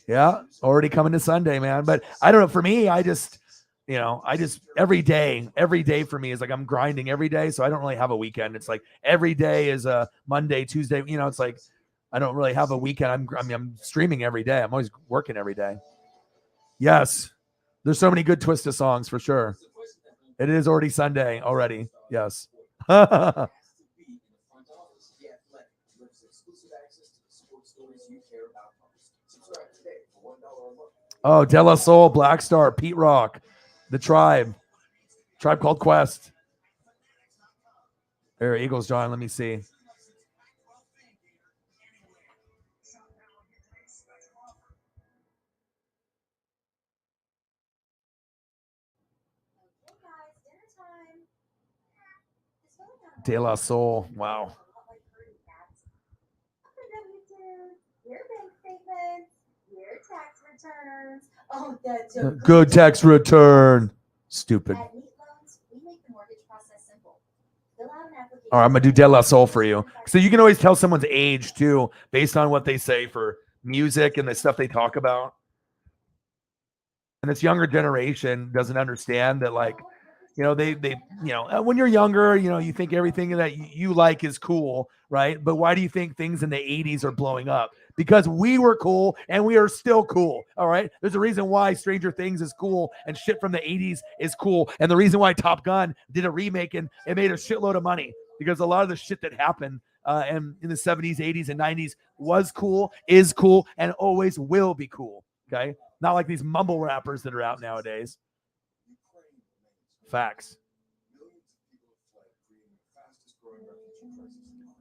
Yeah, already coming to Sunday, man. But I don't know. For me, I just every day for me is like I'm grinding every day. So I don't really have a weekend. It's like every day is a Monday, Tuesday. You know, it's like I don't really have a weekend. I'm streaming every day. I'm always working every day. Yes. There's so many good Twista songs for sure. It is already Sunday already. Yes. Oh, De La Soul, Black Star, Pete Rock, The Tribe Called Quest. There, Eagles, John. Let me see. De La Soul. Wow. Good tax return. Stupid. All right, I'm gonna do De La Soul for you. So you can always tell someone's age too, based on what they say for music and the stuff they talk about. And this younger generation doesn't understand that, like, they when you're younger, you think everything that you like is cool, right? But why do you think things in the 80s are blowing up? Because we were cool and we are still cool. All right. There's a reason why Stranger Things is cool and shit from the 80s is cool. And the reason why Top Gun did a remake and it made a shitload of money, because a lot of the shit that happened and in the 70s, 80s, and 90s was cool, is cool, and always will be cool. Okay. Not like these mumble rappers that are out nowadays. Facts.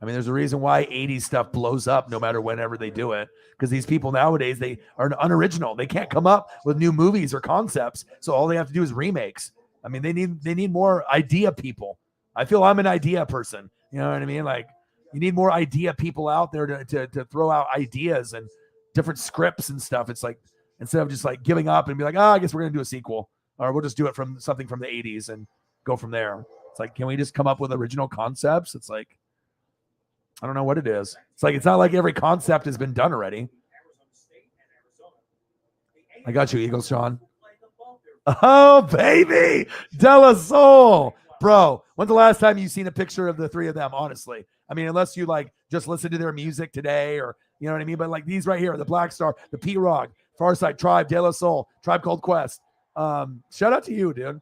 I mean, there's a reason why 80s stuff blows up no matter whenever they do it, because these people nowadays, they are unoriginal. They can't come up with new movies or concepts, so all they have to do is remakes. I mean, they need more idea people. I feel I'm an idea person. You know what I mean? Like, you need more idea people out there to throw out ideas and different scripts and stuff. It's like, instead of just like giving up and be like, I guess we're gonna do a sequel, or we'll just do it from something from the 80s and go from there. It's like, can we just come up with original concepts? It's like, I don't know what it is. It's like, it's not like every concept has been done already. I got you, Eagles, Sean. Oh, baby. De La Soul. Bro, when's the last time you seen a picture of the three of them, honestly? I mean, unless you like just listen to their music today, or you know what I mean? But like these right here, the Black Star, the P-Rock, Farside, Tribe, De La Soul, Tribe Called Quest. Shout out to you, dude.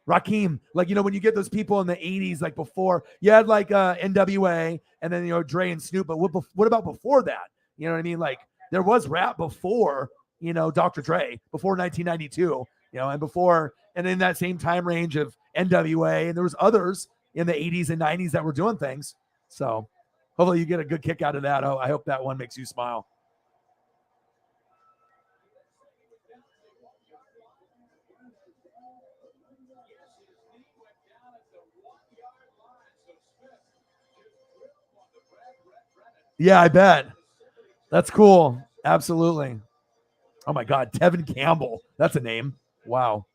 Rakim, like, when you get those people in the 80s, like before, you had like NWA and then, Dre and Snoop, but what about before that? You know what I mean? Like, there was rap before, Dr. Dre, before 1992, and before, and in that same time range of NWA, and there was others in the 80s and 90s that were doing things. So hopefully you get a good kick out of that. Oh, I hope that one makes you smile. Yeah, I bet. That's cool. Absolutely. Oh my God, Tevin Campbell. That's a name. Wow.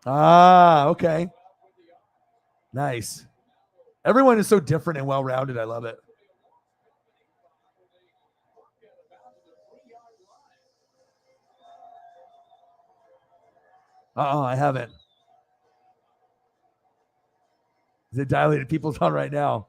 Ah, okay. Nice. Everyone is so different and well-rounded. I love it. I haven't. Is it dilated people's on right now?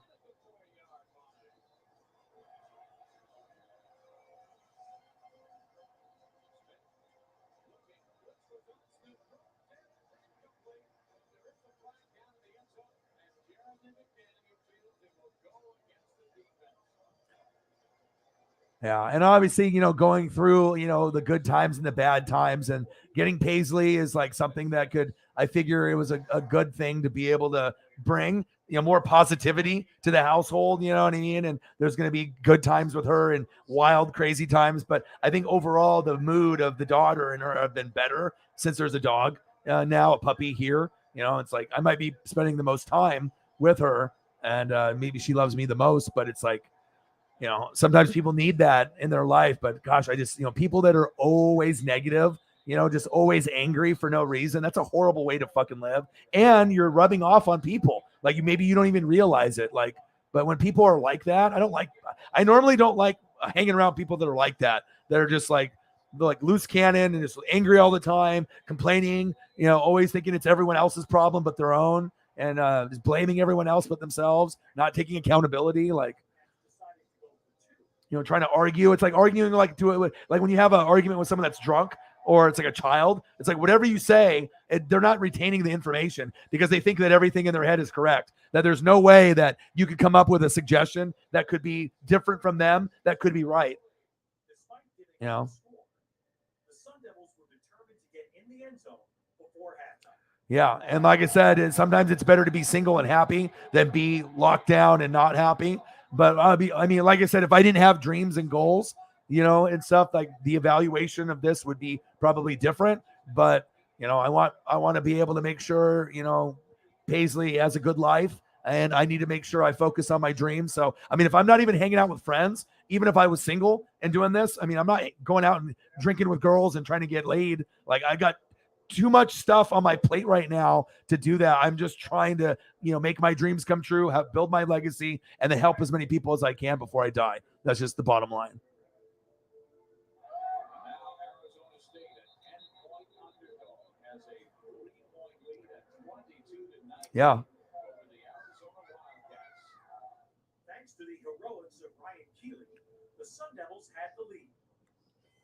Yeah, and obviously, going through, the good times and the bad times, and getting Paisley is like something that I figure it was a good thing to be able to bring, more positivity to the household, you know what I mean? And there's going to be good times with her and wild, crazy times. But I think overall, the mood of the daughter and her have been better since there's a dog now, a puppy here. It's like I might be spending the most time with her, and maybe she loves me the most, but it's like, sometimes people need that in their life, but gosh, I just, people that are always negative, just always angry for no reason. That's a horrible way to fucking live. And you're rubbing off on people. Like maybe you don't even realize it. Like, but when people are like that, I normally don't like hanging around people that are like that. That are just like loose cannon and just angry all the time, complaining, always thinking it's everyone else's problem but their own, and just blaming everyone else but themselves, not taking accountability. Like, trying to argue. It's like arguing like like when you have an argument with someone that's drunk, or it's like a child. It's like whatever you say, they're not retaining the information because they think that everything in their head is correct. That there's no way that you could come up with a suggestion that could be different from them, that could be right. You know? The Sun Devils were determined to get in the end zone before halftime. Yeah, and like I said, sometimes it's better to be single and happy than be locked down and not happy. But I mean, like I said, if I didn't have dreams and goals, and stuff, like the evaluation of this would be probably different. But I want to be able to make sure Paisley has a good life, and I need to make sure I focus on my dreams. So I mean, if I'm not even hanging out with friends, even if I was single and doing this, I mean, I'm not going out and drinking with girls and trying to get laid. Like I got too much stuff on my plate right now to do that. I'm just trying to, make my dreams come true, build my legacy, and then help as many people as I can before I die. That's just the bottom line. Yeah. Thanks to the heroics of Ryan Keeley, the Sun Devils had the lead.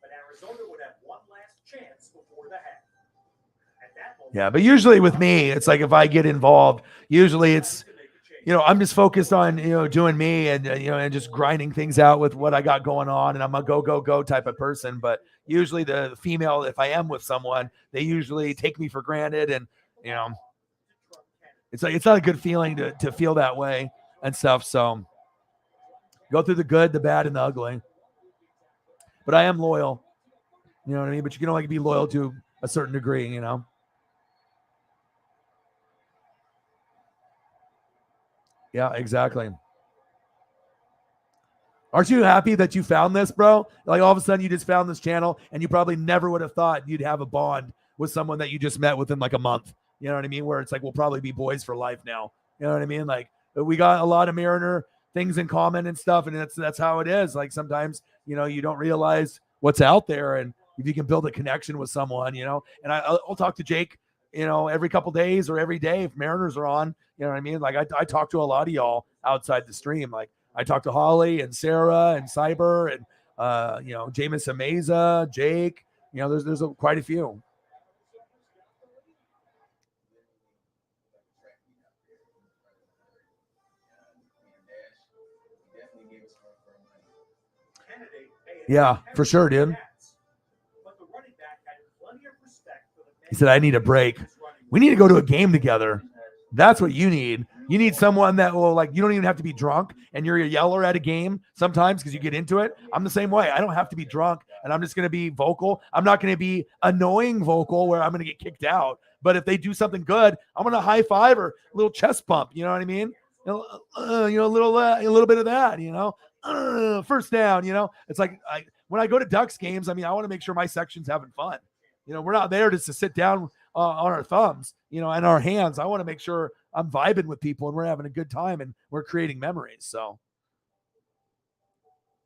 But Arizona would have one last chance before the half. Yeah, but usually with me, it's like if I get involved, usually it's, I'm just focused on, doing me and, and just grinding things out with what I got going on. And I'm a go, go, go type of person. But usually the female, if I am with someone, they usually take me for granted. And, it's like, it's not a good feeling to feel that way and stuff. So go through the good, the bad, and the ugly. But I am loyal. You know what I mean? But you can only be loyal to a certain degree, Yeah, exactly. Aren't you happy that you found this, bro? Like all of a sudden you just found this channel and you probably never would have thought you'd have a bond with someone that you just met within like a month. You know what I mean? Where it's like, we'll probably be boys for life now. You know what I mean? Like we got a lot of Mariner things in common and stuff. And that's how it is. Like sometimes, you don't realize what's out there. And if you can build a connection with someone, and I'll talk to Jake, every couple days or every day if Mariners are on, you know what I mean? Like I talk to a lot of y'all outside the stream. Like I talked to Holly and Sarah and Cyber and Jameis Ameza, Jake. There's quite a few. Yeah, for sure, dude. He said, I need a break. We need to go to a game together. That's what you need. You need someone that will, like, you don't even have to be drunk and you're a yeller at a game sometimes because you get into it. I'm the same way. I don't have to be drunk and I'm just going to be vocal. I'm not going to be annoying vocal where I'm going to get kicked out. But if they do something good, I'm going to high five or a little chest bump. You know what I mean? A little bit of that, first down, it's like when I go to Ducks games, I mean, I want to make sure my section's having fun. We're not there just to sit down on our thumbs, and our hands. I want to make sure I'm vibing with people and we're having a good time and we're creating memories. So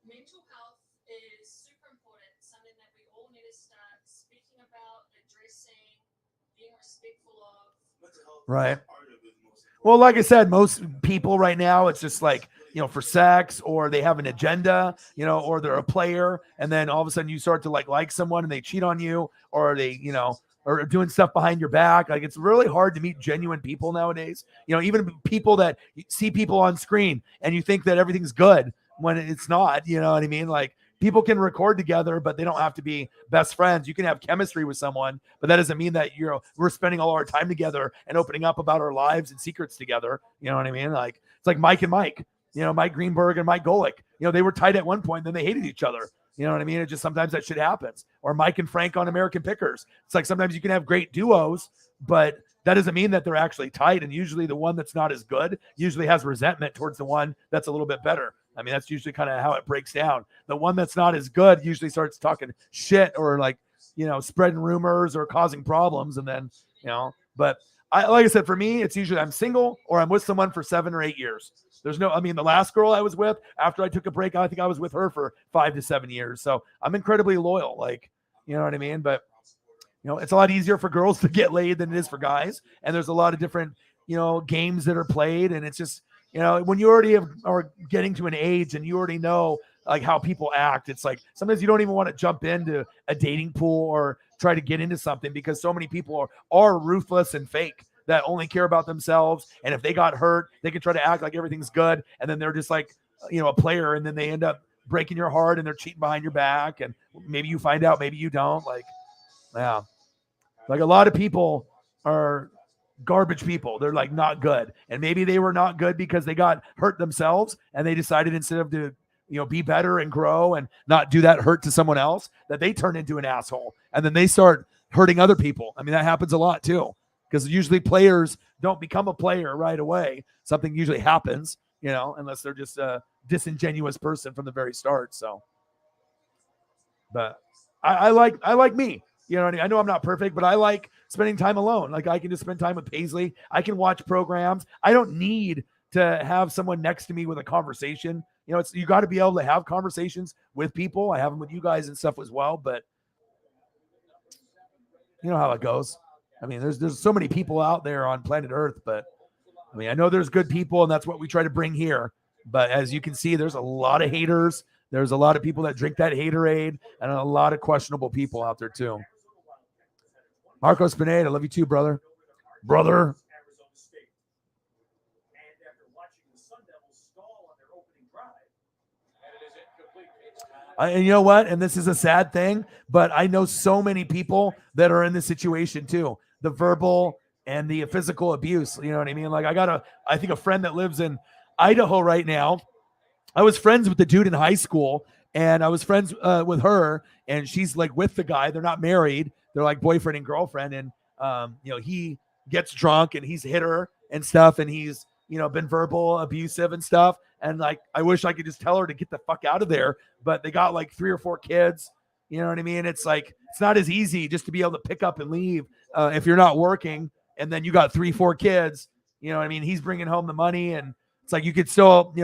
mental health is super important, something that we all need to start speaking about, addressing, Right. Well, like I said, most people right now, it's just like, for sex, or they have an agenda, or they're a player. And then all of a sudden you start to like someone and they cheat on you, or they, or doing stuff behind your back. Like, it's really hard to meet genuine people nowadays. Even people that see people on screen and you think that everything's good when it's not, you know what I mean? Like, people can record together, but they don't have to be best friends. You can have chemistry with someone, but that doesn't mean that we're spending all our time together and opening up about our lives and secrets together. You know what I mean? Like, it's like Mike and Mike. Mike Greenberg and Mike Golick. They were tight at one point, then they hated each other. You know what I mean? It just sometimes that shit happens. Or Mike and Frank on American Pickers. It's like sometimes you can have great duos, but that doesn't mean that they're actually tight. And usually the one that's not as good usually has resentment towards the one that's a little bit better. I mean, that's usually kind of how it breaks down. The one that's not as good usually starts talking shit or like, spreading rumors or causing problems. And then, but like I said, for me, it's usually I'm single or I'm with someone for 7 or 8 years. The last girl I was with after I took a break, I think I was with her for 5 to 7 years. So I'm incredibly loyal. Like, you know what I mean? But, it's a lot easier for girls to get laid than it is for guys. And there's a lot of different, games that are played. And it's just, when you already are getting to an age and you already know like how people act, it's like sometimes you don't even want to jump into a dating pool or try to get into something because so many people are ruthless and fake that only care about themselves. And if they got hurt, they can try to act like everything's good. And then they're just like, a player. And then they end up breaking your heart and they're cheating behind your back. And maybe you find out, maybe you don't. Like, yeah. Like a lot of people are garbage people. They're like not good. And maybe they were not good because they got hurt themselves and they decided instead of to, be better and grow and not do that hurt to someone else, that they turn into an asshole. And then they start hurting other people. I mean, that happens a lot too, because usually players don't become a player right away. Something usually happens, unless they're just a disingenuous person from the very start. So, but I like me. You know what I mean? I know I'm not perfect, but I like spending time alone. Like I can just spend time with Paisley. I can watch programs. I don't need to have someone next to me with a conversation. You got to be able to have conversations with people. I have them with you guys and stuff as well, but you know how it goes. I mean, there's so many people out there on planet Earth, but I mean, I know there's good people and that's what we try to bring here. But as you can see, there's a lot of haters. There's a lot of people that drink that haterade and a lot of questionable people out there too. Marco Spinade, I love you too, brother. Brother. And you know what? And this is a sad thing, but I know so many people that are in this situation too. The verbal and the physical abuse. You know what I mean? Like I think a friend that lives in Idaho right now. I was friends with the dude in high school and I was friends with her and she's like with the guy. They're not married. They're like boyfriend and girlfriend. And, he gets drunk and he's hit her and stuff. And he's, been verbal abusive and stuff. And like, I wish I could just tell her to get the fuck out of there, but they got like 3 or 4 kids. You know what I mean? It's like, it's not as easy just to be able to pick up and leave if you're not working. And then you got 3, 4 kids, you know what I mean? He's bringing home the money and it's like, you could still,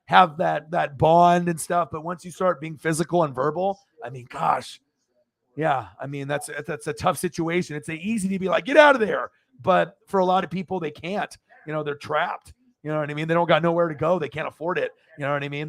have that bond and stuff. But once you start being physical and verbal, I mean, gosh, yeah. I mean, that's a tough situation. It's easy to be like, get out of there. But for a lot of people, they can't, they're trapped. You know what I mean? They don't got nowhere to go. They can't afford it. You know what I mean?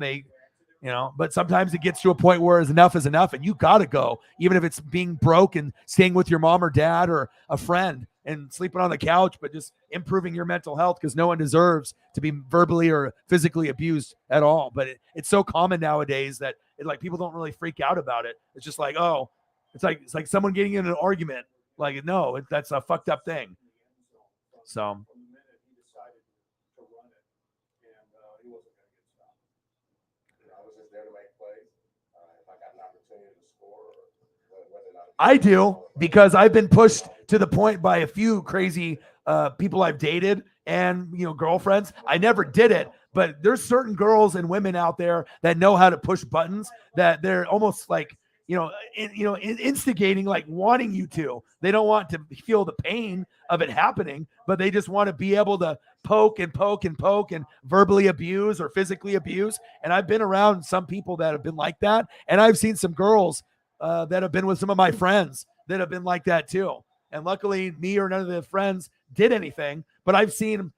But sometimes it gets to a point where enough is enough and you got to go, even if it's being broke and staying with your mom or dad or a friend and sleeping on the couch, but just improving your mental health because no one deserves to be verbally or physically abused at all. But it's so common nowadays that like people don't really freak out about it. It's just like, oh, it's like someone getting in an argument. Like, no, that's a fucked up thing. So. I do, because I've been pushed to the point by a few crazy people I've dated and, girlfriends. I never did it, but there's certain girls and women out there that know how to push buttons that they're almost like, instigating, like wanting you to. They don't want to feel the pain of it happening, but they just want to be able to poke and poke and poke and verbally abuse or physically abuse. And I've been around some people that have been like that. And I've seen some girls that have been with some of my friends that have been like that too. And luckily, me or none of the friends did anything. But I've seen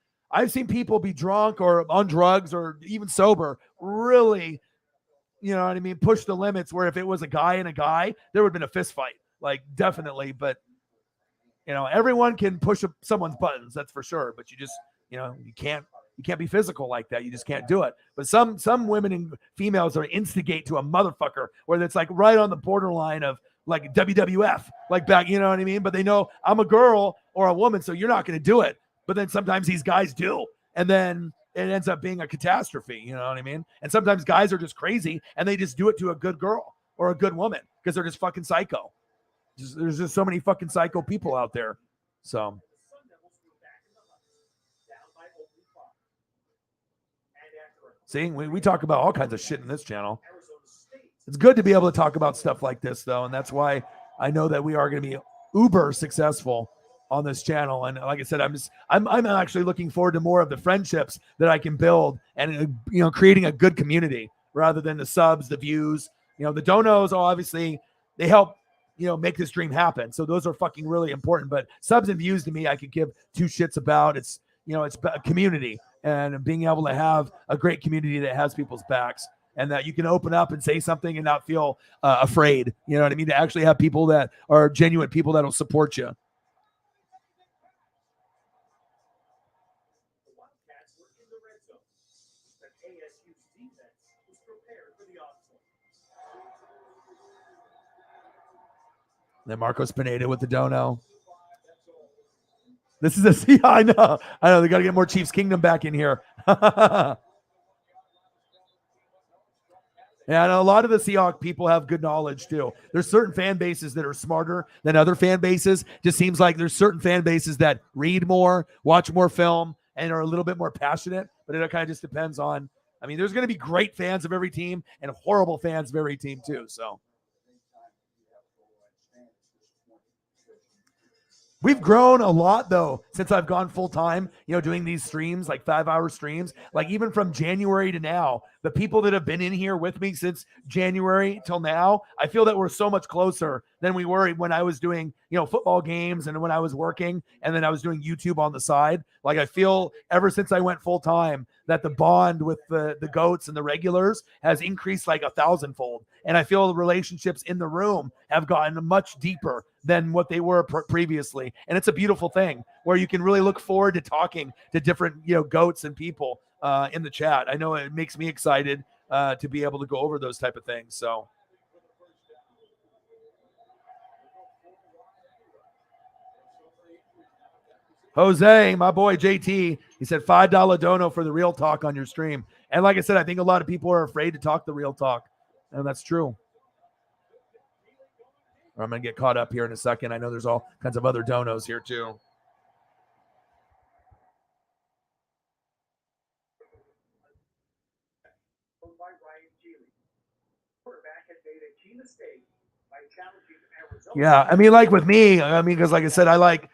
people be drunk or on drugs or even sober, really, you know what I mean, push the limits. Where if it was a guy and a guy, there would have been a fist fight, like definitely. But you know, everyone can push someone's buttons, that's for sure. But you just, you know, you can't be physical like that. You just can't do it. But some women and females are instigate to a motherfucker where it's like right on the borderline of like WWF, like back, you know what I mean? But they know I'm a girl or a woman, so you're not going to do it. But then sometimes these guys do, and then it ends up being a catastrophe. You know what I mean? And sometimes guys are just crazy and they just do it to a good girl or a good woman because they're just fucking psycho. There's just so many fucking psycho people out there. So. See, we talk about all kinds of shit in this channel. It's good to be able to talk about stuff like this, though, and that's why I know that we are going to be uber successful on this channel. And like I said, I'm actually looking forward to more of the friendships that I can build and, you know, creating a good community rather than the subs, the views. You know, the donos, obviously, they help, you know, make this dream happen. So those are fucking really important. But subs and views to me, I could give two shits about. It's, you know, it's a community. And being able to have a great community that has people's backs and that you can open up and say something and not feel afraid. You know what I mean? To actually have people that are genuine people that will support you. Then Marcos Pineda with the dono. This is a I know. They got to get more Chiefs Kingdom back in here. Yeah, and a lot of the Seahawk people have good knowledge too. There's certain fan bases that are smarter than other fan bases. Just seems like there's certain fan bases that read more, watch more film, and are a little bit more passionate. But it kind of just depends on. I mean, there's going to be great fans of every team and horrible fans of every team too. So. We've grown a lot though since I've gone full time, you know, doing these streams, like 5-hour streams. Like even from January to now, the people that have been in here with me since January till now, I feel that we're so much closer than we were when I was doing, you know, football games and when I was working and then I was doing YouTube on the side. Like I feel ever since I went full time that the bond with the goats and the regulars has increased like 1,000-fold. And I feel the relationships in the room have gotten much deeper than what they were previously. And it's a beautiful thing where you can really look forward to talking to different, you know, goats and people in the chat. I know it makes me excited to be able to go over those type of things. So. Jose, my boy JT, he said $5 dono for the real talk on your stream. And like I said, I think a lot of people are afraid to talk the real talk. And that's true. I'm going to get caught up here in a second. I know there's all kinds of other donos here too. Yeah, I mean, like with me, I mean, because like I said, I like,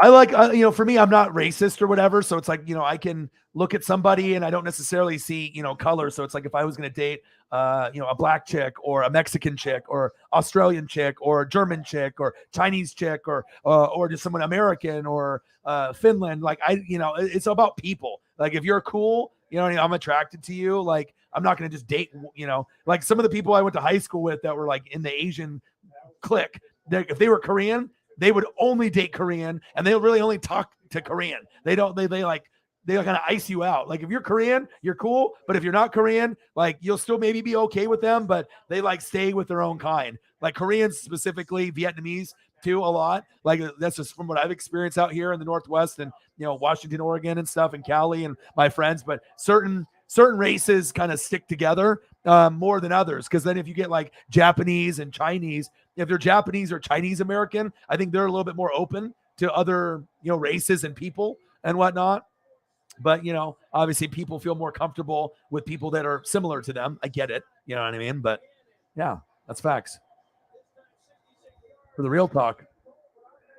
you know, for me, I'm not racist or whatever. So it's like, you know, I can look at somebody and I don't necessarily see, you know, color. So it's like if I was going to date, you know, a black chick or a Mexican chick or Australian chick or a German chick or Chinese chick or just someone American or Finland, like you know, it's about people. Like if you're cool, you know, I'm attracted to you. Like I'm not going to just date, you know, like some of the people I went to high school with that were like in the Asian clique, if they were Korean, they would only date Korean and they really only talk to Korean. They kind of ice you out. Like if you're Korean, you're cool. But if you're not Korean, like you'll still maybe be okay with them, but they like stay with their own kind. Like Koreans specifically, Vietnamese too, a lot. Like that's just from what I've experienced out here in the Northwest and, you know, Washington, Oregon and stuff and Cali and my friends. But certain races kind of stick together more than others. Because then if you get like Japanese and Chinese, if they're Japanese or Chinese American, I think they're a little bit more open to other, you know, races and people and whatnot. But, you know, obviously people feel more comfortable with people that are similar to them. I get it. You know what I mean? But yeah, that's facts. For the real talk.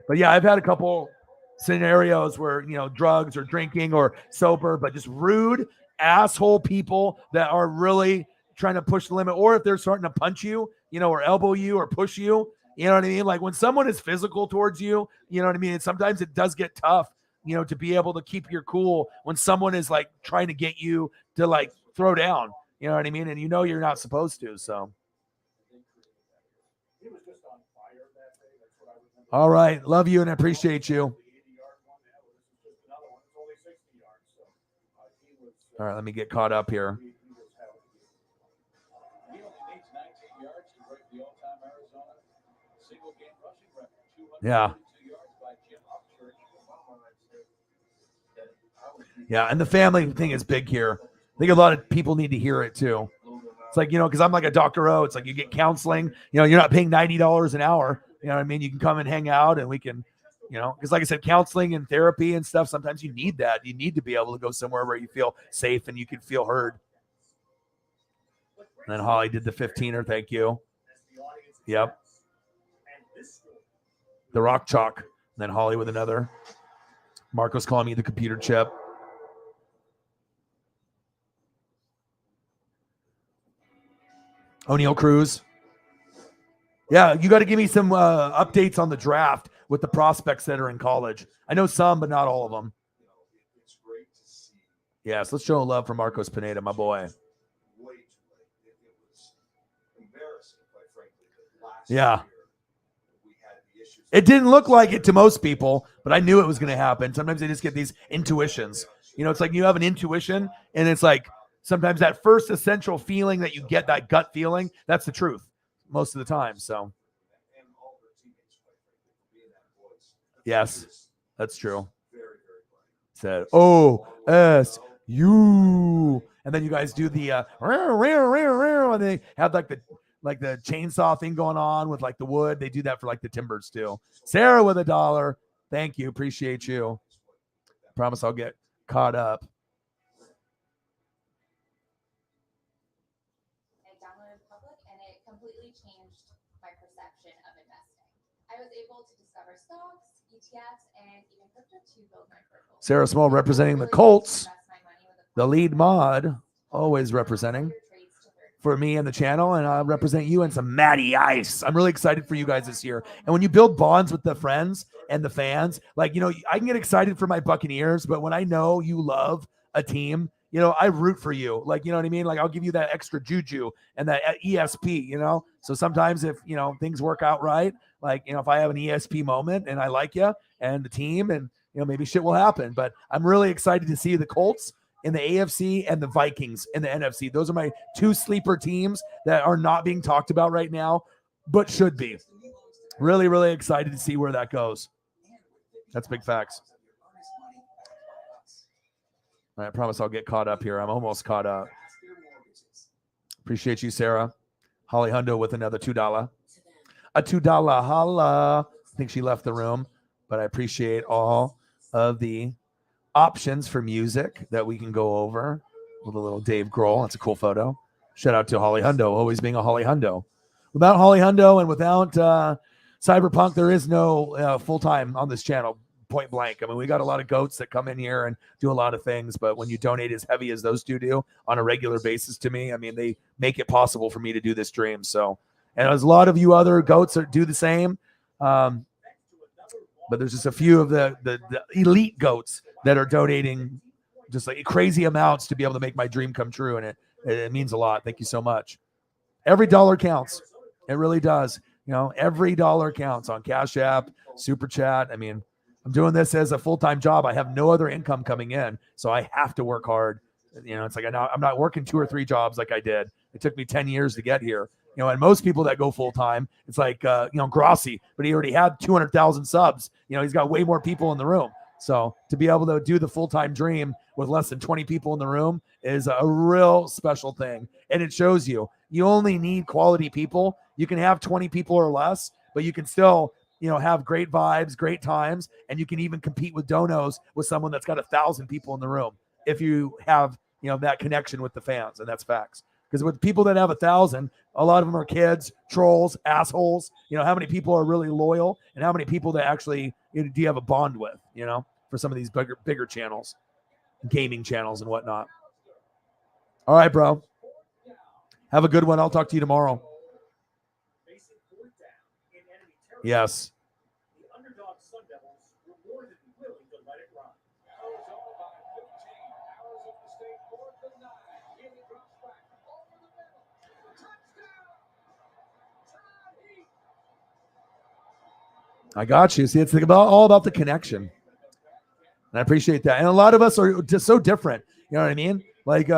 But yeah, I've had a couple scenarios where, you know, drugs or drinking or sober, but just rude asshole people that are really trying to push the limit. Or if they're starting to punch you, you know, or elbow you or push you, You know what I mean? Like when someone is physical towards you, you know what I mean? And sometimes it does get tough, you know, to be able to keep your cool when someone is like trying to get you to like throw down. You know what I mean? And you know you're not supposed to. So. He was just on fire that day. That's what I remember. All right. Love you and appreciate you. The 80-yard one. Yeah, well, this is just another one. It's only 60 yards. So he was. All right. Let me get caught up here. He was having a good one. He only needs 19 yards to break the all-time Arizona single-game rushing record. 232 Yeah. yards by Jim Upchurch. Yeah. And the family thing is big here. I think a lot of people need to hear it too. It's like, you know, because I'm like a Dr. O. It's like you get counseling. You know, you're not paying $90 an hour. You know what I mean? You can come and hang out and we can, you know, because like I said, counseling and therapy and stuff, sometimes you need that. You need to be able to go somewhere where you feel safe and you can feel heard. And then Holly did the 15er. Thank you. Yep. The rock chalk. And then Holly with another. Marco's calling me the computer chip. O'Neal Cruz. Yeah, you got to give me some updates on the draft with the prospects that are in college. I know some, but not all of them. It's great to see. Yes, let's show love for Marcos Pineda, my boy. Way too late. It was embarrassing, quite frankly. That last Yeah. year we had the issues. It didn't look like it to most people, but I knew it was going to happen. Sometimes they just get these intuitions. You know, it's like you have an intuition, and it's like sometimes that first essential feeling that you get, that gut feeling, that's the truth most of the time. So, And all their teammates, quite frankly, for being that voice. yes, that's true. Very, very bright. Said OSU, and then you guys do the and they have like the chainsaw thing going on with like the wood. They do that for like the timbers too. Sarah with $1. Thank you, appreciate you. Promise I'll get caught up. I downloaded Public and it completely changed my perception of investing. I was able to discover stocks, ETFs, and even crypto to build my portfolio. Sarah Small representing the Colts, the lead mod, always representing for me and the channel, and I'll represent you and some Matty Ice. I'm really excited for you guys this year. And when you build bonds with the friends and the fans, like, you know, I can get excited for my Buccaneers, but when I know you love a team, you know, I root for you. Like, you know what I mean? Like, I'll give you that extra juju and that ESP, you know? So sometimes if, you know, things work out right, like, you know, if I have an ESP moment and I like you and the team and, you know, maybe shit will happen. But I'm really excited to see the Colts in the AFC and the Vikings in the NFC. Those are my two sleeper teams that are not being talked about right now, but should be. Really, really excited to see where that goes. That's big facts. I promise I'll get caught up here. I'm almost caught up. Appreciate you, Sarah. Holly Hundo with another $2. A $2 holla. I think she left the room, but I appreciate all of the options for music that we can go over with a little Dave Grohl. That's a cool photo. Shout out to Holly Hundo, always being a Holly Hundo. Without Holly Hundo and without Cyberpunk, there is no full-time on this channel, point blank. I mean, we got a lot of goats that come in here and do a lot of things, but when you donate as heavy as those two do on a regular basis to me, I mean, they make it possible for me to do this stream. So, and there's a lot of you other goats that do the same. But there's just a few of the elite goats that are donating just like crazy amounts to be able to make my dream come true. And it means a lot. Thank you so much. Every dollar counts. It really does. You know, every dollar counts on Cash App, Super Chat. I mean, I'm doing this as a full-time job. I have no other income coming in, so I have to work hard. You know, it's like I'm not working 2 or 3 jobs like I did. It took me 10 years to get here. You know, and most people that go full-time, it's like, you know, Grossi, but he already had 200,000 subs. You know, he's got way more people in the room. So to be able to do the full-time dream with less than 20 people in the room is a real special thing. And it shows you only need quality people. You can have 20 people or less, but you can still, you know, have great vibes, great times. And you can even compete with donos with someone that's got 1,000 people in the room. If you have, you know, that connection with the fans, and that's facts. Because with people that have 1,000, a lot of them are kids, trolls, assholes. You know, how many people are really loyal and how many people that actually do you have a bond with, you know, for some of these bigger channels, gaming channels and whatnot. All right, bro. Have a good one. I'll talk to you tomorrow. Yes. The underdog Sun Devils were more than willing to let it run. Arizona by 15. Arizona State for the 9. Healy drops back over the middle. Touchdown! Todd Heap. I got you. See, it's all about the connection. And I appreciate that. And a lot of us are just so different. You know what I mean? Like,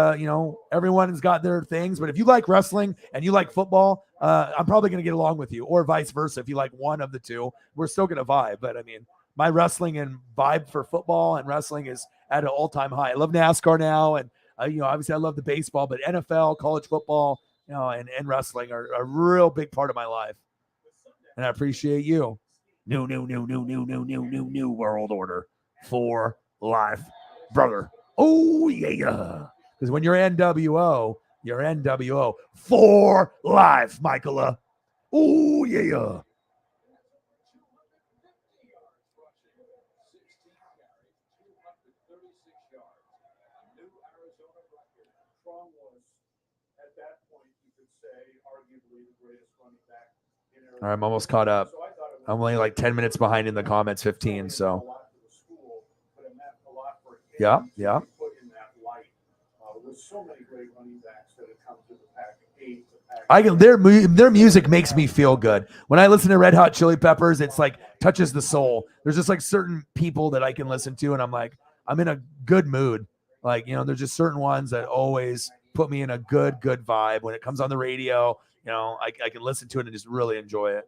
everyone has got their things. But if you like wrestling and you like football, I'm probably going to get along with you, or vice versa. If you like one of the two, we're still going to vibe. But I mean, my wrestling and vibe for football and wrestling is at an all-time high. I love NASCAR now. And, obviously I love the baseball, but NFL, college football, and wrestling are a real big part of my life. And I appreciate you. New world order for life, brother. Oh, yeah. Because when you're NWO for life, Michaela. Oh, yeah. 250 yards rushing. 16 carries, 236 yards. A new Arizona record. Strong was, at that point, you could say, arguably the greatest running back in Arizona. All right, I'm almost caught up. So I thought it was I'm only like 10 minutes behind in the comments, 15. So, yeah. Put in that light. With so many great running backs that have come to the Pac-8. Their music makes me feel good. When I listen to Red Hot Chili Peppers, it's like touches the soul. There's just like certain people that I can listen to, and I'm like, I'm in a good mood. Like, there's just certain ones that always put me in a good vibe. When it comes on the radio, I can listen to it and just really enjoy it.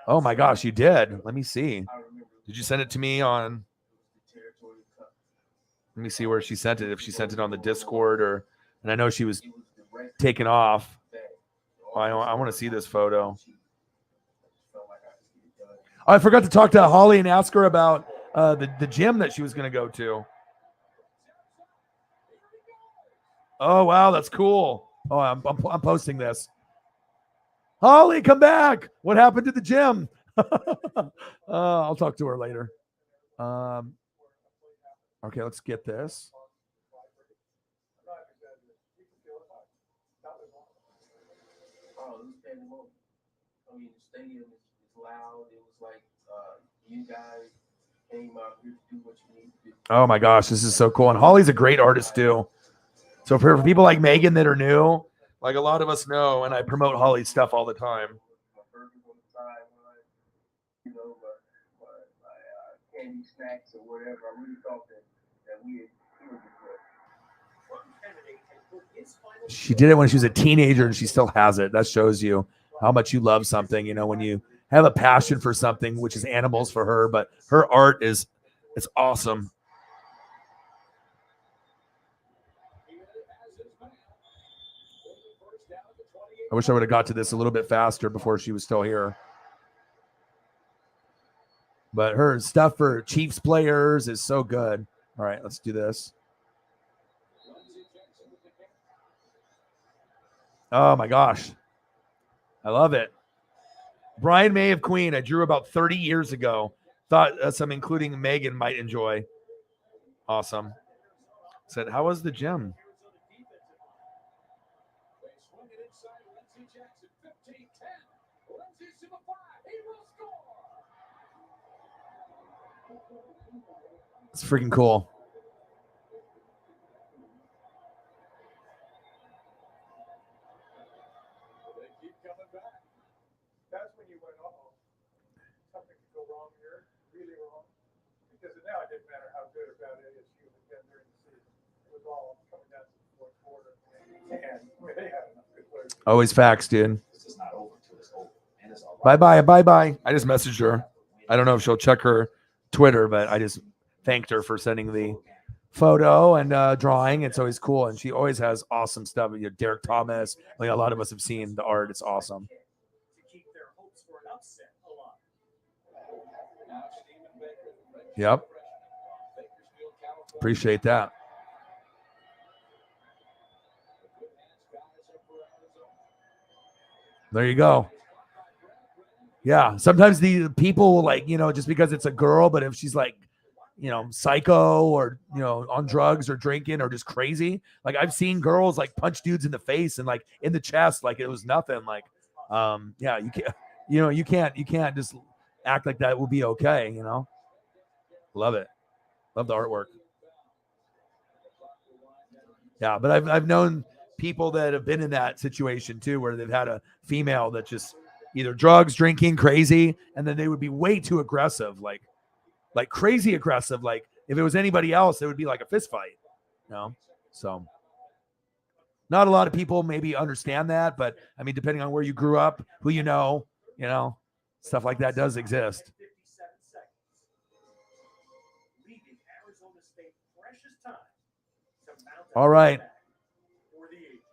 Oh my gosh, you did. Let me see. Did you send it to me on? Let me see where she sent it. If she sent it on the Discord and I know she was taken off. I want to see this photo. I forgot to talk to Holly and ask her about the gym that she was going to go to. Oh, wow. That's cool. Oh, I'm posting this. Holly, come back. What happened to the gym? I'll talk to her later. Okay, let's get this. I mean, the stadium is loud. It was like you guys came out here to do what you need to do. Oh my gosh, this is so cool. And Holly's a great artist too. So for people like Megan that are new, like a lot of us know, and I promote Holly's stuff all the time. Candy snacks or whatever. I really thought that we had She did it when she was a teenager and she still has it. That shows you how much you love something, when you have a passion for something, which is animals for her, but her art it's awesome. I wish I would have got to this a little bit faster before she was still here. But her stuff for Chiefs players is so good. All right, let's do this. Oh my gosh. I love it. Brian May of Queen, I drew about 30 years ago. Thought some including Megan might enjoy. Awesome. Said, how was the gym? It's freaking cool. They keep coming back. That's when you went, something could go wrong here, really wrong. Because now it didn't matter how good or bad ASU had been during the season. It was all coming down to the fourth quarter. And they had enough good players. Always facts, dude. Bye. I just messaged her. I don't know if she'll check her Twitter, but I just thanked her for sending the photo and drawing. It's always cool. And she always has awesome stuff. Derek Thomas, like a lot of us have seen the art. It's awesome. Yep. Appreciate that. There you go. Yeah. Sometimes the people like, just because it's a girl, but if she's like, psycho or, on drugs or drinking or just crazy. Like I've seen girls like punch dudes in the face and like in the chest, like it was nothing. Like Yeah, you can't just act like that will be okay. Love it. Love the artwork. Yeah, but I've known people that have been in that situation too, where they've had a female that just either drugs, drinking, crazy, and then they would be way too aggressive, like crazy aggressive. Like if it was anybody else, it would be like a fist fight. So not a lot of people maybe understand that, but I mean, depending on where you grew up, who you know, stuff like that does exist. Leaving Arizona State precious time to mount All right. for the ages.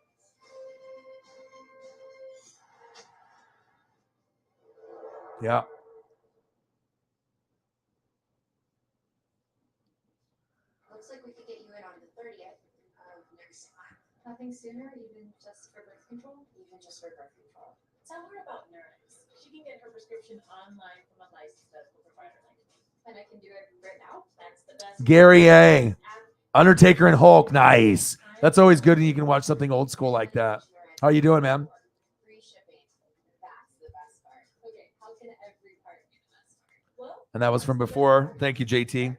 Yeah. Looks like we could get you in on the 30th of next month. Nothing sooner, even just for birth control? Even just for birth control. Tell her about Nerds. She can get her prescription online from a licensed medical provider like me. And I can do it right now? That's the best. Gary A. Undertaker and Hulk. Nice. That's always good when you can watch something old school like that. How you doing, man? Free shipping. That's the best part. Okay, how can every part be the best part? Well, And that was from before. Thank you, JT.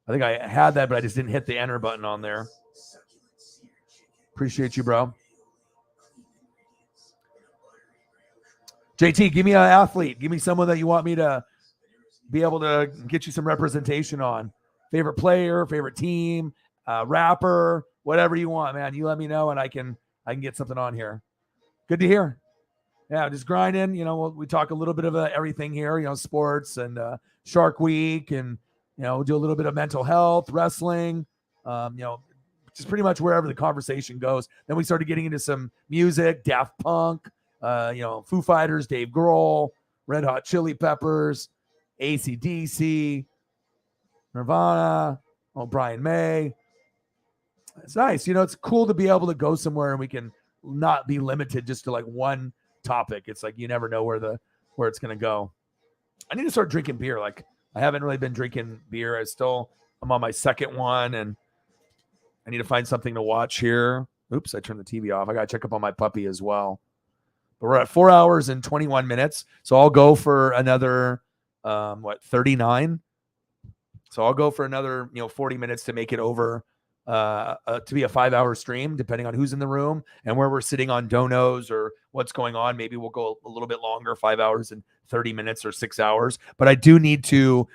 I think I had that, but I just didn't hit the enter button on there. Appreciate you, bro. JT, give me an athlete. Give me someone that you want me to be able to get you some representation on. Favorite player, favorite team, rapper, whatever you want, man. You let me know, and I can get something on here. Good to hear. Yeah, just grinding. We talk a little bit of everything here. Sports and Shark Week, and do a little bit of mental health, wrestling. Just pretty much wherever the conversation goes. Then we started getting into some music, Daft Punk, Foo Fighters, Dave Grohl, Red Hot Chili Peppers, AC/DC, Nirvana, Brian May. It's nice. It's cool to be able to go somewhere and we can not be limited just to like one topic. It's like you never know where it's going to go. I need to start drinking beer. Like I haven't really been drinking beer. I'm on my second one, and I need to find something to watch here. Oops, I turned the TV off. I got to check up on my puppy as well. But we're at 4 hours and 21 minutes. So I'll go for another, 39? So I'll go for another, 40 minutes to make it over to be a 5-hour stream, depending on who's in the room and where we're sitting on donos or what's going on. Maybe we'll go a little bit longer, 5 hours and 30 minutes or 6 hours. But I do need to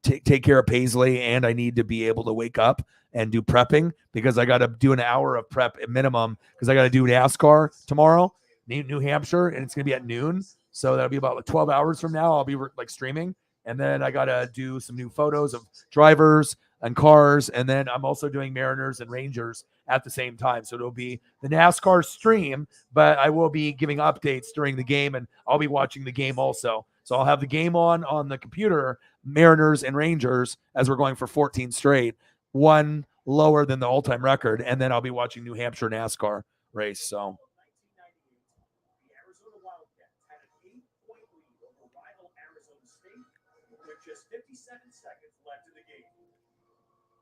take care of Paisley, and I need to be able to wake up and do prepping because I got to do an hour of prep at minimum because I got to do NASCAR tomorrow, New Hampshire, and it's going to be at noon. So that'll be about like 12 hours from now. I'll be like streaming. And then I got to do some new photos of drivers and cars. And then I'm also doing Mariners and Rangers at the same time. So it'll be the NASCAR stream, but I will be giving updates during the game, and I'll be watching the game also. So I'll have the game on the computer, Mariners and Rangers, as we're going for 14 straight, one lower than the all-time record. And then I'll be watching New Hampshire NASCAR race. So The Arizona Wildcats had an 8-point lead over rival Arizona State with just 57 seconds left in the game.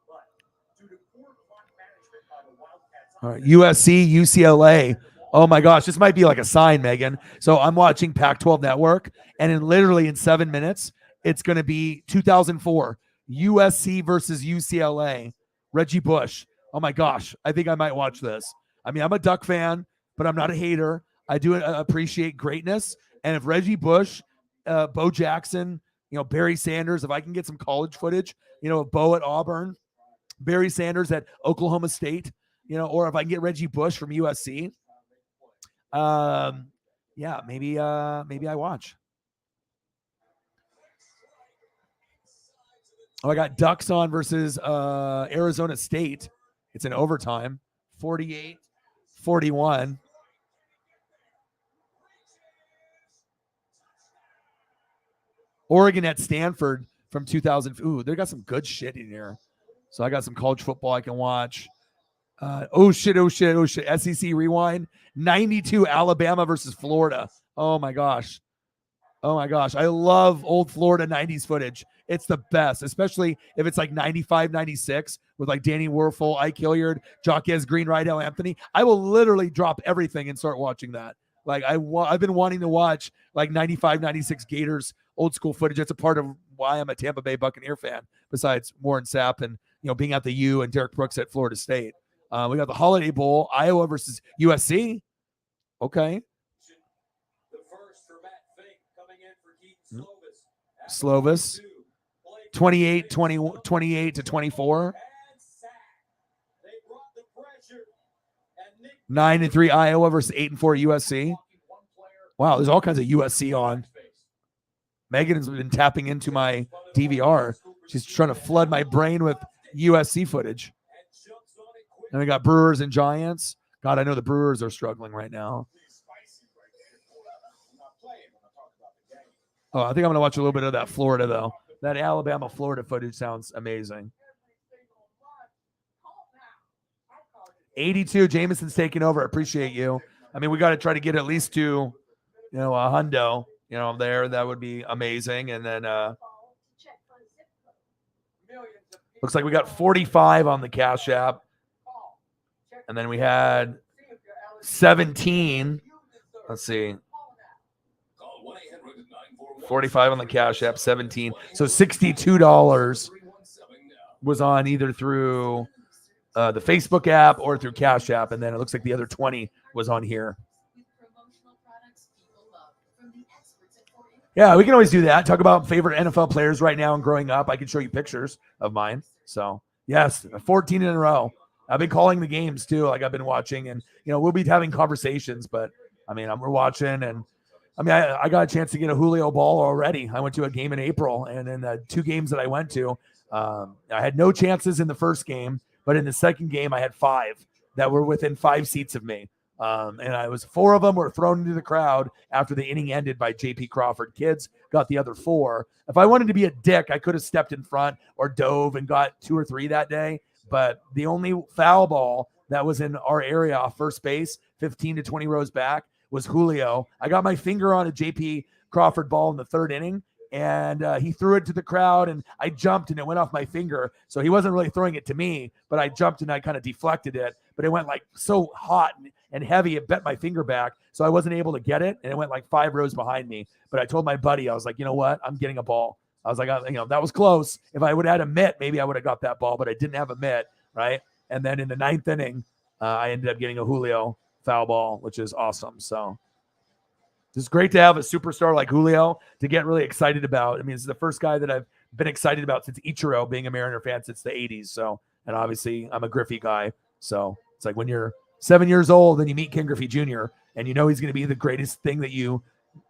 But due to poor clock management by the Wildcats, all right, USC, UCLA. Oh my gosh, this might be like a sign, Megan. So I'm watching Pac-12 Network, and literally in 7 minutes, it's going to be 2004 USC versus UCLA. Reggie Bush. Oh my gosh, I think I might watch this. I mean, I'm a Duck fan, but I'm not a hater. I do appreciate greatness. And if Reggie Bush, Bo Jackson, Barry Sanders, if I can get some college footage, Bo at Auburn, Barry Sanders at Oklahoma State, or if I can get Reggie Bush from USC, yeah, maybe I watch. Oh, I got Ducks on versus Arizona State. It's in overtime, 48-41. Oregon at Stanford from 2000. Ooh, they got some good shit in here. So I got some college football I can watch. Oh shit. SEC Rewind. 92 Alabama versus Florida. Oh my gosh. I love old Florida 90s footage. It's the best, especially if it's like 95, 96 with like Danny Werfel, Ike Hilliard, Jaquez Green, Rydell Anthony. I will literally drop everything and start watching that. Like I've been wanting to watch like 95, 96 Gators old school footage. That's a part of why I'm a Tampa Bay Buccaneer fan, besides Warren Sapp and, being at the U and Derek Brooks at Florida State. We got the Holiday Bowl, Iowa versus USC. Okay. The first for Matt Fink coming in for Keaton Slovis. 28 to 24. 9-3 Iowa versus 8-4 USC. Wow, there's all kinds of USC on. Megan has been tapping into my DVR. She's trying to flood my brain with USC footage. And we got Brewers and Giants. God, I know the Brewers are struggling right now. Oh, I think I'm going to watch a little bit of that Florida, though. That Alabama-Florida footage sounds amazing. 82, Jameson's taking over. I appreciate you. I mean, we got to try to get at least to, a hundo, there. That would be amazing. And then looks like we got 45 on the Cash App. And then we had 17. Let's see. 45 on the Cash App, 17. So $62 was on either through the Facebook app or through Cash App. And then it looks like the other 20 was on here. Yeah, we can always do that. Talk about favorite NFL players right now and growing up. I can show you pictures of mine. So, yes, 14 in a row. I've been calling the games too. Like I've been watching and, we'll be having conversations, but I mean, we're watching and I mean, I got a chance to get a Julio ball already. I went to a game in April and in the 2 games that I went to, I had no chances in the first game, but in the second game I had 5 that were within 5 seats of me. And 4 of them were thrown into the crowd after the inning ended by J.P. Crawford. Kids got the other 4. If I wanted to be a dick, I could have stepped in front or dove and got 2 or 3 that day. But the only foul ball that was in our area off first base, 15 to 20 rows back, was Julio. I got my finger on a J.P. Crawford ball in the 3rd inning, and he threw it to the crowd, and I jumped, and it went off my finger. So he wasn't really throwing it to me, but I jumped, and I kind of deflected it. But it went like so hot and heavy, it bent my finger back, so I wasn't able to get it, and it went like 5 rows behind me. But I told my buddy, I was like, you know what? I'm getting a ball. I was like, that was close. If I would have had a mitt, maybe I would have got that ball, but I didn't have a mitt, right? And then in the 9th inning, I ended up getting a Julio foul ball, which is awesome. So it's great to have a superstar like Julio to get really excited about. I mean, this is the first guy that I've been excited about since Ichiro, being a Mariner fan since the 80s. So, and obviously I'm a Griffey guy. So it's like when you're 7 years old and you meet Ken Griffey Jr. and he's going to be the greatest thing that you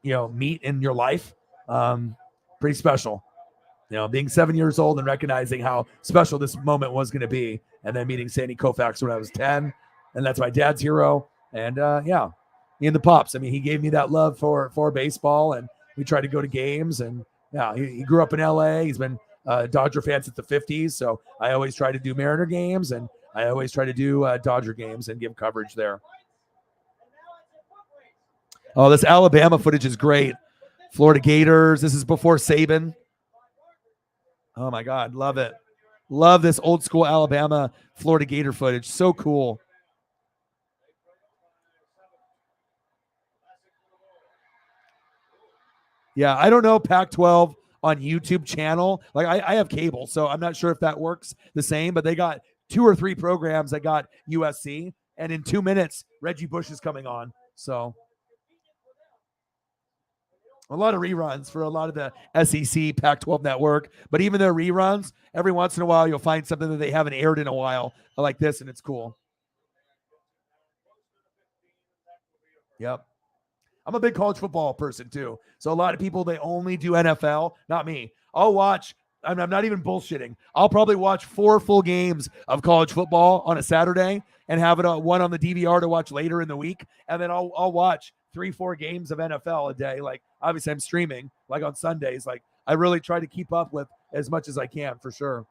meet in your life. Pretty special, being 7 years old and recognizing how special this moment was going to be. And then meeting Sandy Koufax when I was 10, and that's my dad's hero. And me and the Pops. I mean, he gave me that love for baseball, and we tried to go to games. And yeah, he grew up in LA. He's been a Dodger fan since the 50s. So I always try to do Mariner games, and I always try to do Dodger games and give coverage there. Oh, this Alabama footage is great. Florida Gators. This is before Saban. Oh my God, love it. Love this old school Alabama Florida Gator footage. So cool. Yeah, I don't know Pac-12 on YouTube channel. Like I have cable, so I'm not sure if that works the same, but they got 2 or 3 programs that got USC, and in 2 minutes, Reggie Bush is coming on. So a lot of reruns for a lot of the SEC Pac-12 network, but even their reruns, every once in a while, you'll find something that they haven't aired in a while like this, and it's cool. Yep. I'm a big college football person too. So a lot of people, they only do NFL. Not me. I'll watch. I'm not even bullshitting. I'll probably watch 4 full games of college football on a Saturday and have it one on the DVR to watch later in the week. And then I'll watch 3-4 games of NFL a day. Like obviously I'm streaming like on Sundays. Like I really try to keep up with as much as I can for sure.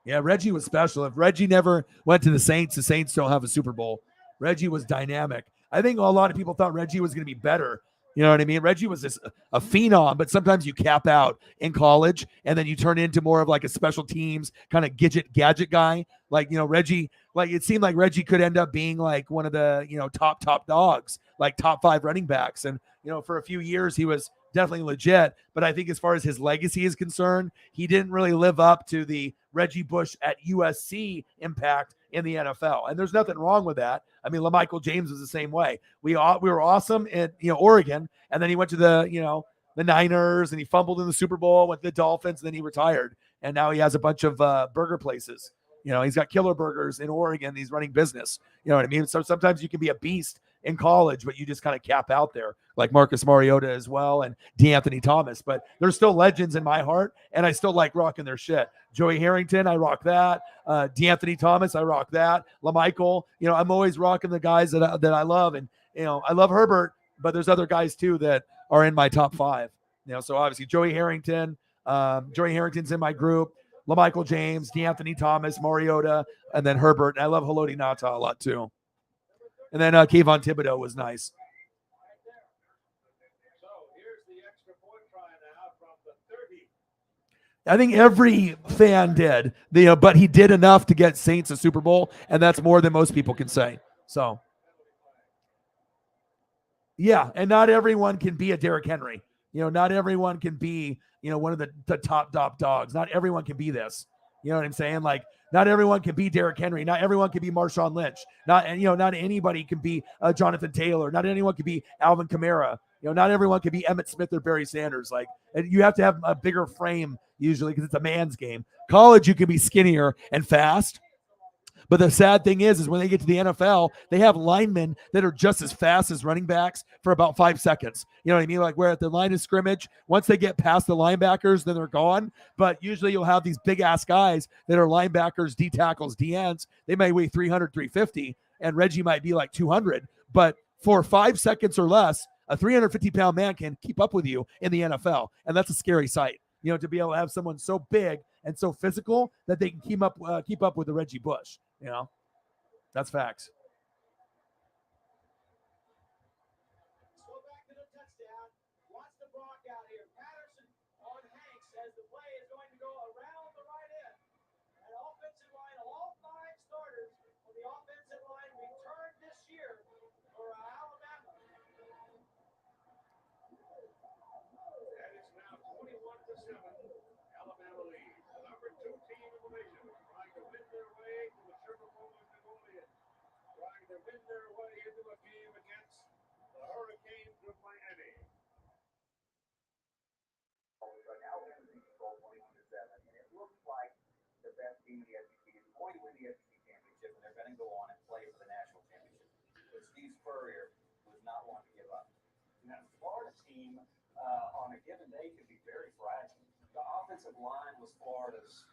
Yeah, Reggie was special. If Reggie never went to the Saints don't have a Super Bowl. Reggie was dynamic. I think a lot of people thought Reggie was going to be better You know what I mean? Reggie was a phenom, but sometimes you cap out in college and then you turn into more of like a special teams kind of gadget guy. Like, Reggie, like it seemed like Reggie could end up being like one of the, top dogs, like top 5 running backs. And, for a few years he was definitely legit. But I think as far as his legacy is concerned, he didn't really live up to the Reggie Bush at USC impact in the NFL. And there's nothing wrong with that. I mean, LaMichael James was the same way. We were awesome in Oregon, and then he went to the Niners and he fumbled in the Super Bowl, went to the Dolphins, and then he retired. And now he has a bunch of burger places. He's got killer burgers in Oregon. He's running business. You know what I mean? So sometimes you can be a beast in college, but you just kind of cap out there, like Marcus Mariota as well and DeAnthony Thomas. But they're still legends in my heart, and I still like rocking their shit. Joey Harrington, I rock that. DeAnthony Thomas, I rock that. LaMichael, I'm always rocking the guys that I love, and I love Herbert, but there's other guys too that are in my top 5. So obviously Joey Harrington's in my group. LaMichael James, DeAnthony Thomas, Mariota, and then Herbert. And I love Haloti Ngata a lot too. And then Kayvon Thibodeau was nice. So here's the extra point try now from the 30. I think every fan did, but he did enough to get Saints a Super Bowl, and that's more than most people can say. So, yeah, and not everyone can be a Derrick Henry. Not everyone can be, one of the top dogs. Not everyone can be this. You know what I'm saying? Like, not everyone can be Derrick Henry. Not everyone can be Marshawn Lynch. Not anybody can be Jonathan Taylor. Not anyone can be Alvin Kamara. Not everyone can be Emmitt Smith or Barry Sanders. Like, and you have to have a bigger frame usually because it's a man's game. College, you can be skinnier and fast. But the sad thing is when they get to the NFL, they have linemen that are just as fast as running backs for about 5 seconds. You know what I mean? Like, where at the line of scrimmage, once they get past the linebackers, then they're gone. But usually you'll have these big-ass guys that are linebackers, D tackles, D ends. They may weigh 300, 350, and Reggie might be like 200. But for 5 seconds or less, a 350-pound man can keep up with you in the NFL, and that's a scary sight. To be able to have someone so big and so physical that they can keep up with the Reggie Bush. That's facts. Let's go back to the touchdown. Watch the block out here. Patterson on Hanks as the play is going to go around the right end. An offensive line, all 5 starters on the offensive line returned this year for Alabama. And it's now 21-7. Alabama leads. The number 2 team in the nation trying to win their way to the Super Bowl in New Orleans. Trying to win their way into a game against the Hurricanes of Miami. Alabama beat the Bowl 21-7, and it looks like the best team in the SEC is going to win the SEC championship, and they're going to go on and play for the national championship. But Steve Spurrier was not one to give up. Now, the Florida team on a given day could be very fragile. The offensive line was Florida's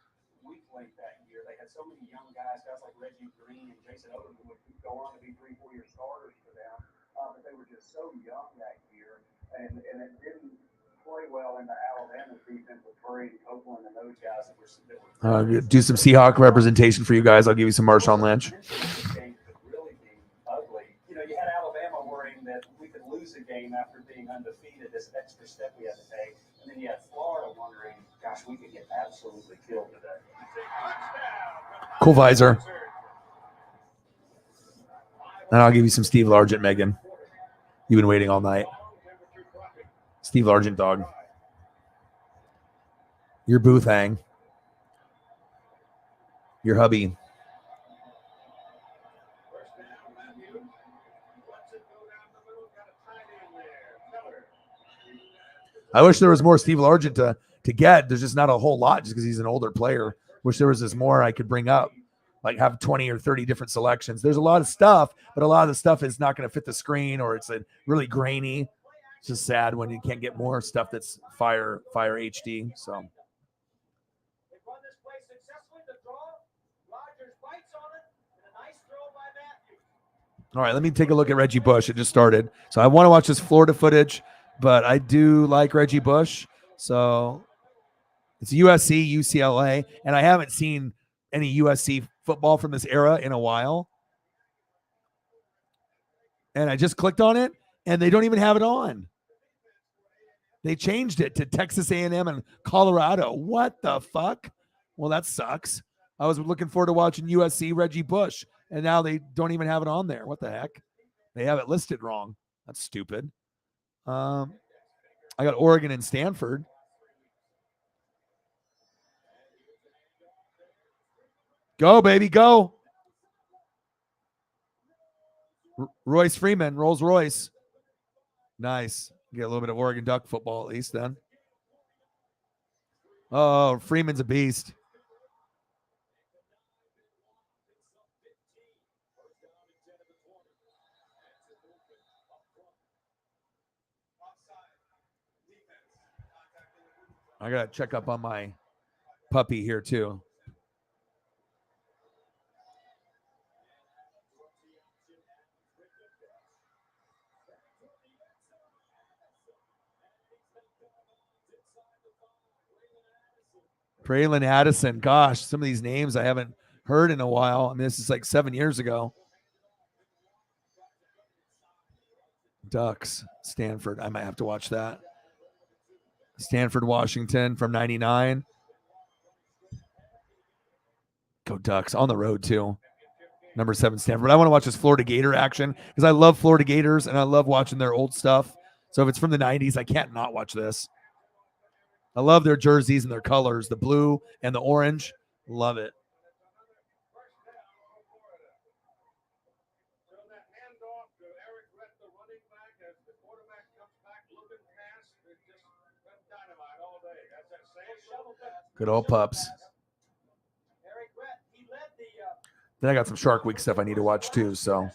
weak link that year. They had so many young guys like Reggie Green and Jason Odom, who would go on to be 3-4 year starters for them. But they were just so young that year, and it didn't play well into Alabama's defense with Brady, Copeland, and those guys that were Do some Seahawk representation for you guys. I'll give you some Marshawn Lynch. This game could really be ugly. You had Alabama worrying that we could lose a game after being undefeated, this extra step we had to take. And then you had Florida wondering, gosh, we could get absolutely killed today. Cool visor. And I'll give you some Steve Largent, Megan. You've been waiting all night. Steve Largent, dog. Your booth hang. Your hubby. I wish there was more Steve Largent to get. There's just not a whole lot just because he's an older player. Wish there was this more I could bring up, like have 20 or 30 different selections. There's a lot of stuff, but a lot of the stuff is not going to fit the screen or it's really grainy. It's just sad when you can't get more stuff that's fire HD. So. All right, let me take a look at Reggie Bush. It just started. So I want to watch this Florida footage, but I do like Reggie Bush. So it's USC, UCLA, and I haven't seen any USC football from this era in a while. And I just clicked on it, and they don't even have it on. They changed it to Texas A&M and Colorado. What the fuck? Well, that sucks. I was looking forward to watching USC Reggie Bush, and now they don't even have it on there. What the heck? They have it listed wrong. That's stupid. I got Oregon and Stanford. Go, baby, go. Royce Freeman, Rolls Royce. Nice. Get a little bit of Oregon Duck football at least then. Oh, Freeman's a beast. I got to check up on my puppy here too. Braylon Addison. Gosh, some of these names I haven't heard in a while. I mean, this is like 7 years ago. Ducks, Stanford. I might have to watch that. Stanford, Washington from 99. Go Ducks on the road too. Number 7 Stanford. I want to watch this Florida Gator action because I love Florida Gators and I love watching their old stuff. So if it's from the 90s, I can't not watch this. I love their jerseys and their colors, the blue and the orange. Love it. Good old pups. Then I got some Shark Week stuff I need to watch too. So.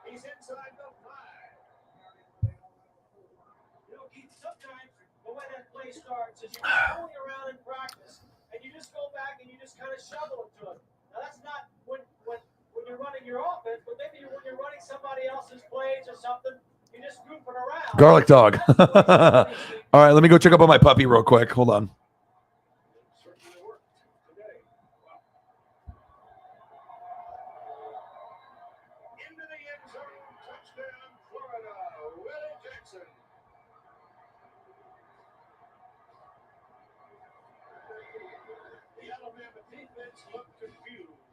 He's inside the 5. Sometimes the way that play starts is you're rolling around in practice, and you just go back and you just kind of shovel it to him. Now that's not when you're running your offense, but maybe when you're running somebody else's plays or something, you're just goofing around. Garlic dog. All right, let me go check up on my puppy real quick. Hold on. Looked confused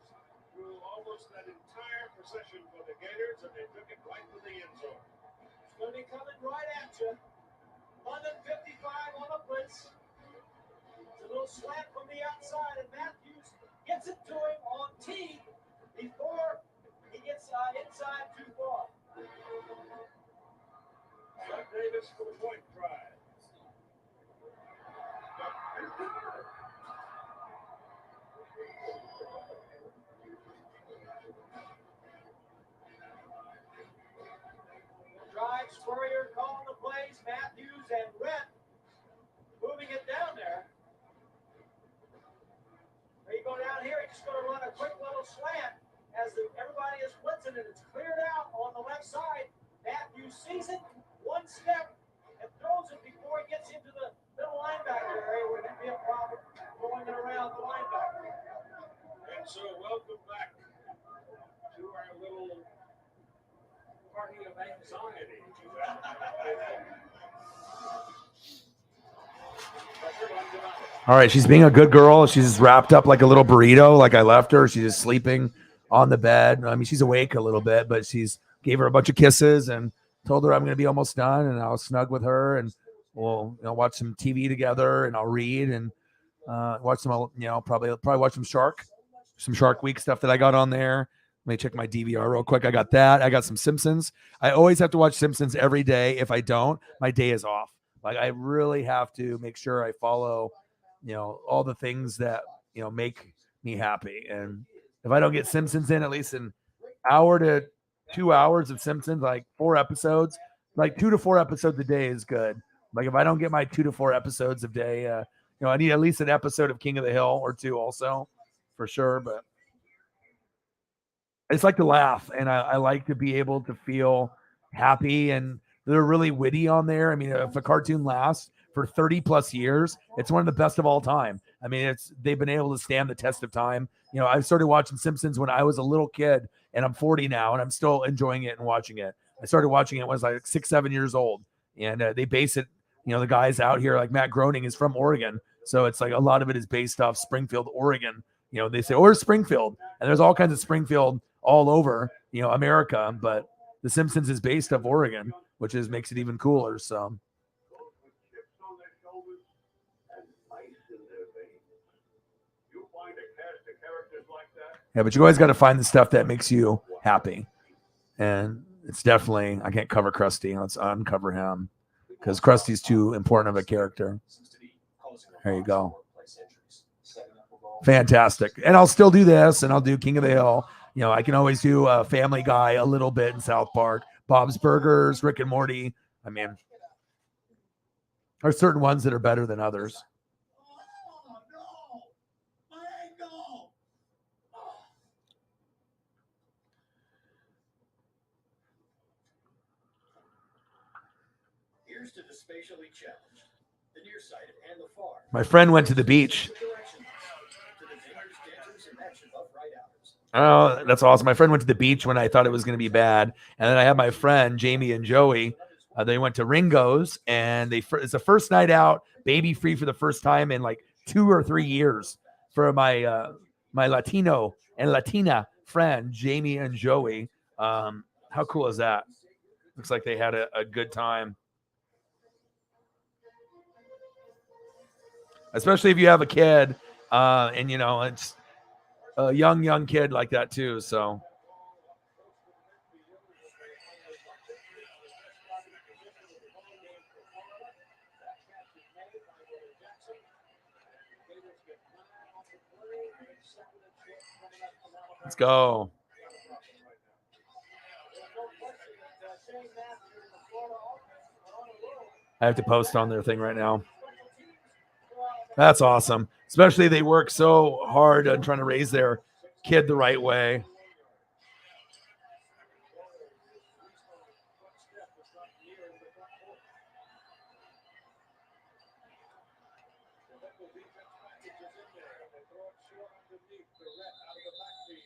through almost that entire possession for the Gators, and they took it right to the end zone. It's going to be coming right at you. London 55 on a blitz. It's a little slant from the outside, and Matthews gets it to him on T before he gets inside too far. Chuck Davis for the point try. Drive, Spurrier calling the plays, Matthews and Rhett moving it down there. There you go down here, he's just going to run a quick little slant as everybody is blitzing and it's cleared out on the left side. Matthews sees it, one step, and throws it before he gets into the middle linebacker area where there'd be a problem going around the linebacker. And so welcome back to our little party of anxiety. All right, she's being a good girl. She's wrapped up like a little burrito, like I left her. She's just sleeping on the bed. I mean, she's awake a little bit, but she's gave her a bunch of kisses and told her I'm going to be almost done, and I'll snug with her and we'll watch some TV together, and I'll read and watch some probably watch some Shark Week stuff that I got on there. Let me check my DVR real quick. I got that. I got some Simpsons. I always have to watch Simpsons every day. If I don't, my day is off. Like I really have to make sure I follow, all the things that, make me happy. And if I don't get Simpsons in at least an hour to 2 hours of Simpsons, like 4 episodes, like 2 to 4 episodes a day is good. Like if I don't get my 2 to 4 episodes a day, I need at least an episode of King of the Hill or 2 also for sure. But it's like to laugh, and I like to be able to feel happy, and they're really witty on there. I mean, if a cartoon lasts for 30 plus years, it's one of the best of all time. I mean, they've been able to stand the test of time. You know, I started watching Simpsons when I was a little kid, and I'm 40 now, and I'm still enjoying it and watching it. I started watching it when I was like 6, 7 years old, and they base it. You know, the guys out here like Matt Groening is from Oregon, so it's like a lot of it is based off Springfield, Oregon. You know, they say, "Where's Springfield?" And there's all kinds of Springfield all over, you know, America, but The Simpsons is based off Oregon, which makes it even cooler. So. Yeah, but you always got to find the stuff that makes you happy. And it's definitely, I can't cover Krusty. Let's uncover him because Krusty's too important of a character. There you go. Fantastic. And I'll still do this, and I'll do King of the Hill. You know, I can always do Family Guy a little bit in South Park, Bob's Burgers, Rick and Morty. I mean, there are certain ones that are better than others. Here's to the spatially challenged, the nearsighted, and the far. My friend went to the beach. Oh, that's awesome. My friend went to the beach when I thought it was going to be bad. And then I had my friend, Jamie and Joey. They went to Ringo's, and it's the first night out, baby free for the first time in like 2 or 3 years for my my Latino and Latina friend, Jamie and Joey. How cool is that? Looks like they had a good time. Especially if you have a kid, and, you know, it's a young kid like that too, so. Let's go. I have to post on their thing right now. That's awesome. Especially they work so hard on trying to raise their kid the right way.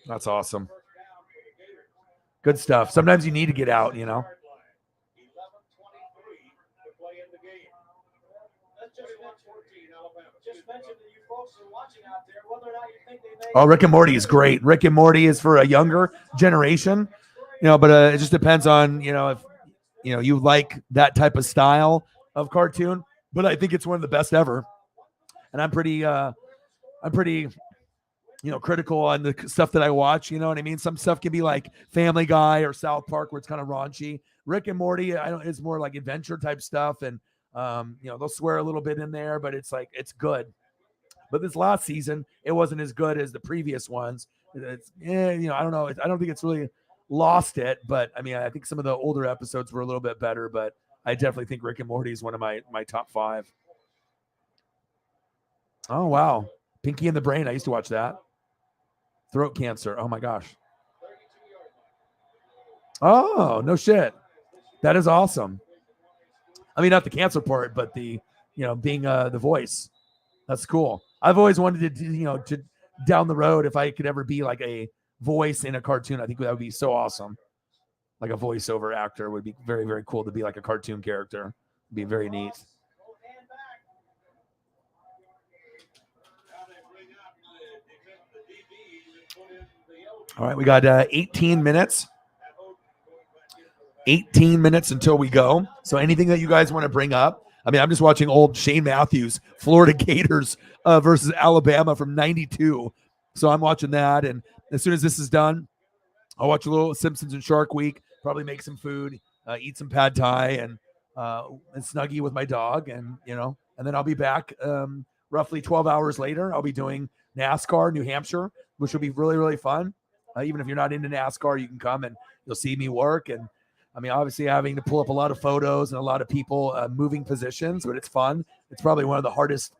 That's awesome. Good stuff. Sometimes you need to get out, you know. Oh, Rick and Morty is great. Rick and Morty is for a younger generation, you know, but it just depends on, you know, if, you know, you like that type of style of cartoon, but I think it's one of the best ever. And I'm pretty, you know, critical on the stuff that I watch. You know what I mean? Some stuff can be like Family Guy or South Park, where it's kind of raunchy. Rick and Morty, it's more like adventure type stuff, and you know, they'll swear a little bit in there, but it's like it's good. But this last season, it wasn't as good as the previous ones. It's, you know, I don't know. I don't think it's really lost it, but I mean, I think some of the older episodes were a little bit better. But I definitely think Rick and Morty is one of my top 5. Oh wow, Pinky and the Brain. I used to watch that. Throat cancer. Oh my gosh. Oh, no shit. That is awesome. I mean, not the cancer part, but the, you know, being the voice. That's cool. I've always wanted to, you know, to down the road, if I could ever be like a voice in a cartoon, I think that would be so awesome. Like a voiceover actor would be very, very cool to be like a cartoon character. It'd be very neat. All right, we got 18 minutes. 18 minutes until we go. So anything that you guys want to bring up? I mean, I'm just watching old Shane Matthews, Florida Gators versus Alabama from 92. So I'm watching that. And as soon as this is done, I'll watch a little Simpsons and Shark Week, probably make some food, eat some pad thai and Snuggie with my dog. And, you know, and then I'll be back roughly 12 hours later. I'll be doing NASCAR, New Hampshire, which will be really, really fun. Even if you're not into NASCAR, you can come and you'll see me work. And I mean, obviously having to pull up a lot of photos and a lot of people moving positions, but it's fun. It's probably one of the hardest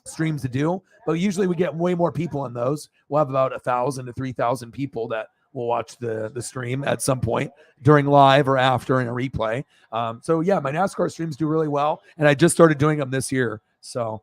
streams to do, but usually we get way more people in those. We'll have about 1,000 to 3,000 people that will watch the stream at some point during live or after in a replay. So yeah, my NASCAR streams do really well. And I just started doing them this year. So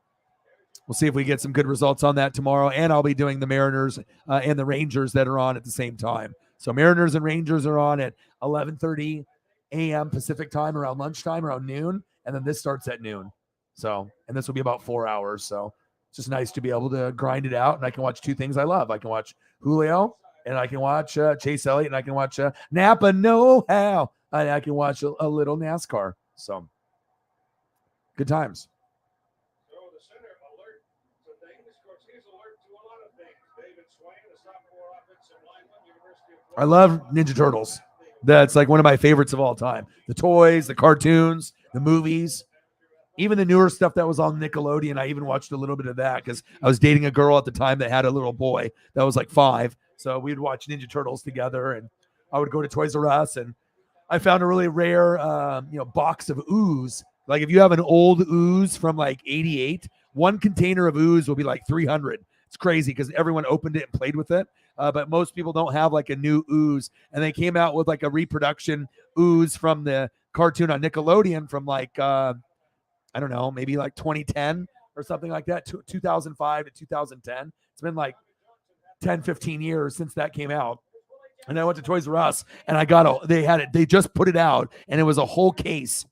we'll see if we get some good results on that tomorrow. And I'll be doing the Mariners and the Rangers that are on at the same time. So Mariners and Rangers are on at 11:30 a.m. Pacific time, around lunchtime, around noon, and then this starts at noon. So, and this will be about 4 hours. So it's just nice to be able to grind it out, and I can watch two things I love. I can watch Julio, and I can watch Chase Elliott, and I can watch Napa Know How, and I can watch a little NASCAR. So good times. So the center alert to things. Of course, he's alert to a lot of things. David Swain, the sophomore offensive lineman, University of I love Ninja Turtles. That's like one of my favorites of all time. The toys, the cartoons, the movies, even the newer stuff that was on Nickelodeon. I even watched a little bit of that because I was dating a girl at the time that had a little boy that was like 5. So we'd watch Ninja Turtles together, and I would go to Toys R Us, and I found a really rare, box of ooze. Like if you have an old ooze from like '88, one container of ooze will be like 300. It's crazy because everyone opened it and played with it. But most people don't have like a new ooze, and they came out with like a reproduction ooze from the cartoon on Nickelodeon from like I don't know, maybe like 2010 or something like that, 2005 to 2010. It's been like 10, 15 years since that came out. And I went to Toys R Us and I got they just put it out, and it was a whole case.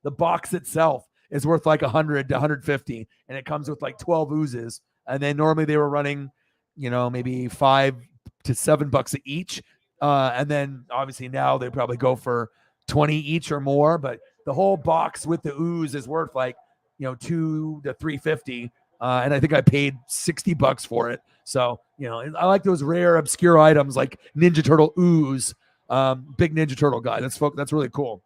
The box itself is worth like 100 to 150, and it comes with like 12 oozes. And then normally they were running, maybe $5 to $7 each. And then obviously now they probably go for 20 each or more, but the whole box with the ooze is worth like, 2 to 350. And I think I paid $60 for it. So, I like those rare, obscure items like Ninja Turtle ooze. Big Ninja Turtle guy. That's really cool.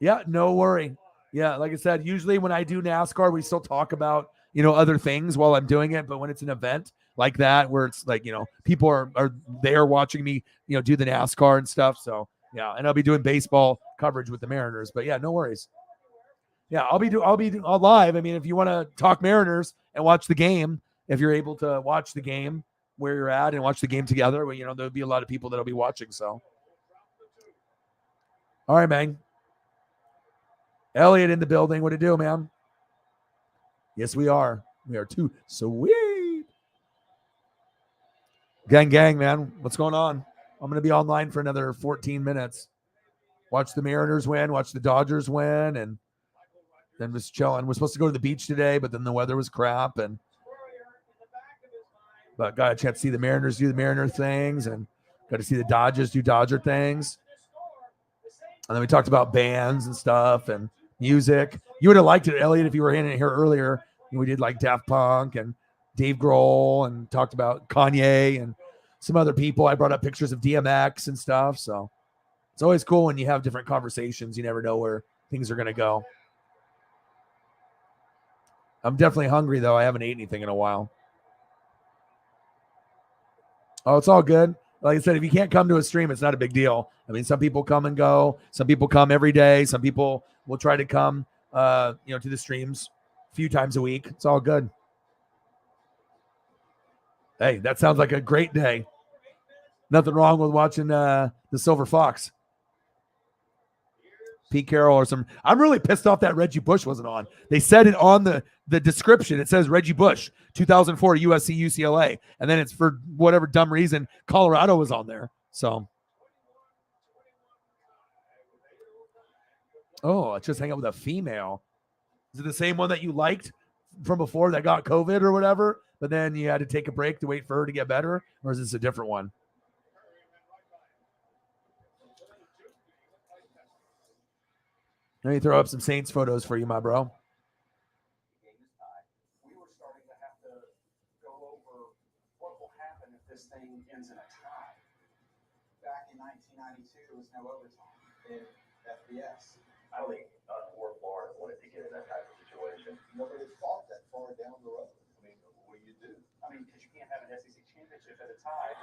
Yeah, no worry. Yeah, like I said, usually when I do NASCAR, we still talk about, other things while I'm doing it. But when it's an event like that, where it's like, people are there watching me, do the NASCAR and stuff. So yeah, and I'll be doing baseball coverage with the Mariners. But yeah, no worries. Yeah, I'll be live. I mean, if you want to talk Mariners and watch the game, if you're able to watch the game where you're at and watch the game together, well, there'll be a lot of people that'll be watching. So, all right, man. Elliot in the building. What to do, man? Yes, we are. We are too sweet. Gang, man. What's going on? I'm going to be online for another 14 minutes. Watch the Mariners win, watch the Dodgers win, and then just chilling. We're supposed to go to the beach today, but then the weather was crap. But got a chance to see the Mariners do the Mariner things, and got to see the Dodgers do Dodger things. And then we talked about bands and stuff and music. You would have liked it, Elliot, if you were in here earlier. We did like Daft Punk and Dave Grohl, and talked about Kanye and some other people. I brought up pictures of DMX and stuff. So it's always cool when you have different conversations. You never know where things are going to go. I'm definitely hungry, though. I haven't ate anything in a while. Oh, it's all good. Like I said, if you can't come to a stream, it's not a big deal. I mean, some people come and go. Some people come every day. Some people will try to come, to the streams a few times a week. It's all good. Hey, that sounds like a great day. Nothing wrong with watching the Silver Fox. Pete Carroll or some. I'm really pissed off that Reggie Bush wasn't on. They said it on the description. It says Reggie Bush, 2004 USC UCLA, and then it's for whatever dumb reason Colorado was on there. So, let's just hang out with a female. Is it the same one that you liked from before that got COVID or whatever, but then you had to take a break to wait for her to get better, or is this a different one? Let me throw up some Saints photos for you, my bro. We were starting to have to go over what will happen if this thing ends in a tie. Back in 1992, there was no overtime in FBS. I don't think or Florida wanted to get in that type of situation. Nobody thought that far down the road. I mean, what do you do? I mean, because you can't have an SEC championship at a tie.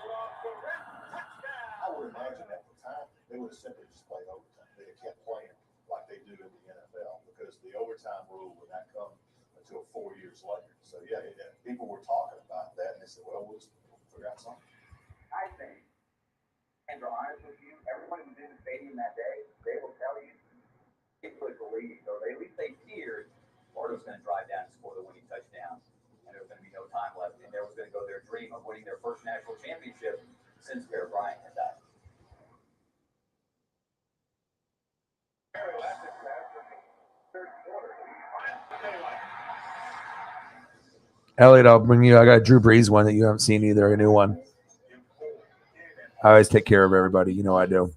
I would imagine at the time they would have simply just played overtime. They kept playing like they do in the NFL, because the overtime rule would not come until 4 years later. So yeah, people were talking about that, and they said, "Well, we'll figure out something." I think, and to be honest with you, everyone who's in the stadium that day, they will tell you it was the league, or at least they feared Florida was going to drive down and score the winning touchdown, and there was going to be no time left, and there was going to go their dream of winning their first national championship since Bear Bryant had died. Elliot, I'll bring you. I got a Drew Brees one that you haven't seen either, a new one. I always take care of everybody. You know I do.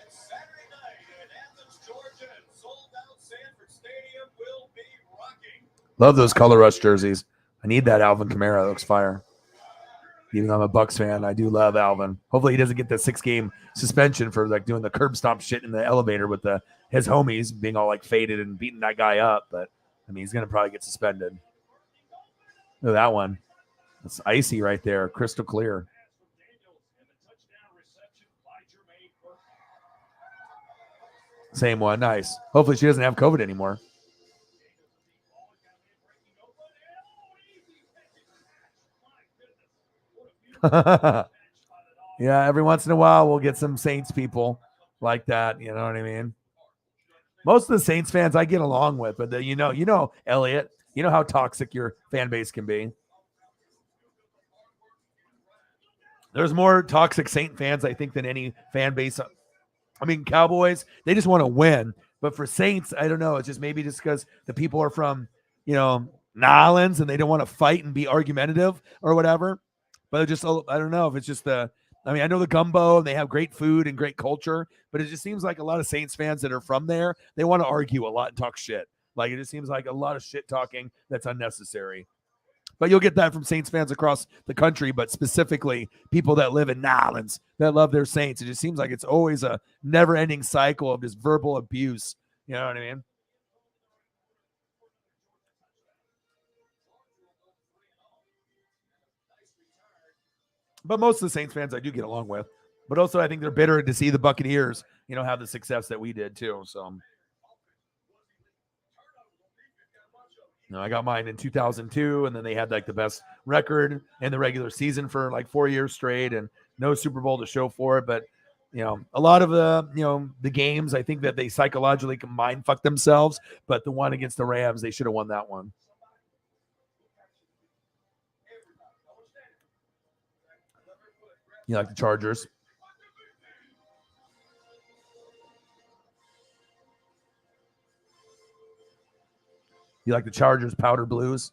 Saturday night in Athens, Georgia, and sold-out Sanford Stadium will be rocking. Love those color rush jerseys. I need that Alvin Kamara. It looks fire. Even though I'm a Bucks fan, I do love Alvin. Hopefully he doesn't get the 6-game suspension for like doing the curb stomp shit in the elevator with his homies being all like faded and beating that guy up. But I mean, he's gonna probably get suspended. Look at that one. It's icy right there, crystal clear. Same one, nice. Hopefully she doesn't have COVID anymore. Yeah, every once in a while we'll get some Saints people like that. You know what I mean? Most of the Saints fans I get along with, but you know, Elliot, you know how toxic your fan base can be. There's more toxic Saint fans, I think, than any fan base. I mean, Cowboys, they just want to win. But for Saints, I don't know. It's just maybe just because the people are from, Nolans and they don't want to fight and be argumentative or whatever. But it just, I don't know if it's just I know the gumbo and they have great food and great culture, but it just seems like a lot of Saints fans that are from there, they want to argue a lot and talk shit. Like it just seems like a lot of shit talking that's unnecessary. But you'll get that from Saints fans across the country, but specifically people that live in Nolans that love their Saints. It just seems like it's always a never-ending cycle of just verbal abuse. You know what I mean? But most of the Saints fans I do get along with. But also I think they're bitter to see the Buccaneers, have the success that we did too. So I got mine in 2002, and then they had like the best record in the regular season for like 4 years straight, and no Super Bowl to show for it. But a lot of the games, I think that they psychologically can mind fuck themselves. But the one against the Rams, they should have won that one. You like the Chargers? You like the Chargers powder blues?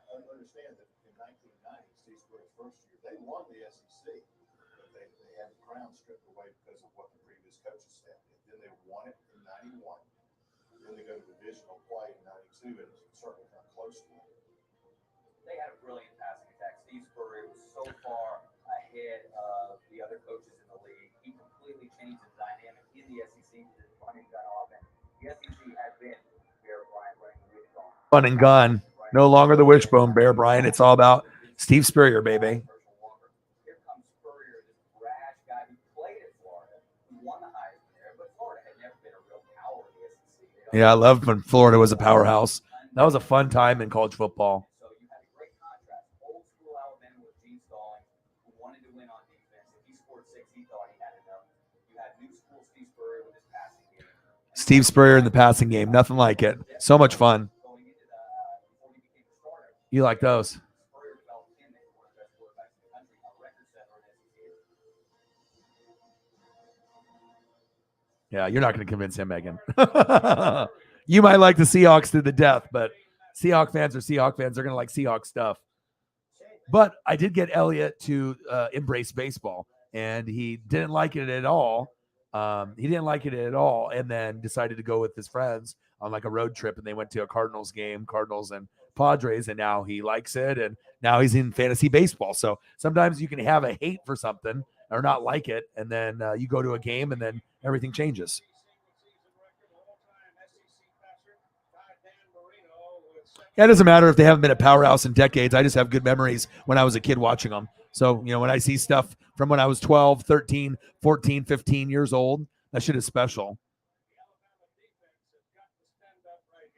I understand that in 1990, Steve Spurrier's first year, they won the SEC, but they had the crown stripped away because of what the previous coaching staff did. Then they won it in 91. Then they go to divisional play in 92 and certainly come close to it. They had a brilliant passing attack. Steve Spurrier was so far ahead of the other coaches in the league. He completely changed the dynamic in the SEC with his running gun offense. The SEC had been Bear Bryant running the wishbone. Fun and gun. No longer the wishbone, Bear Bryant. It's all about Steve Spurrier, baby. Here comes Spurrier, this brash guy who played at Florida, who won the Heisman there, but Florida had never been a real power in the SEC. Yeah, I loved when Florida was a powerhouse. That was a fun time in college football. So you had a great contrast. Old school Alabama with Gene Stallings, who wanted to win on defense. If he scored 6, he thought he had enough. You had new school Steve Spurrier with his passing game. Steve Spurrier in the passing game. Nothing like it. So much fun. You like those? Yeah, you're not going to convince him, Megan. You might like the Seahawks to the death, but Seahawk fans are Seahawk fans. They're going to like Seahawk stuff. But I did get Elliot to embrace baseball, and he didn't like it at all. And then decided to go with his friends on like a road trip, and they went to a Cardinals game, Cardinals and Padres, and now he likes it, and now he's in fantasy baseball. So sometimes you can have a hate for something or not like it, and then you go to a game, and then everything changes. Yeah, it doesn't matter if they haven't been a powerhouse in decades. I just have good memories when I was a kid watching them. So, when I see stuff from when I was 12, 13, 14, 15 years old, that shit is special.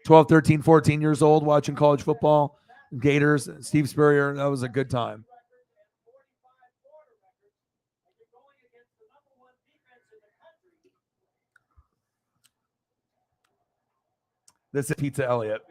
12, 13, 14 years old watching college football. Gators, Steve Spurrier, that was a good time. This is Pizza Elliott.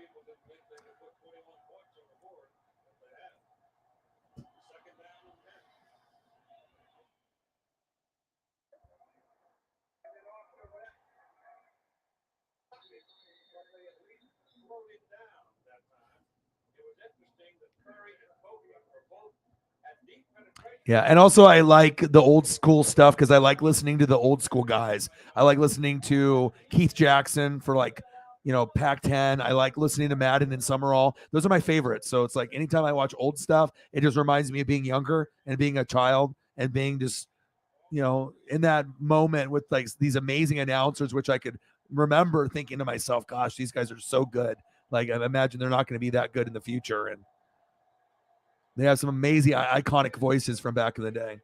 Yeah, and also I like the old school stuff because I like listening to the old school guys. I like listening to Keith Jackson for like, Pac-10. I like listening to Madden and Summerall. Those are my favorites. So it's like anytime I watch old stuff, it just reminds me of being younger and being a child and being just, in that moment with like these amazing announcers, which I could remember thinking to myself, gosh, these guys are so good. Like I imagine they're not going to be that good in the future. And they have some amazing, iconic voices from back in the day.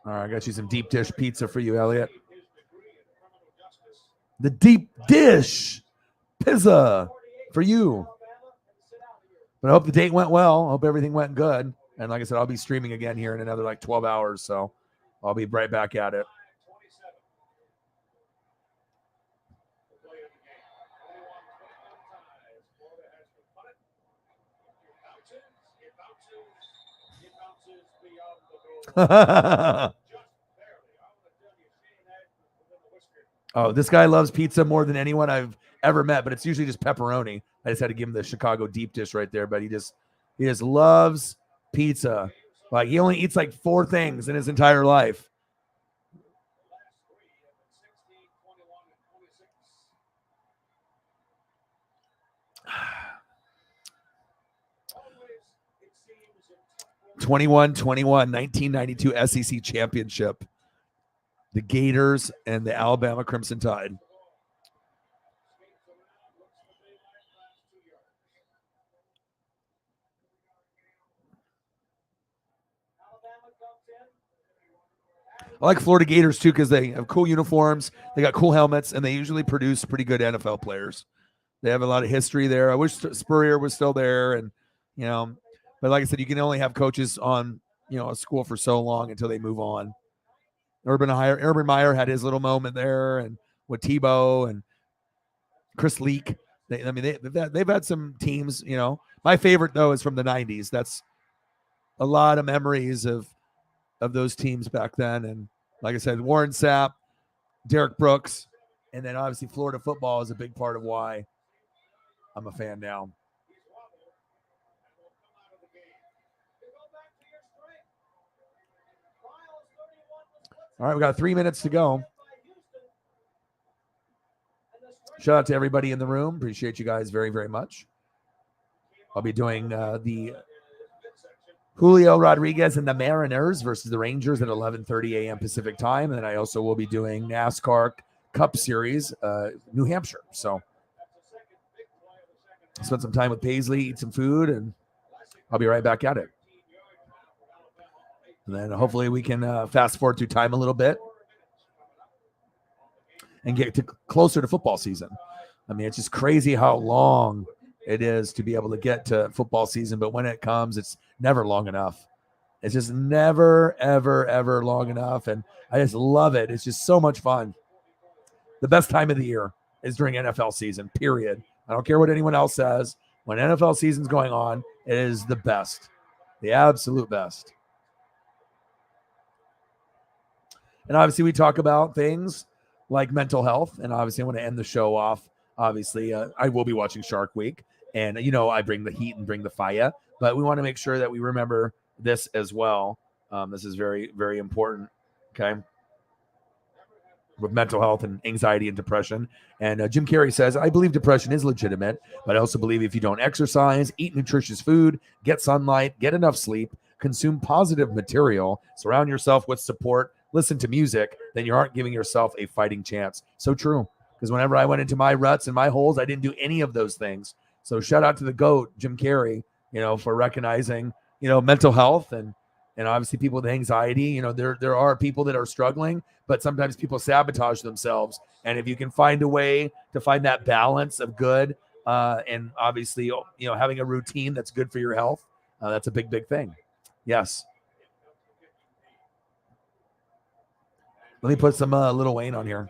All right, I got you some deep dish pizza for you, Elliot. The deep dish pizza for you. But I hope the date went well. I hope everything went good. And like I said, I'll be streaming again here in another like 12 hours. So I'll be right back at it. Oh, this guy loves pizza more than anyone I've ever met, but it's usually just pepperoni. I just had to give him the Chicago deep dish right there, but he just loves pizza. Like he only eats like 4 things in his entire life. '21, 1992 SEC championship. The Gators and the Alabama Crimson Tide. I like Florida Gators too because they have cool uniforms, they got cool helmets, and they usually produce pretty good NFL players. They have a lot of history there. I wish Spurrier was still there, and but like I said, you can only have coaches on a school for so long until they move on. Urban Meyer had his little moment there, and with Tebow and Chris Leak. They've had some teams. My favorite though is from the '90s. That's a lot of memories of those teams back then. And like I said, Warren Sapp, Derek Brooks, and then obviously Florida football is a big part of why I'm a fan now. All right, we got 3 minutes to go. Shout out to everybody in the room. Appreciate you guys very, very much. I'll be doing the Julio Rodriguez and the Mariners versus the Rangers at 11:30 a.m. Pacific time. And then I also will be doing NASCAR Cup Series, New Hampshire. So spend some time with Paisley, eat some food, and I'll be right back at it. And then hopefully we can fast forward through time a little bit and get closer to football season. I mean, it's just crazy how long it is to be able to get to football season. But when it comes, it's never long enough. It's just never, ever, ever long enough. And I just love it. It's just so much fun. The best time of the year is during NFL season, period. I don't care what anyone else says. When NFL season's going on, it is the best, the absolute best. And obviously we talk about things like mental health. And obviously I want to end the show off. Obviously, I will be watching Shark Week. And, I bring the heat and bring the fire. But we want to make sure that we remember this as well. This is very, very important. Okay. With mental health and anxiety and depression. And Jim Carrey says, I believe depression is legitimate, but I also believe if you don't exercise, eat nutritious food, get sunlight, get enough sleep, consume positive material, surround yourself with support, listen to music, then you aren't giving yourself a fighting chance. So true. Because whenever I went into my ruts and my holes, I didn't do any of those things. So shout out to the GOAT, Jim Carrey, for recognizing, mental health and obviously people with anxiety. There are people that are struggling, but sometimes people sabotage themselves. And if you can find a way to find that balance of good and obviously, having a routine that's good for your health, that's a big, big thing. Yes. Let me put some Lil Wayne on here.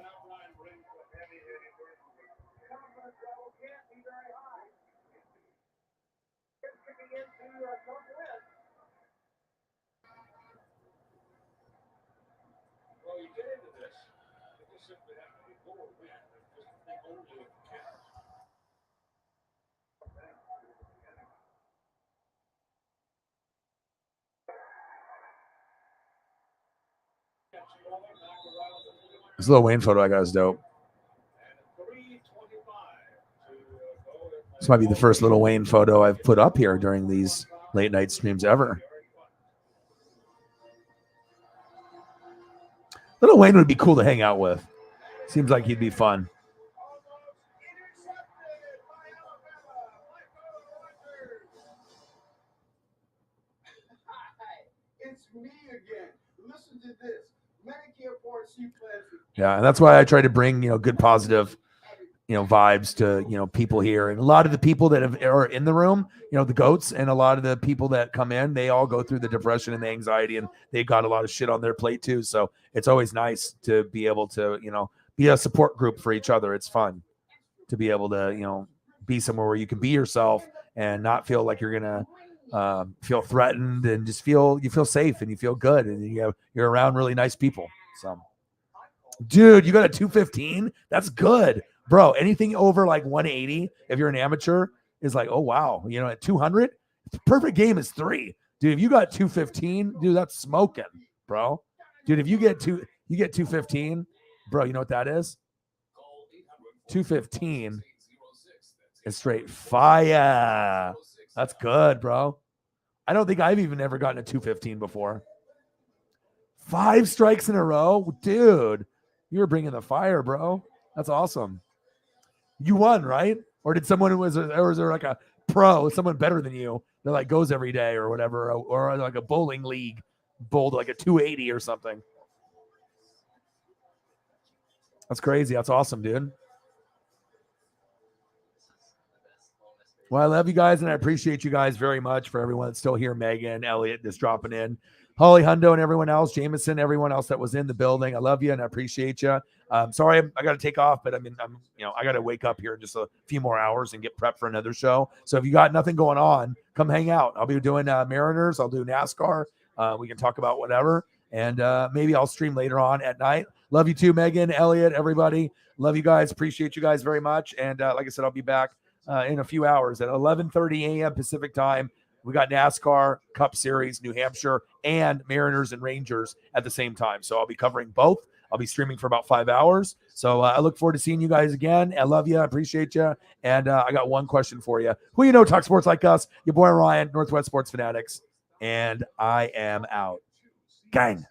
This Lil Wayne photo I got is dope. This might be the first Lil Wayne photo I've put up here during these late night streams ever. Lil Wayne would be cool to hang out with. Seems like he'd be fun. It's me again. Listen to this. Medicare Part C plans. Yeah, and that's why I try to bring, good positive, vibes to, people here. And a lot of the people that are in the room, the GOATs, and a lot of the people that come in, they all go through the depression and the anxiety, and they got a lot of shit on their plate too. So it's always nice to be able to, be a support group for each other. It's fun to be able to, be somewhere where you can be yourself and not feel like you're going to feel threatened, and just you feel safe and you feel good, and you're around really nice people. So, dude, you got a 215? That's good. Bro, anything over like 180, if you're an amateur, is like, oh, wow. At 200, the perfect game is 3. Dude, if you got 215, dude, that's smoking, bro. Dude, if you get 215, bro, you know what that is? 215 is straight fire. That's good, bro. I don't think I've even ever gotten a 215 before. 5 strikes in a row? Dude, you were bringing the fire, bro. That's awesome. You won, right? Or did someone or was there like a pro, someone better than you that like goes every day or whatever, or like a bowling league bowled like a 280 or something? That's crazy. That's awesome, dude. Well, I love you guys, and I appreciate you guys very much. For everyone that's still here, Megan, Elliot, just dropping in, Holly, Hundo, and everyone else, Jameson, everyone else that was in the building. I love you and I appreciate you. Sorry, I got to take off, but I got to wake up here in just a few more hours and get prepped for another show. So if you got nothing going on, come hang out. I'll be doing Mariners. I'll do NASCAR. We can talk about whatever, and maybe I'll stream later on at night. Love you too, Megan, Elliot, everybody. Love you guys. Appreciate you guys very much. And like I said, I'll be back in a few hours at 11:30 a.m. Pacific time. We got NASCAR Cup Series, New Hampshire, and Mariners and Rangers at the same time. So I'll be covering both. I'll be streaming for about 5 hours. So I look forward to seeing you guys again. I love you. I appreciate you. And I got one question for you. Who talk sports like us? Your boy Ryan, Northwest Sports Fanatics. And I am out. Gang.